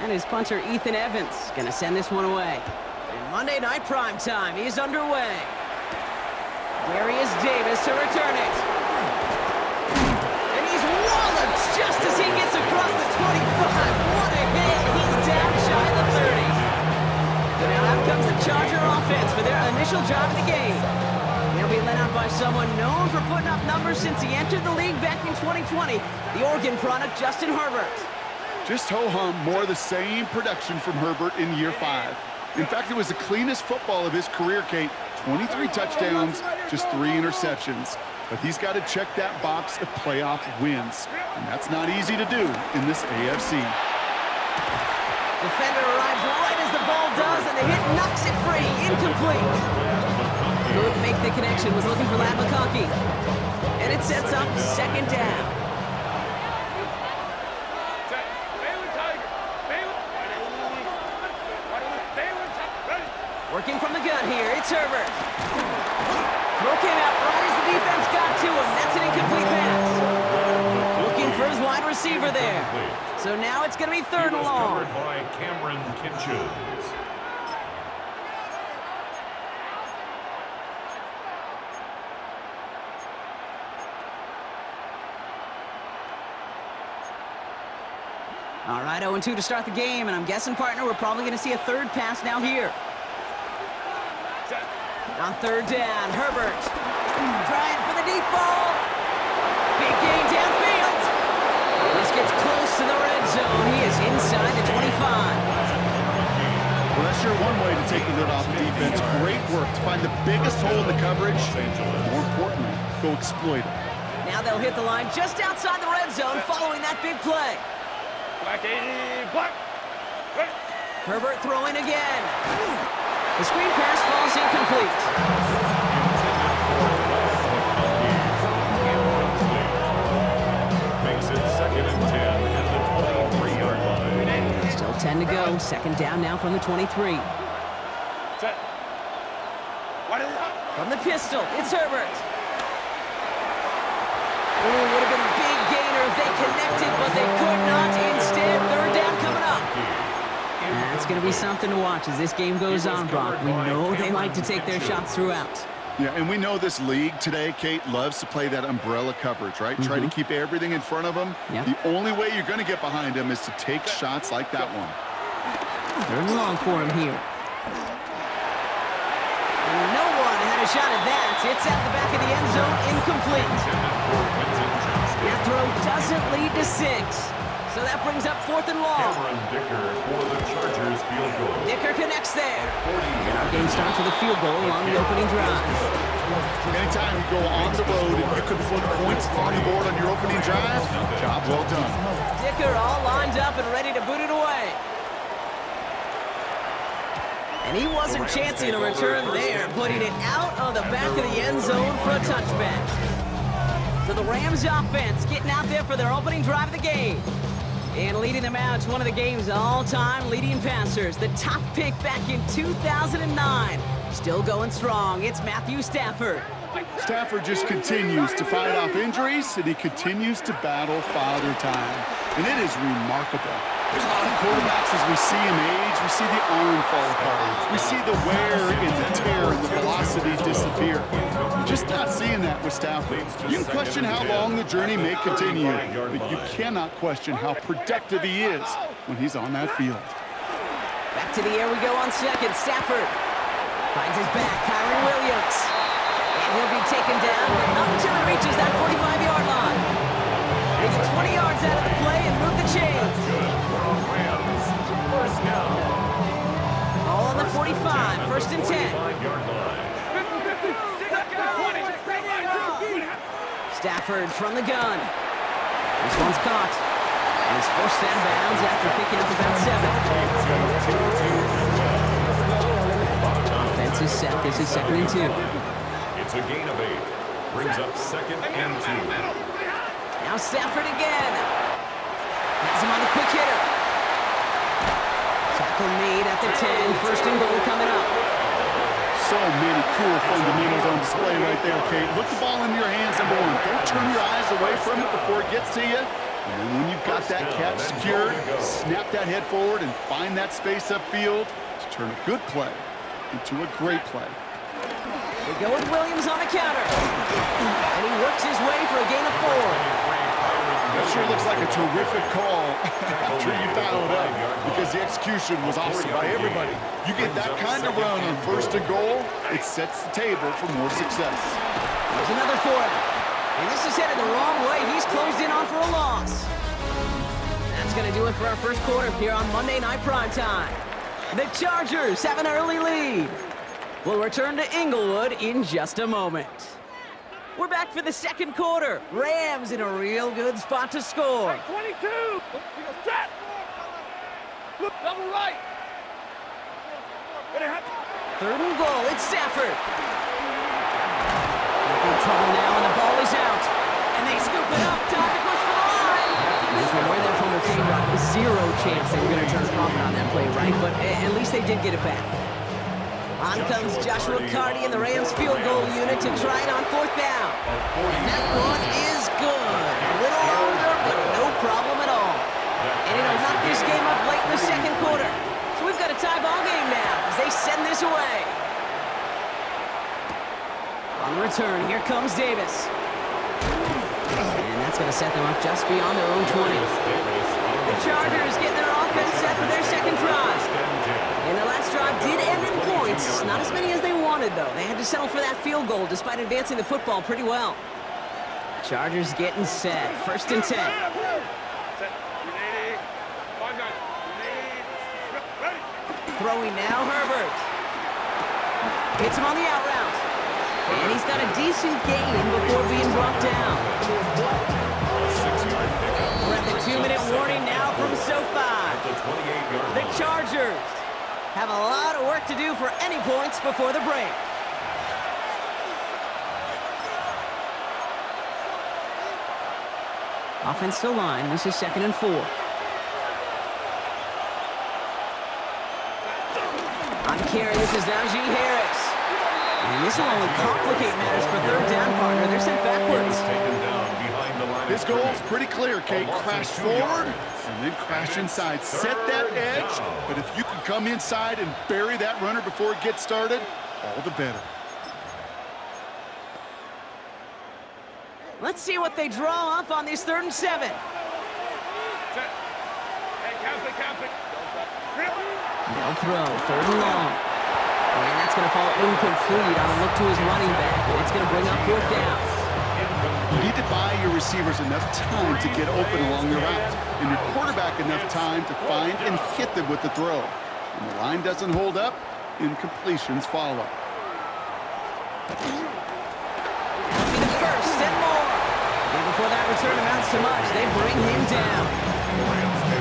S1: And his punter, Ethan Evans, going to send this one away. And Monday Night Prime Time is underway. Darius Davis to return it. And he's walloped just as he gets across the 25. What a hit. He's down shy of the 30. So now out comes the Charger offense. defense for their initial drive of the game. They'll be led out by someone known for putting up numbers since he entered the league back in 2020, the Oregon product, Justin Herbert.
S3: Just ho-hum, more of the same production from Herbert in year 5. In fact, it was the cleanest football of his career, Kate. 23 touchdowns, just 3 interceptions. But he's got to check that box of playoff wins. And that's not easy to do in this AFC.
S1: Defender arrives right as the ball does, and the hit knocks it free. Incomplete. Couldn't make the connection, was looking for Ladd McConkey. And it sets up second down. Working from the gun here, it's Herbert. Throw came out right as the defense got to him. That's an incomplete pass. Looking for his wide receiver there. So now it's going to be third and long.
S2: Covered by Cameron Kinchins.
S1: All right, 0-2 to start the game, and I'm guessing, partner, we're probably going to see a third pass now here. On third down, Herbert trying for the deep ball. Big gain downfield. And this gets close to the red zone. He is inside the 25.
S3: Well, that's sure one way to take the lid off the defense. Great work to find the biggest hole in the coverage. More importantly, go exploit it.
S1: Now they'll hit the line just outside the red zone following that big play.
S6: Black 80, black.
S1: Herbert throwing again. The screen pass falls incomplete.
S2: Makes it 2nd and 10 at the 23-yard line.
S1: Still 10 to go. Second down now from the 23.
S6: Set.
S1: From the pistol, it's Herbert. Ooh, would have been a big gainer if they connected, but they could not. Instead, third down coming up. That's going to be something to watch as this game goes on, Brock. We know they like to take their shots throughout.
S3: Yeah, and we know this league today, Kate, loves to play that umbrella coverage, right? Try to keep everything in front of them.
S1: Yep.
S3: The only way you're going to get behind them is to take shots like that one.
S1: Third and long for him here. And no one had a shot at that. It's at the back of the end zone, incomplete. That throw doesn't lead to 6. So that brings up 4th and long.
S2: Cameron Dicker for the Chargers field goal.
S1: Dicker connects there. And our game starts with a field goal on the opening drive.
S3: Anytime you go on the road and you can put points on the board on your opening drive, job well done.
S1: Dicker all lined up and ready to boot it away. And he wasn't chancing a return there, putting it out of the back of the end zone for a touchback. So the Rams offense getting out there for their opening drive of the game. And leading them out to one of the game's all-time leading passers. The top pick back in 2009. Still going strong. It's Matthew Stafford.
S3: Stafford just continues to fight off injuries, and he continues to battle father time. And it is remarkable. There's a lot of quarterbacks as we see him age, we see the arm fall apart. We see the wear and the tear and the velocity disappear. You're just not seeing that with Stafford. You can question how long the journey may continue, but you cannot question how productive he is when he's on that field.
S1: Back to the air we go on second. Stafford finds his back. Kyron Williams. And he'll be taken down, but not until he reaches that 45-yard line. They get 20 yards out of the play and move the chains.
S2: Rams, first down.
S1: All on the 45, 1st and 10.
S2: 5-yard line.
S1: Stafford from the gun. This one's caught. And he's forced out of bounds after picking up about 7. Offense is set. This is 2nd and 2.
S2: It's a gain of 8. Brings up 2nd and 2.
S1: Now Stafford again. Has him on the quick hitter. Tackle made at the 10. 1st and goal coming up.
S3: So many cool fundamentals on display right there, Kate. Look the ball in your hands, number 1. Don't turn your eyes away from it before it gets to you. And then when you've got that catch secured, snap that head forward and find that space upfield to turn a good play into a great play.
S1: They go with Williams on the counter. And he works his way for a gain of 4.
S3: That sure looks like a terrific call after you dial it up, because the execution was awesome by everybody. You get that kind of run on 1st and goal, it sets the table for more success.
S1: There's another for him. And this is headed the wrong way. He's closed in on for a loss. That's going to do it for our first quarter here on Monday Night Primetime. The Chargers have an early lead. We'll return to Inglewood in just a moment. We're back for the second quarter. Rams in a real good spot to score.
S6: 22. You go set. Look, double right.
S1: Third and goal. It's Stafford. In trouble now, and the ball is out. And they scoop it up. Time to push for the line. And from where they're from the K-Rock, zero chance they were going to turn a profit on that play, right? But at least they did get it back. On comes Joshua Carty and the Rams field goal unit to try it on 4th down. And that one is good. A little longer, but no problem at all. And it'll knock this game up late in the second quarter. So we've got a tie ball game now as they send this away. On the return, here comes Davis. And that's going to set them up just beyond their own 20. The Chargers get their offense set for their second drive. And their last drive did end in points. Not as many as they wanted, though. They had to settle for that field goal despite advancing the football pretty well. Chargers getting set. 1st and 10. Throwing now, Herbert. Hits him on the out route. And he's got a decent gain before being brought down. We're at the 2-minute warning now from SoFi. The Chargers have a lot of work to do for any points before the break. Offensive line, this is 2nd and 4. On carry, this is Najee Harris. And this will only complicate matters for 3rd down, partner. They're sent backwards.
S3: His goal is pretty clear, Kate. Crash forward and then crash inside. Set that edge, but if you can come inside and bury that runner before it gets started, all the better.
S1: Let's see what they draw up on this 3rd and 7. They'll throw, 3rd and long. And that's going to fall incomplete on a look to his running back, and it's going to bring up 4th down.
S3: You need to buy your receivers enough time to get open along the route, and your quarterback enough time to find and hit them with the throw. When the line doesn't hold up, incompletions follow.
S1: That'll be the first and more. And before that return amounts to much, they bring him down.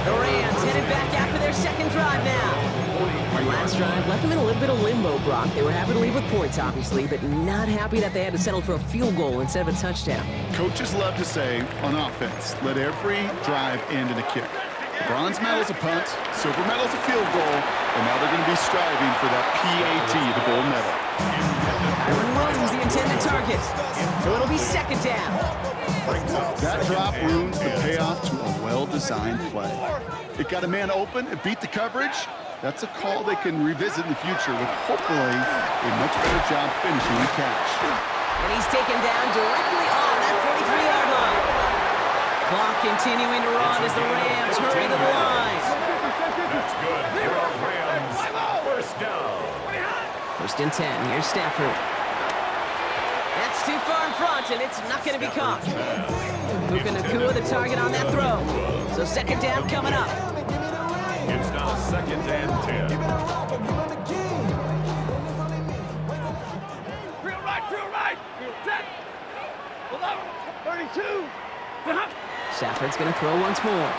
S1: The Rams headed back after their second drive now. And last drive left them in a little bit of limbo, Brock. They were happy to leave with points, obviously, but not happy that they had to settle for a field goal instead of a touchdown.
S3: Coaches love to say, on offense, let every drive end in a kick. The bronze medal's a punt, silver medal's a field goal, and now they're going to be striving for that PAT, the gold medal.
S1: Aaron Williams, the intended target, so it'll be 2nd down.
S3: That drop ruins the payoff to a well-designed play. It got a man open, it beat the coverage. That's a call they can revisit in the future with hopefully a much better job finishing the catch.
S1: And he's taken down directly on that 43-yard line. Clock continuing to run as the Rams hurry to the line.
S2: That's good. Here are Rams. 1st down.
S1: 1st and 10. Here's Stafford. That's too far in front, and it's not going to be caught. Puka Nacua the target on that throw. So 2nd down coming up.
S2: It's now 2nd and 10.
S6: Real right. Set. 32.
S1: Stafford's going to throw once more.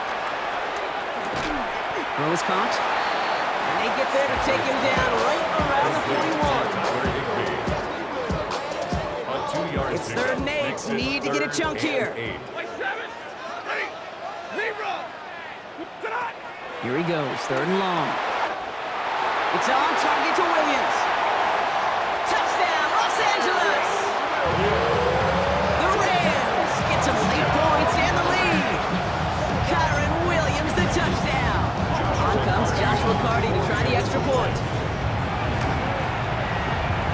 S1: Throw is caught. And they get there to take him down right around the 41. It's 3rd and 8. Need to get a chunk here. Here he goes, 3rd and long. It's on target to Williams. Touchdown, Los Angeles! The Rams get some late points and the lead. Kyron Williams, the touchdown. On comes Joshua Carty to try the extra point.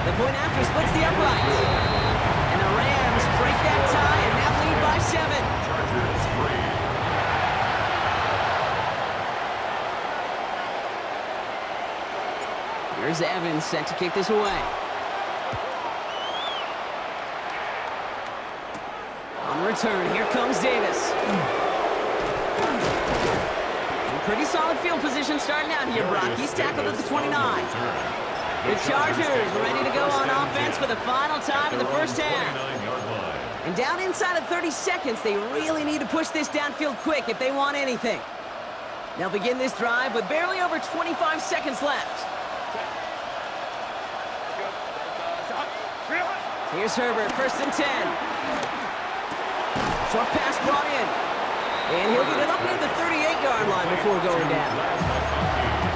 S1: The point after splits the upright. And the Rams break that tie and now lead by 7.
S2: Chargers 3.
S1: Here's Evans set to kick this away. On return, here comes Davis. Pretty solid field position starting out here, Brock. He's tackled at the 29. The Chargers ready to go on offense for the final time in the first half. And down inside of 30 seconds, they really need to push this downfield quick if they want anything. They'll begin this drive with barely over 25 seconds left. Here's Herbert, 1st and 10. Short pass brought in. And he'll get it up near the 38-yard line before going down.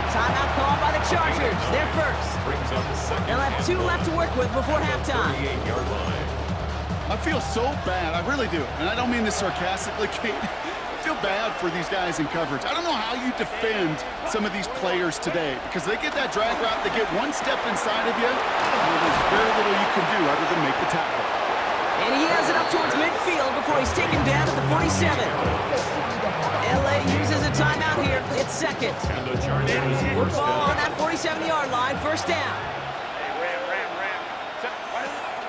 S1: Timeout called by the Chargers. They're first. They'll have 2 left to work with before halftime.
S3: I feel so bad. I really do. And I don't mean this sarcastically, Kate. I feel bad for these guys in coverage. I don't know how you defend some of these players today because they get that drag route, they get one step inside of you, and there's very little you can do other than make the tackle.
S1: And he has it up towards midfield before he's taken down at the 47. LA uses a timeout here. It's second. Football on that 47-yard line. First down.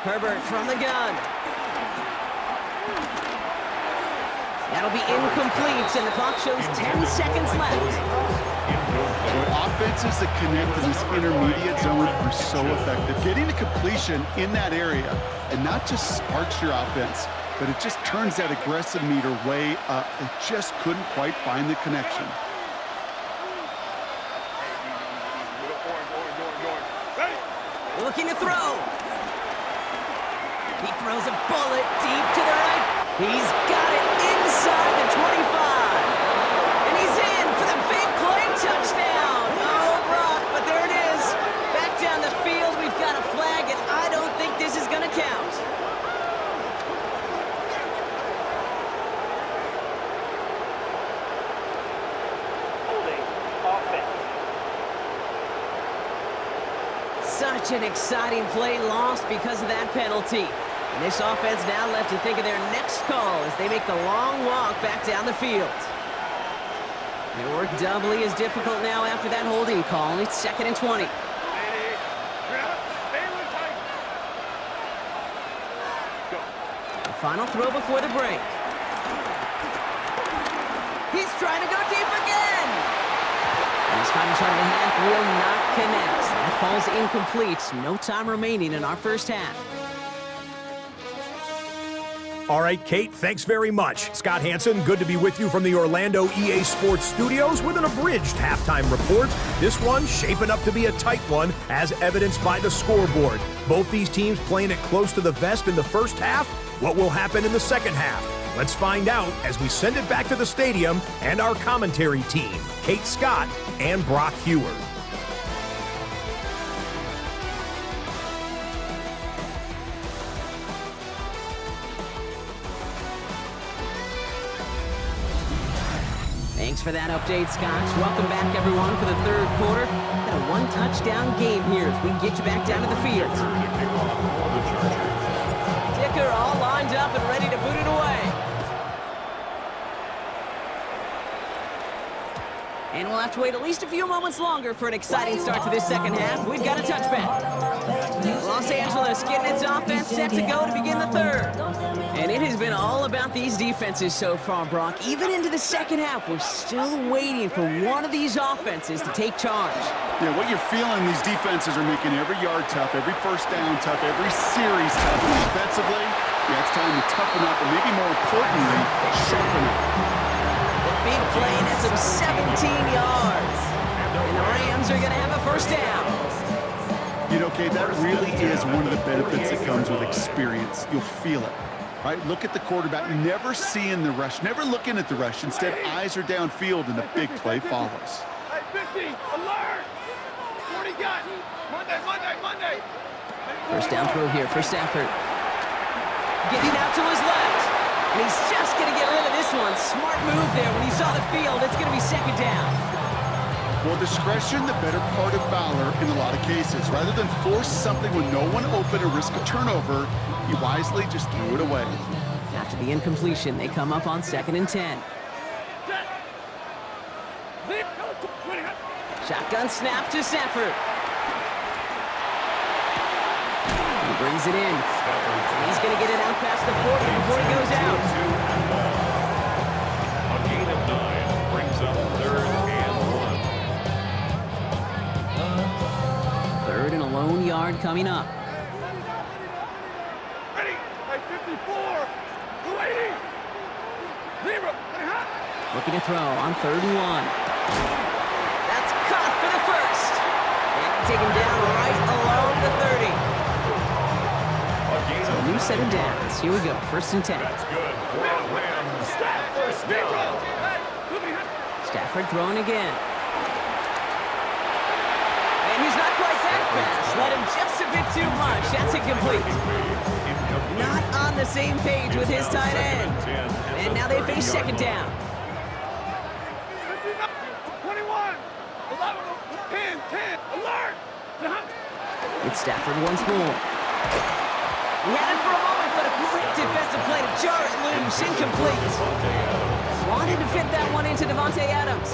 S1: Herbert from the gun. That'll be incomplete, and the clock shows 10 seconds left.
S3: Offenses that connect in this intermediate zone are so effective. Getting a completion in that area, and not just sparks your offense, but it just turns that aggressive meter way up. They just couldn't quite find the connection.
S1: Looking to throw. He throws a bullet deep to the right. He's got it inside the 25. And he's in for the big play touchdown. Oh, Brock, but there it is. Back down the field, we've got a flag, and I don't think this is going to count. Such an exciting play lost because of that penalty. And this offense now left to think of their next call as they make the long walk back down the field. Their work doubly as difficult now after that holding call. It's 2nd and 20. The final throw before the break. He's trying to go deep again. And his final shot of the half will not connect. That falls incomplete. No time remaining in our first half.
S5: All right, Kate, thanks very much. Scott Hanson, good to be with you from the Orlando EA Sports Studios with an abridged halftime report. This one shaping up to be a tight one, as evidenced by the scoreboard. Both these teams playing it close to the vest in the first half. What will happen in the second half? Let's find out as we send it back to the stadium and our commentary team, Kate Scott and Brock Heward.
S1: Thanks for that update, Scott. Welcome back, everyone, for the third quarter. Got a one-touchdown game here as we get you back down to the field. Dicker all lined up and ready to boot it away. And we'll have to wait at least a few moments longer for an exciting start to this second half. We've got a touchback. Los Angeles getting its offense set to go to begin the third. And it has been all about these defenses so far, Brock. Even into the second half, we're still waiting for one of these offenses to take charge.
S3: Yeah, what you're feeling, these defenses are making every yard tough, every first down tough, every series tough. And defensively, yeah, it's time to toughen up, and maybe more importantly, sharpen up.
S1: The big play nets him 17 yards. And the Rams are going to have a first down.
S3: You know, Kate, that really is one of the benefits that comes with experience. You'll feel it. Right, look at the quarterback, never seeing the rush, never looking at the rush. Instead, eyes are downfield, and the big play follows.
S6: Hey, 50, alert! 40 got Monday.
S1: First down throw here for Stafford. Getting out to his left. And he's just going to get rid of this one. Smart move there. When he saw the field, it's going to be second down.
S3: Well, discretion, the better part of valor in a lot of cases. Rather than force something with no one open or risk a turnover, he wisely just threw it away.
S1: After the incompletion, they come up on 2nd and 10. Shotgun snap to Stafford. Brings it in. And he's going to get it out past the 40 before he goes out.
S2: A gain of 9 brings up 3rd and 1.
S1: 3rd and a lone yard coming up.
S6: Ready? Hey, 54. 280. 0. Hey, hot.
S1: Looking to throw on 3rd and 1. That's caught for the first. And take him down right along the 30. So a new set of downs. Here we go. 1st and 10.
S2: That's good for Rams. First down.
S1: Stafford throwing again. And he's not quite that fast. Let him just a bit too much. That's incomplete. Not on the same page with his tight end. And now they face 2nd down.
S6: 21. 11. 10. 10. Alert.
S1: It's Stafford once more. He had it for a moment, but a great defensive play to jar it loose. Incomplete. Wanted to fit that one into Devontae Adams.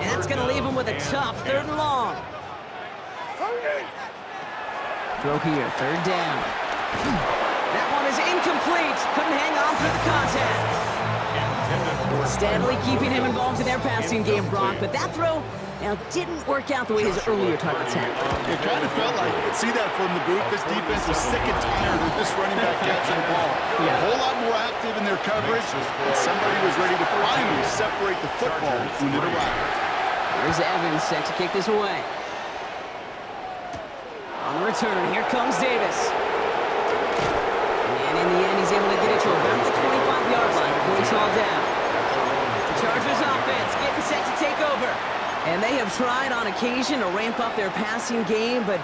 S1: And that's going to leave him with a tough 3rd and long. Throw here, 3rd down. That one is incomplete. Couldn't hang on through the contact. Stanley keeping him involved in their passing game, Brock, but that throw now didn't work out the way his earlier targets had.
S3: It kind of felt like you could see that from the booth. This defense was sick and tired of this running back catching the ball. A whole lot more active in their coverage, and somebody was ready to finally separate the football when it arrived.
S1: Here's Evans set to kick this away. On the return, here comes Davis. And in the end, he's able to get it to about the 25-yard line before he's hauled down. The Chargers offense getting set to take over. And they have tried on occasion to ramp up their passing game, but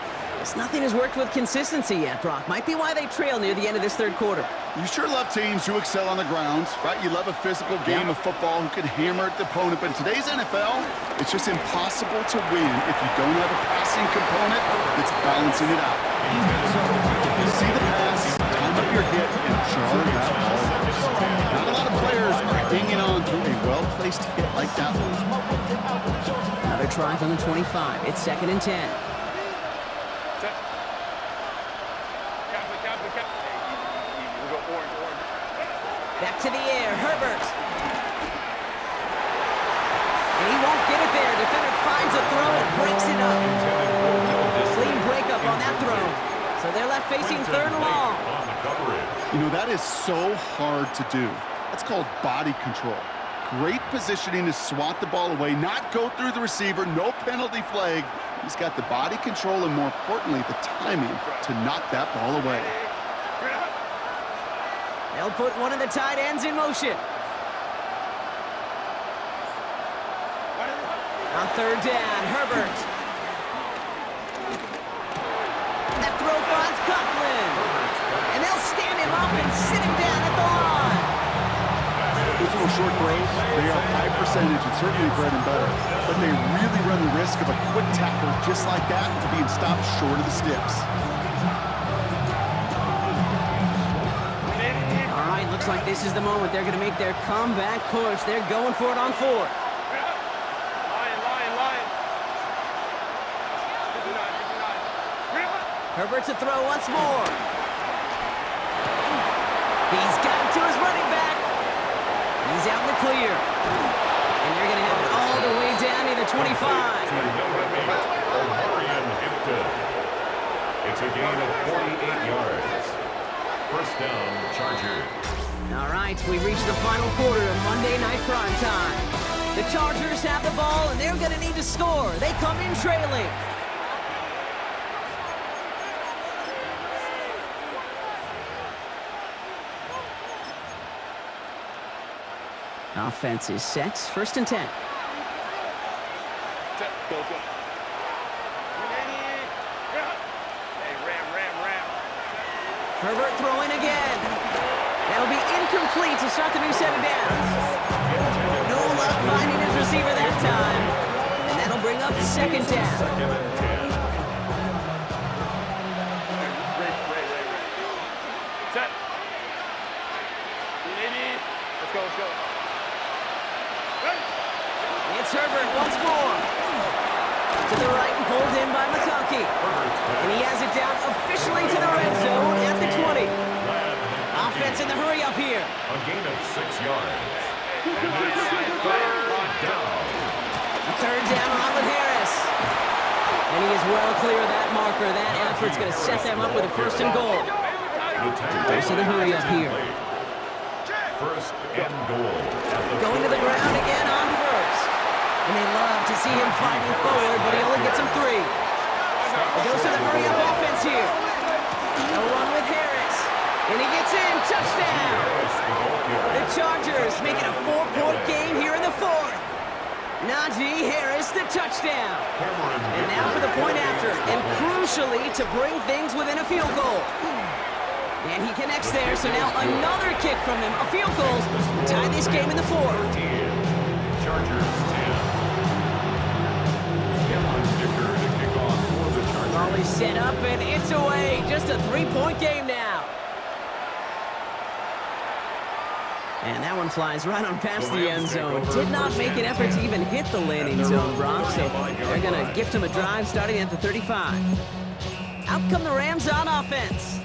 S1: nothing has worked with consistency yet, Brock. Might be why they trail near the end of this 3rd quarter.
S3: You sure love teams who excel on the ground, right? You love a physical game of football who can hammer at the opponent. But in today's NFL, it's just impossible to win if you don't have a passing component that's balancing it out. You see the pass, time up your hit, and jar that ball. Not a lot of players are hanging on to a well-placed hit like that one.
S1: Another try from the 25. It's 2nd and 10. Back to the air, Herbert. And he won't get it there. Defender finds a throw and breaks it up. Clean breakup on that throw. So they're left facing 3rd and long.
S3: You know, that is so hard to do. That's called body control. Great positioning to swat the ball away, not go through the receiver, no penalty flag. He's got the body control and, more importantly, the timing to knock that ball away.
S1: They'll put one of the tight ends in motion. On 3rd down, Herbert. That throw finds Coughlin. And they'll stand him up and sit him down at the line.
S3: Those little short throws, they are high percentage and certainly bread and butter. But they really run the risk of a quick tackle just like that being stopped short of the sticks.
S1: Looks like this is the moment they're going to make their comeback push. They're going for it on 4th.
S6: Lion. 59.
S1: Herbert to throw once more. He's got it to his running back. He's out in the clear. And they're going to have it all the way down to the 25.
S2: It's a gain of 48 yards. First down, Chargers.
S1: All right, we reach the final quarter of Monday Night Prime Time. The Chargers have the ball, and they're going to need to score. They come in trailing. Offense is set. 1st and 10.
S6: Go. Hey, ram.
S1: Herbert throwing again. That'll be incomplete to start the new set of downs. No luck finding his receiver that time. And that'll bring up 2nd down.
S6: Set. Let's go.
S1: It's Herbert once more. To the right and pulled in by McConkey. And he has it down officially to the red zone. run with Harris. And he is well clear of that marker. That effort's going to set them up with a first and goal. Goes to the hurry up here.
S2: First and goal.
S1: Going to the ground again on first. And they love to see him fighting forward, but he only gets him 3. It goes to the hurry up offense here. No run with Harris. And he gets in. Touchdown. The Chargers make it a 4-point game here in the 4th. Najee Harris, the touchdown. And now for the point after, and crucially to bring things within a field goal. And he connects there, so now another kick from him, a field goal, to tie this game in the 4th.
S2: Chargers 10. Cameron Dicker to kick off for the Chargers.
S1: Ball is set up, and it's away. Just a 3-point game now. And that one flies right on past the end zone. Did not make an effort to even hit the landing zone, Brock, so they're going to gift him a drive starting at the 35. Out come the Rams on offense.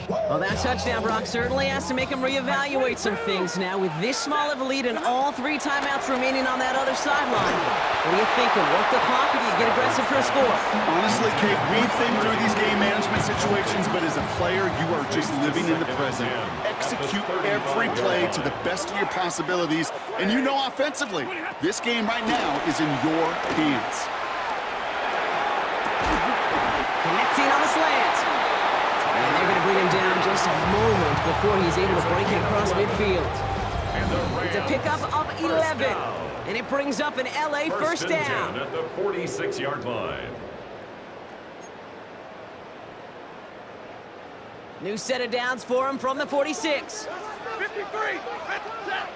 S1: Well, that touchdown, Brock, certainly has to make him reevaluate some things now. With this small of a lead and all 3 timeouts remaining on that other sideline, what are you thinking? Work the clock, or do you get aggressive for a score?
S3: Honestly, Kate, we think through these game management situations, but as a player, you are just living in the present. Execute every play to the best of your possibilities, and you know offensively, this game right now is in your hands.
S1: Connecting on the slant. And they're going to bring him down just a moment before he's able to break it across midfield. It's a pickup of 11. And it brings up an LA first down.
S2: At the 46-yard line.
S1: New set of downs for him from the 46.
S6: 53. Set.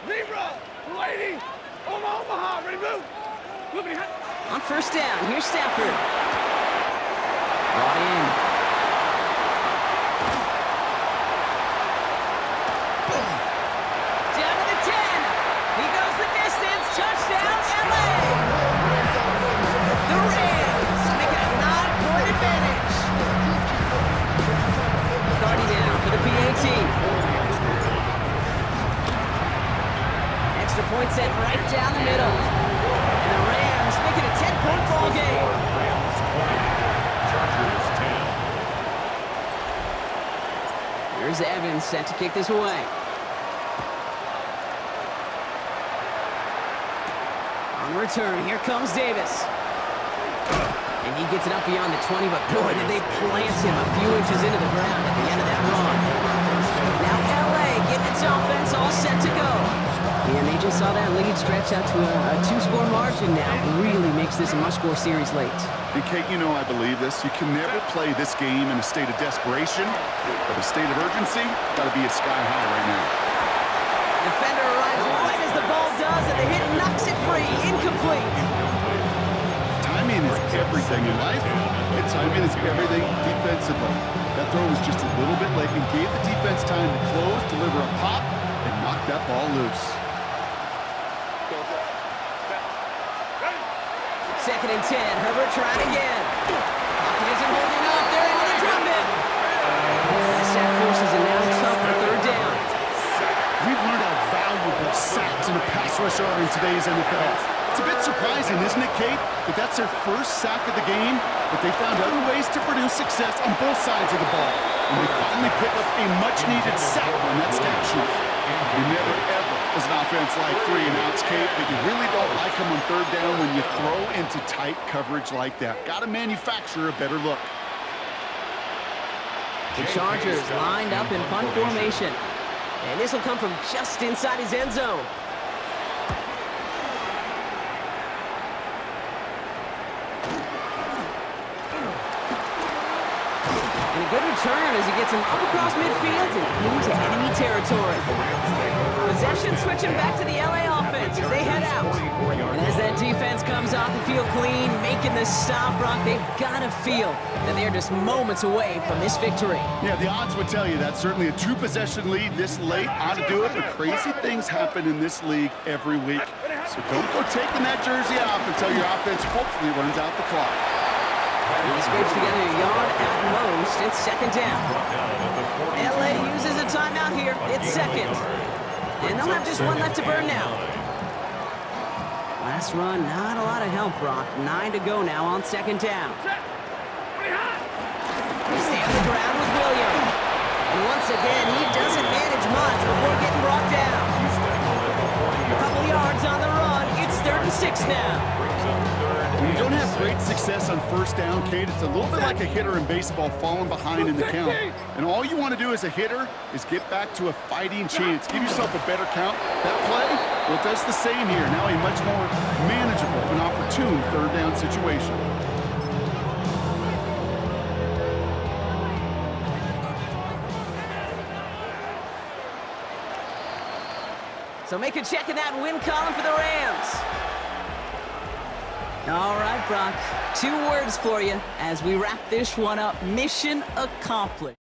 S6: Libra. 280. Omaha. Ready, move. Moving.
S1: On first down, here's Stafford. Brought in. Touchdown, LA! The Rams make it a 9-point advantage. 30 down for the PAT. Extra point set right down the middle. And the Rams make it a 10-point ball game.
S2: Rams 20, Chargers 10.
S1: Here's Evans set to kick this away. On the return, here comes Davis. And he gets it up beyond the 20, but boy, did they plant him a few inches into the ground at the end of that run. Now LA getting its offense all set to go. And they just saw that lead stretch out to a 2-score margin now. Really makes this a must-score series late.
S3: And Kate, you know I believe this. You can never play this game in a state of desperation, but a state of urgency got to be a sky high right now.
S1: Defender arrives right as the ball does, and the hit knocks it free. Incomplete.
S3: Timing is everything in life, and timing is everything defensively. That throw was just a little bit late and gave the defense time to close, deliver a pop, and knock that ball loose.
S1: Second and 10. Herbert trying again. Pocket isn't holding up. They're able to drop it. The sack forces it now tough for third down.
S3: We've learned how valuable sacks in a pass rush are in today's NFL. It's a bit surprising, isn't it, Kate, that that's their first sack of the game, but they found other ways to produce success on both sides of the ball. And they finally pick up a much-needed sack on that stat sheet. You never, ever, as an offense, like 3 and outs, Kate, but you really don't like them on third down when you throw into tight coverage like that. Got to manufacture a better look.
S1: The Chargers lined up in punt formation. And this will come from just inside his end zone. And a good return as he gets him up across midfield and into enemy territory. Possession switching back to the LA offense as they head out. And as that defense comes off the field clean, making the stop, Brock, they've got to feel that they're just moments away from this victory.
S3: Yeah, the odds would tell you that's certainly a 2-possession lead this late. Ought to do it, but crazy things happen in this league every week. So don't go taking that jersey off until your offense hopefully runs out the clock.
S1: He scrapes together a yard at most. It's second down. LA uses a timeout here. It's second. And they'll have just one left to burn now. Last run, not a lot of help, Brock. 9 to go now on second down. They stay on the ground with Williams. And once again, he doesn't manage much before getting brought down. A couple yards on the run. It's 3rd and 6 now.
S3: When you don't have great success on first down, Kate, it's a little bit like a hitter in baseball falling behind in the count. And all you want to do as a hitter is get back to a fighting chance. Give yourself a better count. That play, well, it does the same here. Now a much more manageable and opportune third down situation.
S1: So make a check in that win column for the Rams. All right, Brock. 2 words for you as we wrap this one up. Mission accomplished.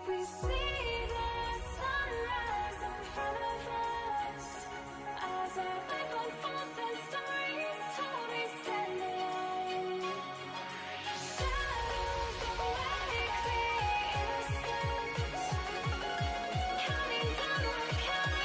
S9: We see the sunrise in front of us as our life unfolds and stories told we stand alone. Shadows of radically innocent, counting down to the end.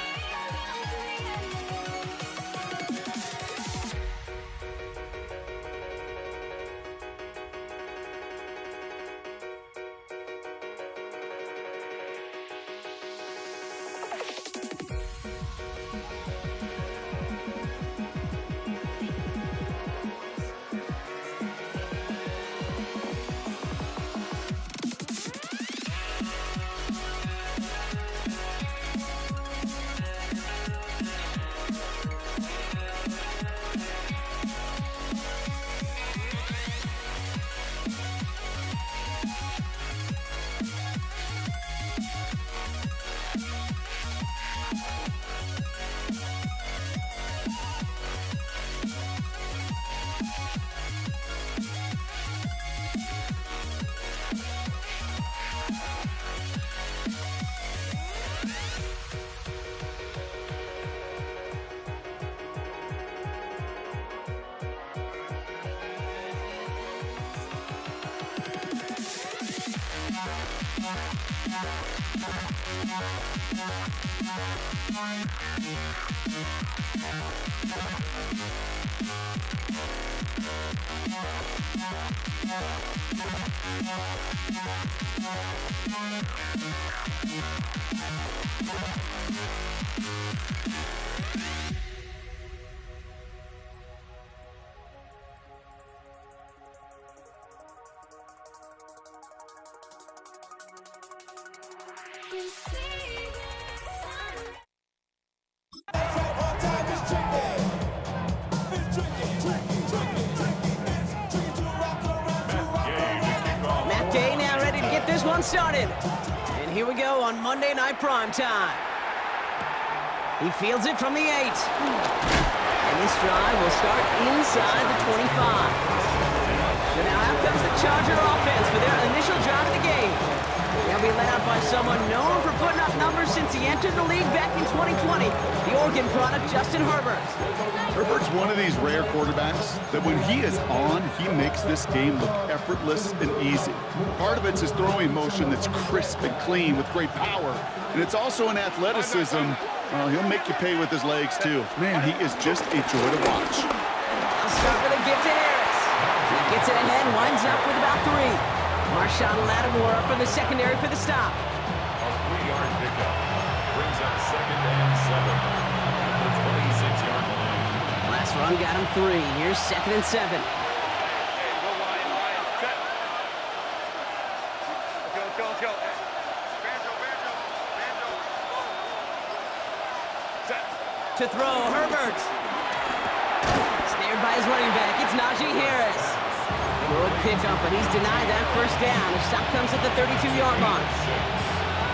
S1: Started. And here we go on Monday Night Primetime. He fields it from the 8. And this drive will start inside the 25. So now out comes the Charger offense for their initial drive of the game. They'll be led out start by someone known for putting up numbers since he entered the league back in 2020, the Oregon product, Justin Herbert.
S3: Herbert's one of these rare quarterbacks that when he is on, he makes this game look effortless and easy. Part of it's his throwing motion that's crisp and clean with great power, and it's also an athleticism. Well, he'll make you pay with his legs, too. Man, he is just a joy to watch.
S1: I'll start with a gift to Harris. He gets it ahead, winds up with about 3. Marshawn Lattimore up from the secondary for the stop.
S2: A 3-yard pickup brings up 2nd and 7 at the 26-yard line.
S1: Last run got him 3. Here's 2nd and 7.
S6: Hey, go Ryan, set. Let's go. Banjo. Set.
S1: To throw, Herbert. Snared by his running back, it's Najee Harris. Good pickup, but he's denied that first down. The stop comes at the 32-yard line.
S2: 6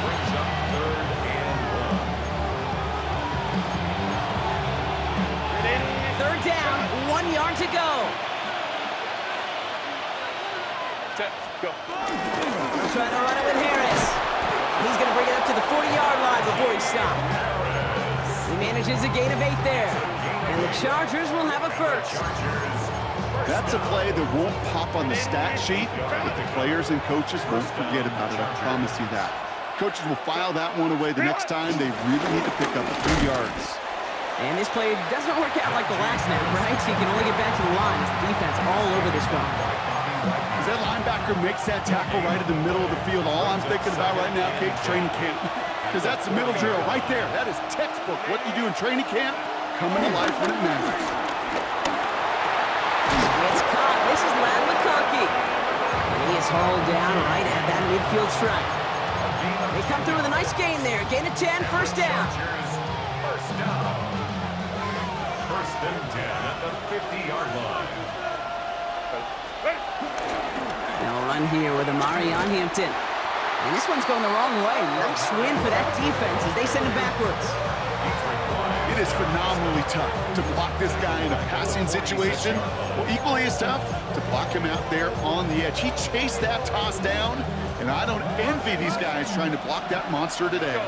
S2: brings up 3rd and 1.
S1: 3rd down, 1 yard to go.
S6: Set. Go.
S1: Trying to run it with Harris. He's going to bring it up to the 40-yard line before he stops. He manages a gain of 8 there. And the Chargers will have a first.
S3: That's a play that won't pop on the stat sheet, but the players and coaches won't forget about it, I promise you that. Coaches will file that one away the next time they really need to pick up a few yards.
S1: And this play doesn't work out like the last snap, right? So he can only get back to the line. The defense all over this one.
S3: As that linebacker makes that tackle right in the middle of the field, all I'm thinking about right now, Kate, training camp. Because that's the middle drill right there. That is textbook. What you do in training camp, coming to life when it matters.
S1: It's caught. This is Ladd McConkey. And he is hauled down right at that midfield stripe. They come through with a nice gain there. Gain of 10, first down.
S2: First down. 1st and 10 at the 50-yard line.
S1: They'll run here with Amari on Hampton. And this one's going the wrong way. Nice win for that defense as they send it backwards.
S3: It is phenomenally tough to block this guy in a passing situation. Well, equally as tough to block him out there on the edge. He chased that toss down, and I don't envy these guys trying to block that monster today.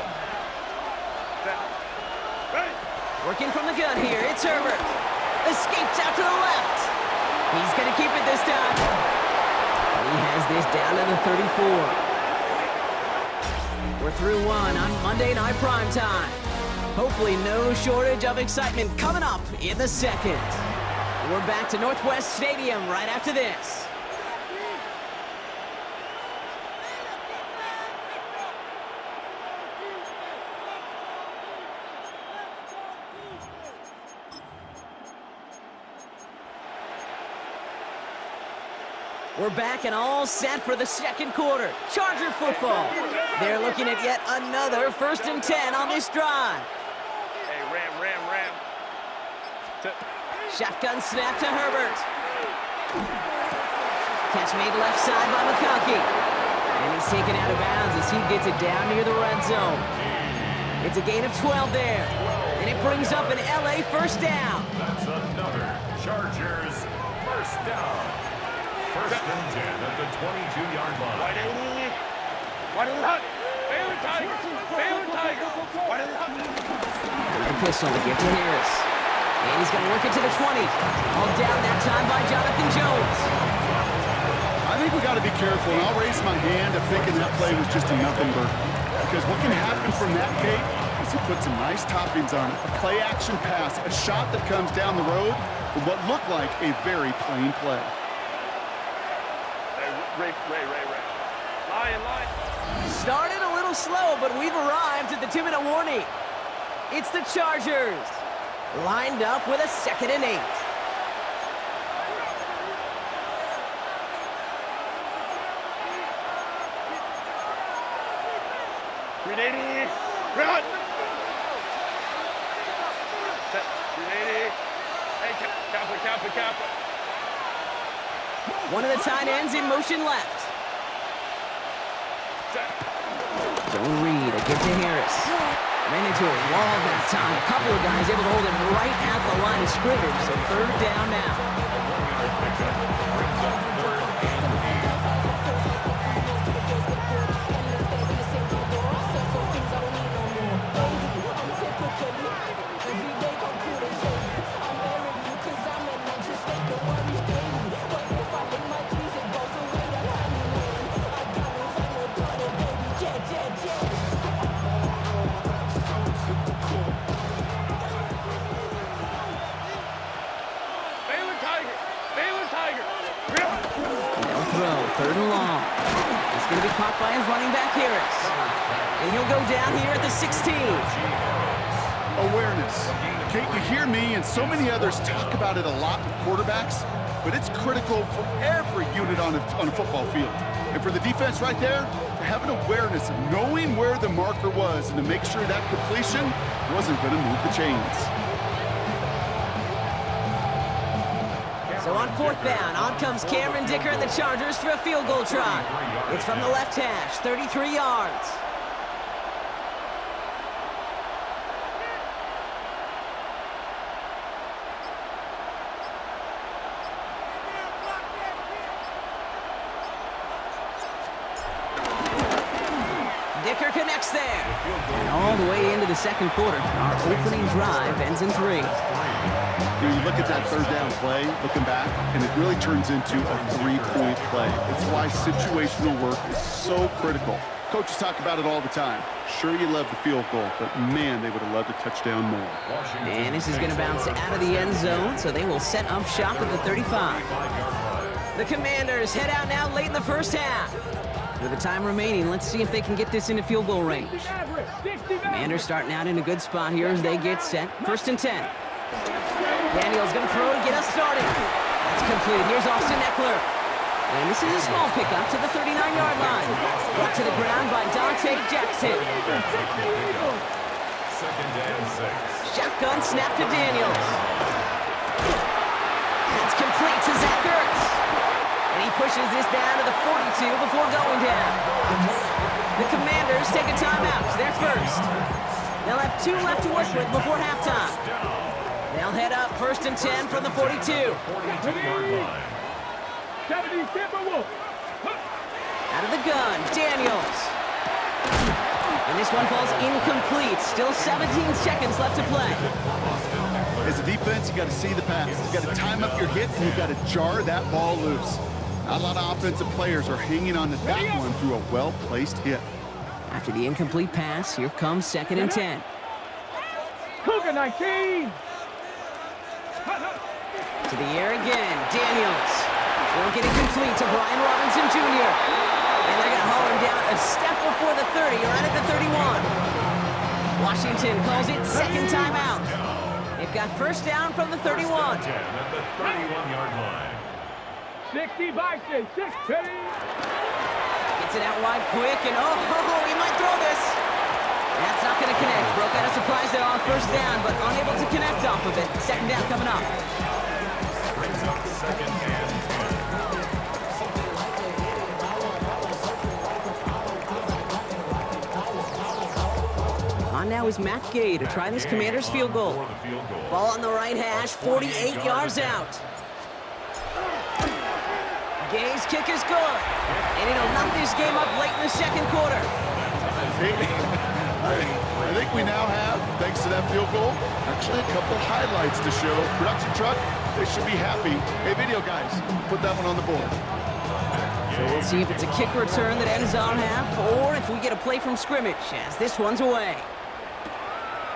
S1: Working from the gun here, it's Herbert. Escapes out to the left. He's going to keep it this time. And he has this down to the 34. We're through one on Monday Night Primetime. Hopefully no shortage of excitement coming up in the second. We're back to Northwest Stadium right after this. We're back and all set for the second quarter. Charger football. They're looking at yet another 1st and 10 on this drive.
S6: Hey, ram.
S1: Shotgun snap to Herbert. Catch made left side by McConkey. And he's taken out of bounds as he gets it down near the red zone. It's a gain of 12 there. And it brings up an LA first down.
S2: That's another Chargers first down. 1st and 10 at the 22-yard line.
S6: Baylor Tiger.
S1: The pistol to get to Harris. And he's going to work it to the 20. All down that time by Jonathan Jones.
S3: I think we got to be careful, and I'll raise my hand of thinking that play was just a nothing burger. Because what can happen from that, Kate, is he put some nice toppings on it. A play-action pass, a shot that comes down the road for what looked like a very plain play.
S6: Ray. Lion.
S1: Started a little slow, but we've arrived at the 2-minute warning. It's the Chargers. Lined up with a 2nd and 8.
S6: Grenade. Run. Set. Grenade. Hey, Kappa.
S1: One of the tight ends in motion left. Zone read, a give to Harris. Ran into a wall that time. A couple of guys able to hold him right at the line of scrimmage, so 3rd down now. caught by his running back Harris. And he'll go down here at the 16.
S3: Awareness. Kate, you hear me and so many others talk about it a lot with quarterbacks, but it's critical for every unit on a football field. And for the defense right there, to have an awareness of knowing where the marker was and to make sure that completion wasn't going to move the chains.
S1: So on 4th down, on comes Cameron Dicker and the Chargers for a field goal try. It's from the left hash, 33 yards. Dicker connects there. And all the way into the second quarter, our opening drive ends in 3.
S3: You look at that 3rd down play, looking back, and it really turns into a 3-point play. It's why situational work is so critical. Coaches talk about it all the time. Sure, you love the field goal, but man, they would have loved a touchdown more.
S1: And this is going to bounce out of the end zone, so they will set up shop at the 35. The Commanders head out now late in the first half. With the time remaining, let's see if they can get this into field goal range. Commanders starting out in a good spot here as they get set. 1st and 10. Daniel's going to throw to get us started. That's complete. Here's Austin Eckler. And this is a small pickup to the 39-yard line. Brought to the ground by Dante Jackson.
S2: 2nd and 6.
S1: Shotgun snap to Daniels. That's complete to Zach Ertz. And he pushes this down to the 42 before going down. The Commanders take a timeout. They're first. They'll have 2 left to work with before halftime. They'll head up 1st and 10 from the 42.
S2: 42-yard line.
S1: Out of the gun, Daniels. And this one falls incomplete. Still 17 seconds left to play.
S3: As a defense, you got to see the pass. You got to time up your hit, and you got to jar that ball loose. Not a lot of offensive players are hanging on to that one through a well-placed hit.
S1: After the incomplete pass, here comes 2nd and 10.
S6: Cougar 19.
S1: To the air again, Daniels. Won't get it complete to Brian Robinson Jr. And they're going to haul him down a step before the 30, right at the 31. Washington calls it 2nd timeout. They've got 1st down from the 31.
S2: 10 at the 31-yard line.
S6: 60 by 6. 6, 20.
S1: Gets it out wide quick, and he might throw this. That's not going to connect. Broke out of supplies there on 1st down, but unable to connect off of it. 2nd down coming up.
S2: Brings up 2nd and 10.
S1: On now is Matt Gay to try this Commanders field goal. Ball on the right hash, 48 yards out. Gay's kick is good, and it'll knock this game up late in the second quarter.
S3: I think we now have, thanks to that field goal, actually a couple highlights to show. Production truck, they should be happy. Hey, video guys, put that one on the board.
S1: So we'll see if it's a kick return that ends on half, or if we get a play from scrimmage, as this one's away.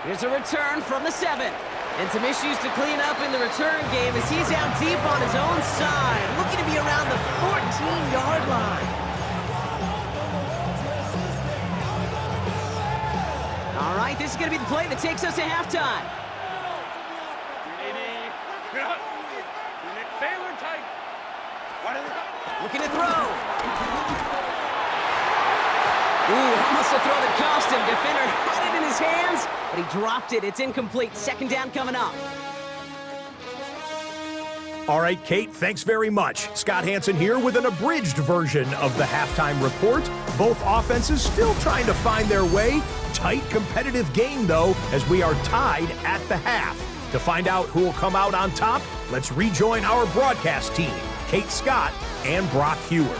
S1: Here's a return from the 7. And some issues to clean up in the return game as he's out deep on his own side, looking to be around the 14-yard line. All right, this is going to be the play that takes us to halftime. Looking to throw. Almost a throw that cost him. Defender had it in his hands, but he dropped it. It's incomplete. 2nd down coming up.
S5: All right, Kate, thanks very much. Scott Hanson here with an abridged version of the halftime report. Both offenses still trying to find their way. Tight, competitive game, though, as we are tied at the half. To find out who will come out on top, let's rejoin our broadcast team, Kate Scott and Brock Hewer.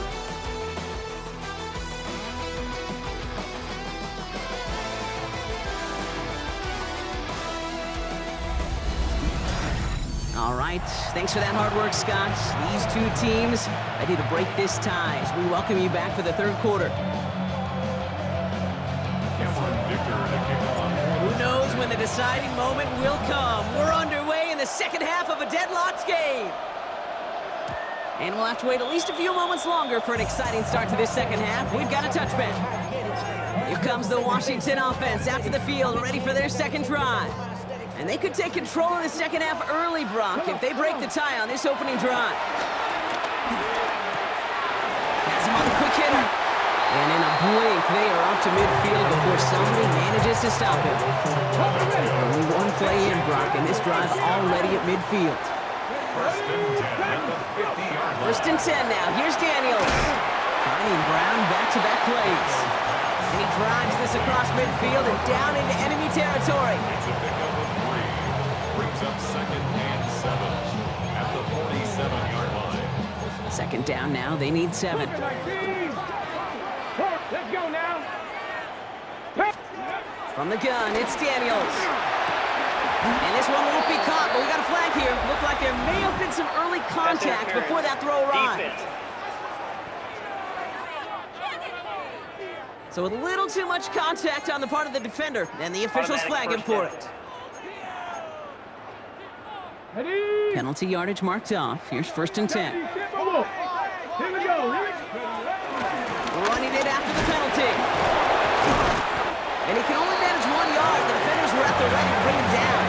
S1: All right, thanks for that hard work, Scott. These 2 teams ready to break this tie as we welcome you back for the 3rd quarter. Who knows when the deciding moment will come? We're underway in the second half of a deadlocked game. And we'll have to wait at least a few moments longer for an exciting start to this second half. We've got a touchback. Here comes the Washington offense out to the field, ready for their second drive. And they could take control of the second half early, Brock, if they break the tie on this opening drive. Has him on the quick hitter. And in a blink, they are off to midfield before somebody manages to stop him. Only one play in, Brock, and this drive already at midfield. First and 10 now. Here's Daniels. Finding Brown back-to-back plays. And he drives this across midfield and down into enemy territory.
S2: It's a pickup of 3. Brings up second and 7 at the 47-yard line.
S1: Second down now. They need 7.
S6: Let's go now.
S1: From the gun, it's Daniels. And this one won't be caught, but we got a flag here. Looked like there may have been some early contact before that throw arrived. So a little too much contact on the part of the defender, and the officials flag him for it. Penalty yardage marked off. Here's first and 10.
S6: Here we go.
S1: Running it after the penalty. And he can only manage 1 yard. The defenders were at the ready to bring him down.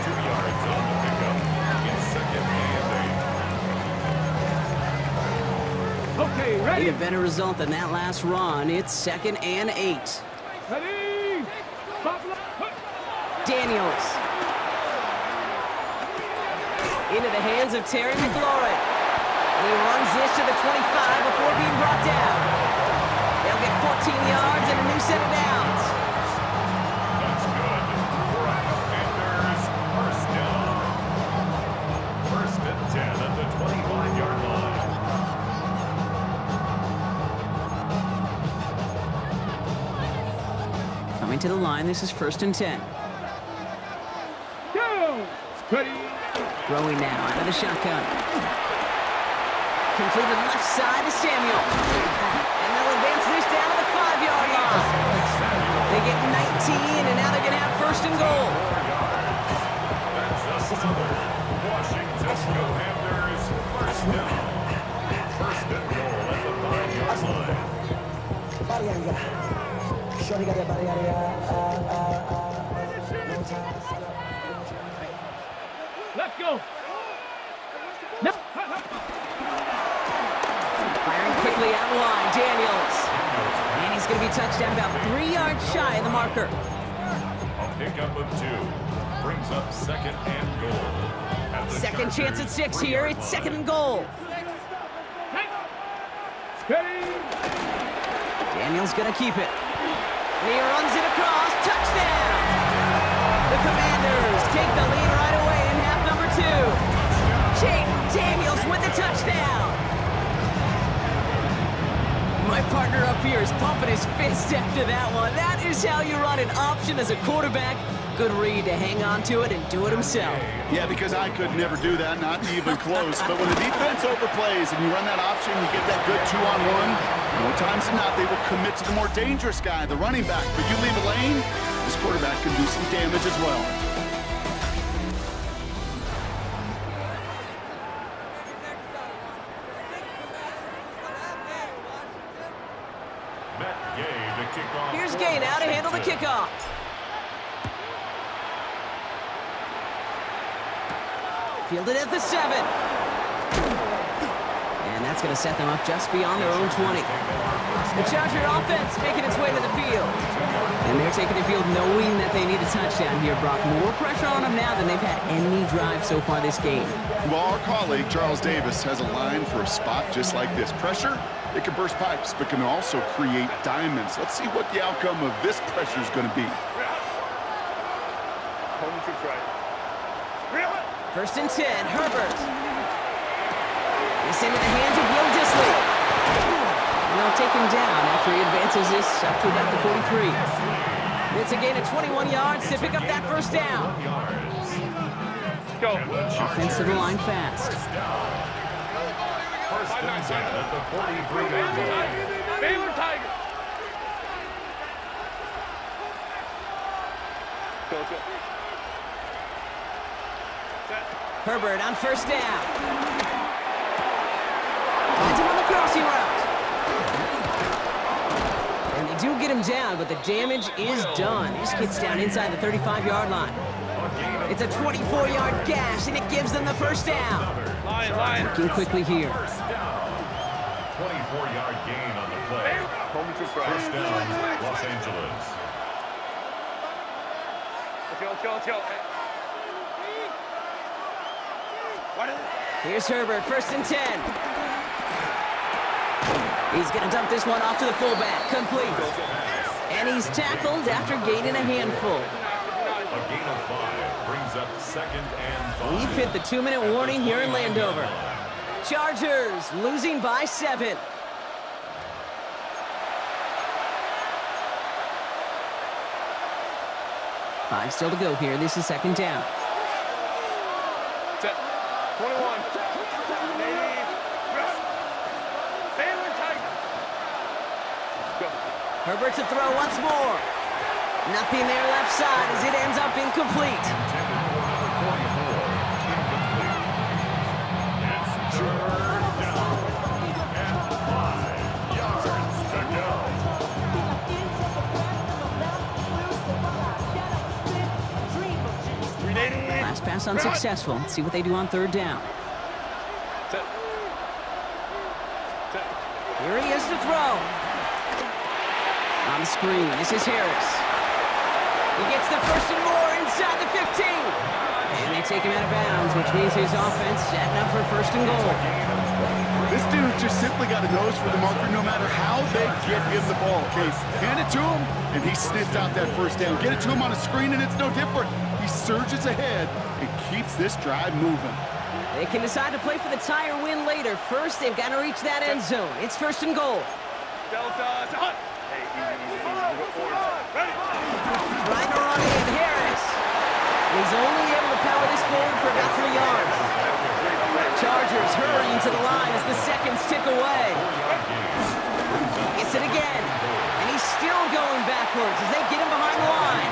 S2: 2 yards on the pickup. It's second and 8.
S6: Okay,
S1: Need
S6: ready.
S1: a better result than that last run. It's second and 8.
S6: Ready.
S1: Daniels. Into the hands of Terry McLaurin. And he runs this to the 25 before being brought down. They'll get 14 yards and a new set of downs.
S2: That's good for a Commanders first down. First and 10 at the 25-yard line.
S1: Coming to the line, this is first and 10.
S6: Go. Ready.
S1: Throwing now out of the shotgun. Completed left side to Samuel. And they'll advance this down to the 5-yard line. They get 19, and now they're going to have first and goal.
S2: That's another Washington Commanders first down. First and goal at the 5-yard line.
S6: Let's go. No.
S1: Firing quickly out line, Daniels. And he's going to be touched down about 3 yards shy of the marker.
S2: A pickup of 2 brings up second and goal. At the
S1: Second chance at 6 here. It's second and goal.
S6: Ready.
S1: Daniels going to keep it. And he runs it across. Touchdown! The Commanders take the lead right away in half number 2. Jaden Daniels with the touchdown. My partner up here is pumping his fist after that one. That is how you run an option as a quarterback. Good read to hang on to it and do it himself.
S3: Yeah, because I could never do that, not even close. But when the defense overplays and you run that option, you get that good 2-on-1. More times than not, they will commit to the more dangerous guy, the running back. But you leave a lane, this quarterback can do some damage as well.
S2: Matt Gay to kick off.
S1: Here's Gay now to handle the kickoff. Fielded at the 7. And that's going to set them up just beyond their own 20. The Charger offense making its way to the field. And they're taking the field knowing that they need a touchdown here, Brock. More pressure on them now than they've had any drive so far this game.
S3: Well, our colleague, Charles Davis, has a line for a spot just like this. Pressure, it can burst pipes, but can also create diamonds. Let's see what the outcome of this pressure is going to be.
S6: Home troops right.
S1: First and 10, Herbert. It's into the hands of Will Dissly. And they'll take him down after he advances this up to about the 43. It's a gain of 21 yards to pick up that first down.
S6: Go.
S1: Offensive line fast.
S2: First and 10 at the 43-yard line.
S6: Baylor Tiger. Go.
S1: Herbert on first down. Finds him on the crossing route. And they do get him down, but the damage is done. This gets down inside the 35-yard line. It's a 24-yard gash, and it gives them the first down. Working quickly here.
S2: 24-yard gain on the play. First down, Los Angeles.
S1: Here's Herbert, first and 10. He's going to dump this one off to the fullback, complete. And he's tackled after gaining a handful.
S2: A gain of 5 brings up second and 5.
S1: We've hit the 2-minute warning here in Landover. Chargers losing by 7. Five still to go here. This is second down.
S6: Set. 21.
S1: Herbert to throw once more. Nothing there left side as it ends up incomplete.
S2: It's third down and 5 yards to go.
S1: Last pass unsuccessful. Let's see what they do on third down. Here he is to throw. On the screen, this is Harris. He gets the first and more inside the 15. And they take him out of bounds, which means his offense setting up for first and goal.
S3: This dude just simply got a nose for the marker no matter how they get him the ball, Case. Hand it to him, and he sniffs out that first down. Get it to him on a screen, and it's no different. He surges ahead and keeps this drive moving.
S1: They can decide to play for the tie or win later. First, they've got to reach that end zone. It's first and goal.
S6: Delta, hot. Hey, easy. Ready.
S1: Trying to run in, Harris. He's only able to power this forward for about 3 yards. Chargers hurrying to the line as the seconds tick away. Gets it again. And he's still going backwards as they get him behind the line.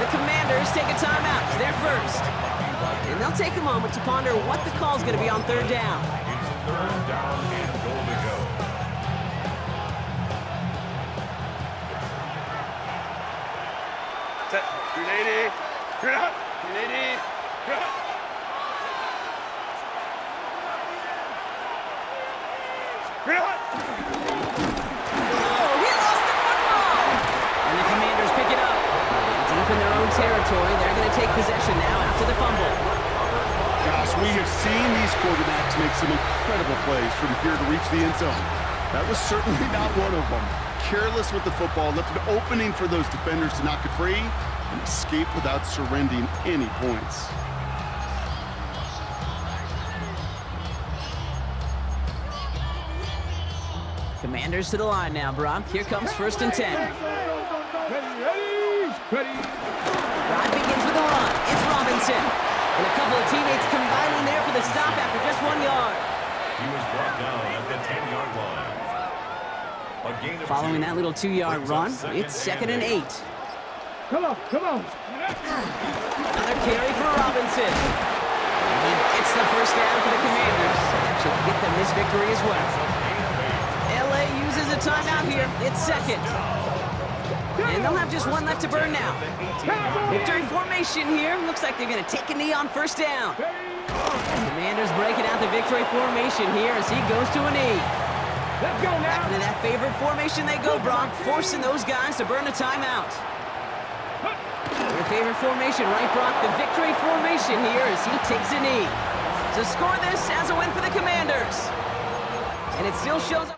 S1: The Commanders take a timeout. They're first. And they'll take a moment to ponder what the call's going to be on third down.
S2: It's third down and goal to go.
S6: Set. 380. Good up. 380. Good up. Good up.
S1: Oh, he lost the football! And the Commanders pick it up. And deep in their own territory, they're going to take possession now after the fumble.
S3: Gosh, we have seen these quarterbacks make some incredible plays from here to reach the end zone. That was certainly not one of them. Careless with the football, left an opening for those defenders to knock it free and escape without surrendering any points.
S1: Commanders to the line now, Brock. Here comes first and 10.
S6: Ready.
S1: Drive begins with a run. It's Robinson. And a couple of teammates combining there for the stop after just 1 yard.
S2: He was brought down at the 10-yard line. A gain of
S1: Following
S2: 2
S1: that little 2-yard
S2: brings
S1: run,
S2: up
S1: it's second and 8.
S6: Come on.
S1: Another carry for Robinson. And he gets the first down for the Commanders. That should get them this victory as well. LA uses a timeout here. It's second. And they'll have just one left to burn now. Victory formation here. Looks like they're going to take a knee on first down. Commanders breaking out the victory formation here as he goes to a knee.
S6: Let's go
S1: Back
S6: now.
S1: into that favorite formation they go, Brock, forcing those guys to burn a timeout. Your favorite formation, right, Brock? The victory formation here as he takes a knee. So score this as a win for the Commanders. And it still shows up.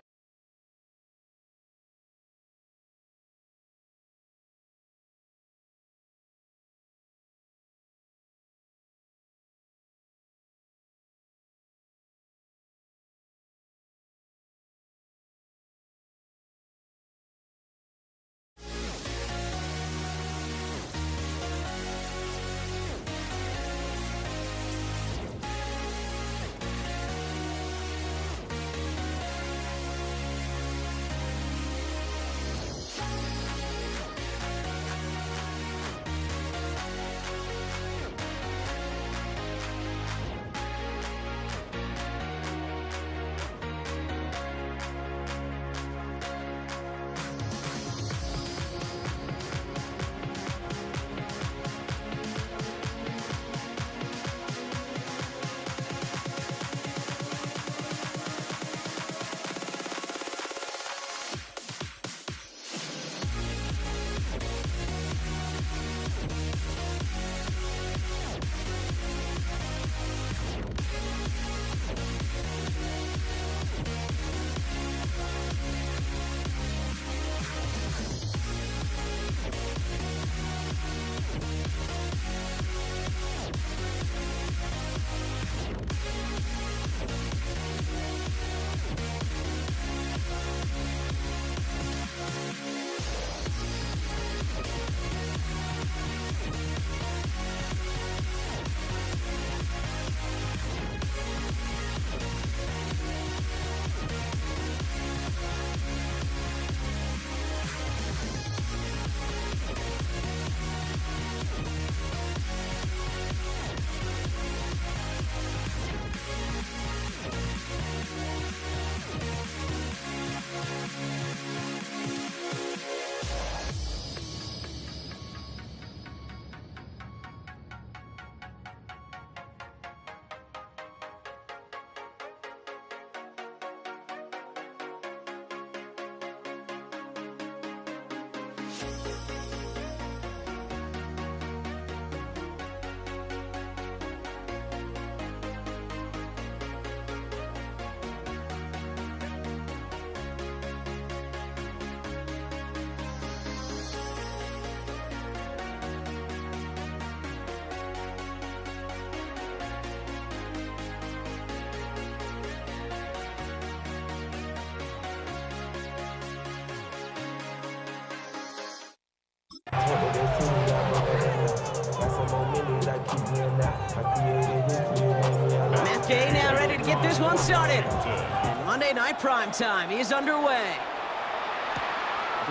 S1: Okay, now ready to get this one started. And Monday Night Primetime is underway.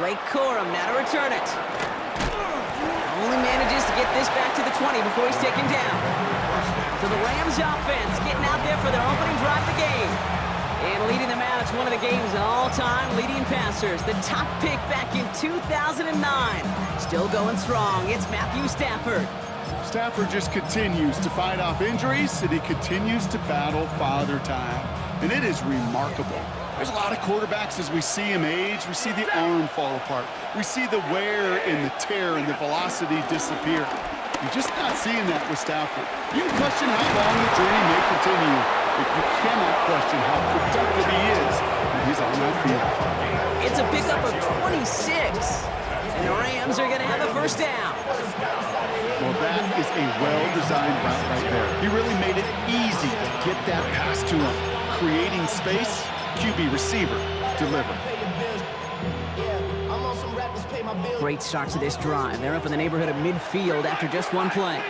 S1: Blake Corum now to return it. Only manages to get this back to the 20 before he's taken down. So the Rams offense getting out there for their opening drive of the game. And leading them out, it's one of the game's all-time leading passers. The top pick back in 2009. Still going strong, it's Matthew Stafford.
S3: Stafford just continues to fight off injuries, and he continues to battle Father Time. And it is remarkable. There's a lot of quarterbacks as we see him age. We see the arm fall apart. We see the wear and the tear and the velocity disappear. You're just not seeing that with Stafford. You can question how long the journey may continue, but you cannot question how productive he is when he's on that field.
S1: It's a pickup of 26, and the Rams are going to have a first down.
S3: Well, that is a well-designed route right there. He really made it easy to get that pass to him. Creating space, QB receiver, deliver.
S1: Great start to this drive. They're up in the neighborhood of midfield after just one play.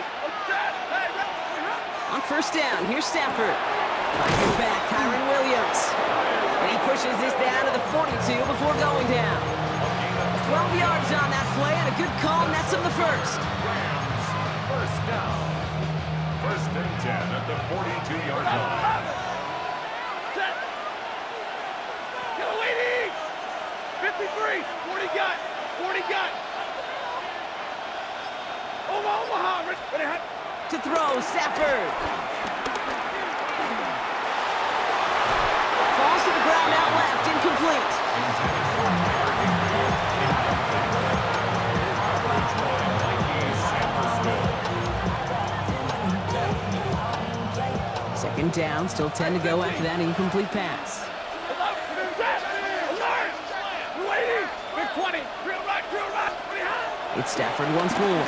S1: On first down, here's Stafford. Finds his back, Kyron Williams. And he pushes this down to the 42 before going down. 12 yards on that play, and a good call nets him the first.
S2: First down. First and 10 at the 42-yard line.
S6: Set. Go, Lady. 53. 40 got. 40 got. Omaha. Ready.
S1: To throw, Stafford. Falls to the ground out left, incomplete. Second down, still 10 to go after that incomplete pass. It's Stafford once more.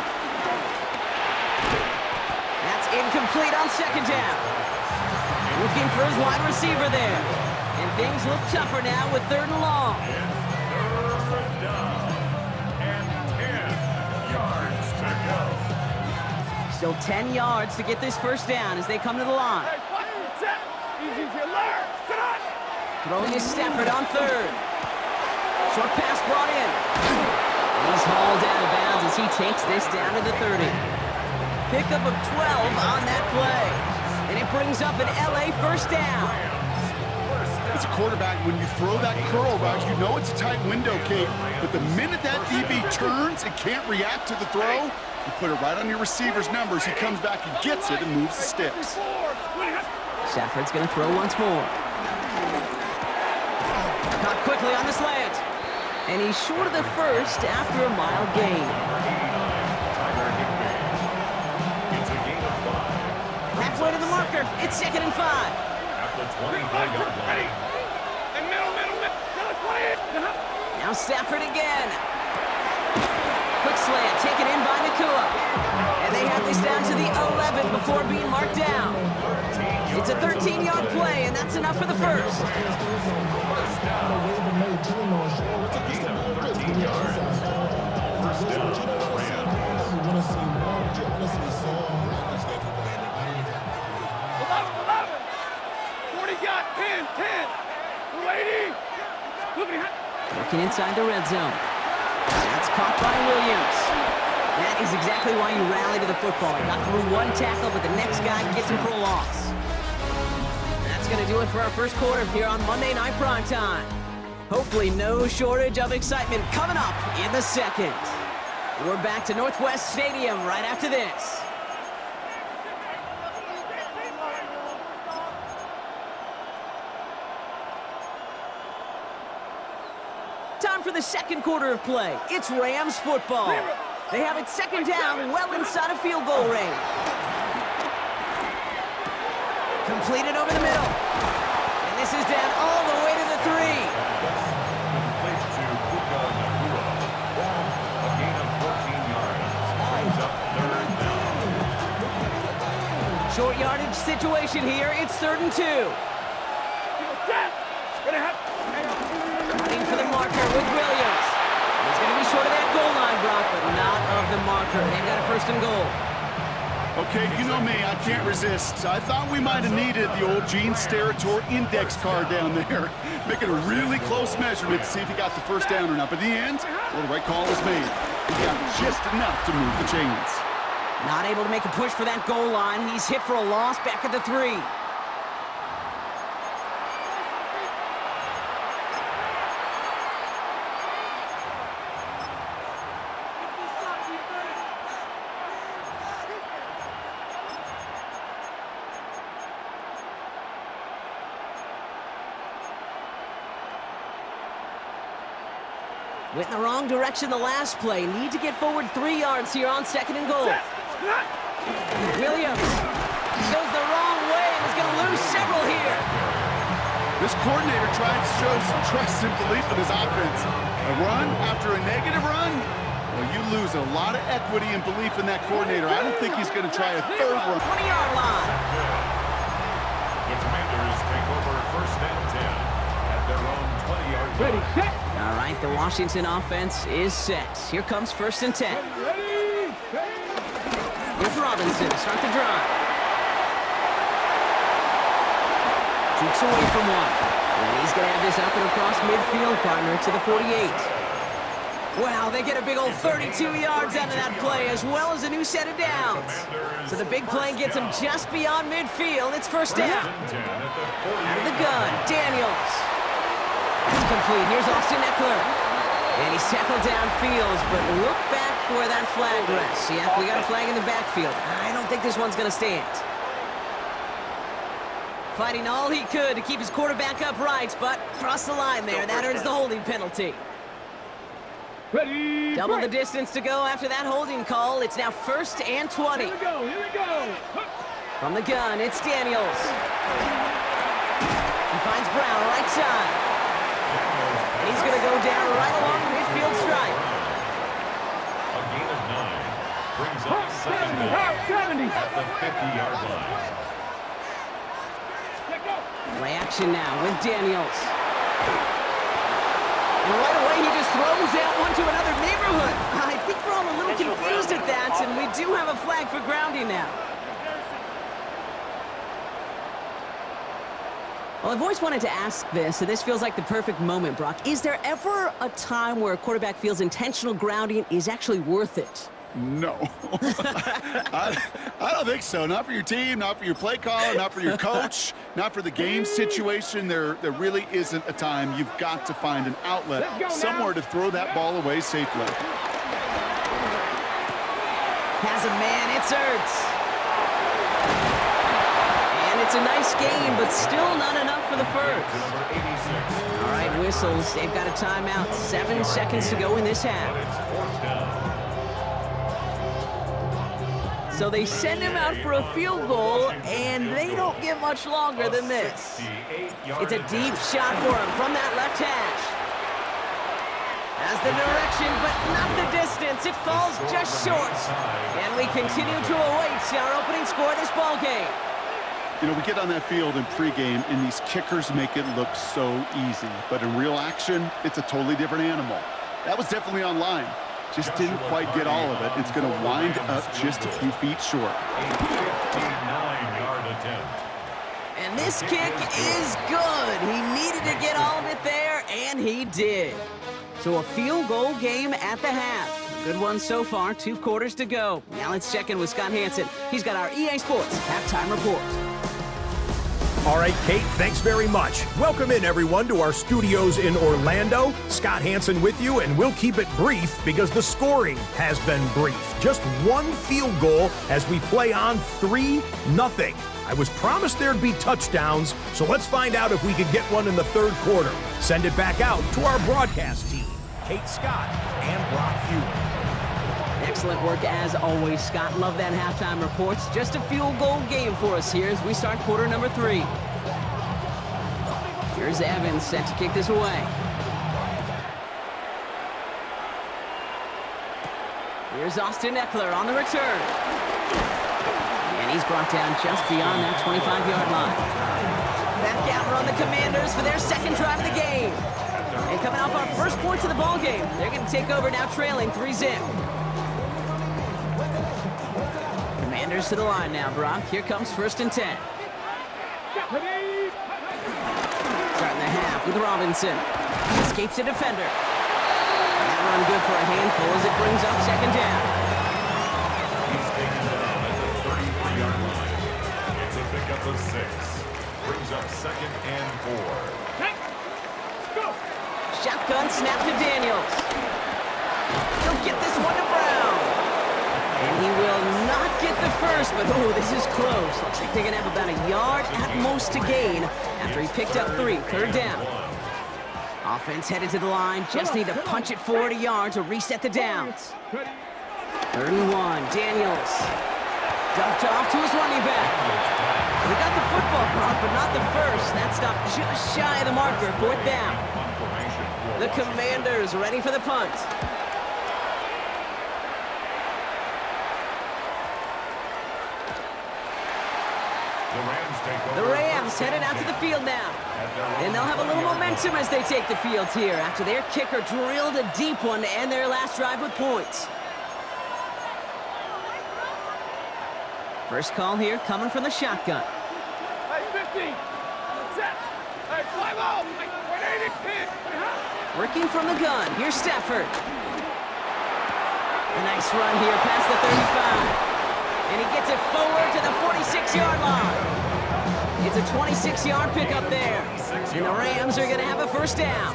S1: That's incomplete on second down. Looking for his wide receiver there. And things look tougher now with third and long.
S2: Third down. And 10 yards to go.
S1: Still 10 yards to get this first down as they come to the line. Throwing is Stafford on third. Short pass brought in. And he's hauled out of bounds as he takes this down to the 30. Pickup of 12 on that play. And it brings up an LA first down.
S3: As a quarterback, when you throw that curl route, you know it's a tight window, Kate. But the minute that DB turns and can't react to the throw, you put it right on your receiver's numbers. He comes back and gets it and moves the sticks.
S1: Stafford's going to throw once more. Caught quickly on the slant. And he's short of the first after a mild gain. Halfway to the marker. It's 2nd and 5.
S2: At the 25-yard line.
S1: Now Stafford again. Quick slant taken in by Nakua. And they have this down to the 11 before being marked down. It's a 13-yard play, and that's enough for the first.
S2: First down. With a gain of 13 yards. First down, Rams.
S6: 40 got 10. 280.
S1: Looking inside the red zone. That's caught by Williams. That is exactly why you rally to the football. He got through one tackle, but the next guy gets him for a loss. That's going to do it for our first quarter here on Monday Night Primetime. Hopefully no shortage of excitement coming up in the second. We're back to Northwest Stadium right after this. Time for the second quarter of play. It's Rams football. They have it second down, well inside of field goal range. Completed over the middle. And this is down all the way to the 3.
S2: Complete to Puka Nakua. A gain of 14 yards. Brings up third down.
S1: Short yardage situation here. It's 3rd and 2. Running for the marker with Williams. He's going to be short of that goal line, Brock, but not of the marker. They've got a 1st and goal.
S3: Okay, you know me, I can't resist. I thought we might have needed the old Gene Steratore index card down there. Making a really close measurement to see if he got the first down or not. But in the end, well, the right call was made. He got just enough to move the chains.
S1: Not able to make a push for that goal line. He's hit for a loss back at the 3. Went in the wrong direction the last play. Need to get forward 3 yards here on 2nd and goal. Williams goes the wrong way and is going to lose several here.
S3: This coordinator tried to show some trust and belief in his offense. A run after a negative run? Well, you lose a lot of equity and belief in that coordinator. I don't think he's going to try a 3rd run.
S1: 20-yard line.
S2: The Commanders take over 1st and 10 at their own 20-yard line.
S6: Ready, set.
S1: All right, the Washington offense is set. Here comes 1st and 10.
S6: Ready, set.
S1: Here's Robinson, start the drive. Shoots away from one. And he's going to have this up and across midfield, partner, to the 48. Wow, they get a big old 32 yards out of that play, as well as a new set of downs. So the big play gets him just beyond midfield. It's 1st down. Out of the gun, Daniels. It's complete. Here's Austin Eckler. And he's tackled downfield, but look back where that flag rests. Yeah, we got a flag in the backfield. I don't think this one's going to stand. Fighting all he could to keep his quarterback upright, but crossed the line there. That earns the holding penalty.
S6: Ready,
S1: Double the
S6: break.
S1: distance to go after that holding call. It's now 1st and 20.
S6: Here we go, here we go.
S1: From the gun, it's Daniels. He finds Brown right side. And he's going to go down right along the midfield stripe.
S2: A gain of 9 brings up 2nd down
S6: 70.
S2: at the 50-yard line.
S1: Play action now with Daniels. And right away, he just throws that one to another neighborhood. I think we're all a little confused at that, and we do have a flag for grounding now. Well, I've always wanted to ask this, and this feels like the perfect moment, Brock. Is there ever a time where a quarterback feels intentional grounding is actually worth it?
S3: No. I don't think so. Not for your team, not for your play caller, not for your coach, not for the game situation. There really isn't a time. You've got to find an outlet, somewhere to throw that ball away safely.
S1: Has a man, it's Ertz. And it's a nice game, but still not enough for the first.
S2: Number 86.
S1: All right, whistles. They've got a timeout. 7 seconds to go in this half.
S2: It's 4th down.
S1: So they send him out for a field goal, and they don't get much longer than this. It's a deep shot for him from that left hash. Has the direction, but not the distance. It falls just short. And we continue to await our opening score of this ball game.
S3: You know, we get on that field in pregame, and these kickers make it look so easy. But in real action, it's a totally different animal. That was definitely on line. Just didn't quite get all of it. It's going to wind up just a few feet short.
S2: A 59-yard attempt.
S1: And this kick is good. He needed to get all of it there, and he did. So a field goal game at the half. Good one so far, 2 quarters to go. Now let's check in with Scott Hanson. He's got our EA Sports halftime report.
S5: All right, Kate, thanks very much. Welcome in, everyone, to our studios in Orlando. Scott Hanson with you, and we'll keep it brief because the scoring has been brief. Just 1 field goal as we play on 3-0. I was promised there'd be touchdowns, so let's find out if we could get one in the 3rd quarter. Send it back out to our broadcast team, Kate Scott and Brock Hughes.
S1: Excellent work as always, Scott. Love that halftime reports. Just a field goal game for us here as we start quarter number 3. Here's Evans set to kick this away. Here's Austin Eckler on the return. And he's brought down just beyond that 25-yard line. Back out run the Commanders for their 2nd drive of the game. And coming off our first points of the ball game, they're going to take over now trailing 3-0. Commanders to the line now, Brock. Here comes 1st and 10. Starting the half with Robinson. Escapes a defender. And that run good for a handful as it brings up 2nd down.
S2: He's taken down at the 33-yard line. It's a pickup of 6. Brings up 2nd and 4.
S1: Shotgun snap to Daniels. He'll get this one to Brown. And he will not get the first, but oh, this is close. Looks like they're going to have about a yard at most to gain after he picked up 3. 3rd down. Offense headed to the line. Just need to punch it forward a yard to reset the downs. 3rd and 1. Daniels. Dumped off to his running back. He got the football, Brock, but not the first. That stopped just shy of the marker. 4th down. The Commanders ready for the punt. The Rams headed out to the field now. And they'll have a little momentum as they take the field here after their kicker drilled a deep one to end their last drive with points. First call here coming from the shotgun.
S6: Hey, 15. Set. Hey, 5-0. 180.
S1: Working from the gun. Here's Stafford. A nice run here past the 35. And he gets it forward to the 46-yard line. It's a 26-yard pickup there. And the Rams are going to have a 1st down.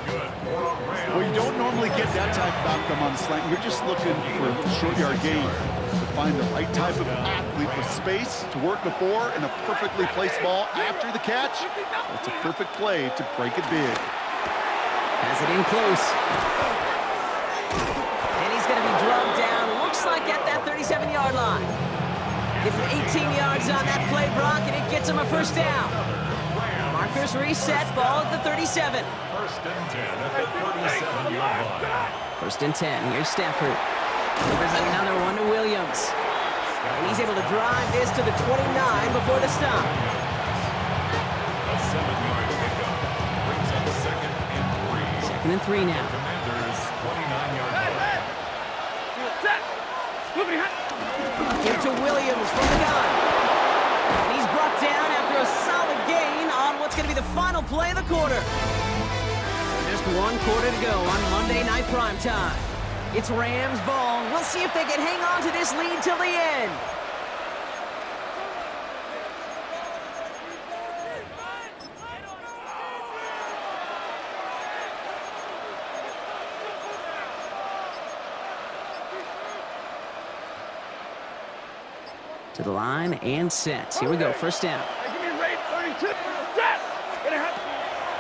S3: Well, you don't normally get that type of outcome on the slant. You're just looking for a short yard gain. To find the right type of athlete with space to work before and a perfectly placed ball after the catch. It's a perfect play to break it big.
S1: Has it in close. And he's going to be drugged down, looks like at that 37-yard line. Gives him 18 yards on that play, Brock, and it gets him a 1st down. Markers reset, ball at the 37.
S2: 1st and 10 at the 37-yard line.
S1: 1st and 10, here's Stafford. There's another one to Williams. And he's able to drive this to the 29 before the stop.
S2: A 7-yard pickup brings up 2nd and 3.
S1: 2nd and 3 now.
S2: Commanders 29-yard line.
S6: Set.
S1: Give to Williams from the gun. And he's brought down after a solid gain on what's going to be the final play of the quarter. Just 1 quarter to go on Monday Night Primetime. It's Rams ball. We'll see if they can hang on to this lead till the end. To the line and set. Here we go, 1st down.
S6: Hey, give me rate 32. Set.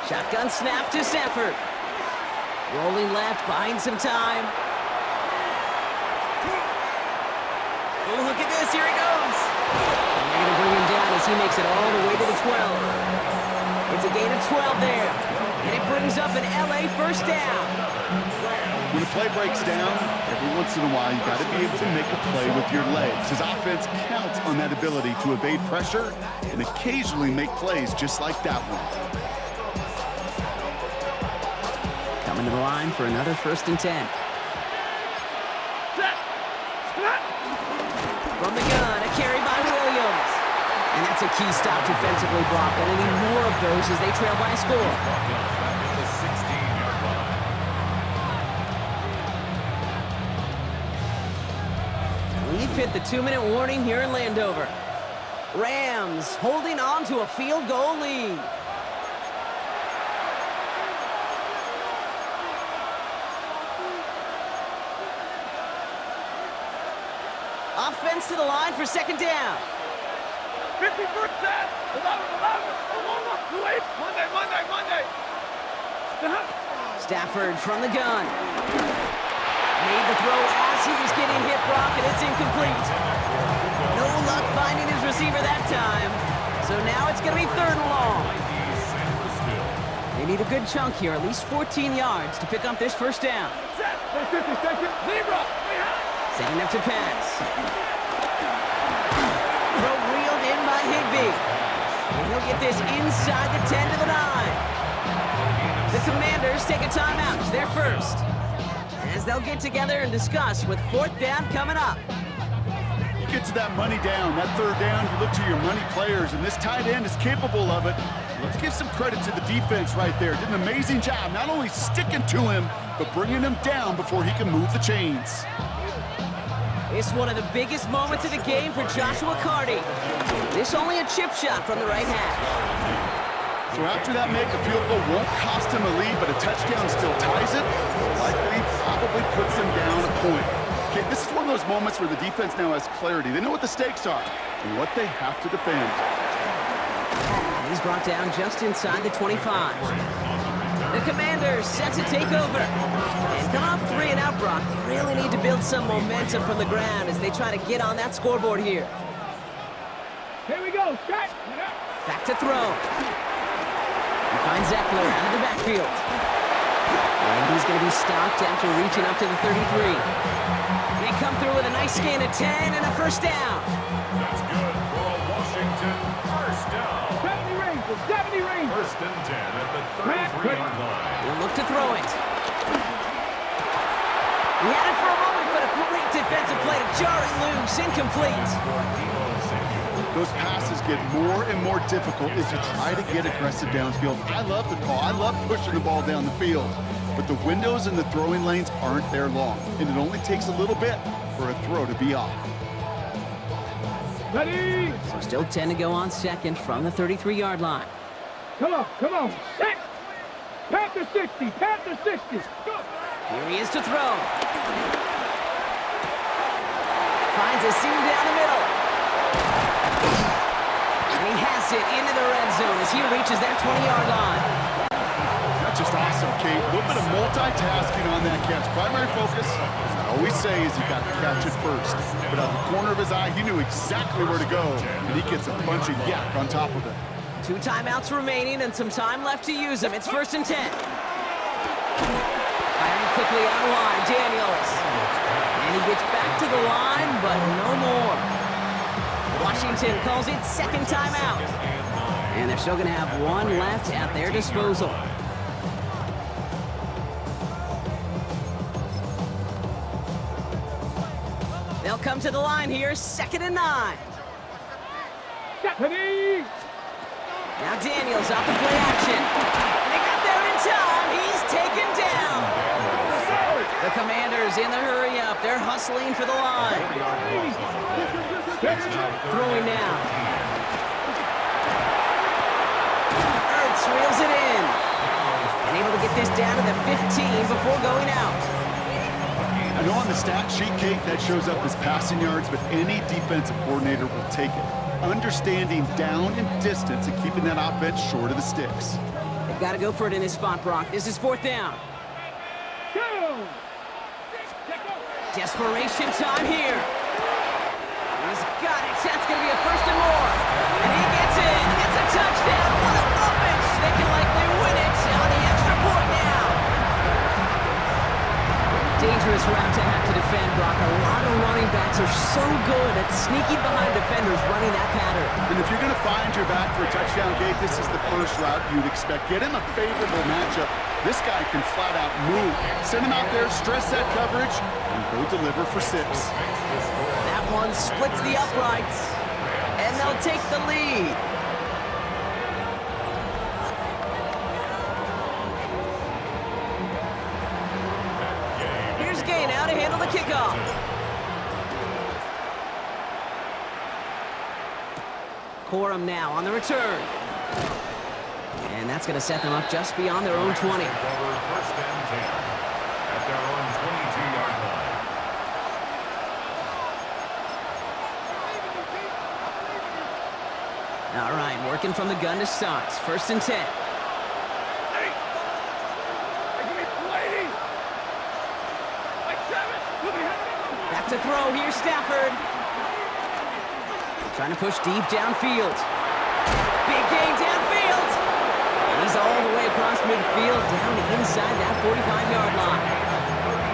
S1: Shotgun snap to Stafford. Rolling left, buying some time. Oh, look at this, here he goes. And they're going to bring him down as he makes it all the way to the 12. It's a gain of 12 there. And it brings up an LA 1st down.
S3: When the play breaks down, every once in a while, you got to be able to make a play with your legs. His offense counts on that ability to evade pressure and occasionally make plays just like that one.
S1: Coming to the line for another 1st and 10. From the gun, a carry by Williams. And that's a key stop defensively, Brock. And they need more of those as they trail by a score. We've hit the 2-minute warning here in Landover. Rams holding on to a field goal lead. Offense to the line for 2nd down.
S6: 51st set. 11. Monday.
S1: Stafford from the gun. Made the throw as he was getting hit, Brock, and it's incomplete. No luck finding his receiver that time. So now it's going to be 3rd and long. They need a good chunk here, at least 14 yards to pick up this 1st down. Setting up to pass. Throw reeled in by Higbee. And he'll get this inside the 10 to the 9. The Commanders take a timeout. They're first. As they'll get together and discuss with 4th down coming up.
S3: get to that money down, that third down, you look to your money players, and this tight end is capable of it. Let's give some credit to the defense right there. Did an amazing job not only sticking to him, but bringing him down before he can move the chains.
S1: It's one of the biggest moments of the game for Joshua Carty. This only a chip shot from the right half.
S3: So after that make, a field goal won't cost him a lead, but a touchdown still ties it. Likely probably puts him down a point. Okay, this is one of those moments where the defense now has clarity. They know what the stakes are and what they have to defend.
S1: He's brought down just inside the 25. The Commanders set to take over. And come off 3 and out, Brock. They really need to build some momentum from the ground as they try to get on that scoreboard here.
S6: Here we go, Scott.
S1: Back to throw. He finds Eckler out of the backfield. And he's going to be stopped after reaching up to the 33. They come through with a nice gain of 10 and a first down.
S2: That's good for a Washington first down.
S6: 70 range, 70 range.
S2: First and 10 at the 33-yard line.
S1: He'll look to throw it. He had it for a moment, but a great defensive play to jar it loose, incomplete.
S3: Those passes get more and more difficult as you try to get aggressive downfield. I love the call. I love pushing the ball down the field. But the windows in the throwing lanes aren't there long, and it only takes a little bit for a throw to be off.
S6: Ready?
S1: So still 10 to go on second from the 33-yard line.
S6: Come on, come on. Set. Panther 60, Panther 60. Go.
S1: Here he is to throw. Finds a seam down the middle. And he has it into the red zone as he reaches that 20-yard line.
S3: That's just awesome, Kate. A little bit of multitasking on that catch. Primary focus, as I always say, is you got to catch it first. But out of the corner of his eye, he knew exactly where to go, and he gets a bunch of yak on top of it.
S1: 2 timeouts remaining and some time left to use them. It's first and 10. Firing quickly on the line, Daniels. And he gets back to the line, but no more. Washington calls it second timeout. And they're still going to have 1 left at their disposal. They'll come to the line here, 2nd and 9.
S6: Ready?
S1: Now Daniels off the play action. And they got there in time. He's taken down. The Commanders in the hurry up. They're hustling for the line. Throwing now. Ertz reels it in. And able to get this down to the 15 before going out.
S3: I know on the stat sheet, Kate, that shows up as passing yards, but any defensive coordinator will take it. Understanding down and distance and keeping that offense short of the sticks.
S1: They've got to go for it in this spot, Brock. This is 4th down.
S6: Go.
S1: Desperation time here. He's got it. That's going to be a first and more. And he gets in. It's a touchdown. What a moment. They can likely win it on the extra point now. Dangerous route to have to defend, Brock. A lot of running backs are so good at sneaking behind defenders running that pattern.
S3: And if you're going to find your back for a touchdown, Kate, this is the first route you'd expect. Get him a favorable matchup. This guy can flat out move. Send him out there, stress that coverage, and go deliver for 6.
S1: That one splits the uprights, and they'll take the lead. Here's Gay now to handle the kickoff. Corum now on the return. And that's going to set them up just beyond their own 20.
S2: First and 10 at their own 22-yard line.
S1: All right, working from the gun to start. First and 10. Back to throw. Here's Stafford. Trying to push deep downfield. Big gain downfield. And he's all the way across midfield down inside that 45-yard line.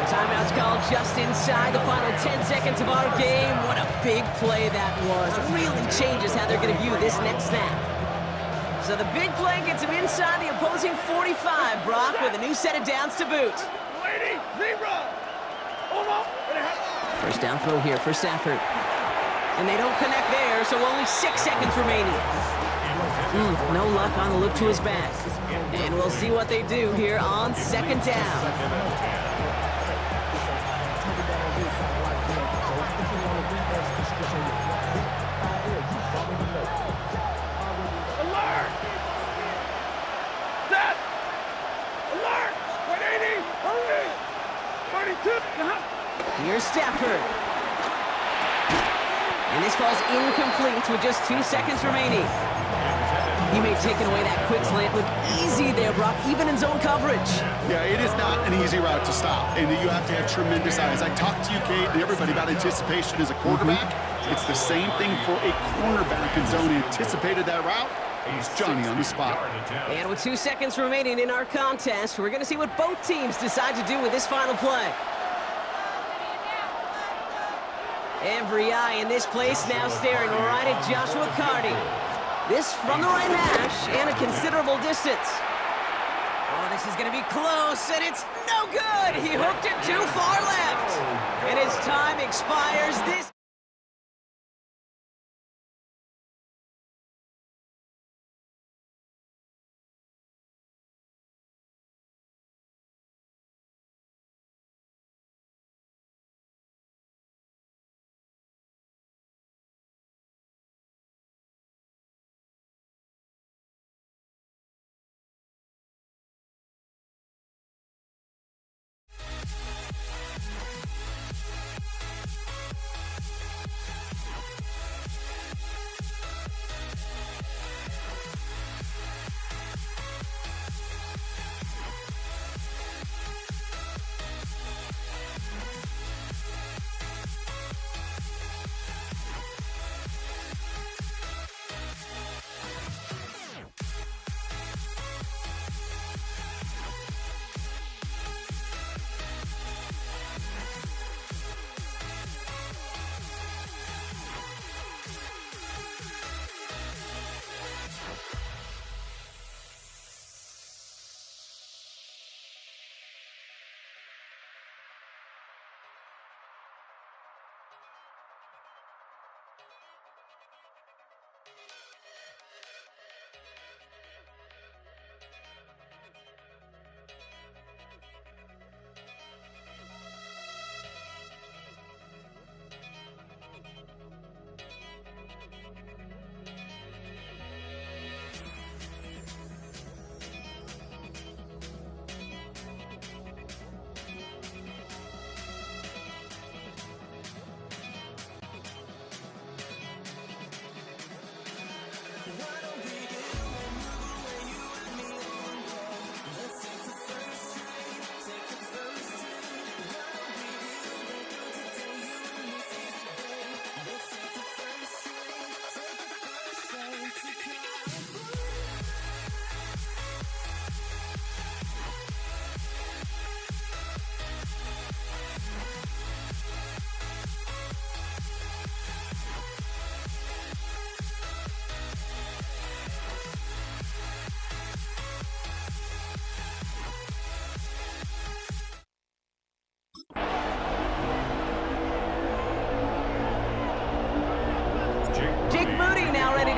S1: The timeout's called just inside the final 10 seconds of our game. What a big play that was. Really changes how they're going to view this next snap. So the big play gets him inside the opposing 45, Brock, with a new set of downs to boot. First down throw here for Stafford. And they don't connect there, so only 6 seconds remaining. No luck on the look to his back. And we'll see what they do here on second down.
S6: Alert! Set! Alert! 180! Hurry! 32!
S1: Here's Stafford. And this falls incomplete with just 2 seconds remaining. He may have taken away that quick slant. Look easy there, Brock, even in zone coverage.
S3: Yeah, it is not an easy route to stop, and you have to have tremendous eyes. I talked to you, Kate, and everybody about anticipation as a quarterback. It's the same thing for a cornerback in zone. He anticipated that route. He's Johnny on the spot.
S1: And with 2 seconds remaining in our contest, we're going to see what both teams decide to do with this final play. Every eye in this place now staring right at Joshua Carty. This from the right hash and a considerable distance. Oh, this is going to be close, and it's no good. He hooked it too far left. And his time expires this.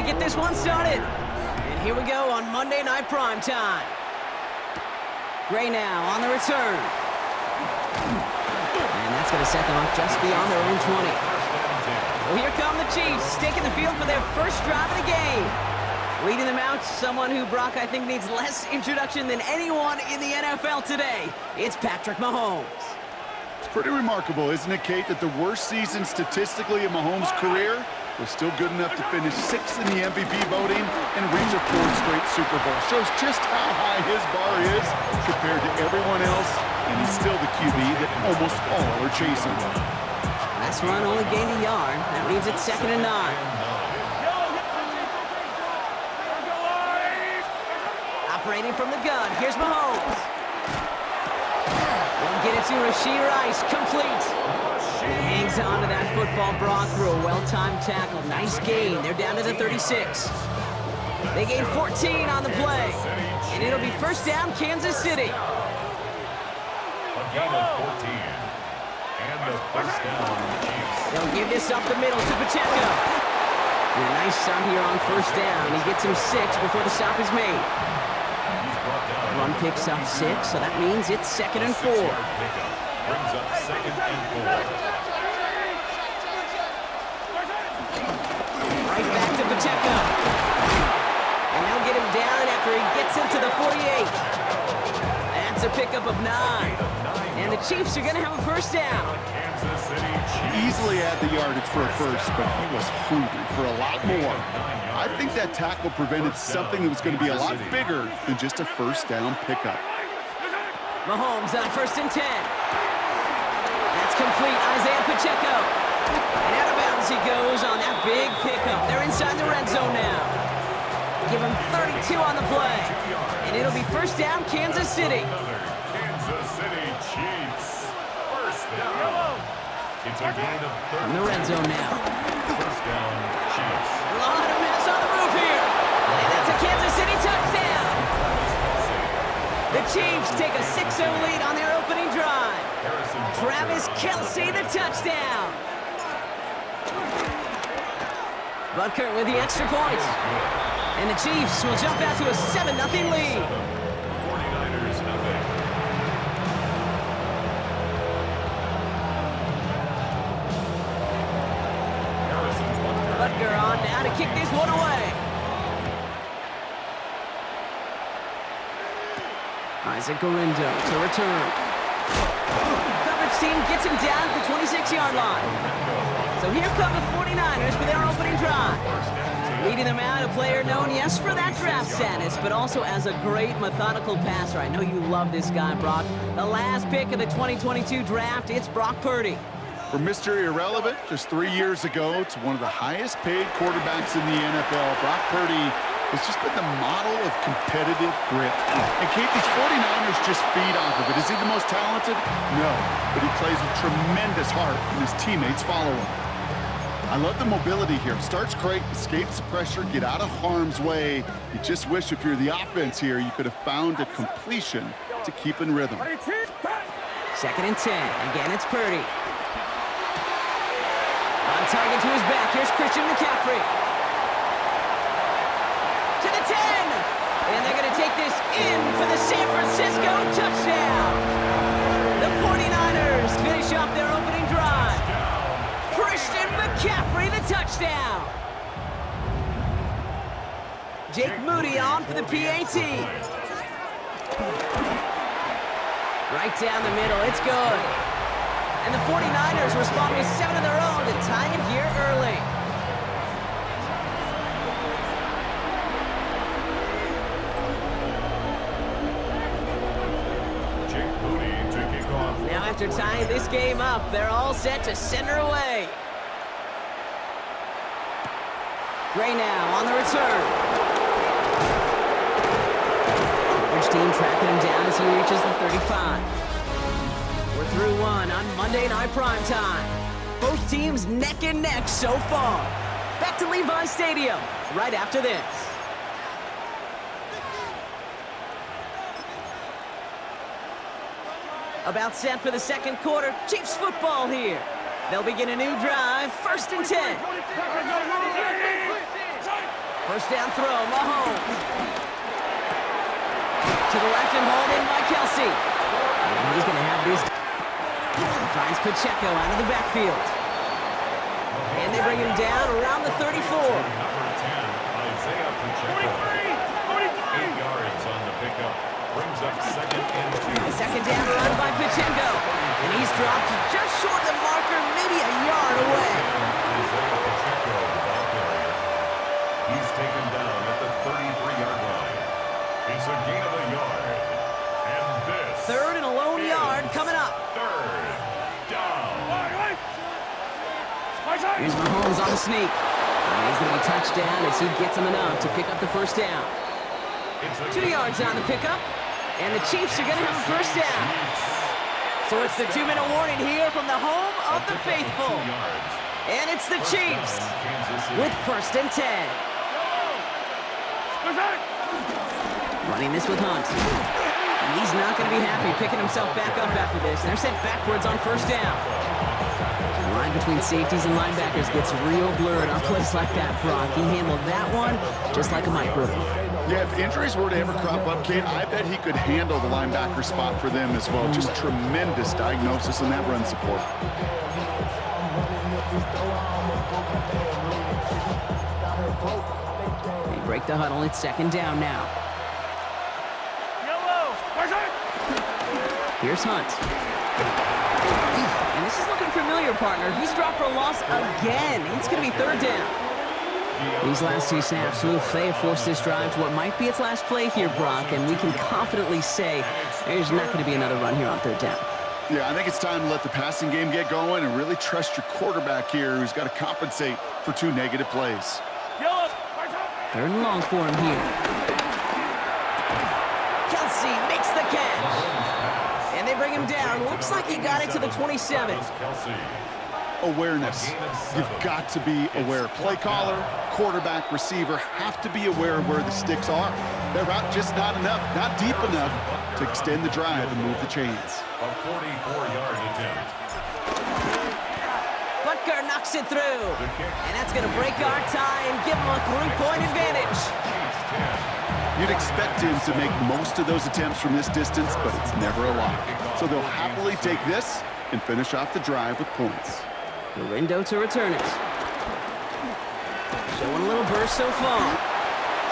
S1: Get this one started. And here we go on Monday Night Prime Time. Gray now on the return. And that's going to set them up just beyond their own 20. So here come the Chiefs, taking the field for their first drive of the game. Leading them out, someone who, Brock, I think needs less introduction than anyone in the NFL today. It's Patrick Mahomes.
S3: It's pretty remarkable, isn't it, Kate, that the worst season statistically in Mahomes' career was still good enough to finish 6th in the MVP voting and reach a 4th straight Super Bowl. Shows just how high his bar is compared to everyone else, and he's still the QB that almost all are chasing.
S1: Last run only gained a yard. That means it's 2nd and 9. Operating from the gun, here's Mahomes. They'll get it to Rashee Rice, complete. He hangs on to that football, Brock, through a well-timed tackle. Nice gain. They're down to the 36. They gain 14 on the play. And it'll be first down, Kansas City.
S2: A gain of 14. And the first down, Chiefs.
S1: They'll give this up the middle to Pacheco. And a nice start here on first down. He gets him 6 before the stop is made.
S2: He's brought down.
S1: Run picks up 6, so that means it's 2nd and 4.
S2: Six-yard pickup brings up 2nd and 4.
S1: Right back to Pacheco. And they'll get him down after he gets into the 48. That's a pickup of 9. And the Chiefs are going to have a first down.
S2: Kansas City Chiefs.
S3: Easily had the yardage for a first, but he was hungry for a lot more. I think that tackle prevented something that was going to be a lot bigger than just a first down pickup.
S1: Mahomes on 1st and 10. That's complete. Isaiah Pacheco. And out of bounds he goes on that big pickup. They're inside the red zone now. Give him 32 on the play. And it'll be first down, Kansas City.
S2: Another Kansas City Chiefs. First down. It's a gain of 30.
S1: In the red zone now.
S2: First down, Chiefs.
S1: A lot of mess on the move here. And that's a Kansas City touchdown. The Chiefs take a 6-0 lead on their opening drive. Travis Kelce, the touchdown. Butker with the extra point. And the Chiefs will jump out to a 7-0 lead.
S2: 49ers nothing. Harrison
S1: Butker on now to kick this one away. Isaac Gorindo to return. Coverage team gets him down at the 26-yard line. So here come the 49ers for their opening drive. Leading them out, a player known, yes, for that draft status, but also as a great methodical passer. I know you love this guy, Brock. The last pick of the 2022 draft, it's Brock Purdy.
S3: From Mr. Irrelevant just 3 years ago to one of the highest paid quarterbacks in the NFL, Brock Purdy has just been the model of competitive grit. And Kate, these 49ers just feed off of it. Is he the most talented? No, but he plays with tremendous heart, and his teammates follow him. I love the mobility here. Starts great, escapes the pressure, get out of harm's way. You just wish if you're the offense here, you could have found a completion to keep in rhythm.
S1: 2nd and 10. Again, it's Purdy. On target to his back. Here's Christian McCaffrey. To the 10. And they're going to take this in for the San Francisco touchdown. The 49ers finish off their opening drive. Christian McCaffrey, the touchdown. Jake Moody on for the PAT. Right down the middle, it's good. And the 49ers respond with 7 of their own to tie it here early.
S2: Jake Moody to kick off.
S1: Now after tying this game up, they're all set to send her away. Gray now on the return. Coverage team tracking him down as he reaches the 35. We're through one on Monday Night Primetime. Both teams neck and neck so far. Back to Levi Stadium right after this. About set for the second quarter. Chiefs football here. They'll begin a new drive. 1st and 10. First down throw, Mahomes. To the left and hauled in by Kelce. And he's going to have this. Finds Pacheco out of the backfield. And they bring him down around the 34.
S2: Number 10, Isaiah Pacheco. 8 yards on the pickup. Brings up 2nd and 2.
S1: A second down run by Pacheco. And he's dropped just short of the marker, maybe a yard away.
S2: Isaiah Pacheco, the ball carrier. He's taken down at the 33-yard line. It's a gain of a yard. And this.
S1: 3rd and a lone yard coming up.
S2: 3rd down.
S1: Here's Mahomes on the sneak. And he's going to be touched down as he gets him enough to pick up the first down. 2 yards on the pickup. And the Chiefs are going to have a first down. So it's the 2-minute warning here from the home of the faithful. And it's the Chiefs with 1st and 10. Running this with Hunt. And he's not going to be happy picking himself back up after this. They're sent backwards on first down. The line between safeties and linebackers gets real blurred on plays like that, Brock. He handled that one just like a microwave.
S3: Yeah, if injuries were to ever crop up, Kate, I bet he could handle the linebacker spot for them as well. Just tremendous diagnosis in that run support.
S1: They break the huddle. It's second down now. Here's Hunt. And this is looking familiar, partner. He's dropped for a loss again. It's going to be third down. These last two snaps, they have forced this drive to what might be its last play here, Brock, and we can confidently say there's not going to be another run here on third down.
S3: Yeah, I think it's time to let the passing game get going and really trust your quarterback here, who's got to compensate for 2 negative plays.
S1: Third and long for him here. Kelsey makes the catch. And they bring him down. Looks like he got it to the 27.
S3: Awareness. You've got to be aware. Play caller, quarterback, receiver have to be aware of where the sticks are. That route just not enough, not deep enough to extend the drive and move the chains.
S2: A 44-yard attempt.
S1: Butker knocks it through. And that's going to break our tie and give him a 3-point advantage.
S3: You'd expect him to make most of those attempts from this distance, but it's never a lock. So they'll happily take this and finish off the drive with points.
S1: Galindo to return it. Showing a little burst so far.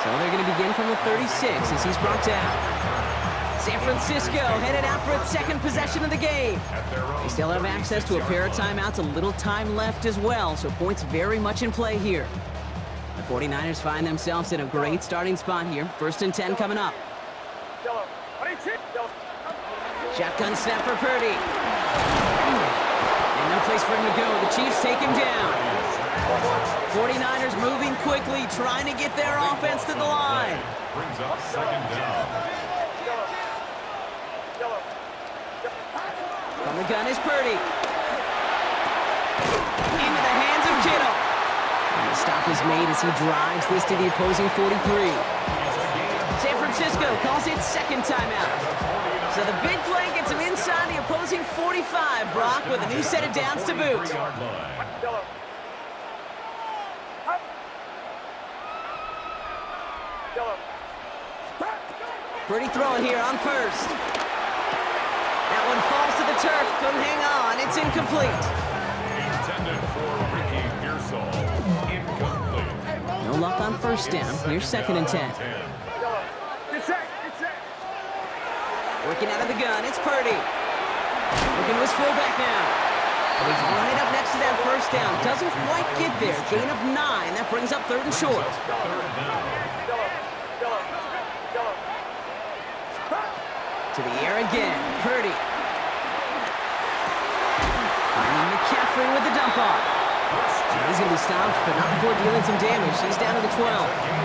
S1: So they're going to begin from the 36 as he's brought down. San Francisco headed out for its second possession of the game. They still have access to a pair of timeouts, a little time left as well, so points very much in play here. The 49ers find themselves in a great starting spot here. 1st and 10 coming up. Shotgun snap for Purdy. And no place for him to go. The Chiefs take him down. 49ers moving quickly, trying to get their offense to the line.
S2: Brings up second down.
S1: From the gun is Purdy. Into the hands of Kittle. And the stop is made as he drives this to the opposing 43. San Francisco calls it second timeout. So the big play gets him inside the opposing 45, Brock, with a new set of downs to boot. Purdy throwing here on first. That one falls to the turf, couldn't hang on, it's incomplete.
S2: Intended for Ricky Pearsall. Incomplete.
S1: No luck on first down. Here's 2nd and 10. Working out of the gun, it's Purdy. Looking to his fullback now. And he's right up next to that first down. Doesn't quite get there. Gain of 9. That brings up 3rd and short. To the air again. Purdy. Finding McCaffrey with the dump off. And he's going to be stopped, but not before dealing some damage. He's down to the 12.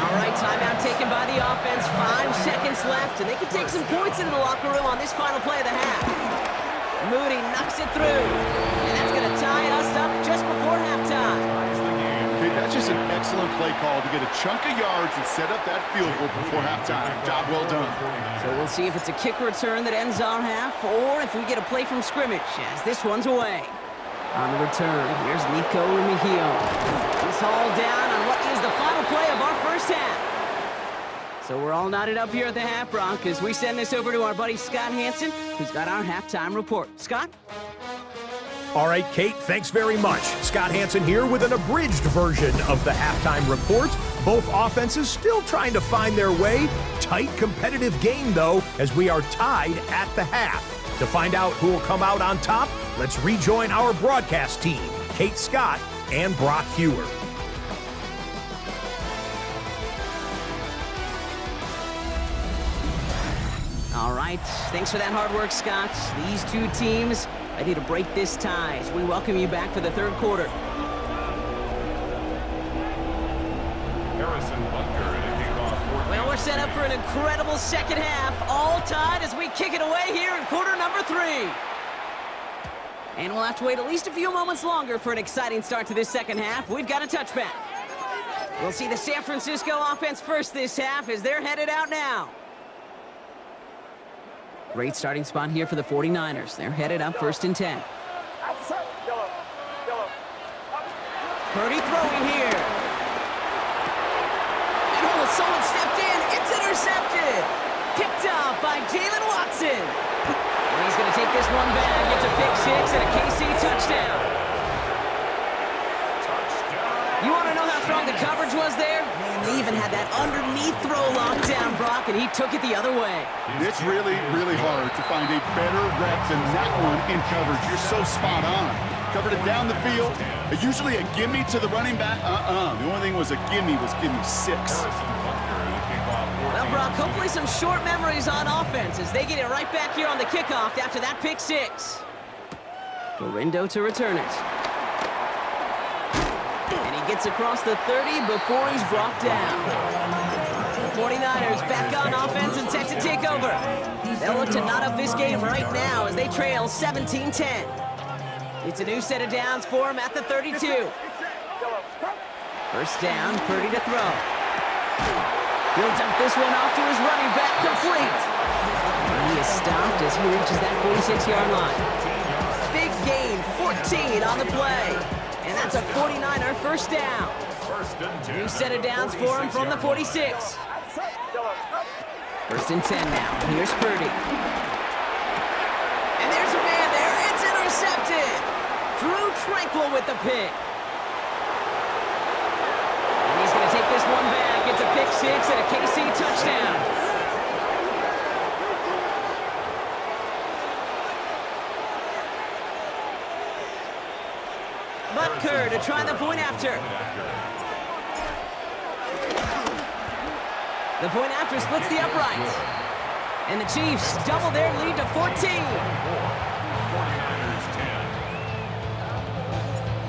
S1: All right, timeout taken by the offense. 5 seconds left, and they can take some points into the locker room on this final play of the half. Moody knocks it through, and that's going to tie us up just before halftime.
S3: Okay, that's just an excellent play call to get a chunk of yards and set up that field goal before halftime. Job well done.
S1: So we'll see if it's a kick return that ends our half, or if we get a play from scrimmage, as this one's away. On the return, here's Nico Remigio. He's hauled down on what is the final play of our first half. So we're all knotted up here at the half, Bronc, as we send this over to our buddy Scott Hanson, who's got our halftime report. Scott?
S5: All right, Kate, thanks very much. Scott Hanson here with an abridged version of the halftime report. Both offenses still trying to find their way. Tight, competitive game, though, as we are tied at the half. To find out who will come out on top, let's rejoin our broadcast team, Kate Scott and Brock Hewer.
S1: All right, thanks for that hard work, Scott. These two teams ready to break this tie as we welcome you back for the third quarter.
S2: Harrison Butker in a kickoff.
S1: Well, we're set up for an incredible second half, all tied as we kick it away here in quarter number 3. And we'll have to wait at least a few moments longer for an exciting start to this second half. We've got a touchback. We'll see the San Francisco offense first this half as they're headed out now. Great starting spot here for the 49ers. They're headed up 1st and 10.
S6: Outside. Yellow. Yellow.
S1: Purdy throwing here. And oh, someone stepped in. It's intercepted. Picked up by Jalen Watson. And he's going to take this one back. It's a pick six and a KC touchdown. You want to know how strong the coverage was there? Man, they even had that underneath throw locked down, Brock, and he took it the other way.
S3: It's really, really hard to find a better rep than that one in coverage. You're so spot on. Covered it down the field. Usually a gimme to the running back. The only thing was a gimme was gimme 6.
S1: Well, Brock, hopefully some short memories on offense as they get it right back here on the kickoff after that pick six. Gorindo to return it. And he gets across the 30 before he's brought down. The 49ers back on offense and set to take over. They'll look to knot up this game right now as they trail 17-10. It's a new set of downs for him at the 32. First down, Purdy to throw. He'll dump this one off to his running back, complete. And he is stopped as he reaches that 46-yard line. Big gain, 14 on the play. And that's a 49er first down. New set of downs for him from the 46. First and 10 now. Here's Purdy. And there's a man there. It's intercepted. Drew Tranquil with the pick. And he's going to take this one back. It's a pick six and a KC touchdown. Butker to try the point after. The point after splits the uprights. And the Chiefs double their lead to 14.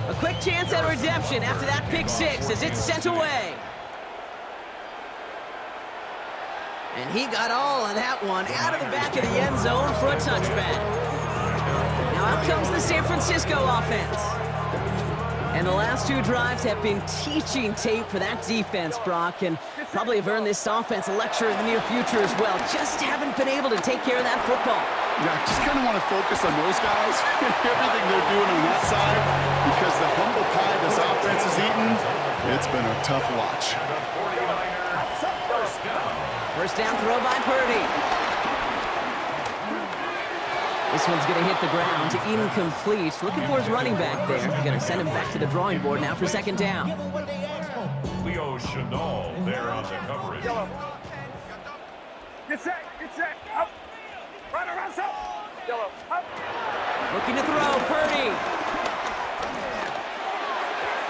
S1: A quick chance at redemption after that pick six as it's sent away. And he got all of that one out of the back of the end zone for a touchback. Now out comes the San Francisco offense. And the last two drives have been teaching tape for that defense, Brock, and probably have earned this offense a lecture in the near future as well. Just haven't been able to take care of that football.
S3: Yeah, just kind of want to focus on those guys, everything they're doing on that side, because the humble pie this offense has eaten, it's been a tough watch.
S1: First down throw by Purdy. This one's going to hit the ground to incomplete. Looking for his running back there. Going to send him back to the drawing board now for second down.
S2: Leo Chenal there on the coverage.
S6: Get set. Up. Right around south. Yellow. Up.
S1: Looking to throw, Purdy.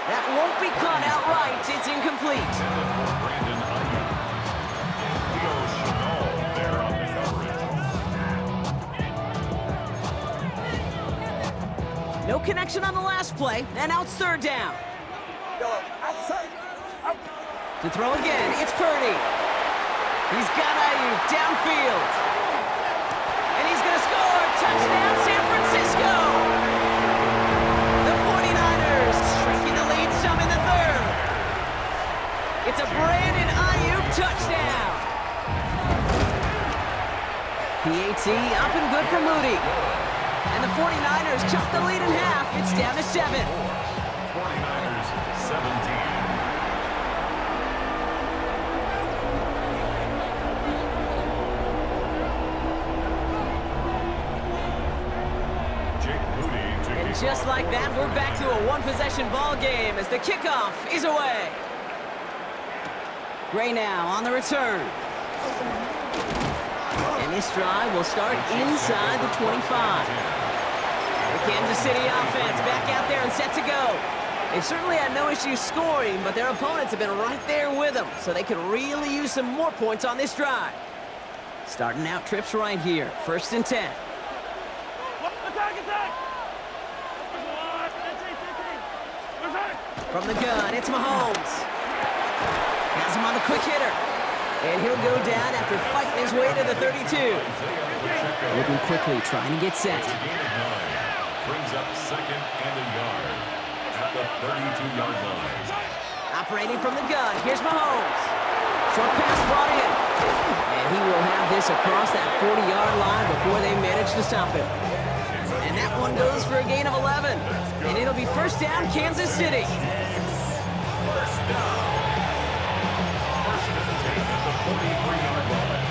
S1: That won't be caught outright. It's incomplete.
S2: Brandon Ayuk. Leo Chenal there on the coverage.
S1: No connection on the last play, and now it's third down.
S6: Yellow. Outside. Up.
S1: To throw again, it's Purdy. He's got Ayuk downfield. And he's going to score. Touchdown, San Francisco. The 49ers shrinking the lead some in the third. It's a Brandon Ayuk touchdown. PAT up and good for Moody. And the 49ers chop the lead in half. It's down to 7.
S2: 49ers 17.
S1: And just like that, we're back to a one-possession ball game as the kickoff is away. Gray now on the return. And this drive will start inside the 25. The Kansas City offense back out there and set to go. They've certainly had no issues scoring, but their opponents have been right there with them, so they could really use some more points on this drive. Starting out trips right here, 1st and 10. From the gun, it's Mahomes. Has him on the quick hitter. And he'll go down after fighting his way to the 32. Looking quickly, trying to get set.
S2: Brings up second and a yard at the 32-yard line.
S1: Operating from the gun, here's Mahomes. Short pass brought in. And he will have this across that 40-yard line before they manage to stop him. And that one goes for a gain of 11. And it'll be first down, Kansas City.
S2: First down. First and 10 at the 43-yard line.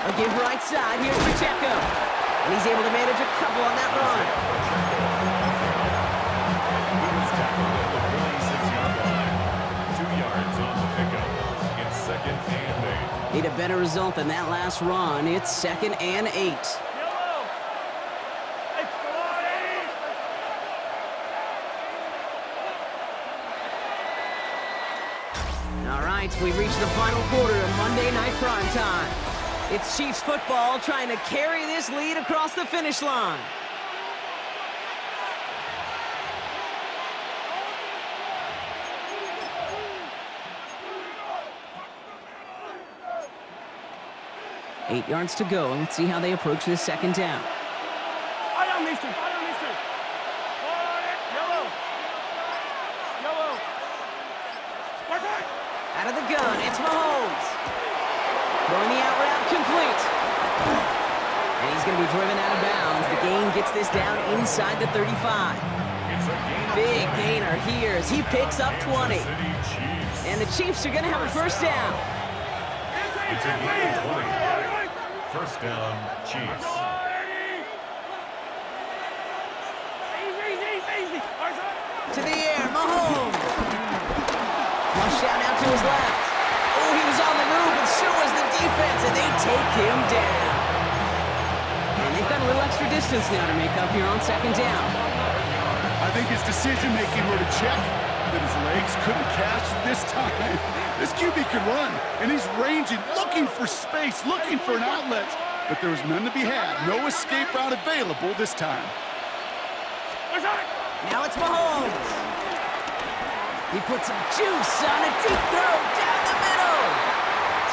S1: Again, right side. Here's Pacheco. And he's able to manage a couple on that run.
S2: He was tackled at the 46-yard line. 2 yards on the pickup. It's second and 8.
S1: Need a better result than that last run. It's second and 8. All right, we've reached the final quarter of Monday Night Prime Time. It's Chiefs football trying to carry this lead across the finish line. Eight yards to go, and let's see how they approach this second down. Out of the gun, it's Mahomes. Throwing the out route complete. And he's going to be driven out of bounds. The gain gets this down inside the 35. Big gainer here as he picks up 20. And the Chiefs are going to have a first down.
S2: It's a gain of 20. First down, Chiefs.
S1: To the air, Mahomes. Flush out now to his left. Oh, he was on the move, and so was the defense, and they take him down. And they've got a little extra distance now to make up here on second down.
S3: I think his decision-making were to check that his legs couldn't catch this time. This QB could run, and he's ranging, looking for space, looking for an outlet. But there was none to be had. No escape route available this time.
S1: Now it's Mahomes. He puts some juice on a deep throw down the middle.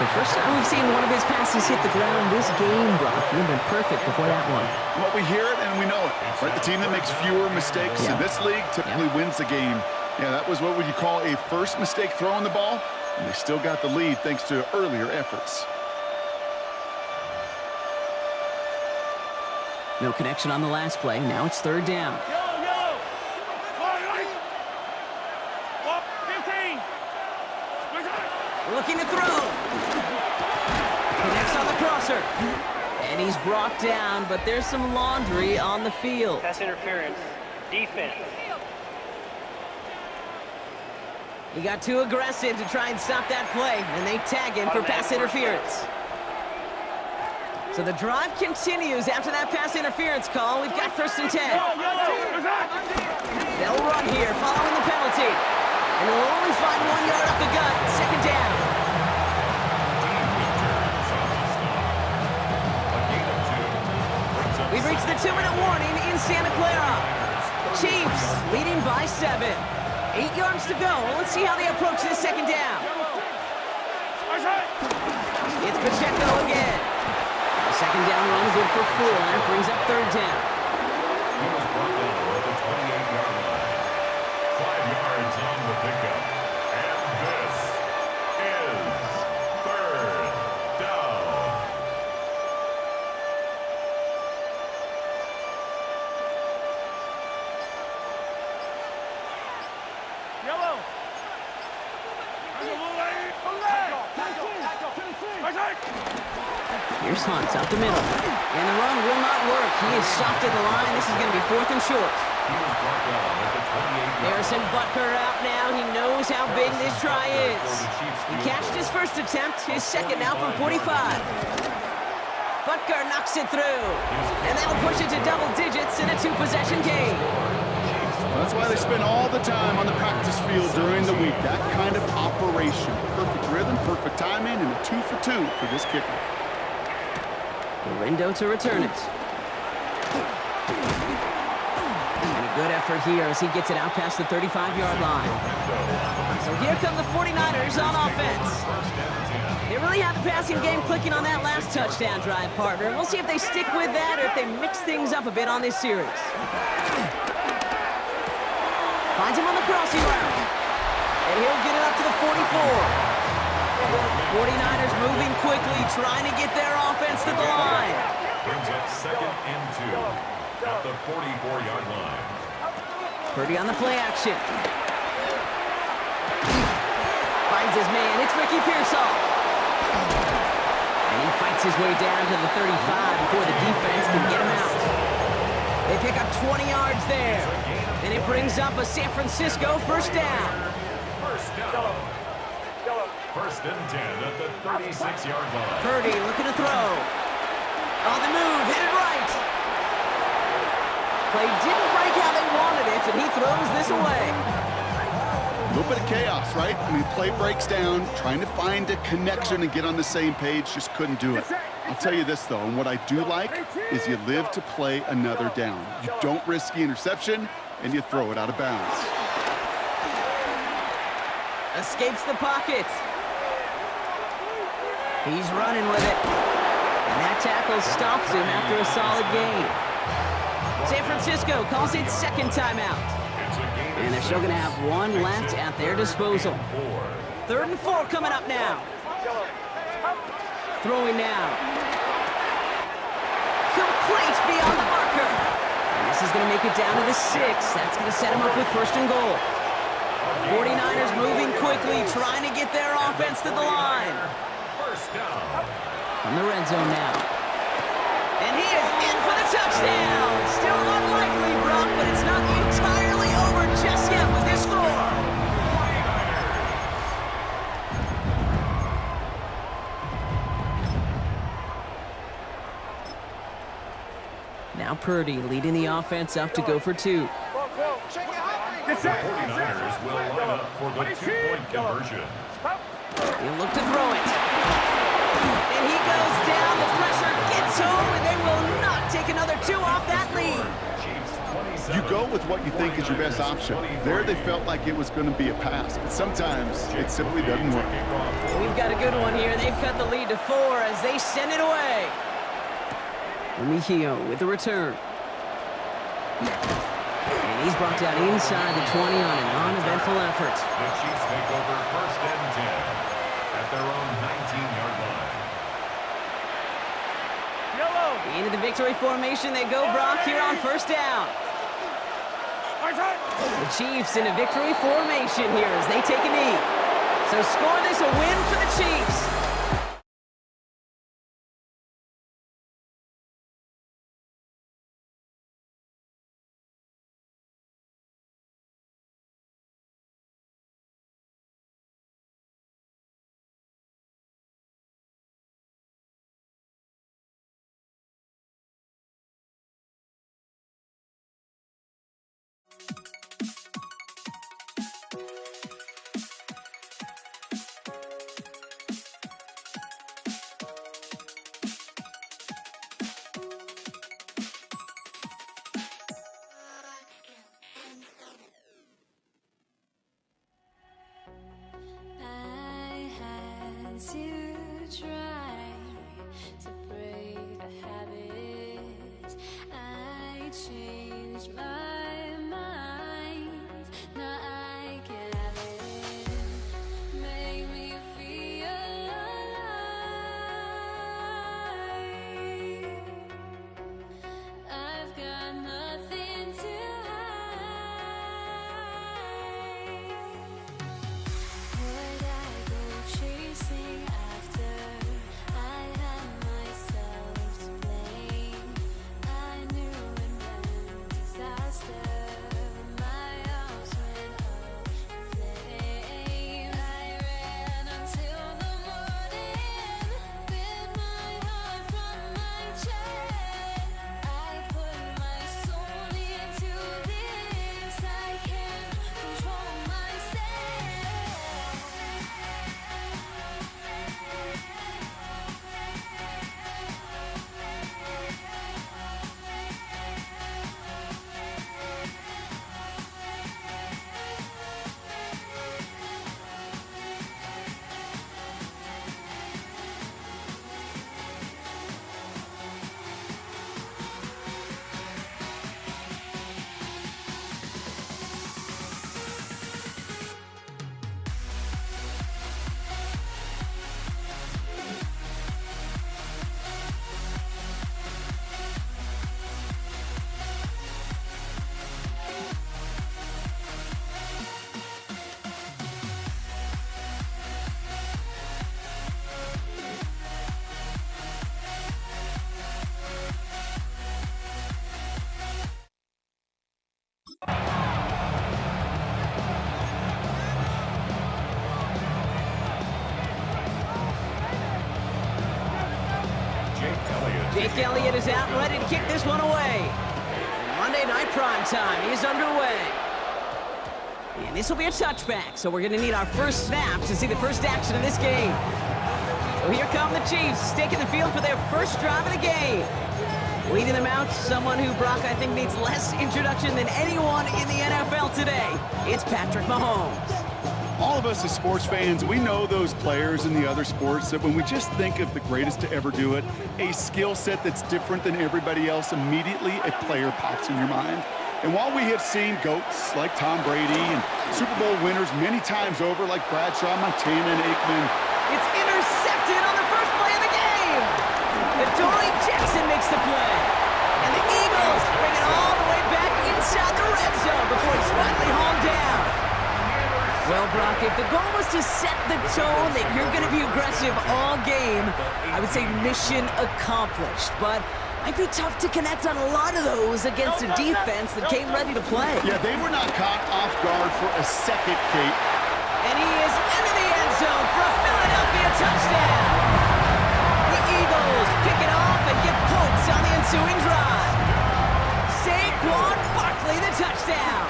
S1: So first time we've seen one of his passes hit the ground this game, Brock. He'd been perfect before that one.
S3: Well, we hear it and we know it. Right? The team that makes fewer mistakes in this league typically wins the game. Yeah, that was what would you call a first mistake throwing the ball, and they still got the lead thanks to earlier efforts.
S1: No connection on the last play. Now it's third down. Looking to throw. Connects on the crosser. And he's brought down, but there's some laundry on the field.
S11: Pass interference. Defense.
S1: He got too aggressive to try and stop that play, and they tag him for pass interference. So the drive continues after that pass interference call. We've got first and 10. They'll run here following the penalty. And they'll only find 1 yard up the gut. Second down. We've reached the 2-minute warning in Santa Clara. Chiefs leading by 7. 8 yards to go. Let's see how they approach this second down. It's Pacheco again. A second down run good for 4. And it brings up third down.
S2: He was brought down at the 28-yard line. 5 yards on the pickup. And this is third down.
S1: Here's Hunt up the middle. And the run will not work. He is stopped at the line. This is going to be 4th and short.
S2: He was brought down at the 28-yard line.
S1: Harrison Butker out now. He knows how big this try is. He catched his first attempt, his second now from 45. Butker knocks it through. And that'll push it to double digits in a 2-possession game.
S3: That's why they spend all the time on the practice field during the week. That kind of operation. Perfect rhythm, perfect timing, and a 2 for 2 for this kicker.
S1: Lindo to return it. And a good effort here as he gets it out past the 35-yard line. So here come the 49ers on offense. They really have the passing game clicking on that last touchdown drive, partner. We'll see if they stick with that or if they mix things up a bit on this series. Finds him on the crossing route. And he'll get it up to the 44. 49ers moving quickly, trying to get their offense to the line.
S2: Brings up 2nd and 2 at the 44-yard line.
S1: Purdy on the play action. Finds his man. It's Ricky Pearsall. And he fights his way down to the 35 before the defense can get him out. They pick up 20 yards there. And it brings up a San Francisco first down.
S2: First down. 1st and 10 at the 36-yard line.
S1: Purdy looking to throw. On the move, hit it right. Play didn't break how they wanted it, and he throws this away.
S3: A little bit of chaos, right? I mean, play breaks down, trying to find a connection and get on the same page, just couldn't do it. I'll tell you this, though, and what I do like is you live to play another down. You don't risk the interception, and you throw it out of bounds.
S1: Escapes the pocket. He's running with it. And that tackle stops him after a solid gain. San Francisco calls it 2nd timeout. And they're still going to have one left at their disposal. 3rd and 4 coming up now. Throwing now. Complete beyond the marker. And this is going to make it down to the 6. That's going to set him up with 1st and goal. 49ers moving quickly, trying to get their offense to the line.
S2: First down.
S1: From the red zone now. And he is in for the touchdown. Still unlikely, Brock, but it's not entirely over just yet with this score. Now Purdy leading the offense up to go for 2.
S2: The 49ers will line up for the 2-point conversion.
S1: He'll look to throw it. And he goes down. The pressure gets home, and they will not take another 2 off that lead.
S3: You go with what you think is your best option. There they felt like it was going to be a pass, but sometimes it simply doesn't work.
S1: We've got a good one here. They've cut the lead to 4 as they send it away. Mejio with the return. And he's brought down inside the 20 on an uneventful effort.
S2: The Chiefs take over 1st and 10 at their own 19-yard line.
S1: Into the victory formation they go, Brock, here on 1st down. The Chiefs in a victory formation here as they take a knee. So score this a win for the Chiefs.
S9: To try to break the habit, I changed my mind. Now I can have it. Make me feel alive. I've got nothing to hide. Would I go chasing after? I had myself to blame. I knew it meant disaster.
S1: Jake Elliott is out and ready to kick this one away. Monday Night Prime Time is underway. And this will be a touchback, so we're going to need our first snap to see the first action of this game. So here come the Chiefs, taking the field for their first drive of the game. Leading them out, someone who, Brock, I think needs less introduction than anyone in the NFL today. It's Patrick Mahomes.
S3: All of us as sports fans, we know those players in the other sports that when we just think of the greatest to ever do it, a skill set that's different than everybody else, immediately a player pops in your mind. And while we have seen GOATs like Tom Brady and Super Bowl winners many times over like Bradshaw, Montana, and Aikman,
S1: it's intercepted on the first play of the game. Adoree Jackson makes the play. And the Eagles bring it all the way back inside the red zone before he's finally hauled down. Well, Brock, if the goal was to set the tone that you're going to be aggressive all game, I would say mission accomplished. But might be tough to connect on a lot of those against a defense that came ready to play.
S3: Yeah, they were not caught off guard for a second, Kate.
S1: And he is into the end zone for a Philadelphia touchdown. The Eagles pick it off and get points on the ensuing drive. Saquon Barkley, the touchdown.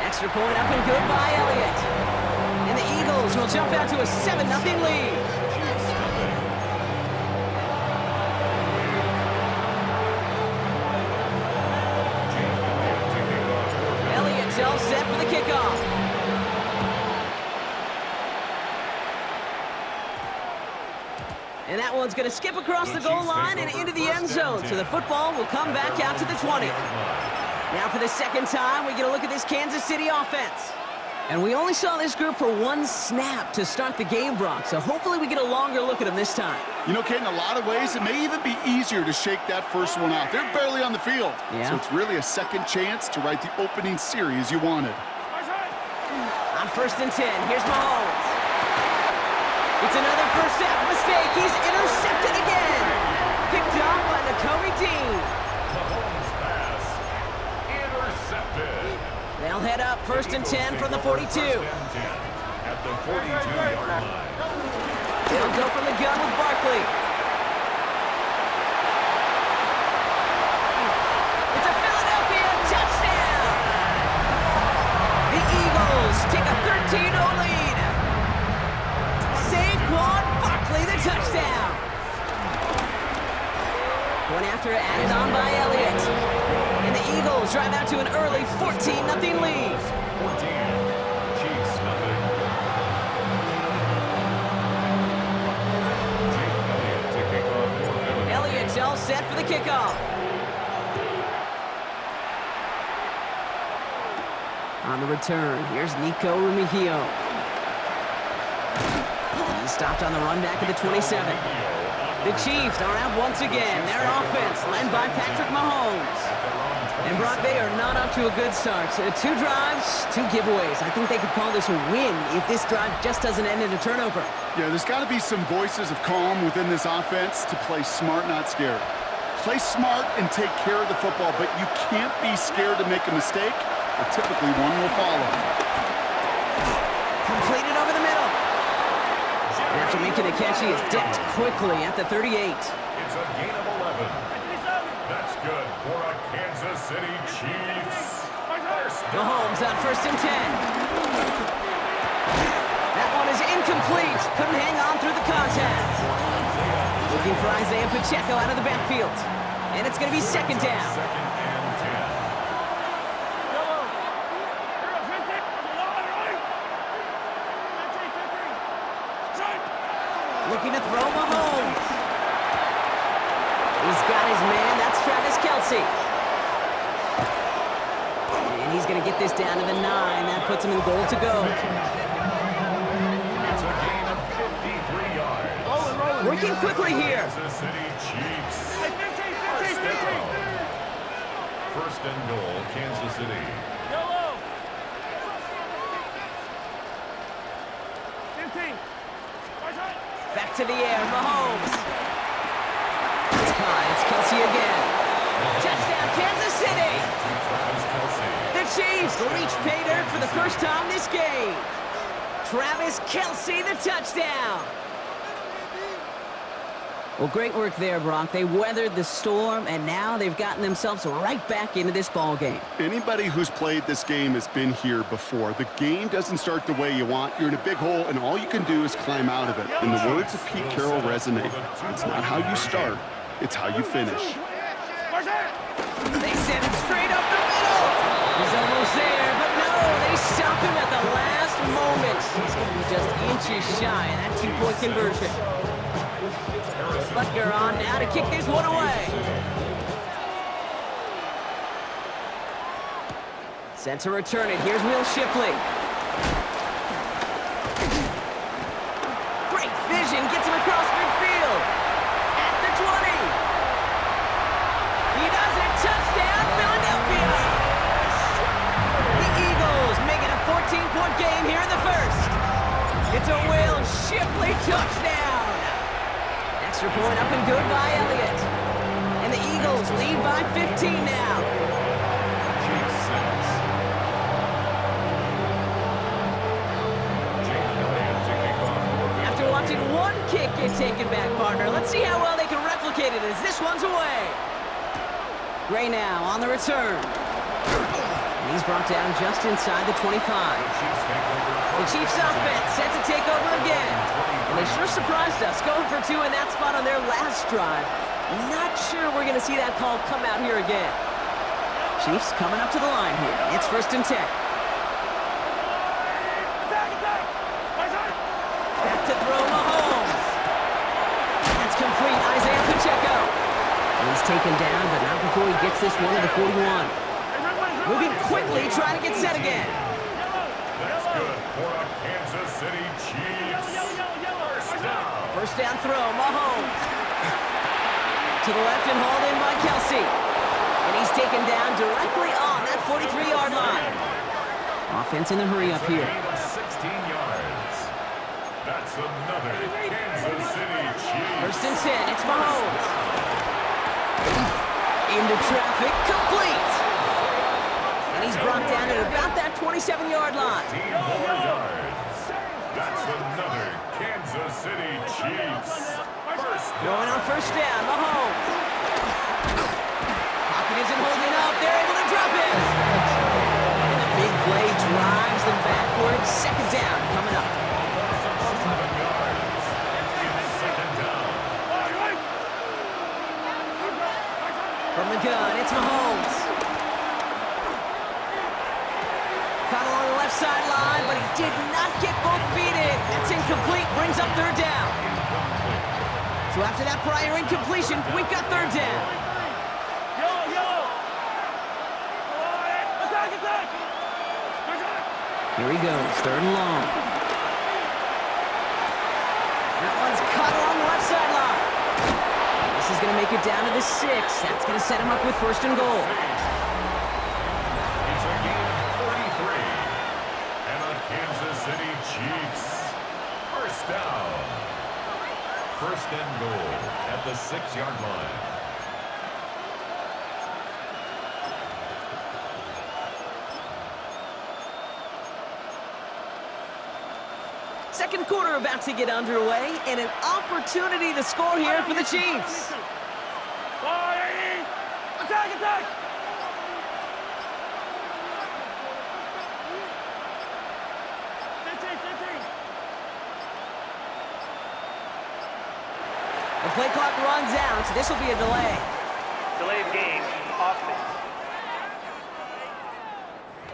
S1: Extra point up and good by Elliott. And the Eagles will jump out to a 7-0 lead. Elliott's all set for the kickoff. And that one's going to skip across the goal line and into the end zone. So the football will come back out to the 20. Now for the second time, we get a look at this Kansas City offense. And we only saw this group for one snap to start the game, Brock, so hopefully we get a longer look at them this time.
S3: You know, Kate, in a lot of ways, it may even be easier to shake that first one out. They're barely on the field.
S1: Yeah.
S3: So it's really a second chance to write the opening series you wanted.
S1: On 1st and 10, here's Mahomes. It's another first half mistake. He's intercepted again. Picked off by Nakobe Dean. They'll head up 1st and 10 from the 42.
S2: At the 42-yard line.
S1: They'll go from the gun with Barkley. It's a Philadelphia touchdown! The Eagles take a 13-0 lead. Saquon Barkley, the touchdown. One after added on by Elliott. And the Eagles drive out to an early 14-0 lead.
S2: 14, Chiefs nothing. Jake Elliott to kick off for Philly.
S1: Elliott's all set for the kickoff. On the return, here's Nico Remigio. He's stopped on the run back at the 27. The Chiefs are out once again. Their offense led by Patrick Mahomes. And Brock, they are not off to a good start. So 2 drives, 2 giveaways. I think they could call this a win if this drive just doesn't end in a turnover.
S3: Yeah, there's got to be some voices of calm within this offense to play smart, not scared. Play smart and take care of the football, but you can't be scared to make a mistake, or typically one will follow.
S1: Completed over the middle. And after making the catch, he is decked quickly at the 38.
S2: It's a gain of 11. That's good for a Kansas City Chiefs.
S1: Mahomes on 1st and 10. That one is incomplete. Couldn't hang on through the contact. Looking for Isaiah Pacheco out of the backfield. And it's going to be 2nd down.
S2: 2nd and 10.
S1: Looking to throw Mahomes. He's got his man. That's Travis Kelce. And he's going to get this down to the 9. That puts him in goal to go.
S2: It's a gain of 53 yards.
S1: Working quickly here.
S2: Kansas City Chiefs. First down. 1st and goal, Kansas City.
S1: Back to the air, Mahomes. It's caught. It's Kelce again. Touchdown, Kansas City. Chiefs reach pay dirt for the first time this game. Travis Kelce, the touchdown. Well, great work there, Brock. They weathered the storm, and now they've gotten themselves right back into this ball game.
S3: Anybody who's played this game has been here before. The game doesn't start the way you want. You're in a big hole, and all you can do is climb out of it. And the words of Pete Carroll resonate. It's not how you start, it's how you finish.
S1: They send him straight up the middle. He's almost there, but no, they stop him at the last moment. He's going to be just inches shy of that two-point conversion. Butker on now to kick this one away. Set to return it. Here's Will Shipley. Great vision. Gets him across midfield. At the 20. He does it. Touchdown, Philadelphia. The Eagles make it a 14-point game here in the first. It's a Will Shipley touchdown. Extra point up and good by Elliott. And the Eagles lead by 15 now. After watching one kick get taken back, partner, let's see how well they can replicate it as this one's away. Gray now on the return. And he's brought down just inside the 25. The Chiefs offense set to take over again. And they sure surprised us, going for 2 in that spot on their last drive. Not sure we're going to see that call come out here again. Chiefs coming up to the line here. It's 1st and 10. Back to throw Mahomes. That's complete. Isaiah Pacheco. And he's taken down, but not before he gets this one to the 41. Moving quickly, trying to get set again.
S2: That's good for a Kansas City Chiefs.
S1: First down throw, Mahomes. To the left and hauled in by Kelce. And he's taken down directly on that 43-yard line. Offense in the hurry up here.
S2: 16 yards. That's another Kansas City Chiefs.
S1: 1st and 10, it's Mahomes. Into traffic, complete. And he's brought down at about that 27-yard line.
S2: 15 more yards. That's another Kansas City Chiefs.
S1: Going on 1st down, Mahomes. Pocket isn't holding up. They're able to drop it. And the big play drives them backwards. 2nd down coming up.
S2: 7 yards. It's 2nd down.
S1: From the gun, it's Mahomes. Caught along the left sideline, but he did not get both feet in. That's incomplete, brings up 3rd down. So after that prior incompletion, we've got 3rd down. Here he goes, 3rd and long. That one's caught along the left sideline. This is going to make it down to the 6. That's going to set him up with 1st and goal.
S2: It's a gain of 33. And a Kansas City Chiefs. 1st down. 1st and goal at the 6-yard line.
S1: Second quarter about to get underway, and an opportunity to score here for the Chiefs.
S6: Attack, attack!
S1: The play clock runs out, so this will be a delay.
S11: Delayed game, offense.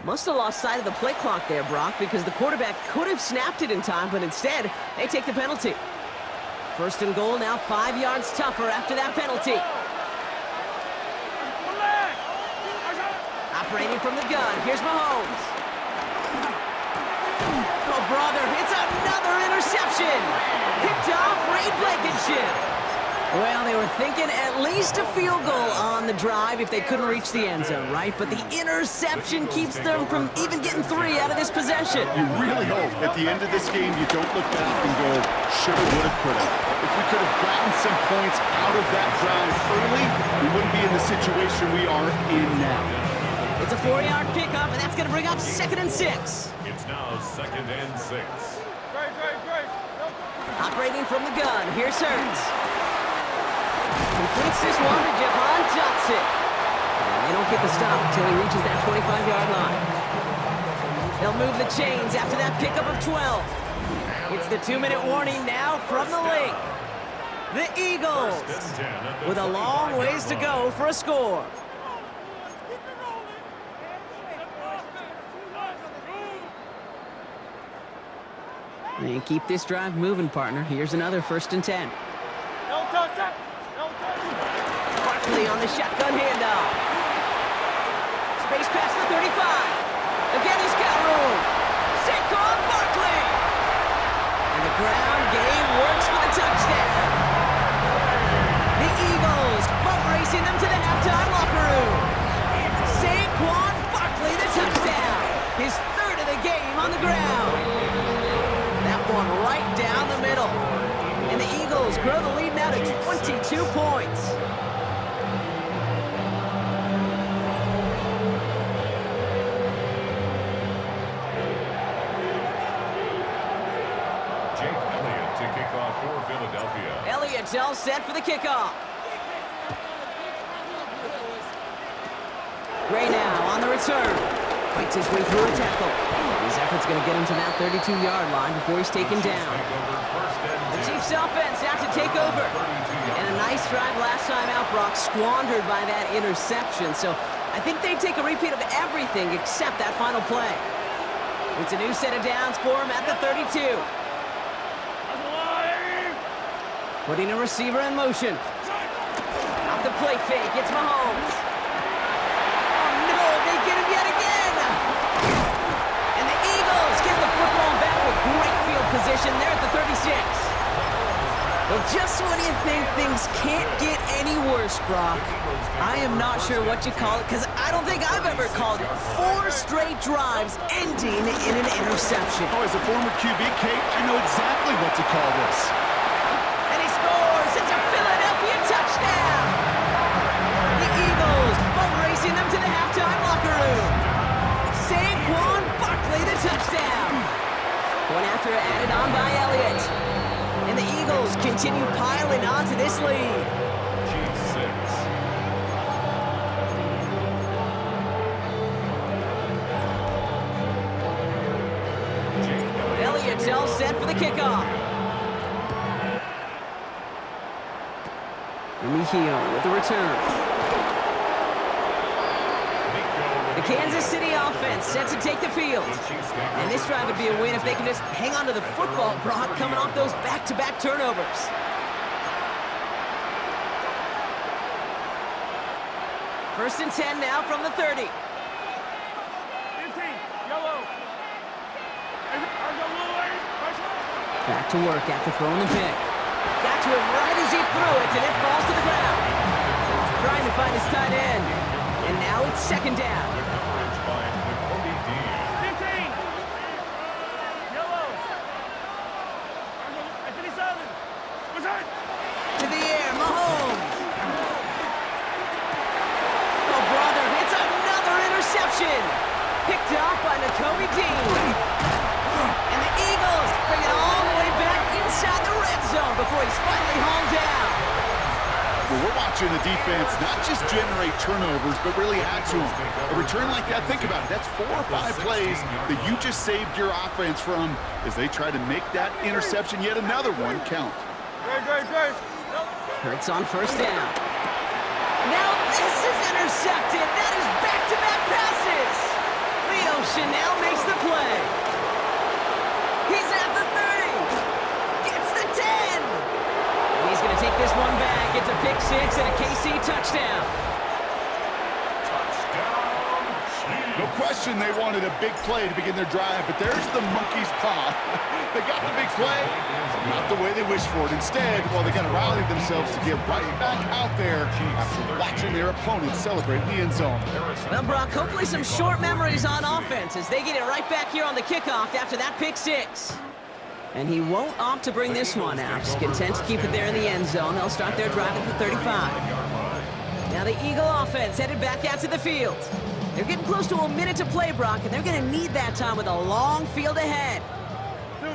S1: Must have lost sight of the play clock there, Brock, because the quarterback could have snapped it in time, but instead, they take the penalty. 1st and goal, now 5 yards tougher after that penalty. Operating from the gun, here's Mahomes. Oh, brother, it's another interception. Picked off Ray Blankenship. Well, they were thinking at least a field goal on the drive if they couldn't reach the end zone, right? But the interception keeps them from even getting 3 out of this possession.
S3: You really hope at the end of this game you don't look back and go, shoulda, woulda, coulda. If we could have gotten some points out of that drive early, we wouldn't be in the situation we are in now.
S1: It's a 4-yard pickup, and that's going to bring up 2nd and 6.
S2: It's now 2nd and 6.
S1: Operating from the gun, here's Hurts. Completes this one to Jahan Johnson. And they don't get the stop until he reaches that 25-yard line. They'll move the chains after that pickup of 12. It's the 2-minute warning now from the link. The Eagles with a long ways to go for a score. And keep this drive moving, partner. Here's another 1st and 10. Barkley on the shotgun handoff. Space past the 35. Again, he's got room. Saquon Barkley. And the ground game works for the touchdown. The Eagles boat racing them to the halftime locker room. Saquon Barkley, the touchdown. His 3rd of the game on the ground. One right down the middle. And the Eagles grow the lead now to 22 points.
S2: Jake Elliott to kick off for Philadelphia.
S1: Elliott's all set for the kickoff. Gray now on the return. Fights his way through a tackle. His effort's going to get him to that 32-yard line before he's taken down. The Chiefs offense out to take over. And a nice drive last time out, Brock, squandered by that interception. So I think they take a repeat of everything except that final play. It's a new set of downs for him at the 32. Putting a receiver in motion. Off the play fake, it's Mahomes. Oh no, they get him yet again! And the Eagles get the football back with great field position there at the 36. Well, just when you think things can't get any worse, Brock, I am not sure what you call it, because I don't think I've ever called it 4 straight drives ending in an interception.
S3: Oh, as a former QB, Kate, I know exactly what to call this.
S1: And he scores! It's a Philadelphia touchdown! The Eagles boat racing them to the halftime locker room. Saquon Barkley, the touchdown. Point after added on by Elliott. And the Eagles continue piling on to this lead.
S2: Chiefs 6.
S1: Elliott's all set for the kickoff. Remigio with the return. The Kansas City offense set to take the field. And this drive would be a win if they can just hang on to the football, Brock, coming off those back-to-back turnovers. First and 10 now from the 30.
S6: 15, yellow.
S1: Back to work after throwing the pick. Got to it right as he threw it, and it falls to the ground. Trying to find his tight end. And now it's 2nd down.
S2: Coverage by Nakobe Dean.
S6: 15, yellow. 57. What's that?
S1: To the air, Mahomes. Oh, brother, it's another interception. Picked off by Nakobe Dean. And the Eagles bring it all the way back inside the red zone before he's finally hauled down.
S3: Well, we're watching the defense not just generate turnovers, but really add to them. A return like that, think about it, that's 4 or 5 plays that you just saved your offense from as they try to make that interception, yet another one, count.
S6: Great.
S1: Hurts on 1st down. Now this is intercepted. That is back-to-back passes. Leo Chanel makes the play. He's at the 30. Gets the 10. And he's going to take this one back. It's a pick 6 and a KC touchdown.
S3: No question they wanted a big play to begin their drive, but there's the monkey's paw. They got the big play, not the way they wished for it. Instead, well, they got to rally themselves to get right back out there after watching their opponents celebrate in the end zone.
S1: Well, Brock, hopefully some short memories on offense as they get it right back here on the kickoff after that pick 6. And he won't opt to bring this one out. Just content to keep it there in the end zone. They'll start their drive at the 35. Now the Eagle offense headed back out to the field. They're getting close to a minute to play, Brock, and they're going to need that time with a long field ahead.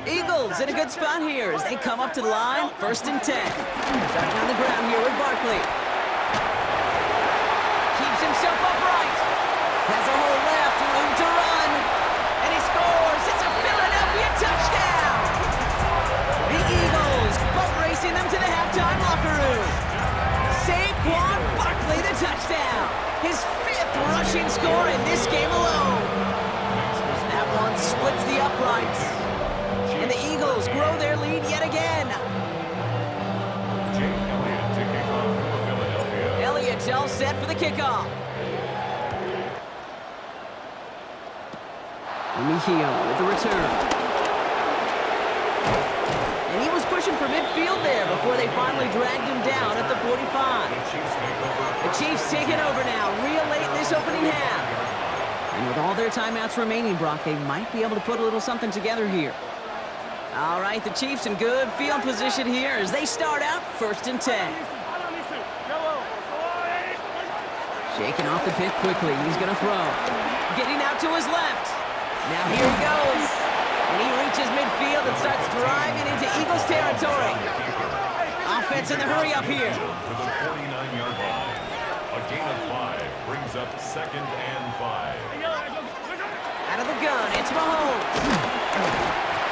S1: Eagles in a good spot here as they come up to the line, 1st and 10. Starting on the ground here with Barkley. Keeps himself upright. Has a hole left, room to run. And he scores. It's a Philadelphia touchdown. The Eagles boat racing them to the halftime locker room. Saquon Barkley, the touchdown. His 5th rushing score in this game alone. That one splits the uprights. And the Eagles grow their lead yet again.
S2: Jake Elliott to kick off for Philadelphia.
S1: Elliott's all set for the kickoff. Mejia with the return. And he was pushing for midfield there before they finally dragged him down at the 45. The Chiefs take it over now, real late in this opening half. And with all their timeouts remaining, Brock, they might be able to put a little something together here. All right, the Chiefs in good field position here as they start out 1st and 10. Shaking off the pick quickly. He's going to throw. Getting out to his left. Now here he goes. And he reaches midfield and starts driving into Eagles territory. Offense in the hurry up here.
S2: To the 49-yard line. A gain of 5 brings up 2nd and 5.
S1: Out of the gun, it's Mahomes.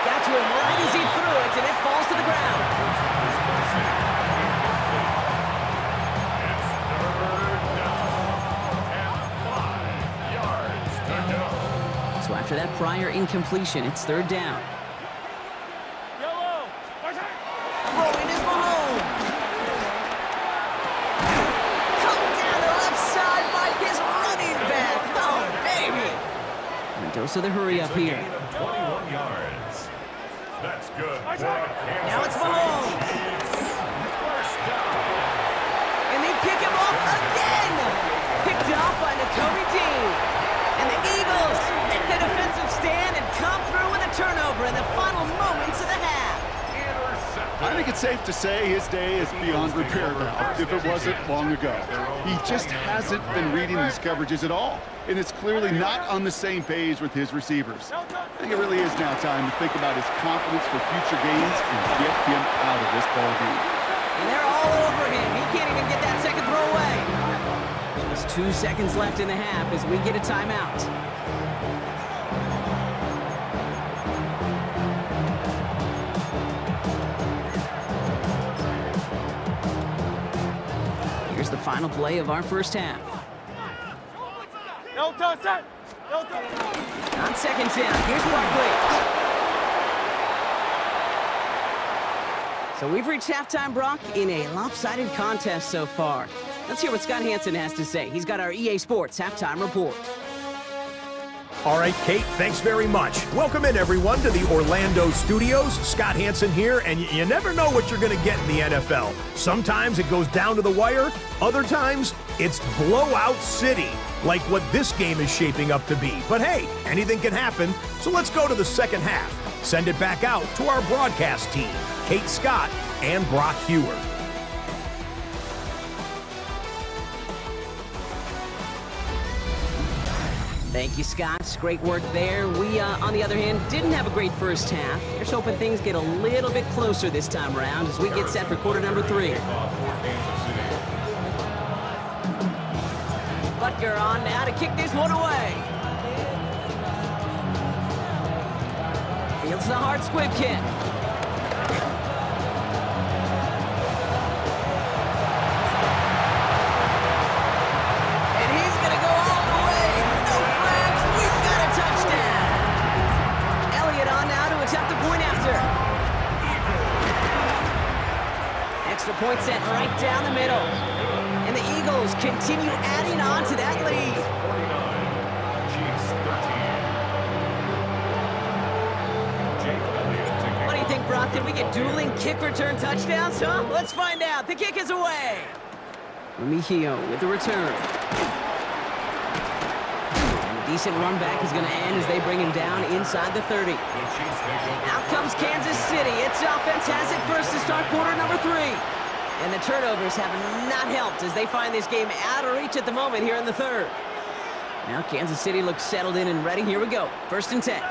S1: Got to him right as he threw it, and it falls to the ground.
S2: It's 3rd down and 5 yards to go.
S1: So after that prior incompletion, it's 3rd down. Throwing is Mahomes. Come down the left side by his running back. Oh, baby. Mendoza the hurry up here.
S2: 21 yards. That's good.
S1: Now it's Mahomes.
S2: First down.
S1: And they pick him off again. Picked off by Nakobe Dean. And the Eagles make the defensive stand and come through with a turnover in the final moments of the half.
S3: I think it's safe to say his day is beyond repair now, if it wasn't long ago. He just hasn't been reading these coverages at all, and it's clearly not on the same page with his receivers. I think it really is now time to think about his confidence for future games and get him out of this ball game.
S1: And they're all over him. He can't even get that second throw away. Just 2 seconds left in the half as we get a timeout. Here's the final play of our first half. On 2nd down, here's Barkley. So we've reached halftime, Brock, in a lopsided contest so far. Let's hear what Scott Hanson has to say. He's got our EA Sports halftime report.
S5: All right, Kate, thanks very much. Welcome in, everyone, to the Orlando studios. Scott Hanson here, and you never know what you're going to get in the NFL. Sometimes it goes down to the wire. Other times, it's blowout city, like what this game is shaping up to be. But hey, anything can happen, so let's go to the second half. Send it back out to our broadcast team, Kate Scott and Brock Hewer.
S1: Thank you, Scott. Great work there. We, on the other hand, didn't have a great first half. Just hoping things get a little bit closer this time around as we get set for quarter number 3. Butker on now to kick this one away. Fields the hard squib kick. And he's going to go all the way. No flags. We've got a touchdown. Elliott on now to attempt the point after. Extra point set right down the middle. And the Eagles continue adding on to that lead.
S2: 49, Chiefs 13.
S1: What do you think, Brock? Did we get dueling kick return touchdowns, huh? Let's find out. The kick is away. Mejia with the return. And a decent run back is going to end as they bring him down inside the 30. Out comes Kansas City. It's offense has it first to start quarter number 3. And the turnovers have not helped as they find this game out of reach at the moment here in the third. Now Kansas City looks settled in and ready. Here we go. 1st and 10.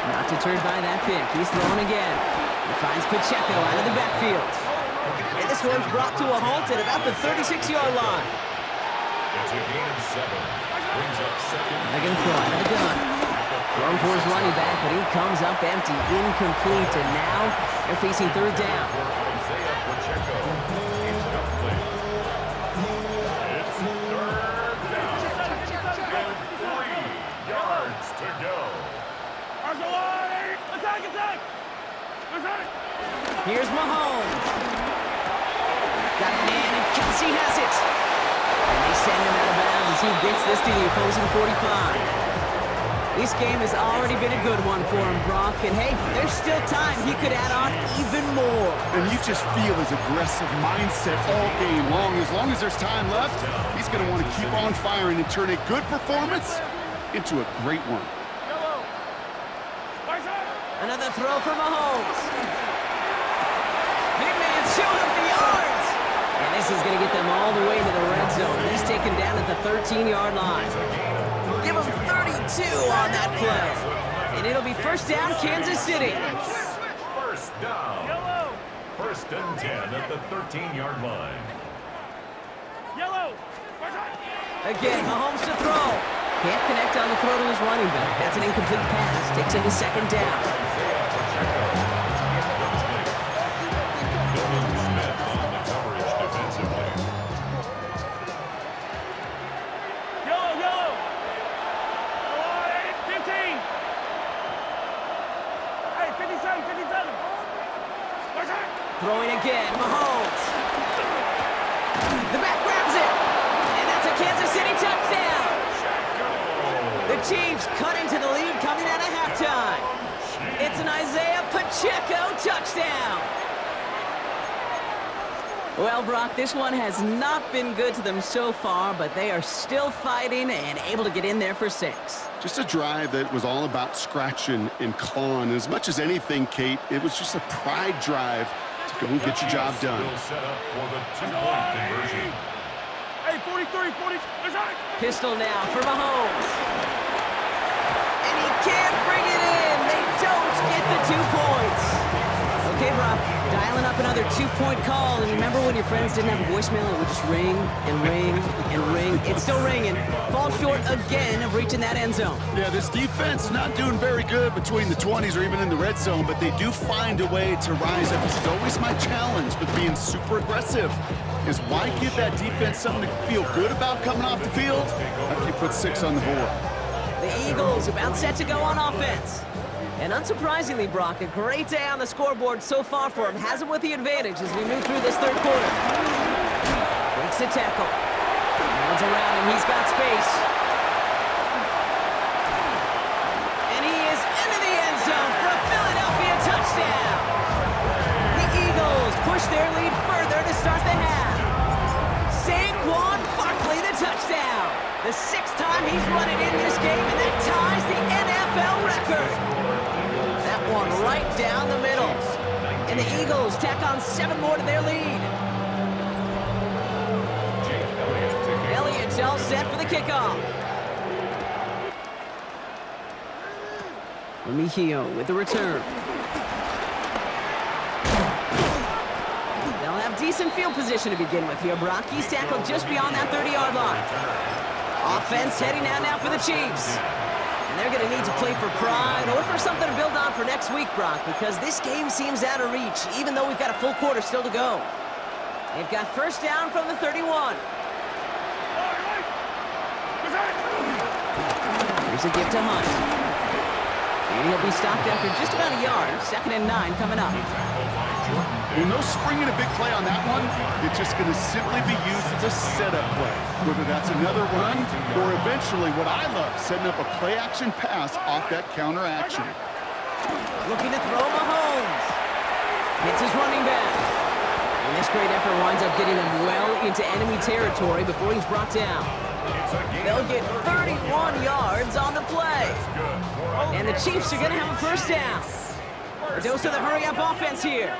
S1: Not deterred by that pick. He's throwing again. He finds Pacheco out of the backfield. And this one's brought to a halt at about the 36-yard line.
S2: It's a gain of 7. Brings up second.
S1: They're going to throw out of the gun. Throwing for his running back, but he comes up empty, incomplete, and now they're facing 3rd down.
S2: Isaiah Pacheco. Incomplete. It's 3rd down. And 3 yards to go.
S6: Attack!
S1: Here's Mahomes. Got a man, and Kelsey has it. And they send him out of bounds as he gets this to the opposing 45. This game has already been a good one for him, Brock. And hey, there's still time. He could add on even more.
S3: And you just feel his aggressive mindset all game long. As long as there's time left, he's going to want to keep on firing and turn a good performance into a great one.
S1: Another throw for Mahomes. Big man showing up the yards. And this is going to get them all the way to the red zone. He's taken down at the 13-yard line. Give him 32 on that play. And it'll be 1st down, Kansas City.
S2: 1st down. 1st and 10 at the 13-yard line.
S1: Again, Mahomes to throw. Can't connect on the throw to his running back. That's an incomplete pass. Takes him to 2nd down.
S2: Isaiah Pacheco. Incomplete. Dylan Smith on the coverage defensively.
S6: Yellow! 15! Hey, 57!
S1: Throwing again, Mahomes. The back grabs it. And that's a Kansas City touchdown. The Chiefs cut into the lead coming out of halftime. It's an Isaiah Pacheco touchdown. Well, Brock, this one has not been good to them so far, but they are still fighting and able to get in there for 6.
S3: Just a drive that was all about scratching and clawing. As much as anything, Kate, it was just a pride drive to go and get your job done.
S2: Still set up for the 2-point conversion.
S6: Hey, 43, 40.
S1: Pistol now for Mahomes. And he can't bring it in. They don't get the 2 points. Okay, Brock, dialing up another 2-point call. And remember when your friends didn't have a voicemail, it would just ring and ring and ring. It's still ringing. Fall short again of reaching that end zone.
S3: Yeah, this defense is not doing very good between the 20s or even in the red zone, but they do find a way to rise up. This is always my challenge with being super aggressive, is why give that defense something to feel good about coming off the field after you put 6 on the board.
S1: The Eagles about set to go on offense. And unsurprisingly, Brock, a great day on the scoreboard so far for him. Has him with the advantage as we move through this 3rd quarter. Breaks the tackle. Runs around and he's got space. And he is into the end zone for a Philadelphia touchdown. The Eagles push their lead further to start the half. Saquon Barkley, the touchdown. The 6th time he's run it in this game, and that ties the NFL record. One right down the middle. And the Eagles tack on 7 more to their lead. Elliott's all set for the kickoff. Remigio with the return. They'll have decent field position to begin with here, Brock. He's tackled just beyond that 30-yard line. Offense heading out now for the Chiefs. They're going to need to play for pride or for something to build on for next week, Brock, because this game seems out of reach, even though we've got a full quarter still to go. They've got 1st down from the 31. Here's a give to Hunt. And he'll be stopped after just about a yard. 2nd and 9 coming up.
S3: Well, no springing a big play on that one. It's just going to simply be used as a setup play. Whether that's another run or eventually what I love, setting up a play-action pass off that counter action.
S1: Looking to throw Mahomes. Hits his running back. And this great effort winds up getting him well into enemy territory before he's brought down. They'll get 31 yards on the play. And the Chiefs are going to have a 1st down. A dose of the hurry-up offense here.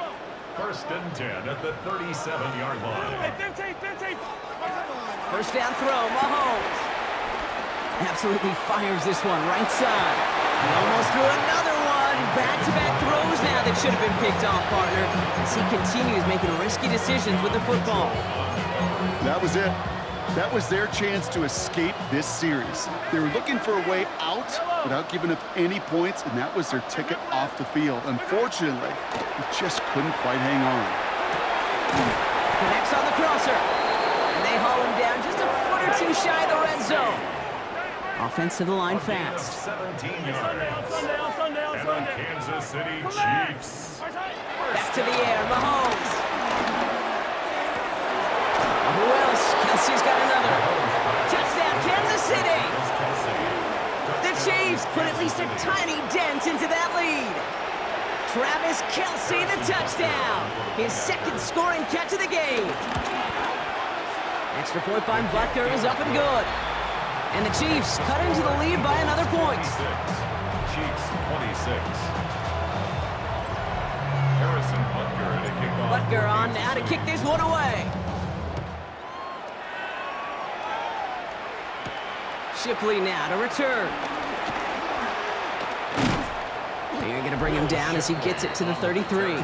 S2: 1st and 10 at the 37-yard line.
S6: Hey, 15.
S1: 1st down throw, Mahomes. Absolutely fires this one right side. He almost threw another one. Back-to-back throws now that should have been picked off, partner, as he continues making risky decisions with the football.
S3: That was it. That was their chance to escape this series. They were looking for a way out without giving up any points, and that was their ticket off the field. Unfortunately, they just couldn't quite hang on.
S1: Connects on the crosser. And they haul him down just a foot or two shy of the red zone. Offense to the line fast.
S2: 17 yards. And the Kansas City Chiefs.
S1: Back to the air, Mahomes. Who else? Kelsey's got another. Touchdown, Kansas City. The Chiefs put at least a tiny dent into that lead. Travis Kelce, the touchdown. His second scoring catch of the game. Extra point by Butker is up and good. And the Chiefs cut into the lead by another point.
S2: Chiefs 26. Harrison Butker to kick off.
S1: Butker on now to kick this one away. Shipley now to return. They're going to bring him down as he gets it to the 33.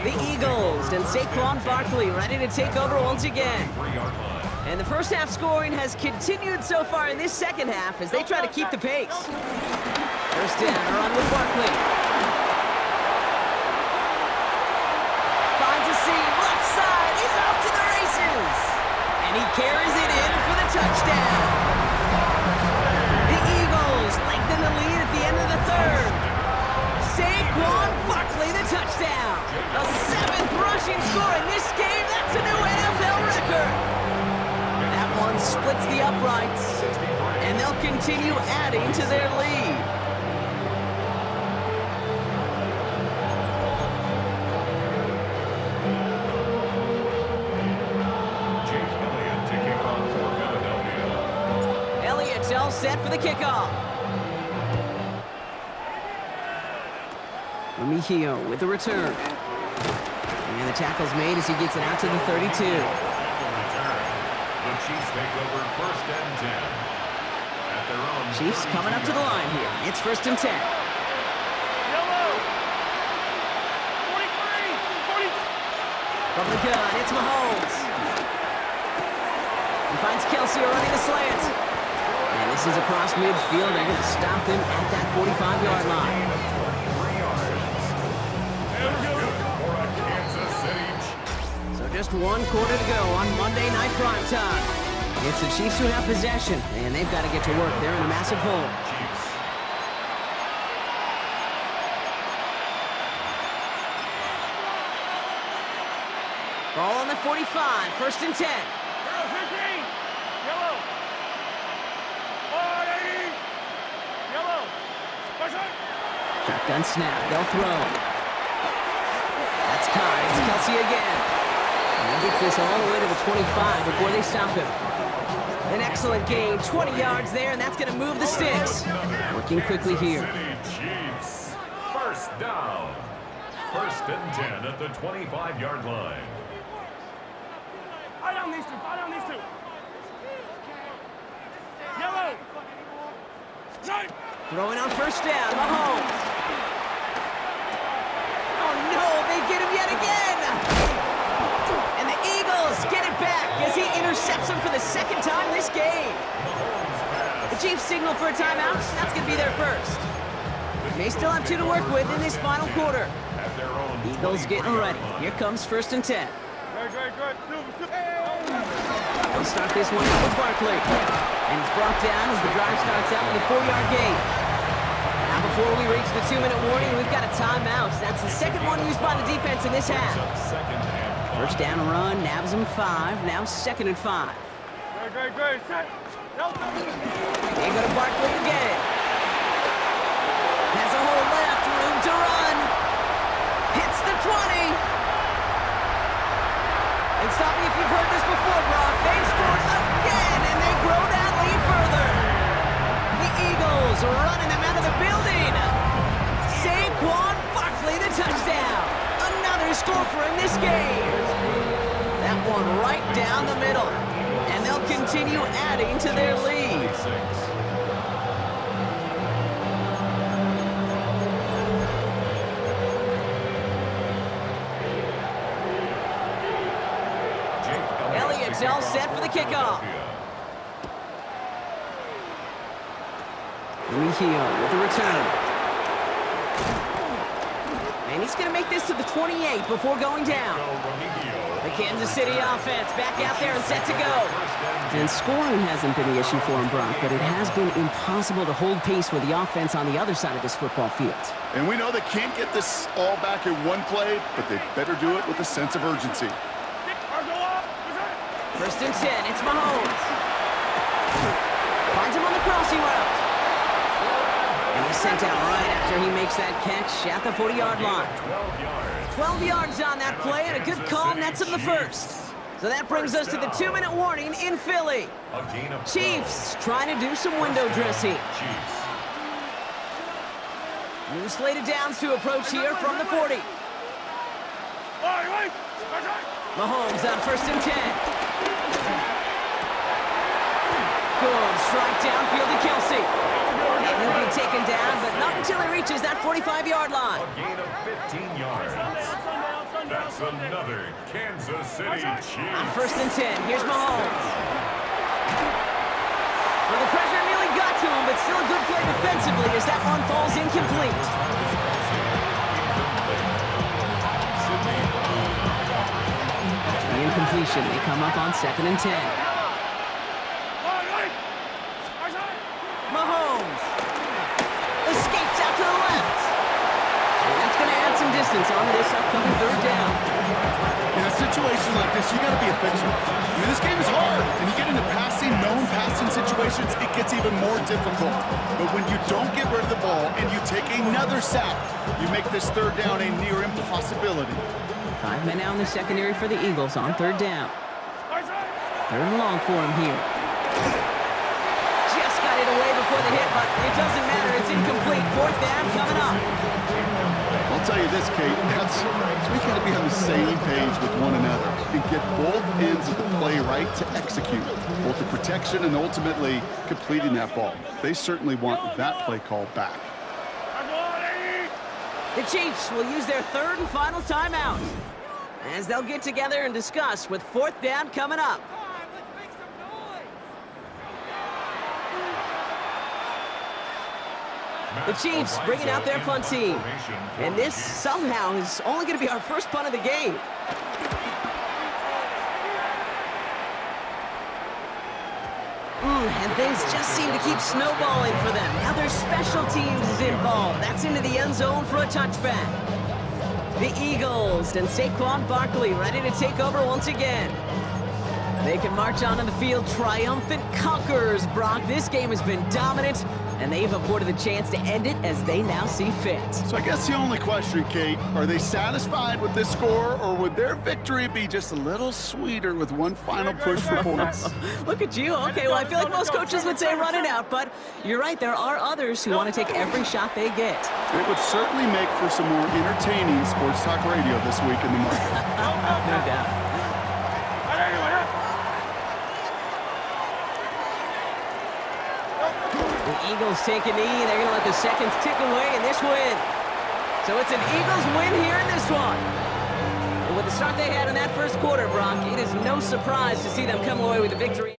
S1: The Eagles and Saquon Barkley ready to take over once again. And the first half scoring has continued so far in this second half as they try to keep the pace. First down, run with Barkley. Finds a seam, left side, he's off to the races. And he carries it in for the touchdown. The Eagles lengthen the lead at the end of the third. Saquon Barkley, the touchdown. A 7th rushing score in this game. That's a new NFL record. That one splits the uprights, and they'll continue adding to their lead.
S2: Jake Elliott to kick off for Philadelphia.
S1: Elliott's all set for the kickoff. Mejia with the return. And the tackle's made as he gets it out to the 32.
S2: The Chiefs take over first and 10. At their own
S1: Chiefs coming up to the line here. It's first and 10.
S6: Yellow. 43.
S1: From the gun, it's Mahomes. He finds Kelce running the slant. And this is across midfield. They're going to stop him at that 45-yard line. Just one quarter to go on Monday Night Primetime. It's the Chiefs who have possession, and they've got to get to work. They're in a massive hole. Ball on the 45, first and 10.
S6: Yellow. 180. Yellow.
S1: Shotgun snap, they'll throw. That's Kai, it's Kelce again. And he gets this all the way to the 25 before they stop him. An excellent gain, 20 yards there, and that's going to move the sticks. Working quickly here.
S2: Chiefs, first down. First and 10 at the 25-yard line.
S6: Fight on these two. Yellow.
S1: Throwing on first down, Mahomes. Oh no, they get him yet again. And the Eagles get it back as he intercepts him for the second time this game. The Chiefs signal for a timeout. That's going to be their first. They still have 2 to work with in this final quarter. Eagles getting ready. Here comes first and 10.
S6: Good.
S1: They'll start this one out with Barkley. And he's brought down as the drive starts out with a 4-yard gain. Now before we reach the 2-minute warning, we've got a timeout. That's the second one used by the defense in this half. First down run, nabs him 5. Now second and 5.
S6: Good. Set.
S1: They go to Barkley again. Has a hole left, room to run. Hits the 20. And stop me if you've heard this before, Brock. They've scored again, and they grow that lead further. The Eagles are running them out of the building. Saquon Barkley, the touchdown. Another score for him this game. That one right down the middle. And they'll continue adding to their lead. the kickoff. Remigio with the return. And he's going to make this to the 28 before going down. The Kansas City offense back out there and set to go. And scoring hasn't been the issue for him, Brock, but it has been impossible to hold pace with the offense on the other side of this football field.
S3: And we know they can't get this all back in one play, but they better do it with a sense of urgency.
S1: First and 10, it's Mahomes. Finds him on the crossing route. And he's sent out right after he makes that catch at the 40-yard line. 12 yards on that play, and a good call nets him the first. So that brings us to the 2-minute warning in Philly. Chiefs trying to do some window dressing. New slated downs to approach here from the 40. Mahomes on first and 10. Good strike downfield to Kelsey. And he'll be taken down, but not until he reaches that 45-yard line.
S2: A gain of 15 yards. That's another Kansas City Chiefs.
S1: On first and 10, here's Mahomes. Well, the pressure nearly got to him, but still a good play defensively as that one falls incomplete. After the incompletion, they come up on second and 10. Mahomes escapes out to the left. And that's going to add some distance onto this upcoming third down.
S3: In a situation like this, you got to be a fixer. I mean, this game is hard, and you get into known passing situations, it gets even more difficult. But when you don't get rid of the ball and you take another sack, you make this third down a near impossibility.
S1: 5 men out in the secondary for the Eagles on third down. Third and long for him here. Just got it away before the hit, but it doesn't matter. It's incomplete. Fourth down coming up.
S3: I'll tell you this, Kate, we got to be on the same page with one another and get both ends of the play right to execute, both the protection and ultimately completing that ball. They certainly want that play call back.
S1: The Chiefs will use their third and final timeout as they'll get together and discuss with fourth down coming up. The Chiefs bringing out their punt team. And this somehow is only going to be our first punt of the game. And things just seem to keep snowballing for them. Now their special teams is involved. That's into the end zone for a touchback. The Eagles and Saquon Barkley ready to take over once again. They can march onto the field triumphant conquerors, Brock. This game has been dominant, and they've afforded the chance to end it as they now see fit.
S3: So I guess the only question, Kate, are they satisfied with this score, or would their victory be just a little sweeter with one final push for points?
S1: Look at you. Okay, well, I feel like most coaches would say run it out, but you're right. There are others who want to take every shot they get.
S3: It would certainly make for some more entertaining sports talk radio this week in the market.
S1: No doubt. The Eagles take a knee. They're going to let the seconds tick away in this win. So it's an Eagles win here in this one. And with the start they had in that first quarter, Brock, it is no surprise to see them come away with a victory.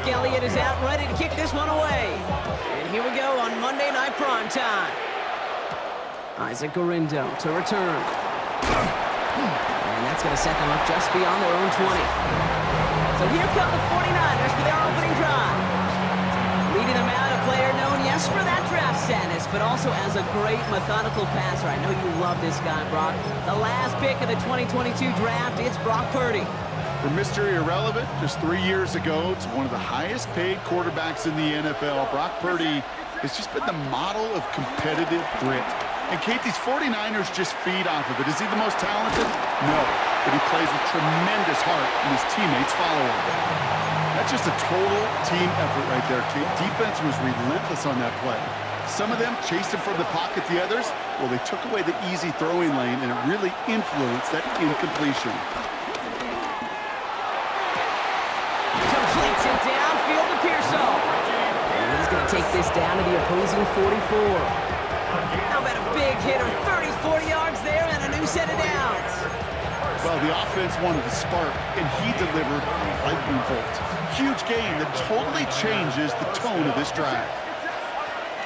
S1: Zeke Elliott is out ready to kick this one away. And here we go on Monday Night Prime Time. Isaac Gorindo to return. And that's going to set them up just beyond their own 20. So here come the 49ers for their opening drive. Leading them out, a player known, yes, for that draft status, but also as a great methodical passer. I know you love this guy, Brock. The last pick of the 2022 draft, it's Brock Purdy.
S3: From Mr. Irrelevant just 3 years ago to one of the highest paid quarterbacks in the NFL, Brock Purdy has just been the model of competitive grit. And Kate, these 49ers just feed off of it. Is he the most talented? No, but he plays with tremendous heart, and his teammates follow him. That's just a total team effort right there, Kate. Defense was relentless on that play. Some of them chased him from the pocket. The others, well, they took away the easy throwing lane, and it really influenced that incompletion.
S1: Completes it downfield to Pearsall. And he's going to take this down to the opposing 44. How about a big hitter, 30-40 yards there, and a new set of downs.
S3: Well, the offense wanted to spark, and he delivered a lightning bolt. Huge game that totally changes the tone of this drive.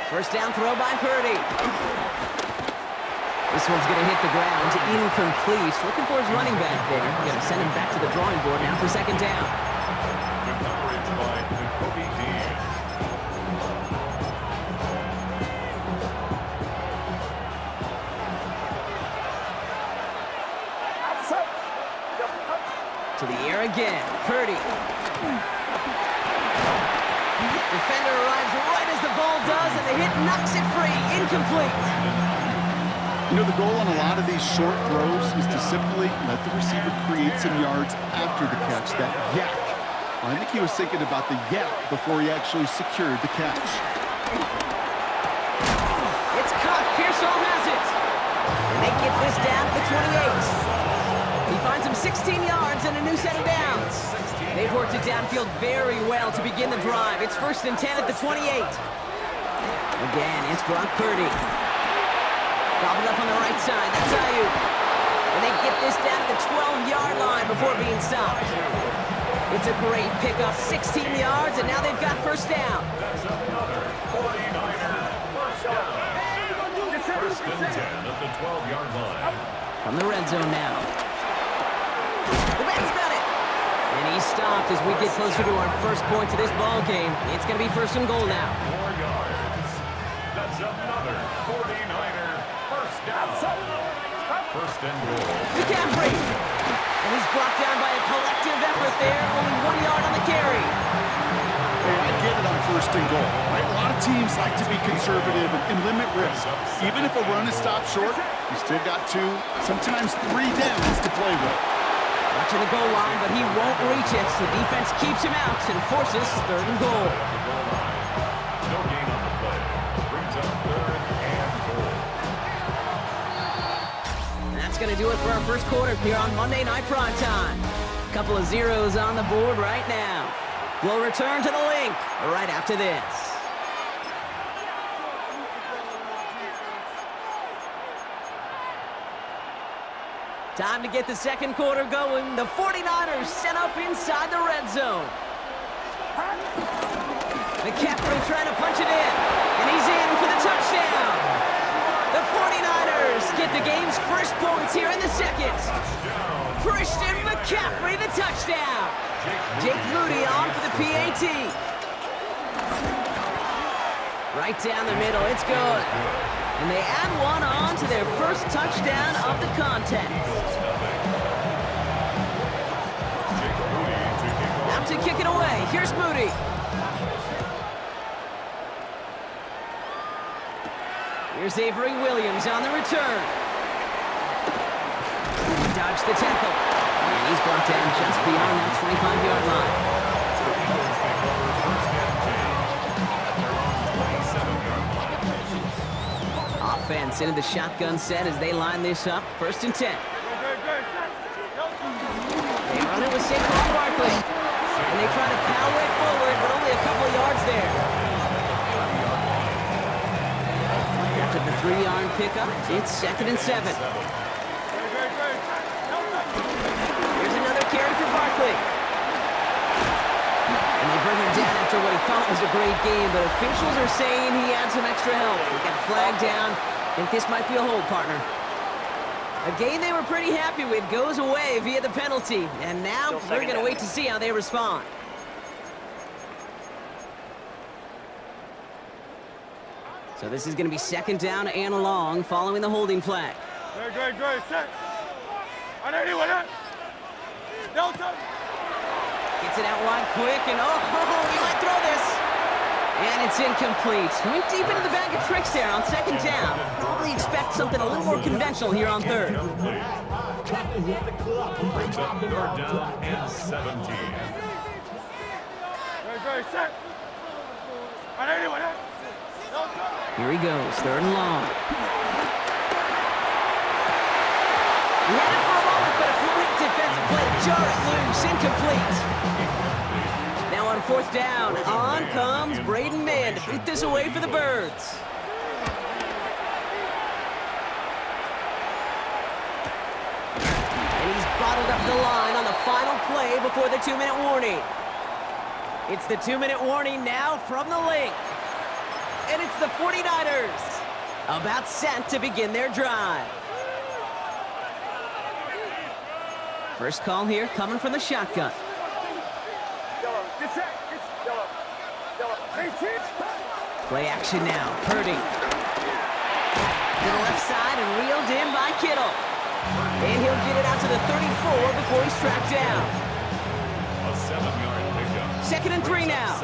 S1: First down throw by Purdy. This one's going to hit the ground, incomplete. Looking for his running back there. Going to send him back to the drawing board now for second down.
S2: Good coverage by Kobe Dean.
S1: To the air again, Purdy. Defender arrives right as the ball does, and the hit knocks it free. Incomplete.
S3: You know, the goal on a lot of these short throws is to simply let the receiver create some yards after the catch, that yak. Well, I think he was thinking about the yak before he actually secured the catch.
S1: It's caught. Pearsall has it. And they get this down to the 28. He finds him 16 yards and a new set of downs. They've worked it downfield very well to begin the drive. It's 1st and 10 at the 28. Again, it's Brock Purdy. Gobbled up on the right side. That's Ayuk. And they get this down to the 12-yard line before being stopped. It's a great pickup, 16 yards, and now they've got first down.
S2: That's another 49er first down. 1st and 10 at the 12-yard line.
S1: From the red zone now. The man's got it. And he's stopped as we get closer to our first point to this ball game. It's going to be 1st and goal now.
S2: 4 yards. That's another 49er first down. 1st and goal.
S1: McCaffrey. And he's brought down by a collective effort there. Only 1 yard on the carry.
S3: Hey, I get it on 1st and goal, right? A lot of teams like to be conservative and limit risk. Even if a run is stopped short, you still got 2, sometimes 3 downs to play with.
S1: Watching the goal line, but he won't reach it. So defense keeps him out and forces 3rd and goal.
S2: No gain on the play. Brings up 3rd and goal.
S1: That's going to do it for our first quarter here on Monday Night Prime Time. Couple of zeros on the board right now. We'll return to the link right after this. Time to get the second quarter going. The 49ers set up inside the red zone. McCaffrey trying to punch it in, and he's in for the touchdown. The 49ers get the game's first points here in the second. Christian McCaffrey, the touchdown. Jake Moody on for the PAT. Right down the middle, it's good. And they add one on to their first touchdown of the contest. Now to kick it away, here's Moody. Here's Avery Williams on the return. Dodged the tackle. And he's brought down just beyond that 25-yard line. Offense into the shotgun set as they line this up. 1st and 10. They run it with Saquon Barkley. And they try to power it forward, but only a couple of yards there. After the 3-yard pickup, it's 2nd and 7. Here's another carry for Barkley. And they bring him down after what he thought was a great game, but officials are saying he had some extra help. He got a flag down. I think this might be a hold, partner. A game they were pretty happy with goes away via the penalty, and now we're going to wait to see how they respond. So this is going to be second down and long following the holding flag.
S6: Great, set. Delta.
S1: Gets it out wide quick, and he might throw this. And it's incomplete. Went deep into the bag of tricks there on second down. Probably expect something a little more conventional here on third.
S2: Brings up third down and 17.
S6: Great, set.
S1: Here he goes, third and long. He had it for a moment, but a quick defensive play to jar it loose. Incomplete. Now on fourth down, on comes Braden Mann to beat this away for the Birds. And he's bottled up the line on the final play before the 2-minute warning. It's the 2-minute warning now from the link. And it's the 49ers about set to begin their drive. First call here coming from the shotgun. Play action now. Purdy. To the left side and reeled in by Kittle. And he'll get it out to the 34 before he's tracked down.
S2: A 7-yard pickup.
S1: Second and 3 now.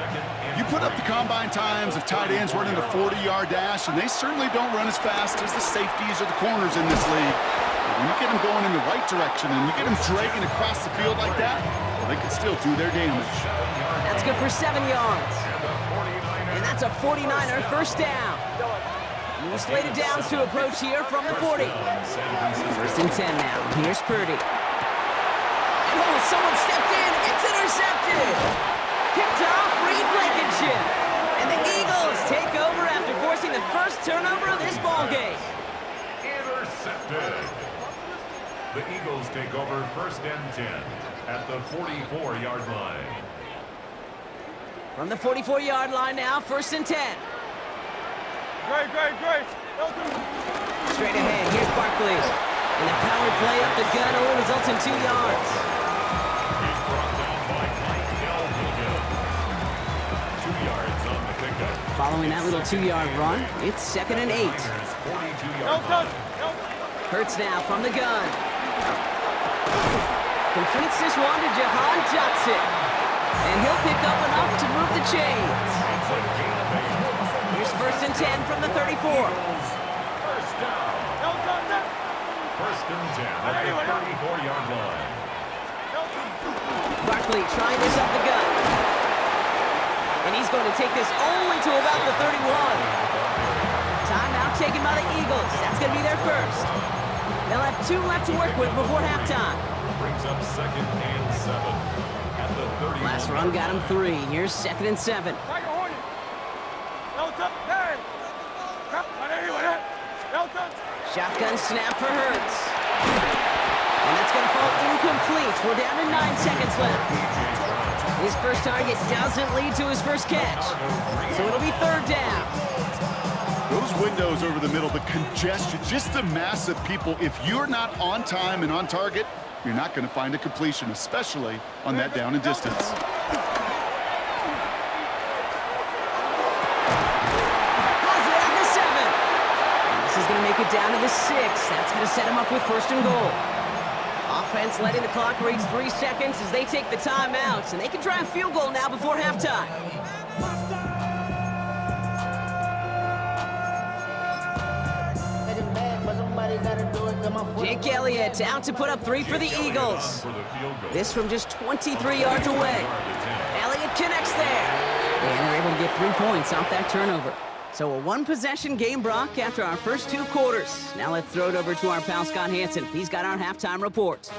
S3: You put up the combine times of tight ends running a 40-yard dash, and they certainly don't run as fast as the safeties or the corners in this league. But when you get them going in the right direction and you get them dragging across the field like that, well, they can still do their damage.
S1: That's good for 7 yards. And that's a 49er first down. New slated downs to approach here from the 40. First and 10 now. Here's Purdy. And someone stepped in. It's intercepted. Kicked off Reed Blankenship. And the Eagles take over after forcing the first turnover of this ballgame.
S2: Intercepted. The Eagles take over first and 10 at the 44-yard line.
S1: From the 44-yard line now, first and 10.
S6: Great.
S1: Straight ahead, here's Barkley. And the power play up the gut only results in 2 yards.
S2: He's brought down by Mike Hill. 2 yards on the pickup.
S1: Following that little 2-yard run, it's second and 8.
S2: 42-yard line.
S1: Hurts now from the gun. Completes this one to Jahan Johnson. And he'll pick up enough to move the chains. Here's first and 10 from the 34.
S2: First down. First and 10 at the 34-yard line.
S1: Barkley trying this up the gut. And he's going to take this only to about the 31. Timeout taken by the Eagles. That's going to be their first. They'll have 2 left to work with before halftime.
S2: Brings up second and 7 at the 31.
S1: Last run got him 3. Here's second and 7. Shotgun snap for Hurts. And that's going to fall incomplete. We're down to 9 seconds left. His first target doesn't lead to his first catch. So it'll be third down.
S3: Those windows over the middle, the congestion, just the mass of people. If you're not on time and on target, you're not going to find a completion, especially on that down and distance.
S1: Going to make it down to the 6. That's going to set him up with first and goal. Offense letting the clock reach 3 seconds as they take the timeouts, and they can try a field goal now before halftime. Jake Elliott out to put up 3 for the Eagles. This from just 23 yards away. Elliott connects there. And they're able to get 3 points off that turnover. So a 1-possession game, Brock, after our first 2 quarters. Now let's throw it over to our pal Scott Hanson. He's got our halftime report.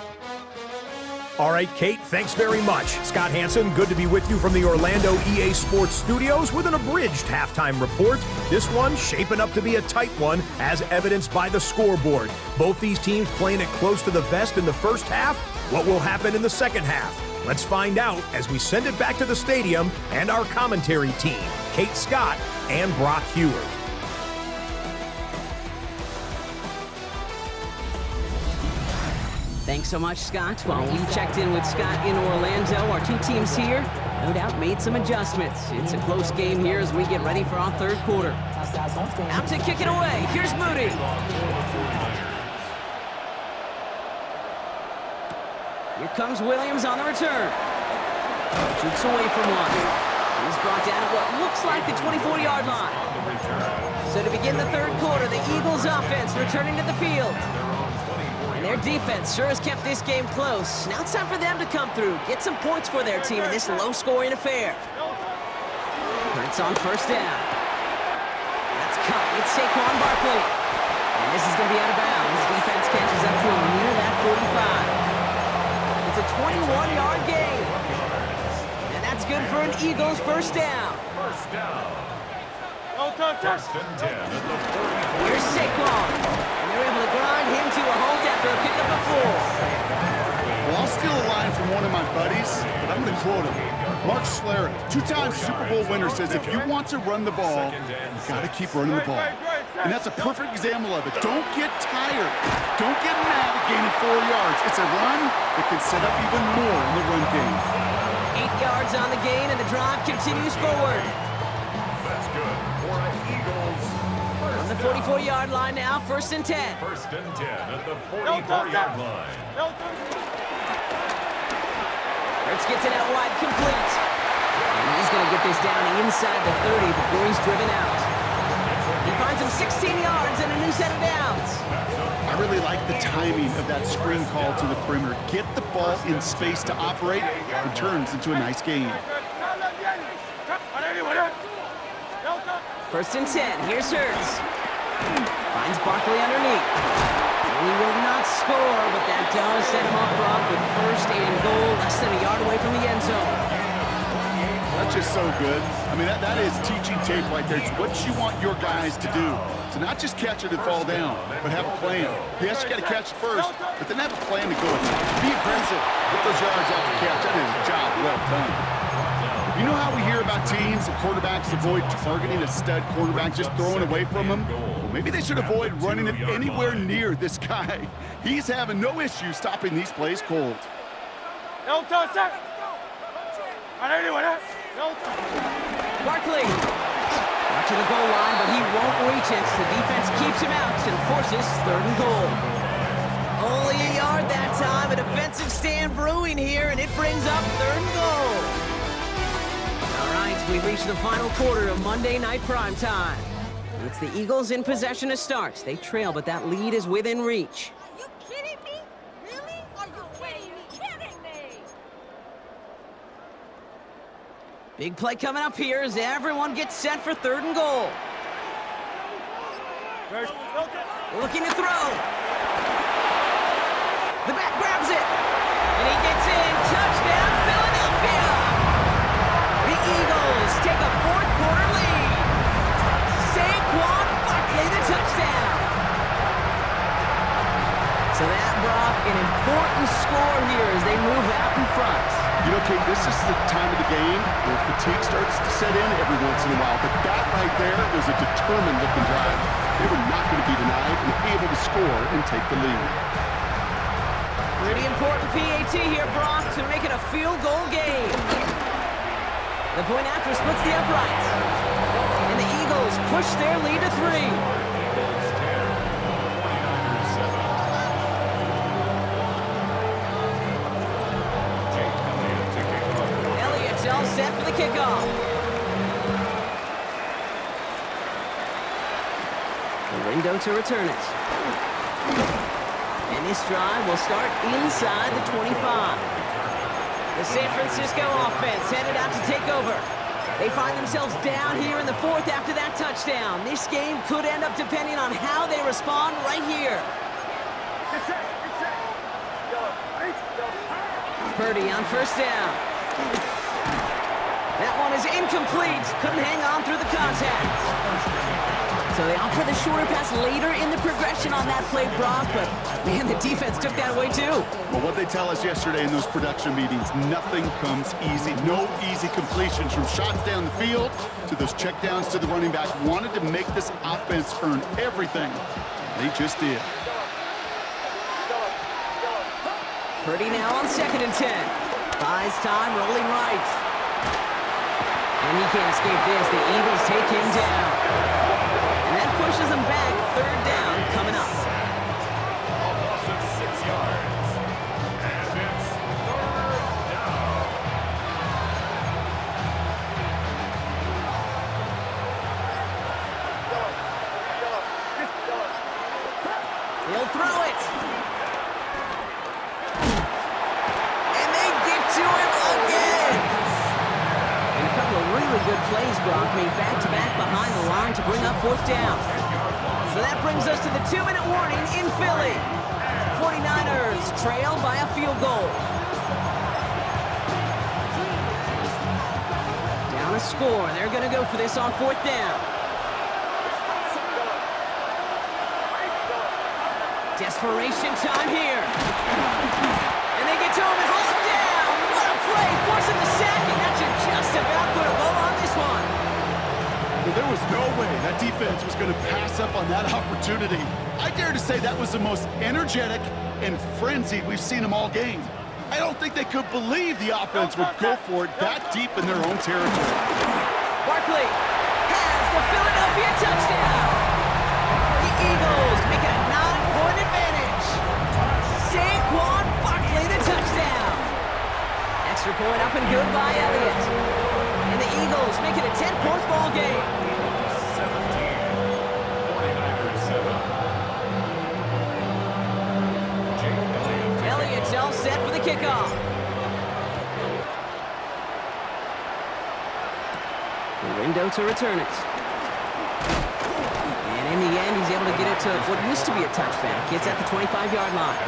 S5: All right, Kate, thanks very much. Scott Hanson, good to be with you from the Orlando EA Sports Studios with an abridged halftime report. This one shaping up to be a tight one, as evidenced by the scoreboard. Both these teams playing it close to the vest in the first half. What will happen in the second half? Let's find out as we send it back to the stadium and our commentary team, Kate Scott and Brock Huard.
S1: Thanks so much, Scott. While we checked in with Scott in Orlando, our two teams here, no doubt, made some adjustments. It's a close game here as we get ready for our third quarter. Out to kick it away. Here's Moody. Here comes Williams on the return. Shoots away from one. He's brought down at what looks like the 24-yard line. So to begin the third quarter, the Eagles offense returning to the field. And their defense sure has kept this game close. Now it's time for them to come through, get some points for their team in this low-scoring affair. It's on first down. That's cut. It's Saquon Barkley. And this is going to be out of bounds. Defense catches up to him near that 45. It's a 21-yard gain. And that's good for an Eagles first down.
S2: First down.
S6: First
S2: and 10 at the 44.
S1: Here's Saquon. And they're able to grind him to a halt after a pickup of 4.
S3: Well, I'll steal a line from one of my buddies, but I'm going to quote him. Mark Schlereth, two-time Super Bowl winner, says if you want to run the ball, you got to keep running the ball. And that's a perfect example of it. Don't get tired. Don't get mad at gaining 4 yards. It's a run that can set up even more in the run game.
S1: 8 yards on the gain, and the drive continues forward.
S2: That's good for an Eagles.
S1: On the 44-yard line now, first and 10.
S2: First and 10 at the 44-yard line.
S1: Hurts gets it out wide, complete. And he's going to get this down inside the 30 before he's driven out. He finds him 16 yards and a new set of downs.
S3: I really like the timing of that screen call to the perimeter. Get the ball in space to operate, and turns into a nice gain.
S1: First and 10, here's Hurts. Finds Barkley underneath. He will not score, but that does set him up, Brock, with first and goal, less than a yard away from the end zone.
S3: That's just so good. I mean, that is teaching tape right there. It's what you want your guys to do. To not just catch it and fall down, but have a plan. Yes, you got to catch it first, but then have a plan to go with it. Be aggressive. Get those yards off the catch. That is a job well done. You know how we hear about teams and quarterbacks avoid targeting a stud quarterback, just throwing away from him? Well, maybe they should avoid running it anywhere near this guy. He's having no issue stopping these plays cold.
S1: Barkley. Out to the goal line, but he won't reach it. The defense keeps him out and forces third and goal. Only a yard that time. A defensive stand brewing here, and it brings up third and goal. All right, we've reached the final quarter of Monday Night Primetime. It's the Eagles in possession to start. They trail, but that lead is within reach.
S9: Are you kidding me? Really? Are you kidding me?
S1: Big play coming up here as everyone gets set for third and goal. Looking to throw. The back grabs it. And he gets in. Touchdown, Philadelphia. The Eagles take a fourth quarter lead. Saquon Barkley, the touchdown. So that, Brock, an important score here as they move out in front.
S3: You know, Kate, this is the time of the game where fatigue starts to set in every once in a while. But that right there was a determined-looking drive. They were not going to be denied and able to score and take the lead.
S1: Pretty important PAT here, Brock, to make it a field goal game. The point after splits the uprights. And the Eagles push their lead to 3. All set for the kickoff. The window to return it. And this drive will start inside the 25. The San Francisco offense headed out to take over. They find themselves down here in the fourth after that touchdown. This game could end up depending on how they respond right here. Purdy on first down. That one is incomplete. Couldn't hang on through the contact. So they opt for the shorter pass later in the progression on that play, Brock, but man, the defense took that away too.
S3: Well, what they tell us yesterday in those production meetings, nothing comes easy. No easy completions from shots down the field to those checkdowns to the running back. Wanted to make this offense earn everything. They just did.
S1: Purdy now on 2nd and 10. Buys time, rolling right. And he can't escape this. The Eagles take him down. And that pushes them back. 3rd down coming up.
S2: A loss of 6 yards. And it's 3rd down.
S1: He'll throw it. And they get to him again. And a couple of really good plays, Brock, made back-to-back behind the line to bring up 4th down. So that brings us to the 2-minute warning in Philly. 49ers trail by a field goal. Down a score. They're going to go for this on 4th down. Desperation time here. And they get to him and hold him down. What a play, forcing the sack, and that should just about put a bow on this one.
S3: Well, there was no way that defense was going to pass up on that opportunity. I dare to say that was the most energetic and frenzied we've seen them all game. I don't think they could believe the offense would go for it that deep in their own territory.
S1: Barkley has the Philadelphia touchdown. The Eagles make it a 9-point advantage. Saquon Barkley the touchdown. Extra point up and good by Elliott. And the Eagles make it a 10-point ball game.
S2: 49ers 7. Jake Elliott.
S1: Elliott's all set for the kickoff. The window to return it. And in the end, he's able to get it to what used to be a touchback. It's at the 25-yard line.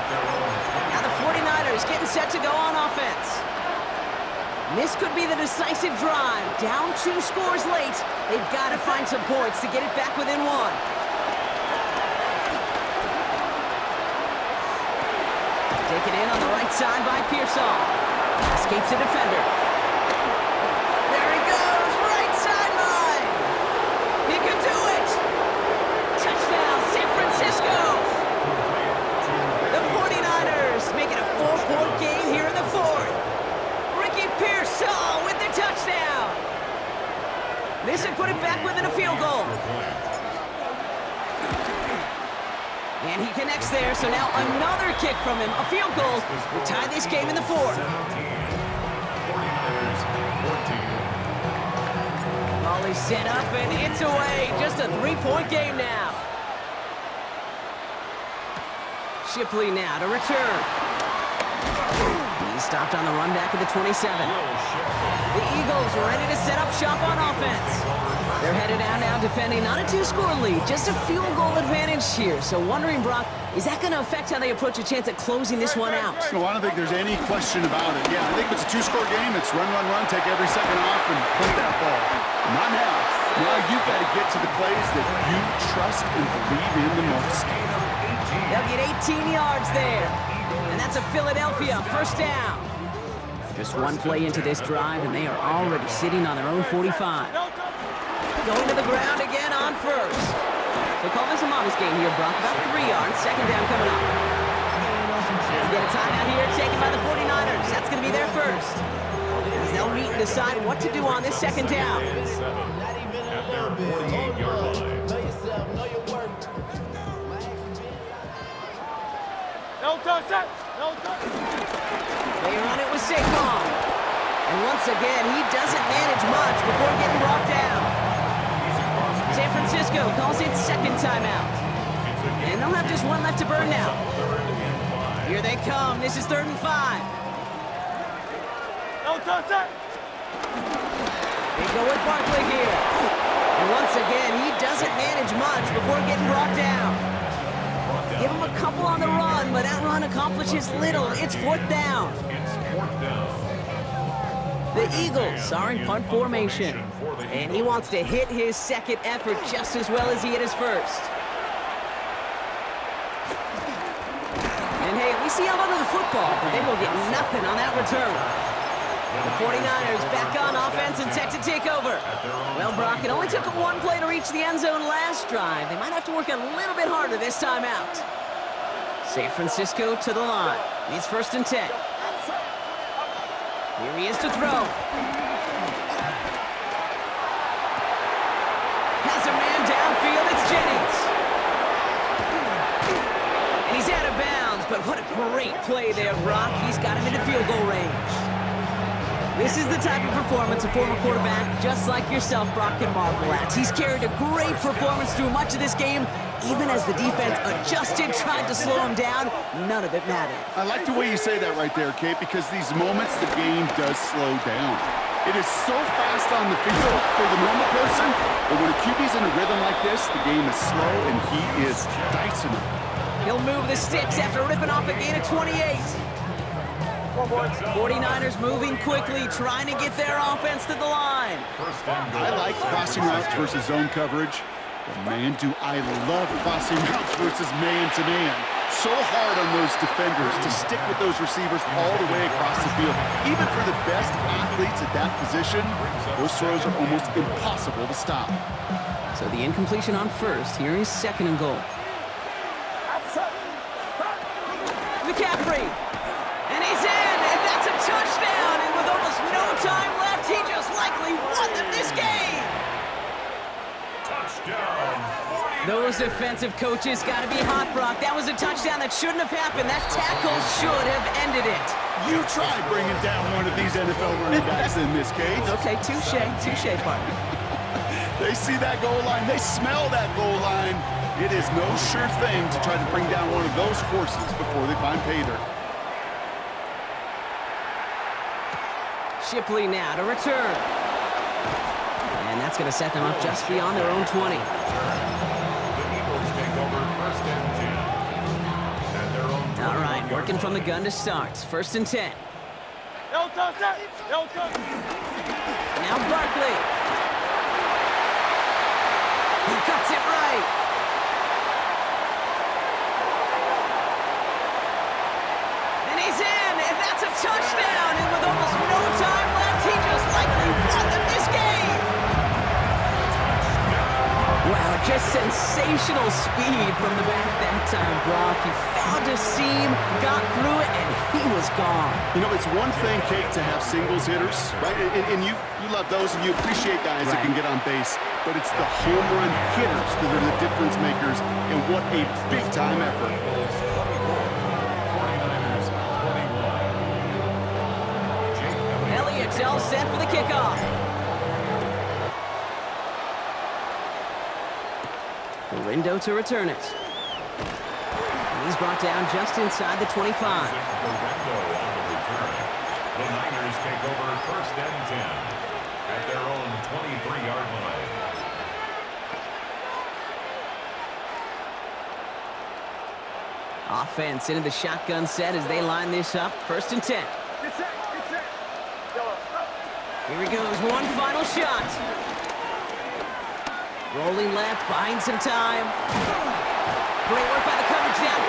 S1: Now the 49ers getting set to go on offense. This could be the decisive drive. Down 2 scores late. They've got to find some points to get it back within 1. Taken in on the right side by Pearsall. Escapes a defender. There he goes, right sideline. He can do it. Touchdown, San Francisco. The 49ers make it a 4-point game here in the 4th. Ricky Pearsall with the touchdown. This would put it back within a field goal. And he connects there, so now another kick from him. A field goal will tie this game in the 4th.
S2: 49ers 14.
S1: Ball is set up and it's away. Just a 3-point game now. Shipley now to return. He's stopped on the run back at the 27. The Eagles ready to set up shop on offense. They're headed out now defending not a 2-score lead, just a field goal advantage here. So wondering, Brock, is that going to affect how they approach a chance at closing this one out?
S3: No, I don't think there's any question about it. Yeah, I think if it's a 2-score game, it's run, run, run, take every second off and play that ball. Not now. Now you've got to get to the plays that you trust and believe in the most.
S1: They'll get 18 yards there. And that's a Philadelphia 1st down. Just one play into this drive, and they are already sitting on their own 45. Going to the ground again on 1st. So call this a modest game here, Brock. About 3 yards. 2nd down coming up. We get a timeout here taken by the 49ers. That's going to be their 1st. As they'll meet and decide what to do on this 2nd down.
S2: At their 48-yard line.
S8: Know yourself, know your work.
S6: No touch that. No touch.
S1: They run it with Saquon. And once again, he doesn't manage much before getting brought down. San Francisco calls it 2nd timeout. And they'll have just one left to burn now. Here they come. This is 3rd and 5.
S6: No touch that.
S1: They go with Barkley here. And once again, he doesn't manage much before getting brought down. Give him a couple on the run, but that run accomplishes little. It's 4th down.
S2: It's 4th down.
S1: The Eagles are in punt formation.
S2: For the
S1: And he wants to hit his second effort just as well as he hit his first. And hey, at least he held onto the football, but they will get nothing on that return. The 49ers back on offense and set to take over. Well, Brock, it only took them one play to reach the end zone last drive. They might have to work a little bit harder this time out. San Francisco to the line. He's 1st and 10. Here he is to throw. Has a man downfield. It's Jennings. And he's out of bounds, but what a great play there, Brock. He's got him into field goal range. This is the type of performance a former quarterback just like yourself, Brock, can marvel at. He's carried a great performance through much of this game. Even as the defense adjusted, tried to slow him down, none of it mattered.
S3: I like the way you say that right there, Kate, because these moments the game does slow down. It is so fast on the field for the normal person, but when a QB's in a rhythm like this, the game is slow and he is dicing it.
S1: He'll move the sticks after ripping off a gain of 28. 49ers moving quickly, trying to get their offense to the line.
S3: I like crossing routes versus zone coverage, but man, do I love crossing routes versus man-to-man. So hard on those defenders to stick with those receivers all the way across the field. Even for the best athletes at that position, those throws are almost impossible to stop.
S1: So the incompletion on first. Here is 2nd and goal. McCaffrey. And he's in, and that's a touchdown. And with almost no time left, he just likely won them this game.
S2: Touchdown.
S1: Those defensive coaches got to be hot, Brock. That was a touchdown that shouldn't have happened. That tackle should have ended it.
S3: You try bringing down one of these NFL running backs in this case.
S1: Okay, touche, partner.
S3: They see that goal line. They smell that goal line. It is no sure thing to try to bring down one of those horses before they find pay dirt.
S1: Shipley now to return. And that's going to set them up just beyond their own 20.
S2: The Eagles take over 1st and 10. At their own 20.
S1: All right, working from the gun to start. 1st and 10. Now Barkley. He cuts it right. And he's in, and that's a touchdown. And with almost no time left, he just likely won them this game. Wow, just sensational speed from the back that time, Brock. He found a seam, got through it, and he was gone.
S3: You know, it's one thing, Kate, to have singles hitters, right? And you love those, and you appreciate guys that can get on base. But it's the home run hitters that are the difference makers, and what a big-time effort.
S1: Elliott's all set for the kickoff. Lindo to return it. And he's brought down just inside the 25.
S2: The Niners take over 1st and 10 at their own 23-yard line.
S1: Offense into the shotgun set as they line this up. 1st and 10. Here he goes, one final shot. Rolling left, buying some time. Great work by the coverage down